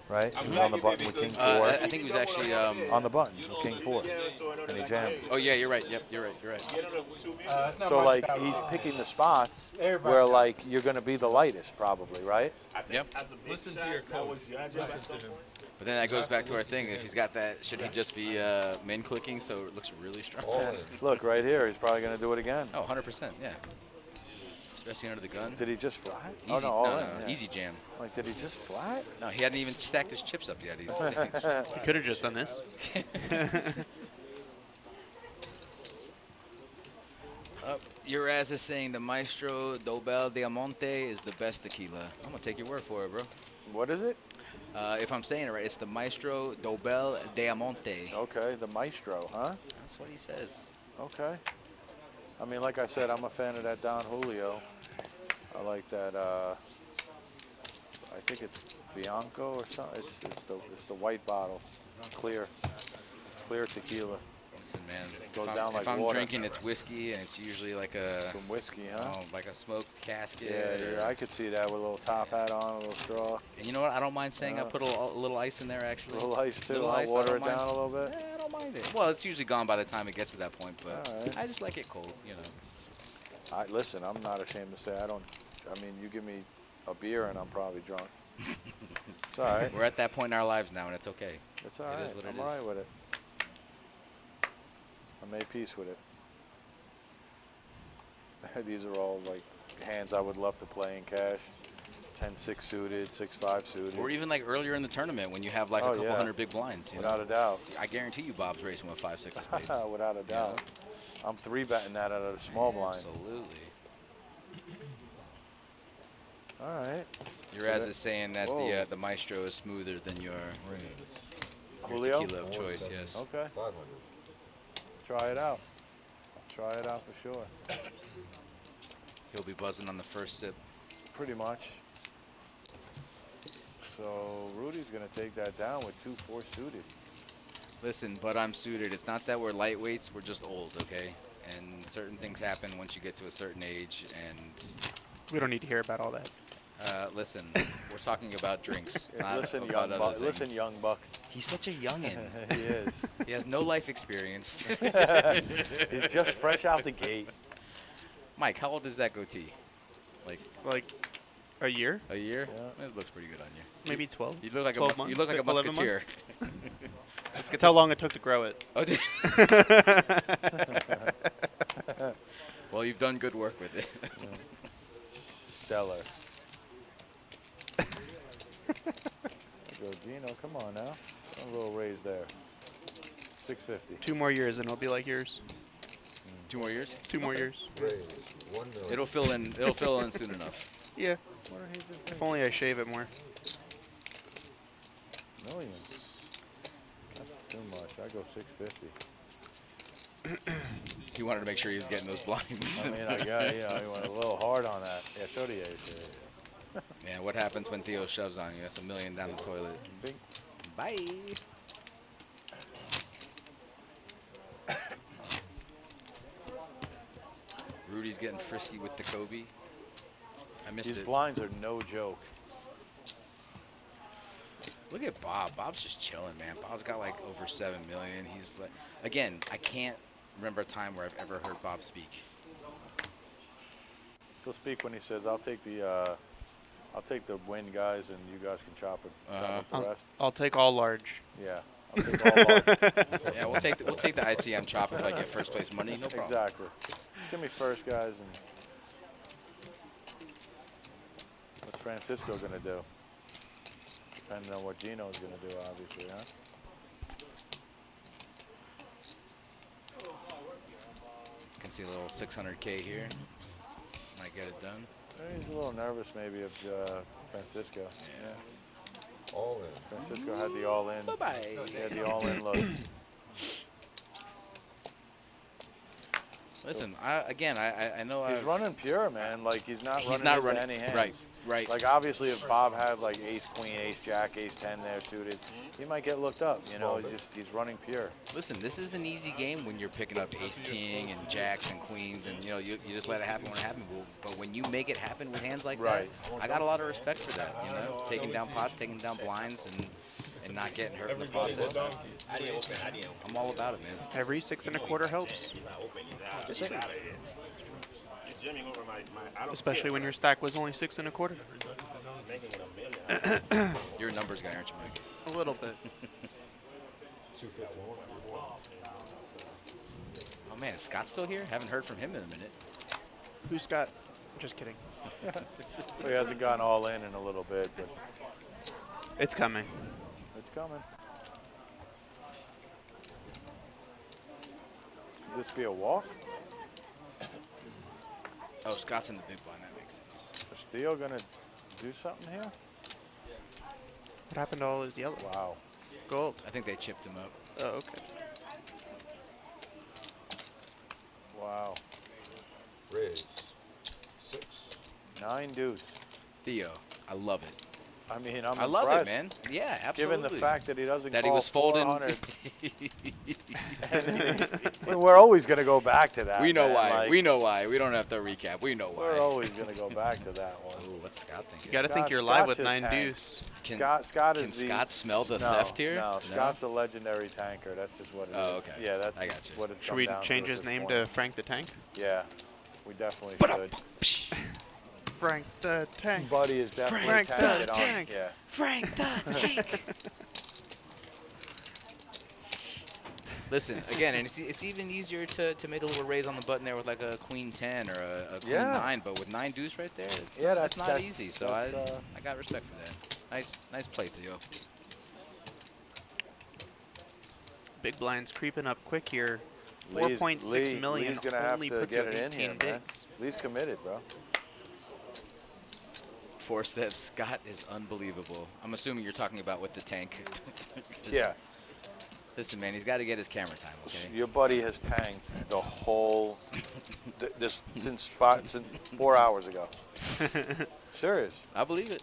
Right? He was on the button with King 4. I think he was actually on the button with King 4, and he jammed. Oh yeah, you're right. Yep, you're right. So like he's picking the spots where like you're going to be the lightest, probably, right? Yep. Listen to your coach. Listen to him. But then that goes back to our thing. If he's got that, should he just be min clicking so it looks really strong? Look right here. He's probably going to do it again. Oh, 100%. Yeah. Especially under the gun. Did he just flat? Easy, no, yeah. Easy jam. Like, did he just flat? No, he hadn't even stacked his chips up yet. He could have just done this. Uraz is saying the Maestro Dobel Diamante is the best tequila. I'm going to take your word for it, bro. What is it? If I'm saying it right, it's the Maestro Dobel Diamante. Okay, the Maestro, huh? That's what he says. Okay. I mean, like I said, I'm a fan of that Don Julio. I like that. I think it's Bianco or something. It's the white bottle, clear tequila. Listen, man. Goes down like if I'm water. drinking, it's whiskey, and it's usually like a some whiskey, huh? Oh, like a smoked casket. Yeah, I could see that with a little top hat on, a little straw. And you know what? I don't mind saying I put a little ice in there, actually. A little ice too. Little I'll ice, water I it don't down mind. a little bit. Yeah, I don't mind it. Well, it's usually gone by the time it gets to that point, but All right. I just like it cold, you know. Listen, I'm not ashamed to say I don't. I mean, you give me a beer and I'm probably drunk. It's all right. We're at that point in our lives now, and it's okay. It's all right. It is what it I'm is. all right with it. I made peace with it. These are all like hands I would love to play in cash. 10-6 suited, 6-5 suited. Or even like earlier in the tournament when you have like a couple hundred big blinds. You Without know? a doubt. I guarantee you Bob's racing with 5-6 of spades. Without a doubt. I'm 3-betting that out of the small blind. Absolutely. All right. Your as is saying that the maestro is smoother than your Julio? tequila of choice, yes. Okay. Try it out. I'll try it out for sure. He'll be buzzing on the first sip. Pretty much. So Rudy's going to take that down with 2-4 suited. Listen, but I'm suited. It's not that we're lightweights, we're just old, okay? And certain things happen once you get to a certain age, and we don't need to hear about all that. Listen, we're talking about drinks, not Listen, about other things. Listen, young buck. He's such a youngin'. He is. He has no life experience. He's just fresh out the gate. Mike, how old is that goatee? Like a year? A year? Yeah. It looks pretty good on you. Maybe 12. You look like 12 a months? you look like a 11 musketeer. months? That's how long it took to grow it. Oh, well, you've done good work with it. Stellar. Go, Gino. Come on now. A little raise there. 650. 2 more years and it'll be like yours. 2 more years? 2 more years. It'll fill in. It'll fill in soon enough. Yeah. If only I shave it more. Million. That's too much. I go 650. He wanted to make sure he was getting those blinds. I mean, I got, he went a little hard on that. Yeah, show the ace. Man, what happens when Theo shoves on you? That's $1 million down the toilet. Bing. Bye. Rudy's getting frisky with the Kobe. I missed These it. blinds are no joke. Look at Bob. Bob's just chilling, man. Bob's got like over 7 million. He's like, again, I can't remember a time where I've ever heard Bob speak. He'll speak when he says, "I'll take the win, guys, and you guys can chop up the rest." I'll take all large. Yeah, I'll take all large. Yeah, we'll take the ICM chop if I get first place money. No problem. Exactly. Just give me first, guys, and what's Francisco gonna do? Depending on what Gino's gonna do, obviously, huh? You can see a little 600K here. Might get it done. He's a little nervous, maybe, of Francisco. Yeah. All in. Francisco had the all in. Bye-bye. He had the all in look. Listen, I know He's running pure, man. Like he's not He's running not into running- any hands. right. Like obviously, if Bob had like ace queen, ace jack, ace 10 there suited, he might get looked up. You know, he's running pure. Listen, this is an easy game when you're picking up ace king and jacks and queens, and you know you just let it happen when it happens. But when you make it happen with hands like that, I got a lot of respect for that. You know, taking down pots, taking down blinds, and not getting hurt in the process. I'm all about it, man. Every 6 1/4 helps. Especially when your stack was only 6 1/4. You're a numbers guy, aren't you, Mike? A little bit. Oh man, is Scott still here? Haven't heard from him in a minute. Who's Scott? Just kidding. He hasn't gone all in a little bit, but it's coming. It's coming. Could this be a walk? Oh, Scott's in the big blind. That makes sense. Is Theo gonna do something here? What happened to all his yellow? Wow. Gold. I think they chipped him up. Oh, okay. Wow. Raise. 6. 9 deuce. Theo, I love it. I mean, I'm I love it, impressed. man. Yeah, absolutely. Given the fact that he doesn't that call he was folding. 400. We're always going to go back to that. We know man. why. Like, we know why. We don't have to recap. We know why. We're always going to go back to that one. Ooh, what's Scott thinking? You got to think you're live with 9 deuce. Scott is Can Scott smell the no, theft here? No, Scott's a legendary tanker. That's just what it is. Oh, okay. Yeah, that's I got just you. what it's Should come we down change to his at this name point. to Frank the Tank? Yeah, we definitely should. Frank the Tank. Buddy is definitely Frank tagged the on. Tank. Yeah. Frank the Tank. Listen, again, and it's even easier to make a little raise on the button there with like a queen 10 or a queen 9, but with 9 deuce right there, it's not easy. So I got respect for that. Nice play, Theo. Big blind's creeping up quick here. 4.6 million. Lee's gonna have only to puts get you it at in here, 18 man. bigs. Lee's committed, bro. 4 steps. Scott is unbelievable. I'm assuming you're talking about with the tank. Yeah. Listen, man, he's got to get his camera time, okay? Your buddy has tanked the whole since 4 hours ago. Serious. I believe it.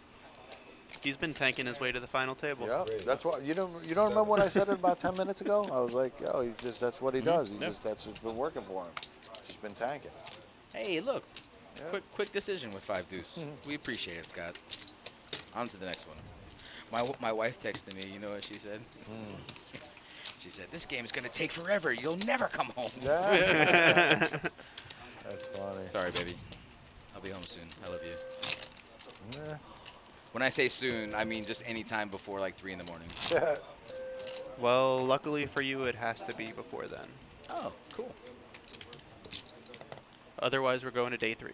He's been tanking his way to the final table. Yeah, that's what you don't remember when I said it about 10 minutes ago? I was like, yo, that's what he does. That's what's been working for him. He's just been tanking. Hey, look. Yeah. Quick decision with 5 deuce. We appreciate it, Scott. On to the next one. My wife texted me. You know what she said? She said, "This game is going to take forever. You'll never come home." Yeah. That's funny. Sorry, baby. I'll be home soon. I love you. Yeah. When I say soon, I mean just any time before like 3 in the morning. Well, luckily for you, it has to be before then. Oh, cool. Otherwise, we're going to day 3.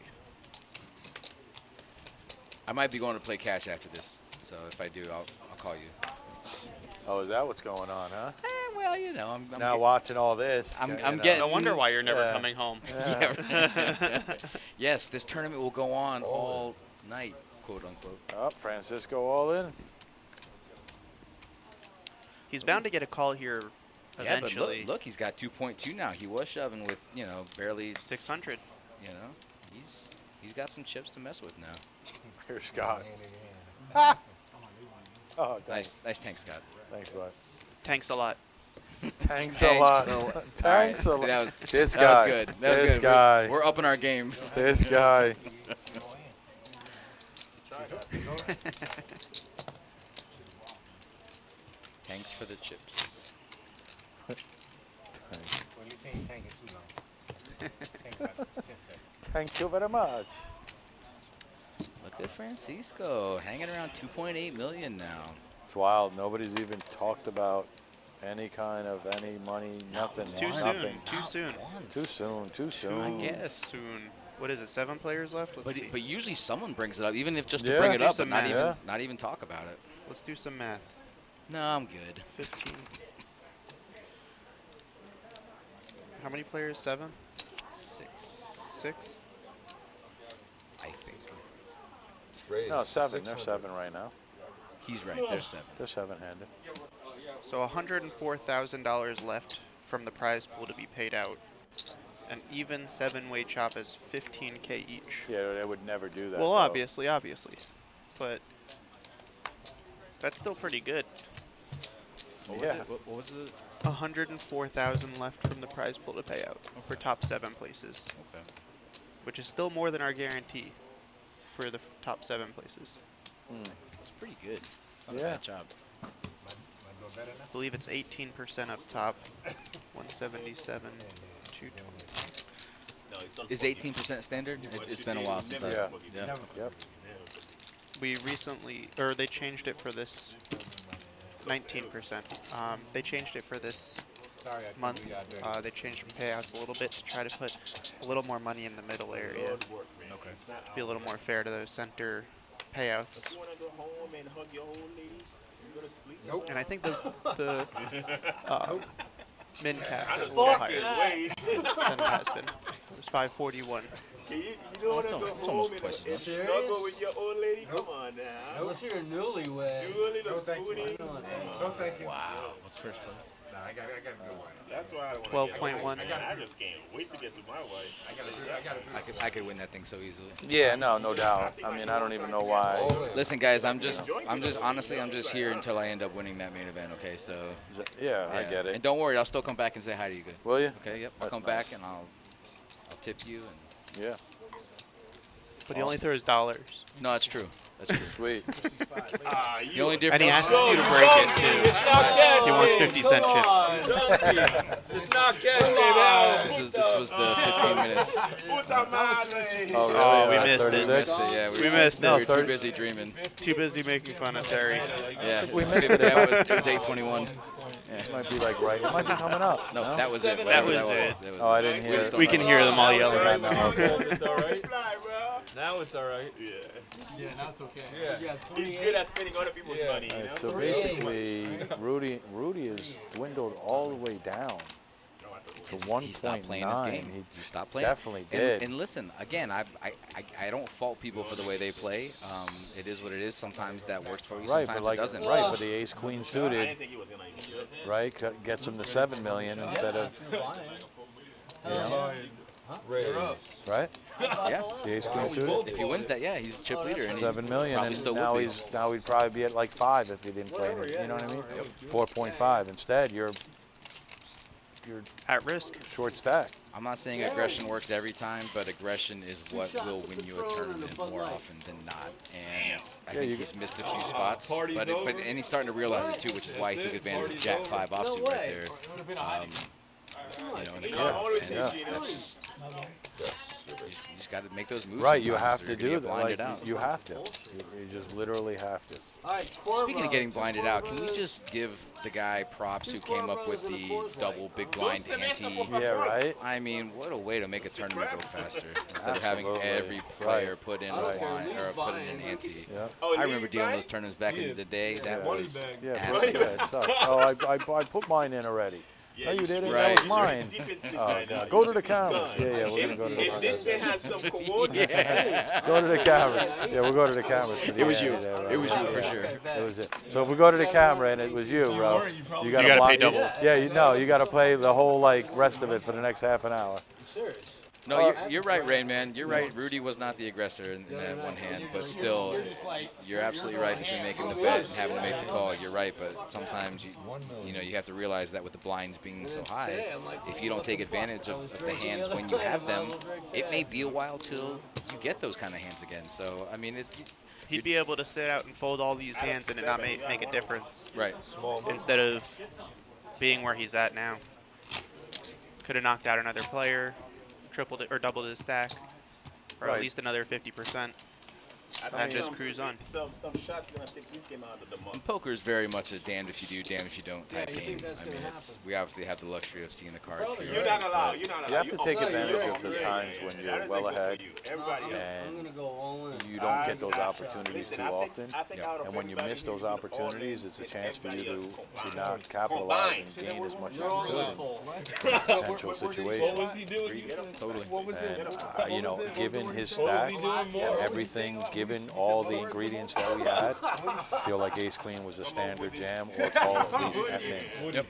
I might be going to play cash after this, so if I do, I'll call you. Oh, is that what's going on, huh? Well, you know, I'm now watching all this. I'm you know. getting. No wonder why you're never coming home. Yeah. Yes, this tournament will go on all night, quote unquote. Oh, Francisco all in. He's bound to get a call here eventually. Yeah, but look, he's got 2.2 now. He was shoving with, barely 600. He's got some chips to mess with now. Here's Scott. Oh, thanks. Nice tank, Scott. Thanks, bud. Tanks a lot. Thanks a lot. Thanks a lot. This guy. That was good. This guy. We're upping our game. This guy. Thanks for the chips. Thank you very much. Look at Francisco hanging around 2.8 million now. It's wild. Nobody's even talked about any kind of any money. Nothing. It's too nothing. soon. Too soon. Too soon. I guess. Soon. What is it? 7 players left. Let's see. But usually someone brings it up, even if just to Yeah. bring it Let's up, do but some not even talk about it. Let's do some math. No, I'm good. 15. How many players? 7? 6. 6? I think. No, 7. They're 7 right now. He's right. They're 7. They're 7-handed. So $104,000 left from the prize pool to be paid out. An even 7-way chop is $15K each. Yeah, they would never do that. Well, though. obviously, but that's still pretty good. What was it? 104,000 left from the prize pool to pay out for top 7 places. Okay. Which is still more than our guarantee for the top 7 places. It's pretty good. It's not a bad job. I believe it's 18% up top. 177, 220. Is 18% standard? It's been a while since I. Yeah. Yep. We recently, or they changed it for this 19%. They changed it for this month. They changed payouts a little bit to try to put a little more money in the middle area. Okay. To be a little more fair to those center payouts. Nope. And I think the min cap is a Fucking little higher than it has been. It was 541. You don't want to go home and snuggle with your old lady? Come on now. Unless you're a newlywed. Julie, the spoonie. No, thank you. Wow. What's first place? No, I got a good one. That's why I don't want to 12.1. I just can't wait to get to my wife. I could win that thing so easily. Yeah, no doubt. I mean, I don't even know why. Listen, guys, I'm just honestly, I'm just here until I end up winning that main event. Okay, so. Yeah, I get it. And don't worry, I'll still come back and say hi to you. Good. Will you? Okay. Yep. I'll come back and I'll tip you and. Yeah. But he only throws dollars. No, that's true. That's true. Sweet. The only difference. And he asks you to break it too. He wants 50-cent chips. It's not cash, baby. This was the 15 minutes. Oh, really? Oh, we missed it. 36? Yeah, We missed it. We were too busy dreaming. Too busy making fun of Terry. Yeah, we missed it. It was 8:21. It might be like right. It might be coming up. No, that was it. That whatever was it. Oh, I didn't hear it. We can hear them all yelling. It's all right. Now it's all right. Yeah, now it's okay. Yeah. He's good at spending other people's money. You know? Right, so basically, Rudy has dwindled all the way down to 1.9. He stopped playing his game. He stopped playing. Definitely did. And listen, again, I don't fault people for the way they play. It is what it is. Sometimes that works for you. Right, Sometimes but like it doesn't. right, but the ace queen suited, right, gets him to 7 million instead of, you know, right? Yeah. The ace queen suited. If he wins that, yeah, he's chip leader. And 7 million, probably and still now would be. he'd probably be at like 5 if he didn't play it. You know what I mean? 4.5. Instead, you're At risk. short stack. I'm not saying aggression works every time, but aggression is what will win you a tournament more often than not. And I think he's missed a few spots, but and he's starting to realize it too, which is why he took advantage of Jack 5 offsuit right there. You know, in the cutoff. And that's just you just got to make those moves. Right, you sometimes have or to you're do gonna get that. blinded Like, out. you have to. You just literally have to. Speaking of getting blinded out, can we just give the guy props who came up with the double big blind ante? Yeah, right. I mean, what a way to make a tournament go faster instead of having every player put in a blind or put in an ante. Yep. I remember dealing those tournaments back in the day. That was Yeah, it sucks. Oh, I put mine in already. No, you didn't. Right. That was mine. Oh, God. Go to the cameras. Yeah, we're gonna go to the cameras. This man has some coordinates. Go to the cameras. Yeah, we'll go to the cameras. For the It was you. ante there, right? It was you for sure. It was it. So if we go to the camera and it was you, bro, you gotta pay double. Yeah, you gotta play the whole rest of it for the next half an hour. No, you're right, Rain Man. You're right. Rudy was not the aggressor in that one hand, but still, you're absolutely right between making the bet and having to make the call. You're right, but sometimes you have to realize that with the blinds being so high, if you don't take advantage of the hands when you have them, it may be a while till you get those kind of hands again. So I mean, He'd be able to sit out and fold all these hands and it not make a difference. Right. Instead of being where he's at now. Could have knocked out another player, tripled it or doubled his stack, or at least another 50%. And just cruise on. Some shots gonna take this game out of the month. Poker is very much a damned if you do, damned if you don't type game. I mean, we obviously have the luxury of seeing the cards here. You're not allowed. You're not allowed. You have to take advantage of the times when you're well ahead, I'm gonna go all in. you don't get those opportunities too often. And when you miss those opportunities, it's a chance for you to not capitalize and gain as much as you could in a potential situation. Totally. And given his stack and everything, given all the ingredients that we had, I feel like Ace Queen was a standard jam or call at least at min. Yep.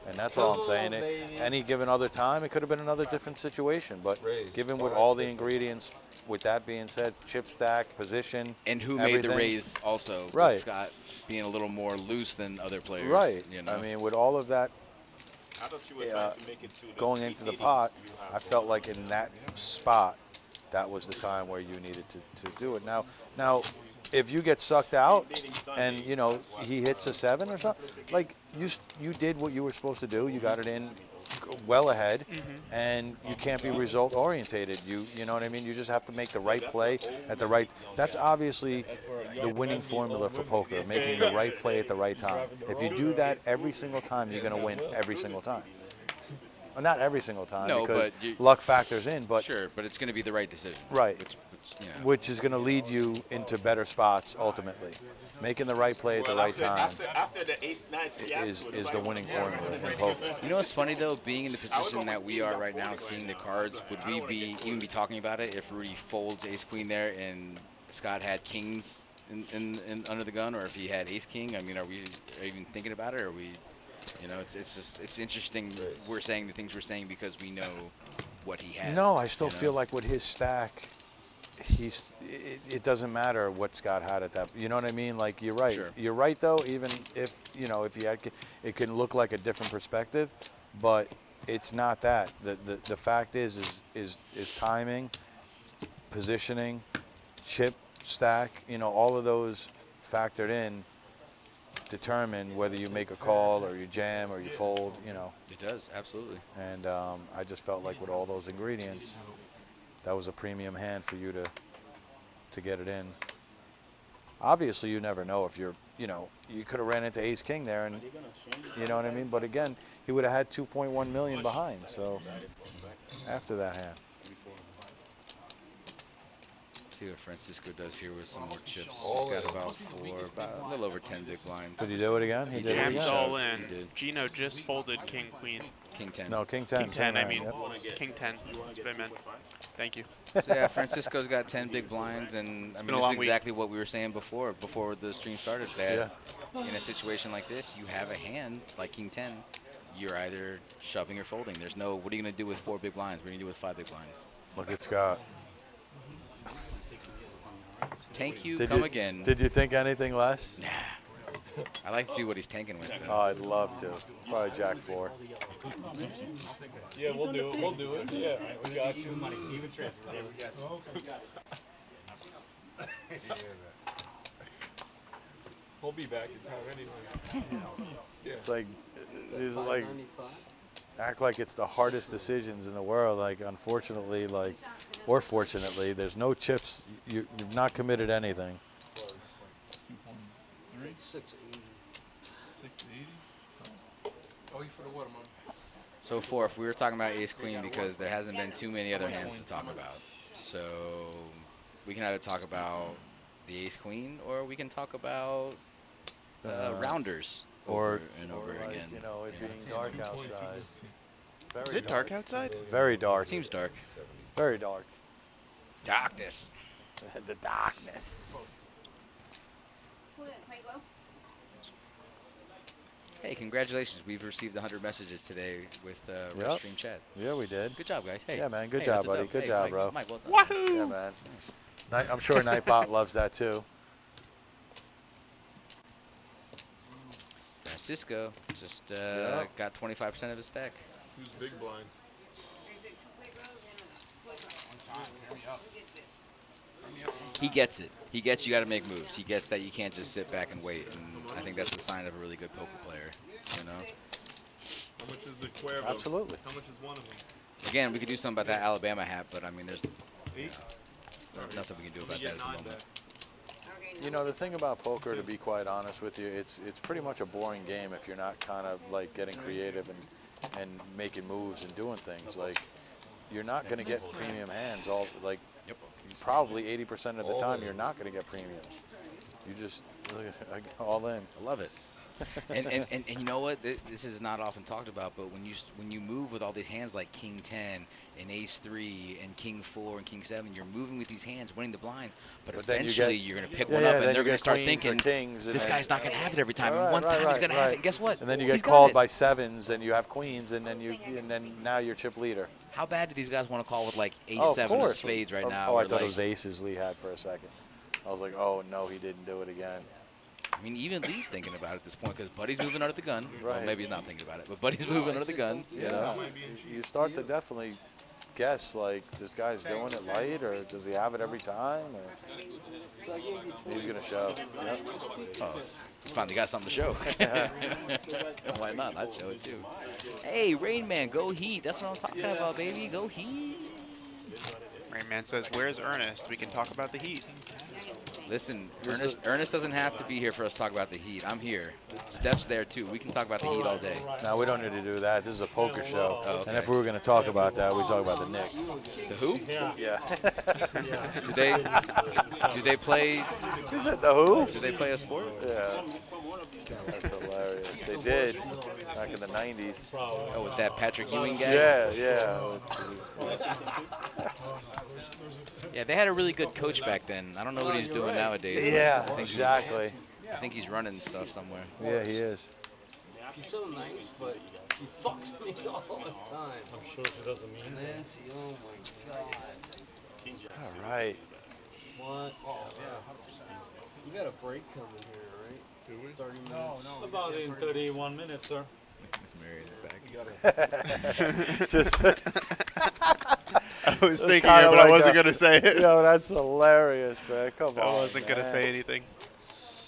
And that's all I'm saying. Any given other time, it could have been another different situation. But given with all the ingredients, with that being said, chip stack, position, and who made the raise also? Right. Scott being a little more loose than other players. Right. You know? I mean, with all of that going into the pot, I felt like in that spot, that was the time where you needed to do it. Now, if you get sucked out and he hits a 7 or something, like you did what you were supposed to do. You got it in well ahead, and you can't be result orientated. You know what I mean? You just have to make the right play at the right. That's obviously the winning formula for poker, making the right play at the right time. If you do that every single time, you're going to win every single time. Well, not every single time, because luck factors in, but sure, but it's going to be the right decision. Right. you know. which is going to lead you into better spots ultimately. Making the right play at the right time After the ace-9 fiasco, is the winning formula in poker. You know what's funny though? Being in the position that we are right now, seeing the cards, would we be even be talking about it if Rudy folds ace queen there and Scott had kings in under the gun, or if he had ace king? I mean, are we even thinking about it? Or are we, you know, it's interesting. We're saying the things we're saying because we know what he has. No, I still you know? feel like with his stack, it doesn't matter what Scott had at that. You know what I mean? Like you're right. Sure. You're right though. Even if if you had, it can look like a different perspective, but it's not that. The fact is timing, positioning, chip stack. You know, all of those factored in determine whether you make a call or you jam or you fold. You know. It does, absolutely. And I just felt like with all those ingredients, that was a premium hand for you to get it in. Obviously, you never know if you could have ran into ace king there, and you know what I mean. But again, he would have had 2.1 million behind. So after that hand. Let's see what Francisco does here with some more chips. He's got about a little over 10 big blinds. Did he do it again? He did it jammed again. all in. Gino just folded king queen. King 10. No, king 10. King 10, I 10, mean. yep. King 10. That's what I meant. Thank you. So yeah, Francisco's got 10 big blinds, and I mean, this is exactly what we were saying before the stream started. That in a situation like this, you have a hand like king 10, you're either shoving or folding. There's no, what are you going to do with 4 big blinds? What are you going to do with 5 big blinds? Look at Scott. Tank you, Did come you, again. Did you think anything less? Nah. I like to see what he's tanking with, though. Oh, I'd love to. Probably jack 4. Yeah, we'll do it. We'll do it. Yeah, we got you. Money, even transfer. Yeah, we got you. We'll be back in time anyway. Yeah. It's like, these like, act like it's the hardest decisions in the world. Like, unfortunately, like, or fortunately, there's no chips. You've not committed anything. 680. 680. Oh, you for the water, Mom. So if we were talking about ace queen, because there hasn't been too many other hands to talk about. So we can either talk about the ace queen, or we can talk about rounders over and over like, again. You know, it being dark outside. Is it dark outside? Very dark. Seems dark. Very dark. Darkness. The darkness. Hey, congratulations. We've received 100 messages today with Yep. stream chat. Yeah, we did. Good job, guys. Hey. Yeah, man. Good Hey, job, that's a buddy. dub. Good Hey, job, Mike, bro. Mike, well done. Wahoo! Yeah, man. I'm sure Nightbot loves that too. Francisco just got 25% of his stack. Who's big blind? He gets it. He gets you got to make moves. He gets that you can't just sit back and wait. And I think that's the sign of a really good poker player. You know. How much is the Cuervo? Absolutely. How much is one of them? Again, we could do something about that Alabama hat, but I mean, there's 8? nothing we can do about that at the moment. You know, the thing about poker, to be quite honest with you, it's pretty much a boring game if you're not kind of like getting creative and making moves and doing things. Like, you're not going to get premium hands probably 80% of the time you're not going to get premiums. You just all in. I love it. and you know what? This is not often talked about, but when you move with all these hands like King 10 and Ace 3 and King 4 and King 7, you're moving with these hands, winning the blinds. But then eventually you're going to pick one up, and they're going to start thinking, this guy's not going to have it every time. And one time he's going to have it. And guess what? And then you get called by 7s, and you have queens, and then now you're chip leader. How bad do these guys want to call with like Ace 7 of spades right now? Oh, I thought it was aces Lee had for a second. I was like, oh no, he didn't do it again. I mean, even Lee's thinking about it at this point because Buddy's moving under the gun. Right. Well, maybe he's not thinking about it, but Buddy's moving under the gun. Yeah, you start to definitely guess, like, this guy's doing it light, or does he have it every time? Or he's going to shove. Yep. Oh, finally got something to show. Why not? I'd show it too. Hey, Rain Man, go Heat. That's what I'm talking about, baby. Go Heat. Rain Man says, where's Ernest? We can talk about the Heat. Listen, Ernest doesn't have to be here for us to talk about the Heat. I'm here. Steph's there too. We can talk about the Heat all day. No, we don't need to do that. This is a poker show. Oh, okay. And if we were going to talk about that, we'd talk about the Knicks. The who? Yeah. Do they play? Is it the who? Do they play a sport? Yeah. That's hilarious. They did back in the 90s. Oh, with that Patrick Ewing guy? Yeah. Yeah, they had a really good coach back then. I don't know what he's doing nowadays. Yeah, I think exactly. I think he's running stuff somewhere. Yeah, he is. She's so nice, but she fucks me all the time. I'm sure she doesn't mean that. Nancy, oh my god. All right. What? Oh, yeah, 100%. You got a break coming here, right? Do we? 30 minutes. No. About in 31 minutes, sir. Miss Mary is back. Just. I was thinking it, but I wasn't going to say it. Yo, that's hilarious, man. Come on. I wasn't going to say anything.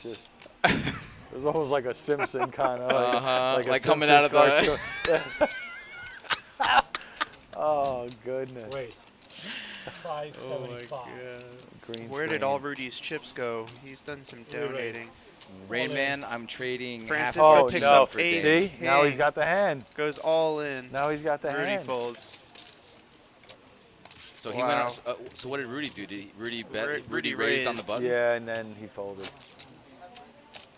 Just. It was almost like a Simpson kind of. Like coming out of the. Oh, goodness. Wait. 575. Where did all Rudy's chips go? He's done some donating. Rain Man, I'm trading Francisco half picks up up for ace. Dave. See? Now he's got the hand. Goes all in. Now he's got the Rudy hand. folds. So he went. So what did Rudy do? Did Rudy bet? Rudy raised on the raised. button. Yeah, and then he folded.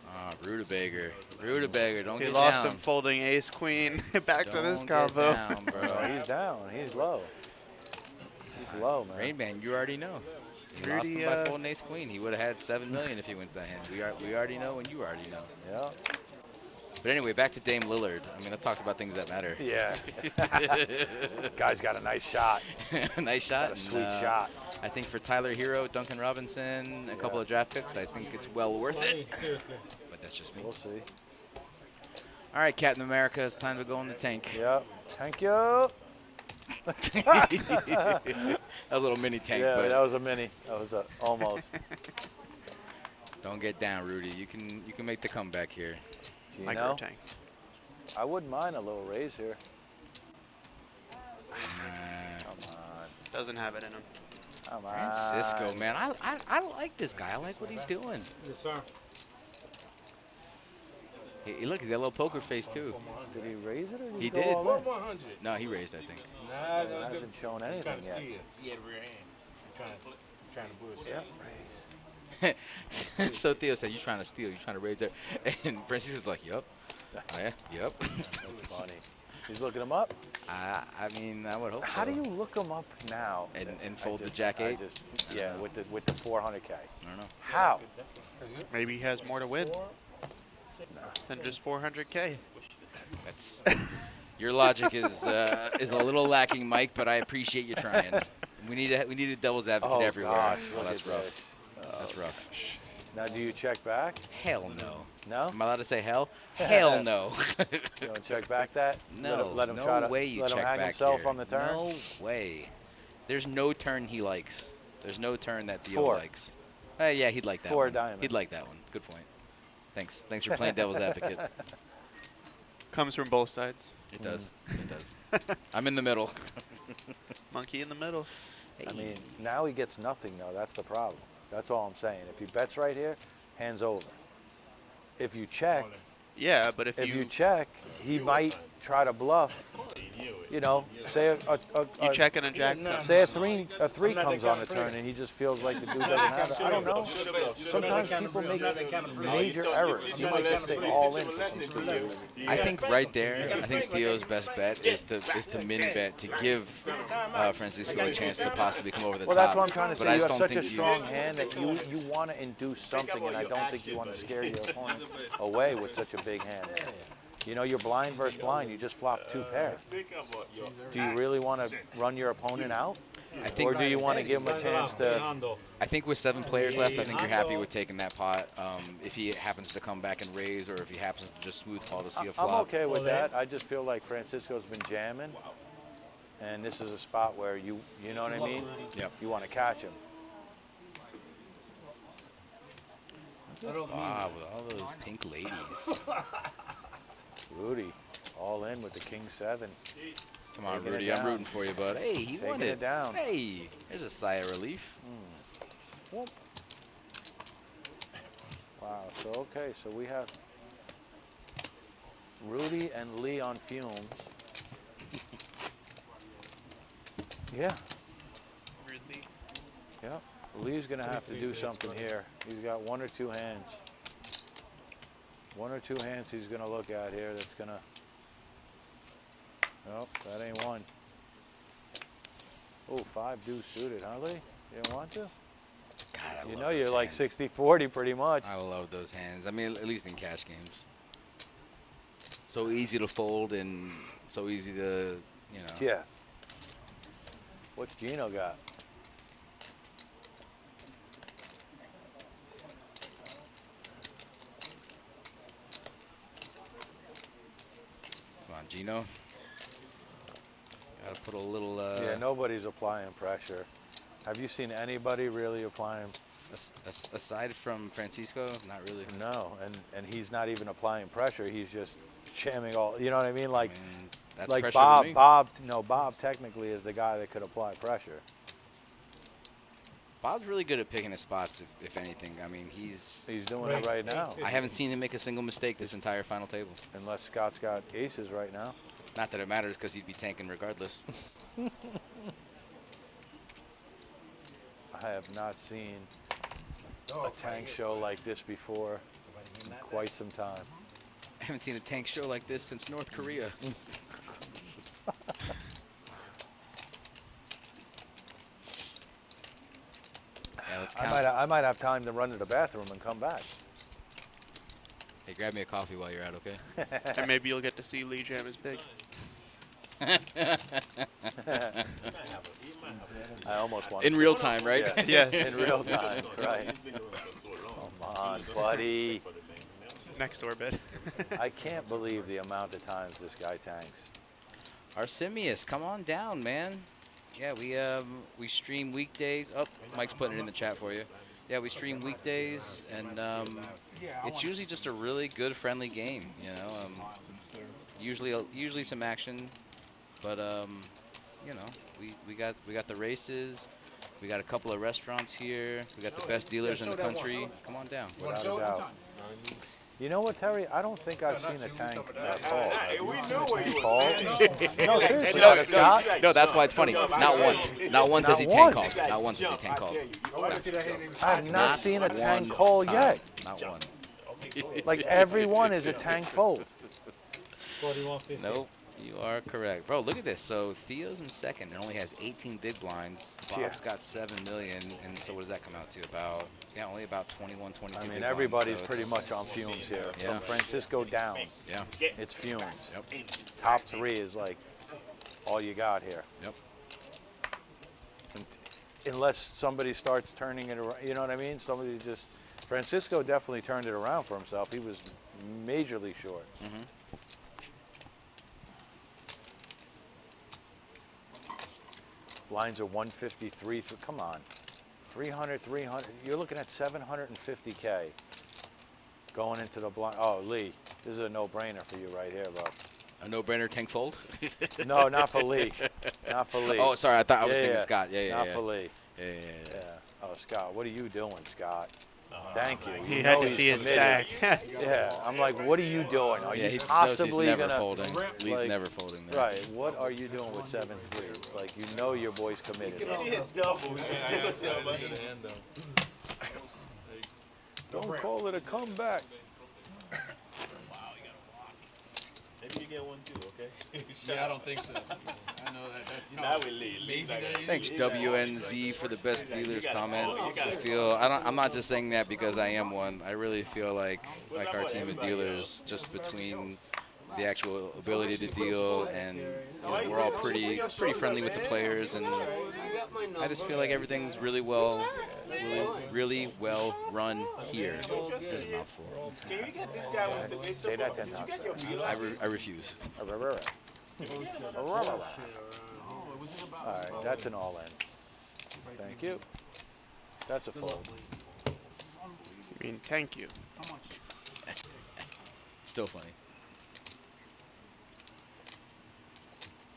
Ah, Rutabaga. Don't He get lost down. him folding ace queen. Back to this Don't get combo. down, bro. No, he's down. He's low. He's low, man. Rain Man, you already know. He lost him by folding ace queen. He would have had $7 million if he wins that hand. We already know, and you already know. Yeah. But anyway, back to Dame Lillard. I mean, let's talk about things that matter. Yeah. Guy's got a nice shot. Nice shot. Got a sweet shot. I think for Tyler Hero, Duncan Robinson, a couple of draft picks, I think it's well worth it. But that's just me. We'll see. All right, Captain America, it's time to go in the tank. Yep. Thank you. A little mini tank, Yeah, but that was a mini. That was almost. don't get down, Rudy. You can make the comeback here. Micro tank. I wouldn't mind a little raise here. Come on. Doesn't have it in him. Come on. Francisco, man, I like this guy. I like what he's doing. Yes, sir. Look, he's got a little poker face too. Did he raise it or did He go did. all in? No, he raised, I think. Nah, he hasn't shown anything yet. He had rear hand. Trying to bullshit. Yep, raise. So Theo said, "You trying to steal? You trying to raise it?" And Francisco's like, "Yup, yep." That's funny. He's looking him up. I mean, I would hope. How so. do you look him up now? And fold the jack eight? Yeah, with the 400K. I don't know. How? Maybe he has more to win than just 400K. That's your logic is a little lacking, Mike, but I appreciate you trying. We need a devil's advocate everywhere. Gosh, Oh, look that's at rough. this. That's rough. Now, do you check back? Hell no. No? Am I allowed to say hell? Hell no. You don't check back that? No. Let him no try to way you let check him hang back himself here. on the turn? No way. There's no turn he likes. There's no turn that Theo 4. likes. Yeah, he'd like that 4 one. diamond. He'd like that one. Good point. Thanks. Thanks for playing devil's advocate. Comes from both sides. It does. It does. I'm in the middle. Monkey in the middle. I mean, now he gets nothing, though. That's the problem. That's all I'm saying. If he bets right here, hand's over. If you check, Yeah, but if you check, he might try to bluff. You know, say You check and a jack comes. Say a three comes on the turn and he just feels like the dude doesn't have it. I don't know. Sometimes people make major errors. You might just say all in for some stupid reason. I think right there, I think Theo's best bet is to min bet to give Francisco a chance to possibly come over the top. Well, that's what I'm trying to But say. I You just have don't such a think strong hand that you want to induce something, and I don't think you want to scare your opponent away with such a big hand. You know, you're blind versus blind. You just flop 2 pair. Do you really want to run your opponent out? Or do you want to give him a chance to... I think with 7 players left, I think you're happy with taking that pot. If he happens to come back and raise, or if he happens to just smooth call to see a flop. I'm okay with that. I just feel like Francisco's been jamming. And this is a spot where you know what I mean? Yep. You want to catch him. Wow, with all those pink ladies. Rudy, all in with the King 7. Come on, Taking it Rudy, I'm down. rooting for you, bud. Hey, he won Taking it down. Hey, there's a sigh of relief. Wow. So okay, so we have Rudy and Lee on fumes. Yeah. Ridley. Yep. Lee's gonna have to do something here. He's got one or two hands. One or two hands he's gonna look at here. That's gonna. Nope, that ain't one. Oh, 5 deuce suited, huh, Lee? You didn't want to? God, I you love know you're those like hands. 60-40 pretty much. I love those hands. I mean, at least in cash games. So easy to fold and so easy to, you know. Yeah. What's Gino got? Come on, Gino. Gotta put a little. Yeah, nobody's applying pressure. Have you seen anybody really applying? Aside from Francisco, not really. No, and he's not even applying pressure. He's just jamming all. You know what I mean? Like, that's like pressure to me. Bob technically is the guy that could apply pressure. Bob's really good at picking his spots, if anything. I mean, he's doing it right now. I haven't seen him make a single mistake this entire final table. Unless Scott's got aces right now. Not that it matters, because he'd be tanking regardless. I have not seen a tank show like this before in quite some time. I haven't seen a tank show like this since North Korea. Yeah, let's count. I might have time to run to the bathroom and come back. Hey, grab me a coffee while you're out, okay? And maybe you'll get to see Lee jam his big. I almost want in real time, right? Yeah. Yes. In real time, right. Come on, buddy. Next orbit. I can't believe the amount of times this guy tanks. Arcemius, come on down, man. Yeah, we stream weekdays. Oh, Mike's putting it in the chat for you. Yeah, we stream weekdays, and it's usually just a really good, friendly game. You know, usually some action, but you know, we got the races. We got a couple of restaurants here. We got the best dealers in the country. Come on down. Without a doubt. You know what, Terry? I don't think I've seen a tank that tall. We know where you tall. No, seriously, No, Scott. no, that's why it's funny. Not once. Not once has he tank called. Not once has he tank called. I have not seen a tank call yet. Not one. Like every one is a tank fold. Nope, you are correct. Bro, look at this. So Theo's in second and only has 18 big blinds. Bob's got 7 million, and so what does that come out to? About, yeah, only about 21, 22 I mean, big everybody's blinds, so pretty it's- much on fumes here. Yeah. From Francisco down, Yeah. it's fumes. Yep. Top 3 is like all you got here. Yep. Unless somebody starts turning it around, you know what I mean? Somebody just, Francisco definitely turned it around for himself. He was majorly short. Mm-hmm. Lines are 153. Come on. 300, 300. You're looking at 750K going into the blind. Oh, Lee, this is a no-brainer for you right here, bro. A no-brainer tank fold? No, not for Lee. Not for Lee. Oh, sorry. I thought I was thinking Scott. Yeah, yeah, Not yeah. for Lee. Yeah. Oh, Scott, what are you doing, Scott? Thank you. He You had know to he's see his committed. stack. Yeah, I'm like, what are you doing? Are Yeah, you he just knows he's possibly never gonna folding. Lee's never folding there. Right. What are you doing with 7-3? Like, you know your boy's committed. Don't call it a comeback. Maybe you get one too, okay? Yeah, I don't think so. I know that. That's, you know, Now we leave. amazing that it is. Thanks, WNZ, for the best dealers comment. gotta I'm not just saying that because I am one. I really feel like our team of dealers, just between the actual ability to deal and we're all pretty friendly with the players, and I just feel like everything's really well run here. There's a mouthful. Can you get this guy with Say that 10 times. I refuse. All right, that's an all-in. Thank you. That's a fold. I mean, thank you. Still funny.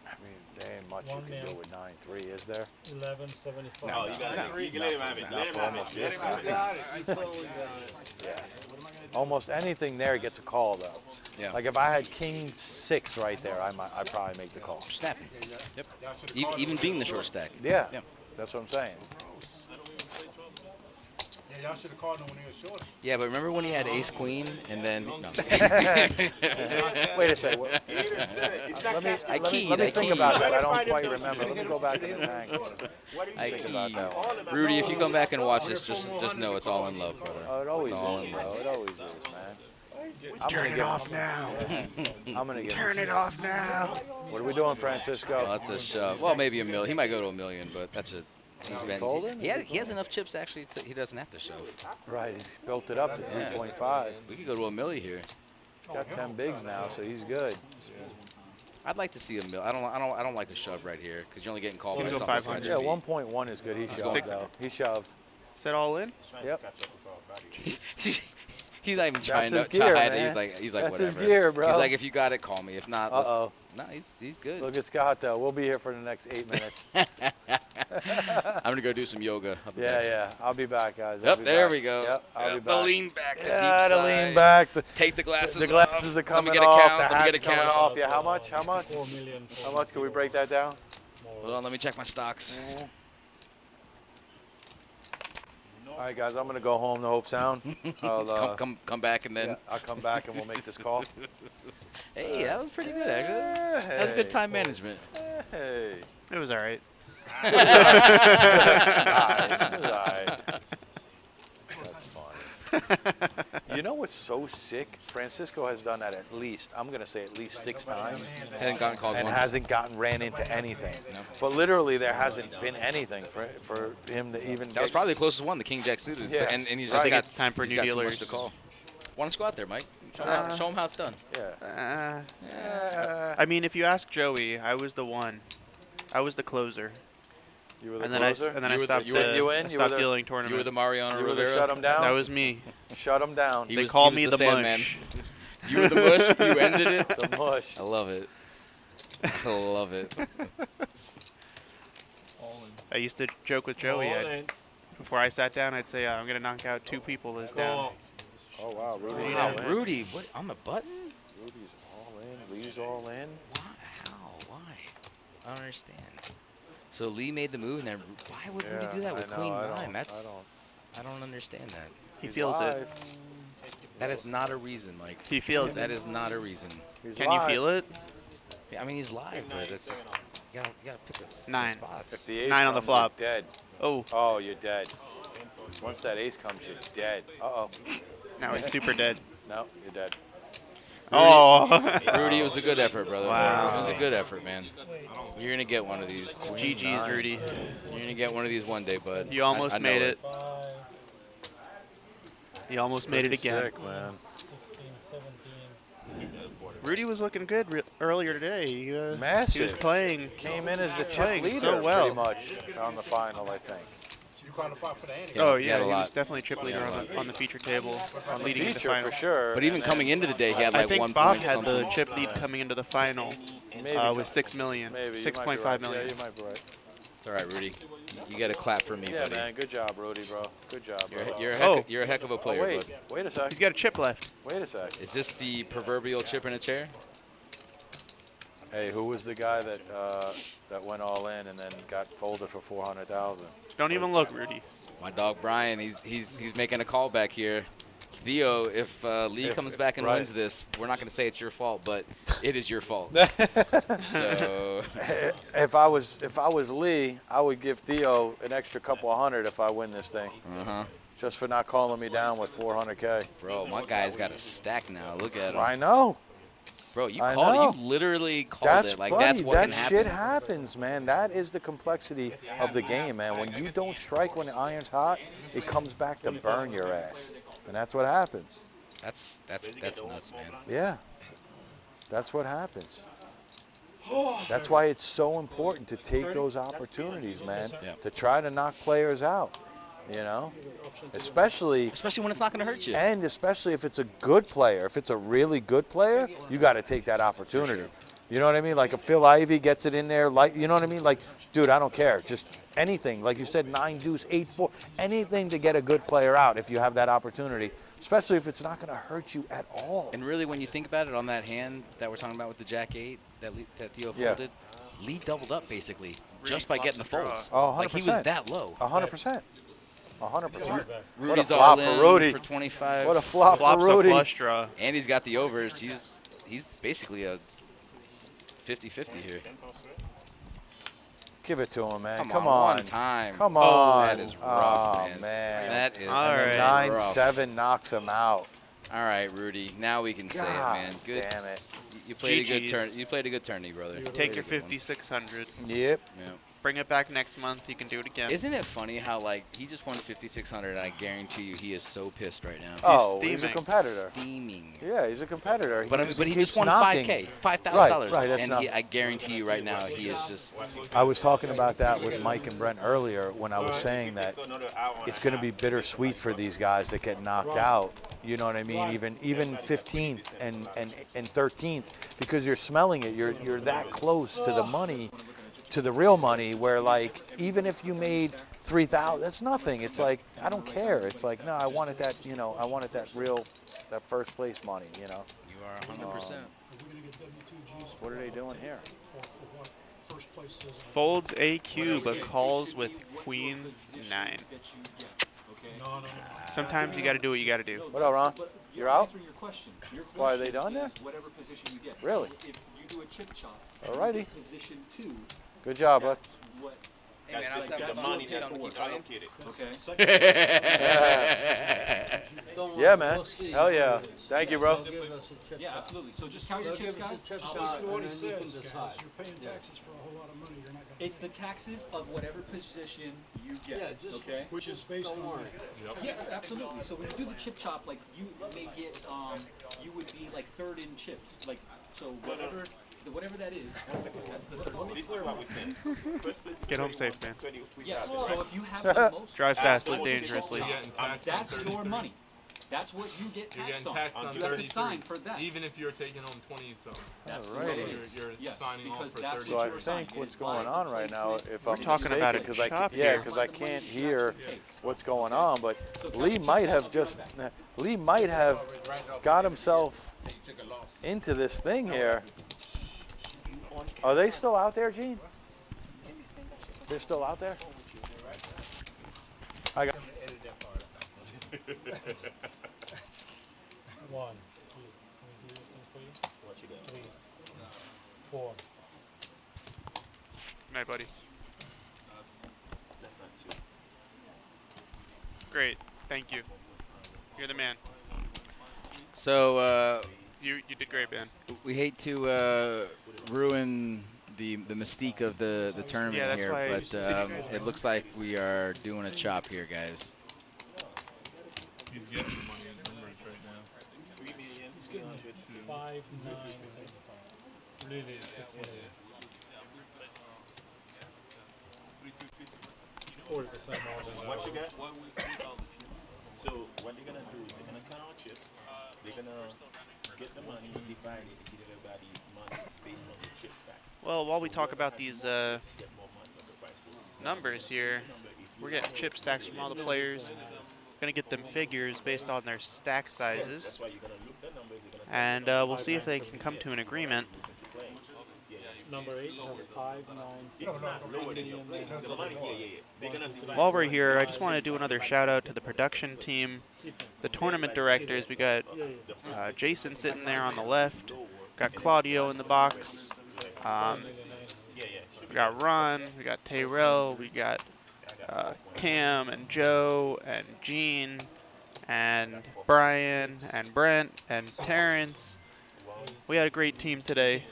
I mean, there ain't much you can do with 9-3, is there? No, 1175. you gotta you can let him have it. Let him have it. Let him have it. Yeah. Almost anything there gets a call though. Yeah. Like if I had king 6 right there, I'd probably make the call. Snapping. Yep. Even being the short stack. Yeah. Yeah. That's what I'm saying. Yeah, y'all should have called him when he was short. Yeah, but remember when he had ace queen and then no. Wait a second. Let me think about that. I don't quite remember. Let me go back to the tank. Think about that one. Rudy, if you come back and watch this, just know it's all in love, brother. Oh, it always It's is, all in bro. love. It always is, man. Turn it off now. I'm gonna get. Turn it off now. What are we doing, Francisco? Well, that's a shove. Well, maybe a million. He might go to a million, but that's a. Folding? He has enough chips actually. He doesn't have to shove. Right, he's built it up to 3.5. We could go to a million here. He's got 10 bigs now, so he's good. I'd like to see a mill. I don't like a shove right here because you're only getting called by something. 500. Yeah, 1.1 is good. He shoved though. He shoved. Is that all in? Yep. He's not even trying That's to his gear, hide it. man. He's like That's whatever. his gear, bro. He's like, if you got it, call me. If not, Uh-oh. No, he's good. Look at Scott though. We'll be here for the next 8 minutes. I'm gonna go do some yoga. I'll be back. Yeah. I'll be back, guys. Yep, there we go. Yep, I'll be The back. lean back, the Yeah, deep the side. lean back. Take the glasses The glasses off. are coming Let me get a off. count. The Let me hat's get a coming count. off. Yeah, how much? How much? 4 million. How much? Can we break that down? Hold on, let me check my stocks. All right, guys. I'm gonna go home to Hope Sound. I'll come back and then. Yeah, I'll come back and we'll make this call. Hey, that was pretty good actually. That was good time management. Hey. It was all right. All right. That's fun. You know what's so sick? Francisco has done that at least, I'm going to say at least 6 times. Hasn't gotten called and once. hasn't ran into anything. No. But literally there hasn't been anything for him to even That was probably the closest one, the King Jack suited. Yeah. And he's I just think got it's time for he's new got too dealers. much to call. Why don't you go out there, Mike? Show him how it's done. Yeah. I mean, if you ask Joey, I was the one. I was the closer. You were the and then closer? and then You I were stopped. the stopped dealing tournament. You were the Mariano You were the Rivera. shut him down? That was me. Shut him down. They call me the Sandman. mush. You were the mush. You ended it. The mush. I love it. I love it. I used to joke with Joey. Before I sat down, I'd say, I'm going to knock out 2 people this down. Oh, wow. Rudy. Wow, Rudy, what, on the button? Rudy's all in. Lee's all in. How? Why? I don't understand. So Lee made the move, and then why would Rudy do that with I know, Queen I 9? don't- I don't understand that. He feels it. live. That is not a reason, Mike. He feels that it. is not a reason. He's Can live. you feel it? Yeah, I mean, he's live, but it's just you gotta pick some 9. spots. If the ace 9 on the comes, flop. you're dead. Oh. Oh, you're dead. Once that ace comes, you're dead. Uh-oh. Now he's super dead. No, you're dead. Oh. Rudy, it was a good effort, brother. Wow. It was a good effort, man. You're gonna get one of these. GG's, Rudy. You're gonna get one of these one day, bud. You almost I know made it. You almost made it again. Sick, man. 16, 17. Rudy was looking good earlier today. He Massive. was playing. Came in as the chip playing leader so well. pretty much on the final, I think. You qualified for the Annie. Oh he had yeah, a he lot. was definitely chip leader on the feature table on leading into Feature final. for sure. But even and then- coming into the day, he had I like think 1 Bob point had something. the chip lead coming into the final with 6 million, Maybe. 6.5 million. Yeah, you might be right. It's all right, Rudy. You got to clap for me, Yeah, buddy. man. Good job, Rudy, bro. Good job, bro. You're a heck of a player, wait. bud. Wait a sec. He's got a chip left. Wait a sec. Is this the proverbial chip in a chair? Hey, who was the guy that that went all in and then got folded for 400,000? Don't even look, Rudy. My dog Brian, he's making a call back here. Theo, if Lee comes back and wins this, we're not going to say it's your fault, but it is your fault. So if I was Lee, I would give Theo an extra couple of hundred if I win this thing. Just for not calling me down with 400K. Bro, my guy's got a stack now. Look at him. I know. Bro, you I called know. it. You literally called That's it. Like buddy, that's what that can happen. shit happens, man. That is the complexity of the game, man. When you don't strike when the iron's hot, it comes back to burn your ass, and that's what happens. That's nuts, man. Yeah, that's what happens. That's why it's so important to take those opportunities, man, to try to knock players out. You know, especially when it's not going to hurt you, and especially if it's a good player. If it's a really good player, you got to take that opportunity. You know what I mean? Like if Phil Ivey gets it in there, like you know what I mean? Like, dude, I don't care. Just anything. Like you said, 9 deuce, 8-4, anything to get a good player out if you have that opportunity, especially if it's not going to hurt you at all. And really, when you think about it, on that hand that we're talking about with the Jack 8 that Theo folded, Lee doubled up basically just by getting the folds. Oh, 100%. Like he was that low. 100%. 100%. Rudy's what a flop all for in Rudy. for 25. What a flop for Flops Rudy. a flush draw. And he's got the overs. He's basically a 50-50 here. Give it to him, man. Come on. One time. Come Oh, on. that is rough, oh, man. That is all right. 9-7 knocks him out. All right, Rudy. Now we can say it, man. Good. Damn it. You played GGs. a good turn. You played a good tourney, brother. Take your 5,600. Yep. Bring it back next month. You can do it again. Isn't it funny how, like, he just won 5,600, and I guarantee you he is so pissed right now. Oh, he's a competitor. Steaming. Yeah, he's a competitor. But he keeps just won knocking. $5,000, $5,000. Right, that's and not. I guarantee you right now he is just. I was talking about that with Mike and Brent earlier when I was saying that it's going to be bittersweet for these guys that get knocked out. You know what I mean? Even 15th and 13th, because you're smelling it. You're that close to the money, to the real money, where like even if you made 3,000, that's nothing. It's like I don't care. It's like no, I wanted that. You know, I wanted that first place money. You know. You are 100%. What are they doing here? Folds AQ but calls with Queen 9. Sometimes you got to do what you got to do. What up, Ron? You're out? Why, are they done there? Really? Alrighty. Good job, bud. Hey, man, That's the money that's allocated. Yeah, man. Hell yeah. Thank you, bro. Yeah, absolutely. So just count your chips, guys. What he says, guys, you're paying taxes for a whole lot of money. You're not gonna It's the taxes of whatever position you get. Yeah, just okay. which is based on. Yes, absolutely. So when you do the chip chop, like you may get, you would be like third in chips, like so whatever that is. This is what we're saying. Get home safe, man. Yes. So if you have the most, Drive fast, live dangerously. that's your money. That's what you get taxed on. You have to sign for that. Even if you're taking home 20 something. Alrighty. You're signing on for 30. So I think what's going on right now, if I'm talking about mistaken, a chop here. because I can't hear what's going on, but Lee might have got himself into this thing here. Are they still out there, Gene? They're still out there? I got. 1, 2. Can we do anything for you? What you got? 3, 4. Night, buddy. That's not two. Great. Thank you. You're the man. So You did great, man. we hate to ruin the mystique of the tournament Yeah, that's here, why but it looks like we are doing a chop here, guys. He's getting the money in numbers right now. 5, 9, 7. Really, it's 6 million. 40% more than What you got? So what they're gonna do is they're gonna count our chips. They're gonna get the money, divide it, give everybody money based on the chip stack. Well, while we talk about these numbers here, we're getting chip stacks from all the players. Gonna get them figures based on their stack sizes, and we'll see if they can come to an agreement. Number 8 has 5, 9, While we're here, I just want to do another shout out to the production team, the tournament directors. We got Jason sitting there on the left, got Claudio in the box, we got Ron, we got Tayrell, we got Cam and Joe and Gene and Brian and Brent and Terrence. We had a great team today.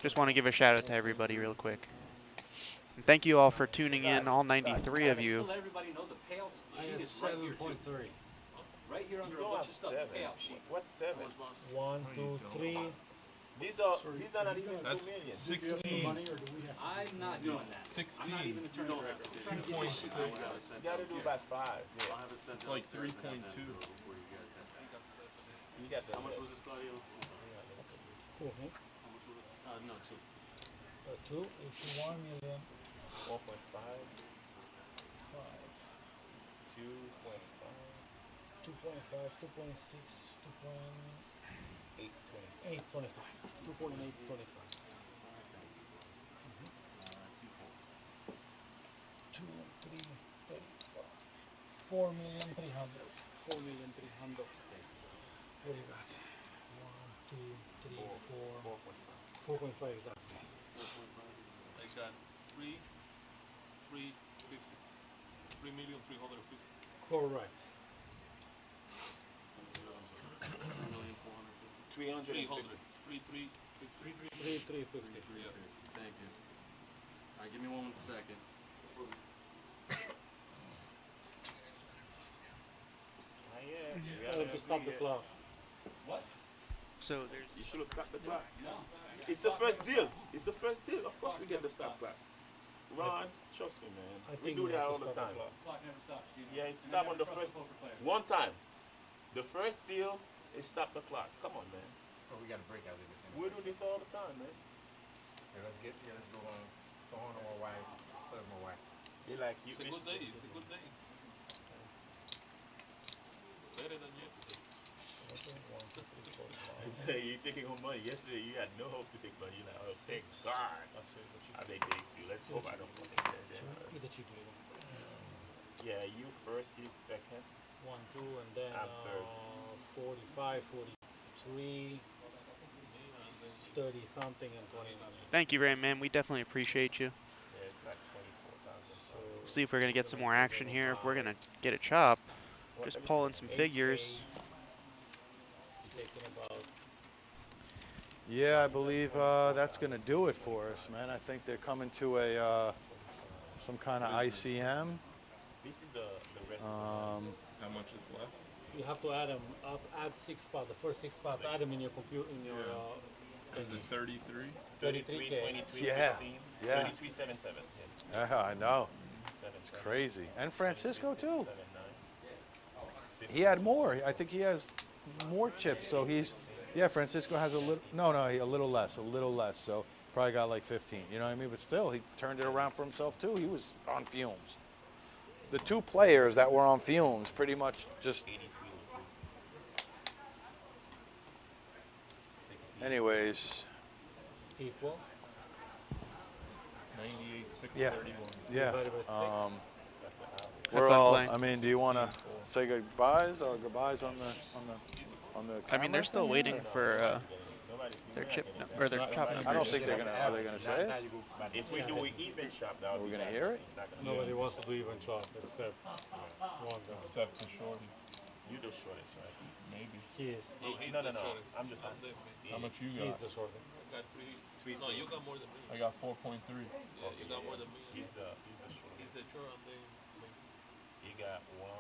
Just want to give a shout out to everybody real quick. And thank you all for tuning in, all 93 of you. Let everybody know the payout sheet is right here too. Right here under a bunch of stuff. The payout sheet. What's 7? 1, 2, 3. These are not even 2 million. 16. I'm not doing that. 16. I'm not even a tournament director. We're trying to get this shit 2.6. going. You gotta do about 5. Yeah. It's like 3.2. You got the. How much was this, Claudio? Cool, huh? How much was it? No, 2. 2, it's 1 million. 1.5. 2.5, 2.6, 2.825. 2.825. 2, 3, 35. 4,300,000. 4,300,000. What do you got? 1, 2, 3, 4. 4.5 exactly. I got 3,350. 3,350,000. Correct. 3,450,000. 3,350. Yeah. Thank you. All right, give me 1 second. To stop the clock. What? So there's. You should have stopped the clock. It's the first deal. It's the first deal. Of course we get the stop clock. Ron, trust me, man. We do that all the time. Clock never stops. Yeah, it stopped on the first one time. The first deal, it stopped the clock. Come on, man. Oh, we got a break out of this. We do this all the time, man. Yeah, let's go on. Go on to my wife. Play with my wife. They like you. It's a good day. It's a good day. It's better than yesterday. You're taking home money. Yesterday you had no hope to take money. You're like, oh, thank God. I make day two. Let's hope I don't fucking get there. Yeah, you first, he's second. 1, 2, and then I'm third. 45, 43, 30 something, and 29. Thank you, Ray, man. We definitely appreciate you. Yeah, it's like 24,000. See if we're gonna get some more action here. If we're gonna get a chop, just pull in some figures. Yeah, I believe that's going to do it for us, man. I think they're coming to a some kind of ICM. This is the rest of How much is left? You have to add them up. Add 6 spots. The first 6 spots. Add them in your computer. In your. Is it 33? 33K. 23, Yeah. 15, Yeah. 3377. Yeah, I know. It's crazy. And Francisco too. He had more. I think he has more chips. So he's, yeah, Francisco has a little, a little less. So probably got like 15. You know what I mean? But still, he turned it around for himself too. He was on fumes. The two players that were on fumes pretty much just. Anyways. Equal. 98,631. Yeah. Divided by 6. We're fun all. playing. I mean, do you want to say goodbyes or goodbyes on the I mean, they're camera still thing, waiting or? for their chip or their chop numbers. I don't think they're gonna. Are they gonna say it? If we do an even shop, that Are would we be gonna better. hear it? He's not gonna Nobody wants to do even chop except one guy. Except for Shorty. You the shortest, right? Maybe. He is. No. I'm just asking. How much you He's got? the shortest. I got 3. No, you got more than me. I got 4.3. Yeah, you got more than me. He's the shortest. He's the short on the. You got 1,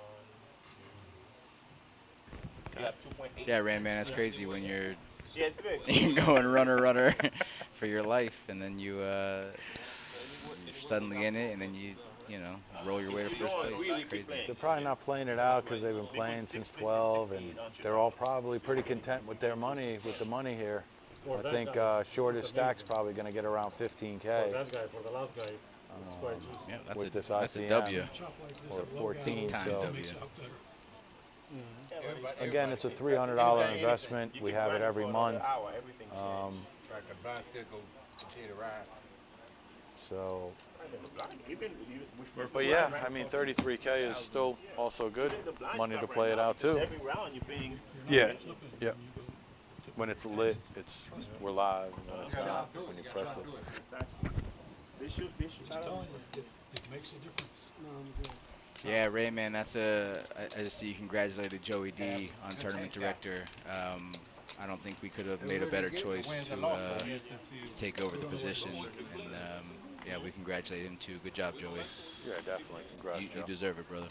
2. You got 2.8. Yeah, Ram, man, that's crazy when you're Yeah, it's big. you're going runner for your life, and then you're suddenly in it, and then you roll your way to first place. It's crazy. They're probably not playing it out because they've been playing since 12, and they're all probably pretty content with their money, with the money here. I think shortest stack's probably going to get around 15K. For that guy, for the last guy, it's quite juicy. Yeah, that's with this that's a ICM, W. or 14. Time So W. again, it's a $300 investment. We have it every month. So, but yeah, I mean, 33K is still also good money to play it out too. Every round you're paying. Yeah. When it's lit, we're live. When it's not, when you press it. They should. It makes a difference. No, I'm good. Yeah, Ray, man, I just see you congratulated Joey D on tournament director. I don't think we could have made a better choice to take over the position. And yeah, we congratulate him too. Good job, Joey. Yeah, definitely. Congrats, You deserve it, brother.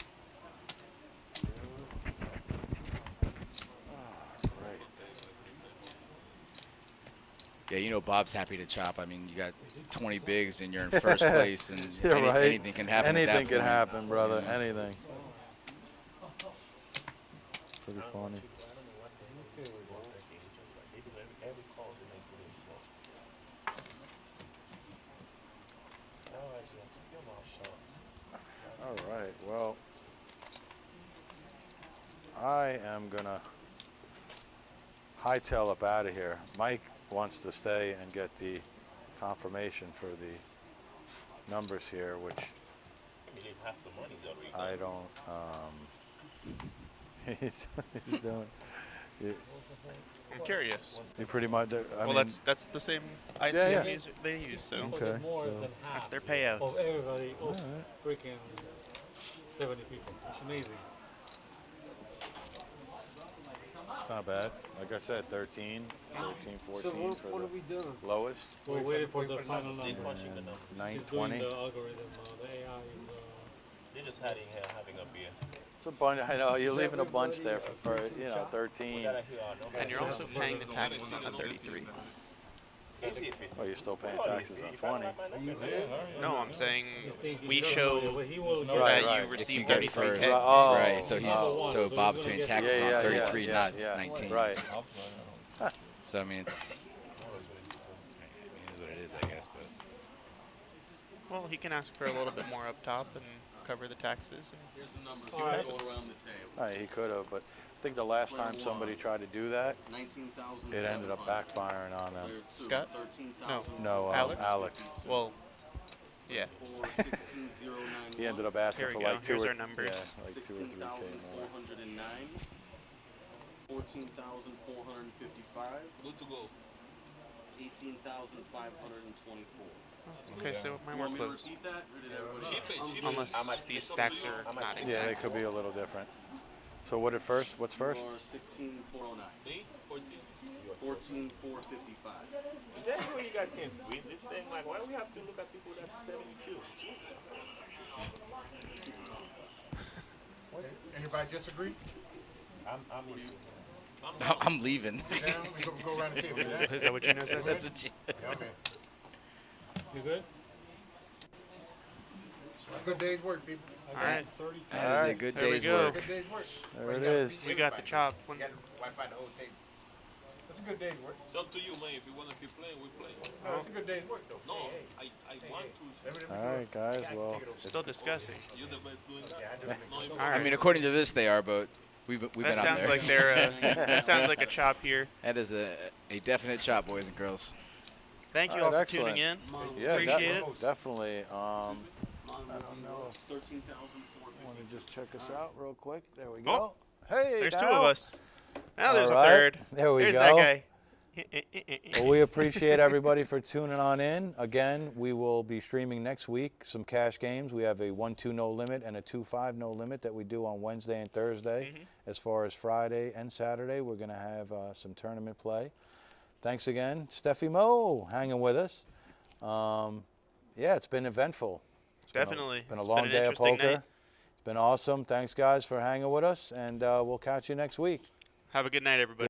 Yeah, Bob's happy to chop. I mean, you got 20 bigs and you're in first place, and anything can happen. Anything can happen, brother. Anything. Pretty funny. All right, well, I am gonna hightail up out of here. Mike wants to stay and get the confirmation for the numbers here, which I mean, half the money's already I done. don't, he's doing, I'm curious. you pretty much, I Well, mean, that's the same ICM yeah. they use, so Okay, More so- than half that's their payouts. of everybody, of Alright. freaking 70 people. It's amazing. It's not bad. Like I said, 13, 14 So what for are the we doing? lowest. We're waiting for the final They're number. punching the number. He's doing 920. the algorithm. The AI is. They're just having a beer. It's a bunch. I know you're leaving a bunch there for 13. We gotta hear our number. And you're also paying the taxes on 33. Easy if it's- Oh, you're still paying taxes on 20. No, I'm saying thinking we he doesn't show know, but he will know. Right, that right. you If receive you get 33K. first. Oh, Right, so he's oh. so Bob's paying taxes Yeah, yeah, on 33, yeah, not yeah. 19. Right. So I mean, it's what it is, I guess. But Well, he can ask for a little bit more up top and cover the taxes. And Here's the numbers. All See right. what go around the table. Right, he could have, but I think the last time somebody tried to do that, 19,000. it ended up backfiring on them. Player two, Scott? 13,000. No, Alex. Well, yeah. 16,091. He ended up asking Here for we go. like two Here's or our numbers. Yeah, like 2 or 3K more. 16,409. 14,455. Good to go. 18,524. Okay, so mine were Want me to close. repeat that, or did everybody- Unless these stacks are not exact. Yeah, they could be a little different. So what's first? You are 16,409. Me? 14. 14,455. Is there any way you guys can freeze this thing? Like, why do we have to look at people that's 72? Jesus Christ. Anybody disagree? I'm with you. I'm leaving. We go around the table. Is that what you know said? That's what you- Yeah, man. You good? Good day's work, people. All right. That is a good There we day's go. work. Good day's work. There it is. We got the chop. You got to wipe out the whole table. That's a good day's work. It's up to you, man. If you want to keep playing, we play. No, it's a good day's work, though. No, Hey, I want to. All right, guys. Well, Still discussing. You're the best doing that. Yeah, I do. No, you- All right. I mean, according to this, they are, but we've been That out sounds there. like they're. That sounds like a chop here. That is a definite chop, boys and girls. Thank you All all right, for tuning in. yeah, Appreciate it. definitely. I don't know if 13,455. want to just check us out real quick. There we Oh, go. Hey, There's two Dal. of us. Now there's All a right, third. there we There's go. that guy. Well, we appreciate everybody for tuning on in. Again, we will be streaming next week some cash games. We have a 1-2 no limit and a 2-5 no limit that we do on Wednesday and Thursday. As far as Friday and Saturday, we're going to have some tournament play. Thanks again, Steffi Mo, hanging with us. Yeah, it's been eventful. Definitely. Been a It's long been an day of interesting poker. night. It's been awesome. Thanks, guys, for hanging with us, and we'll catch you next week. Have a good night, everybody.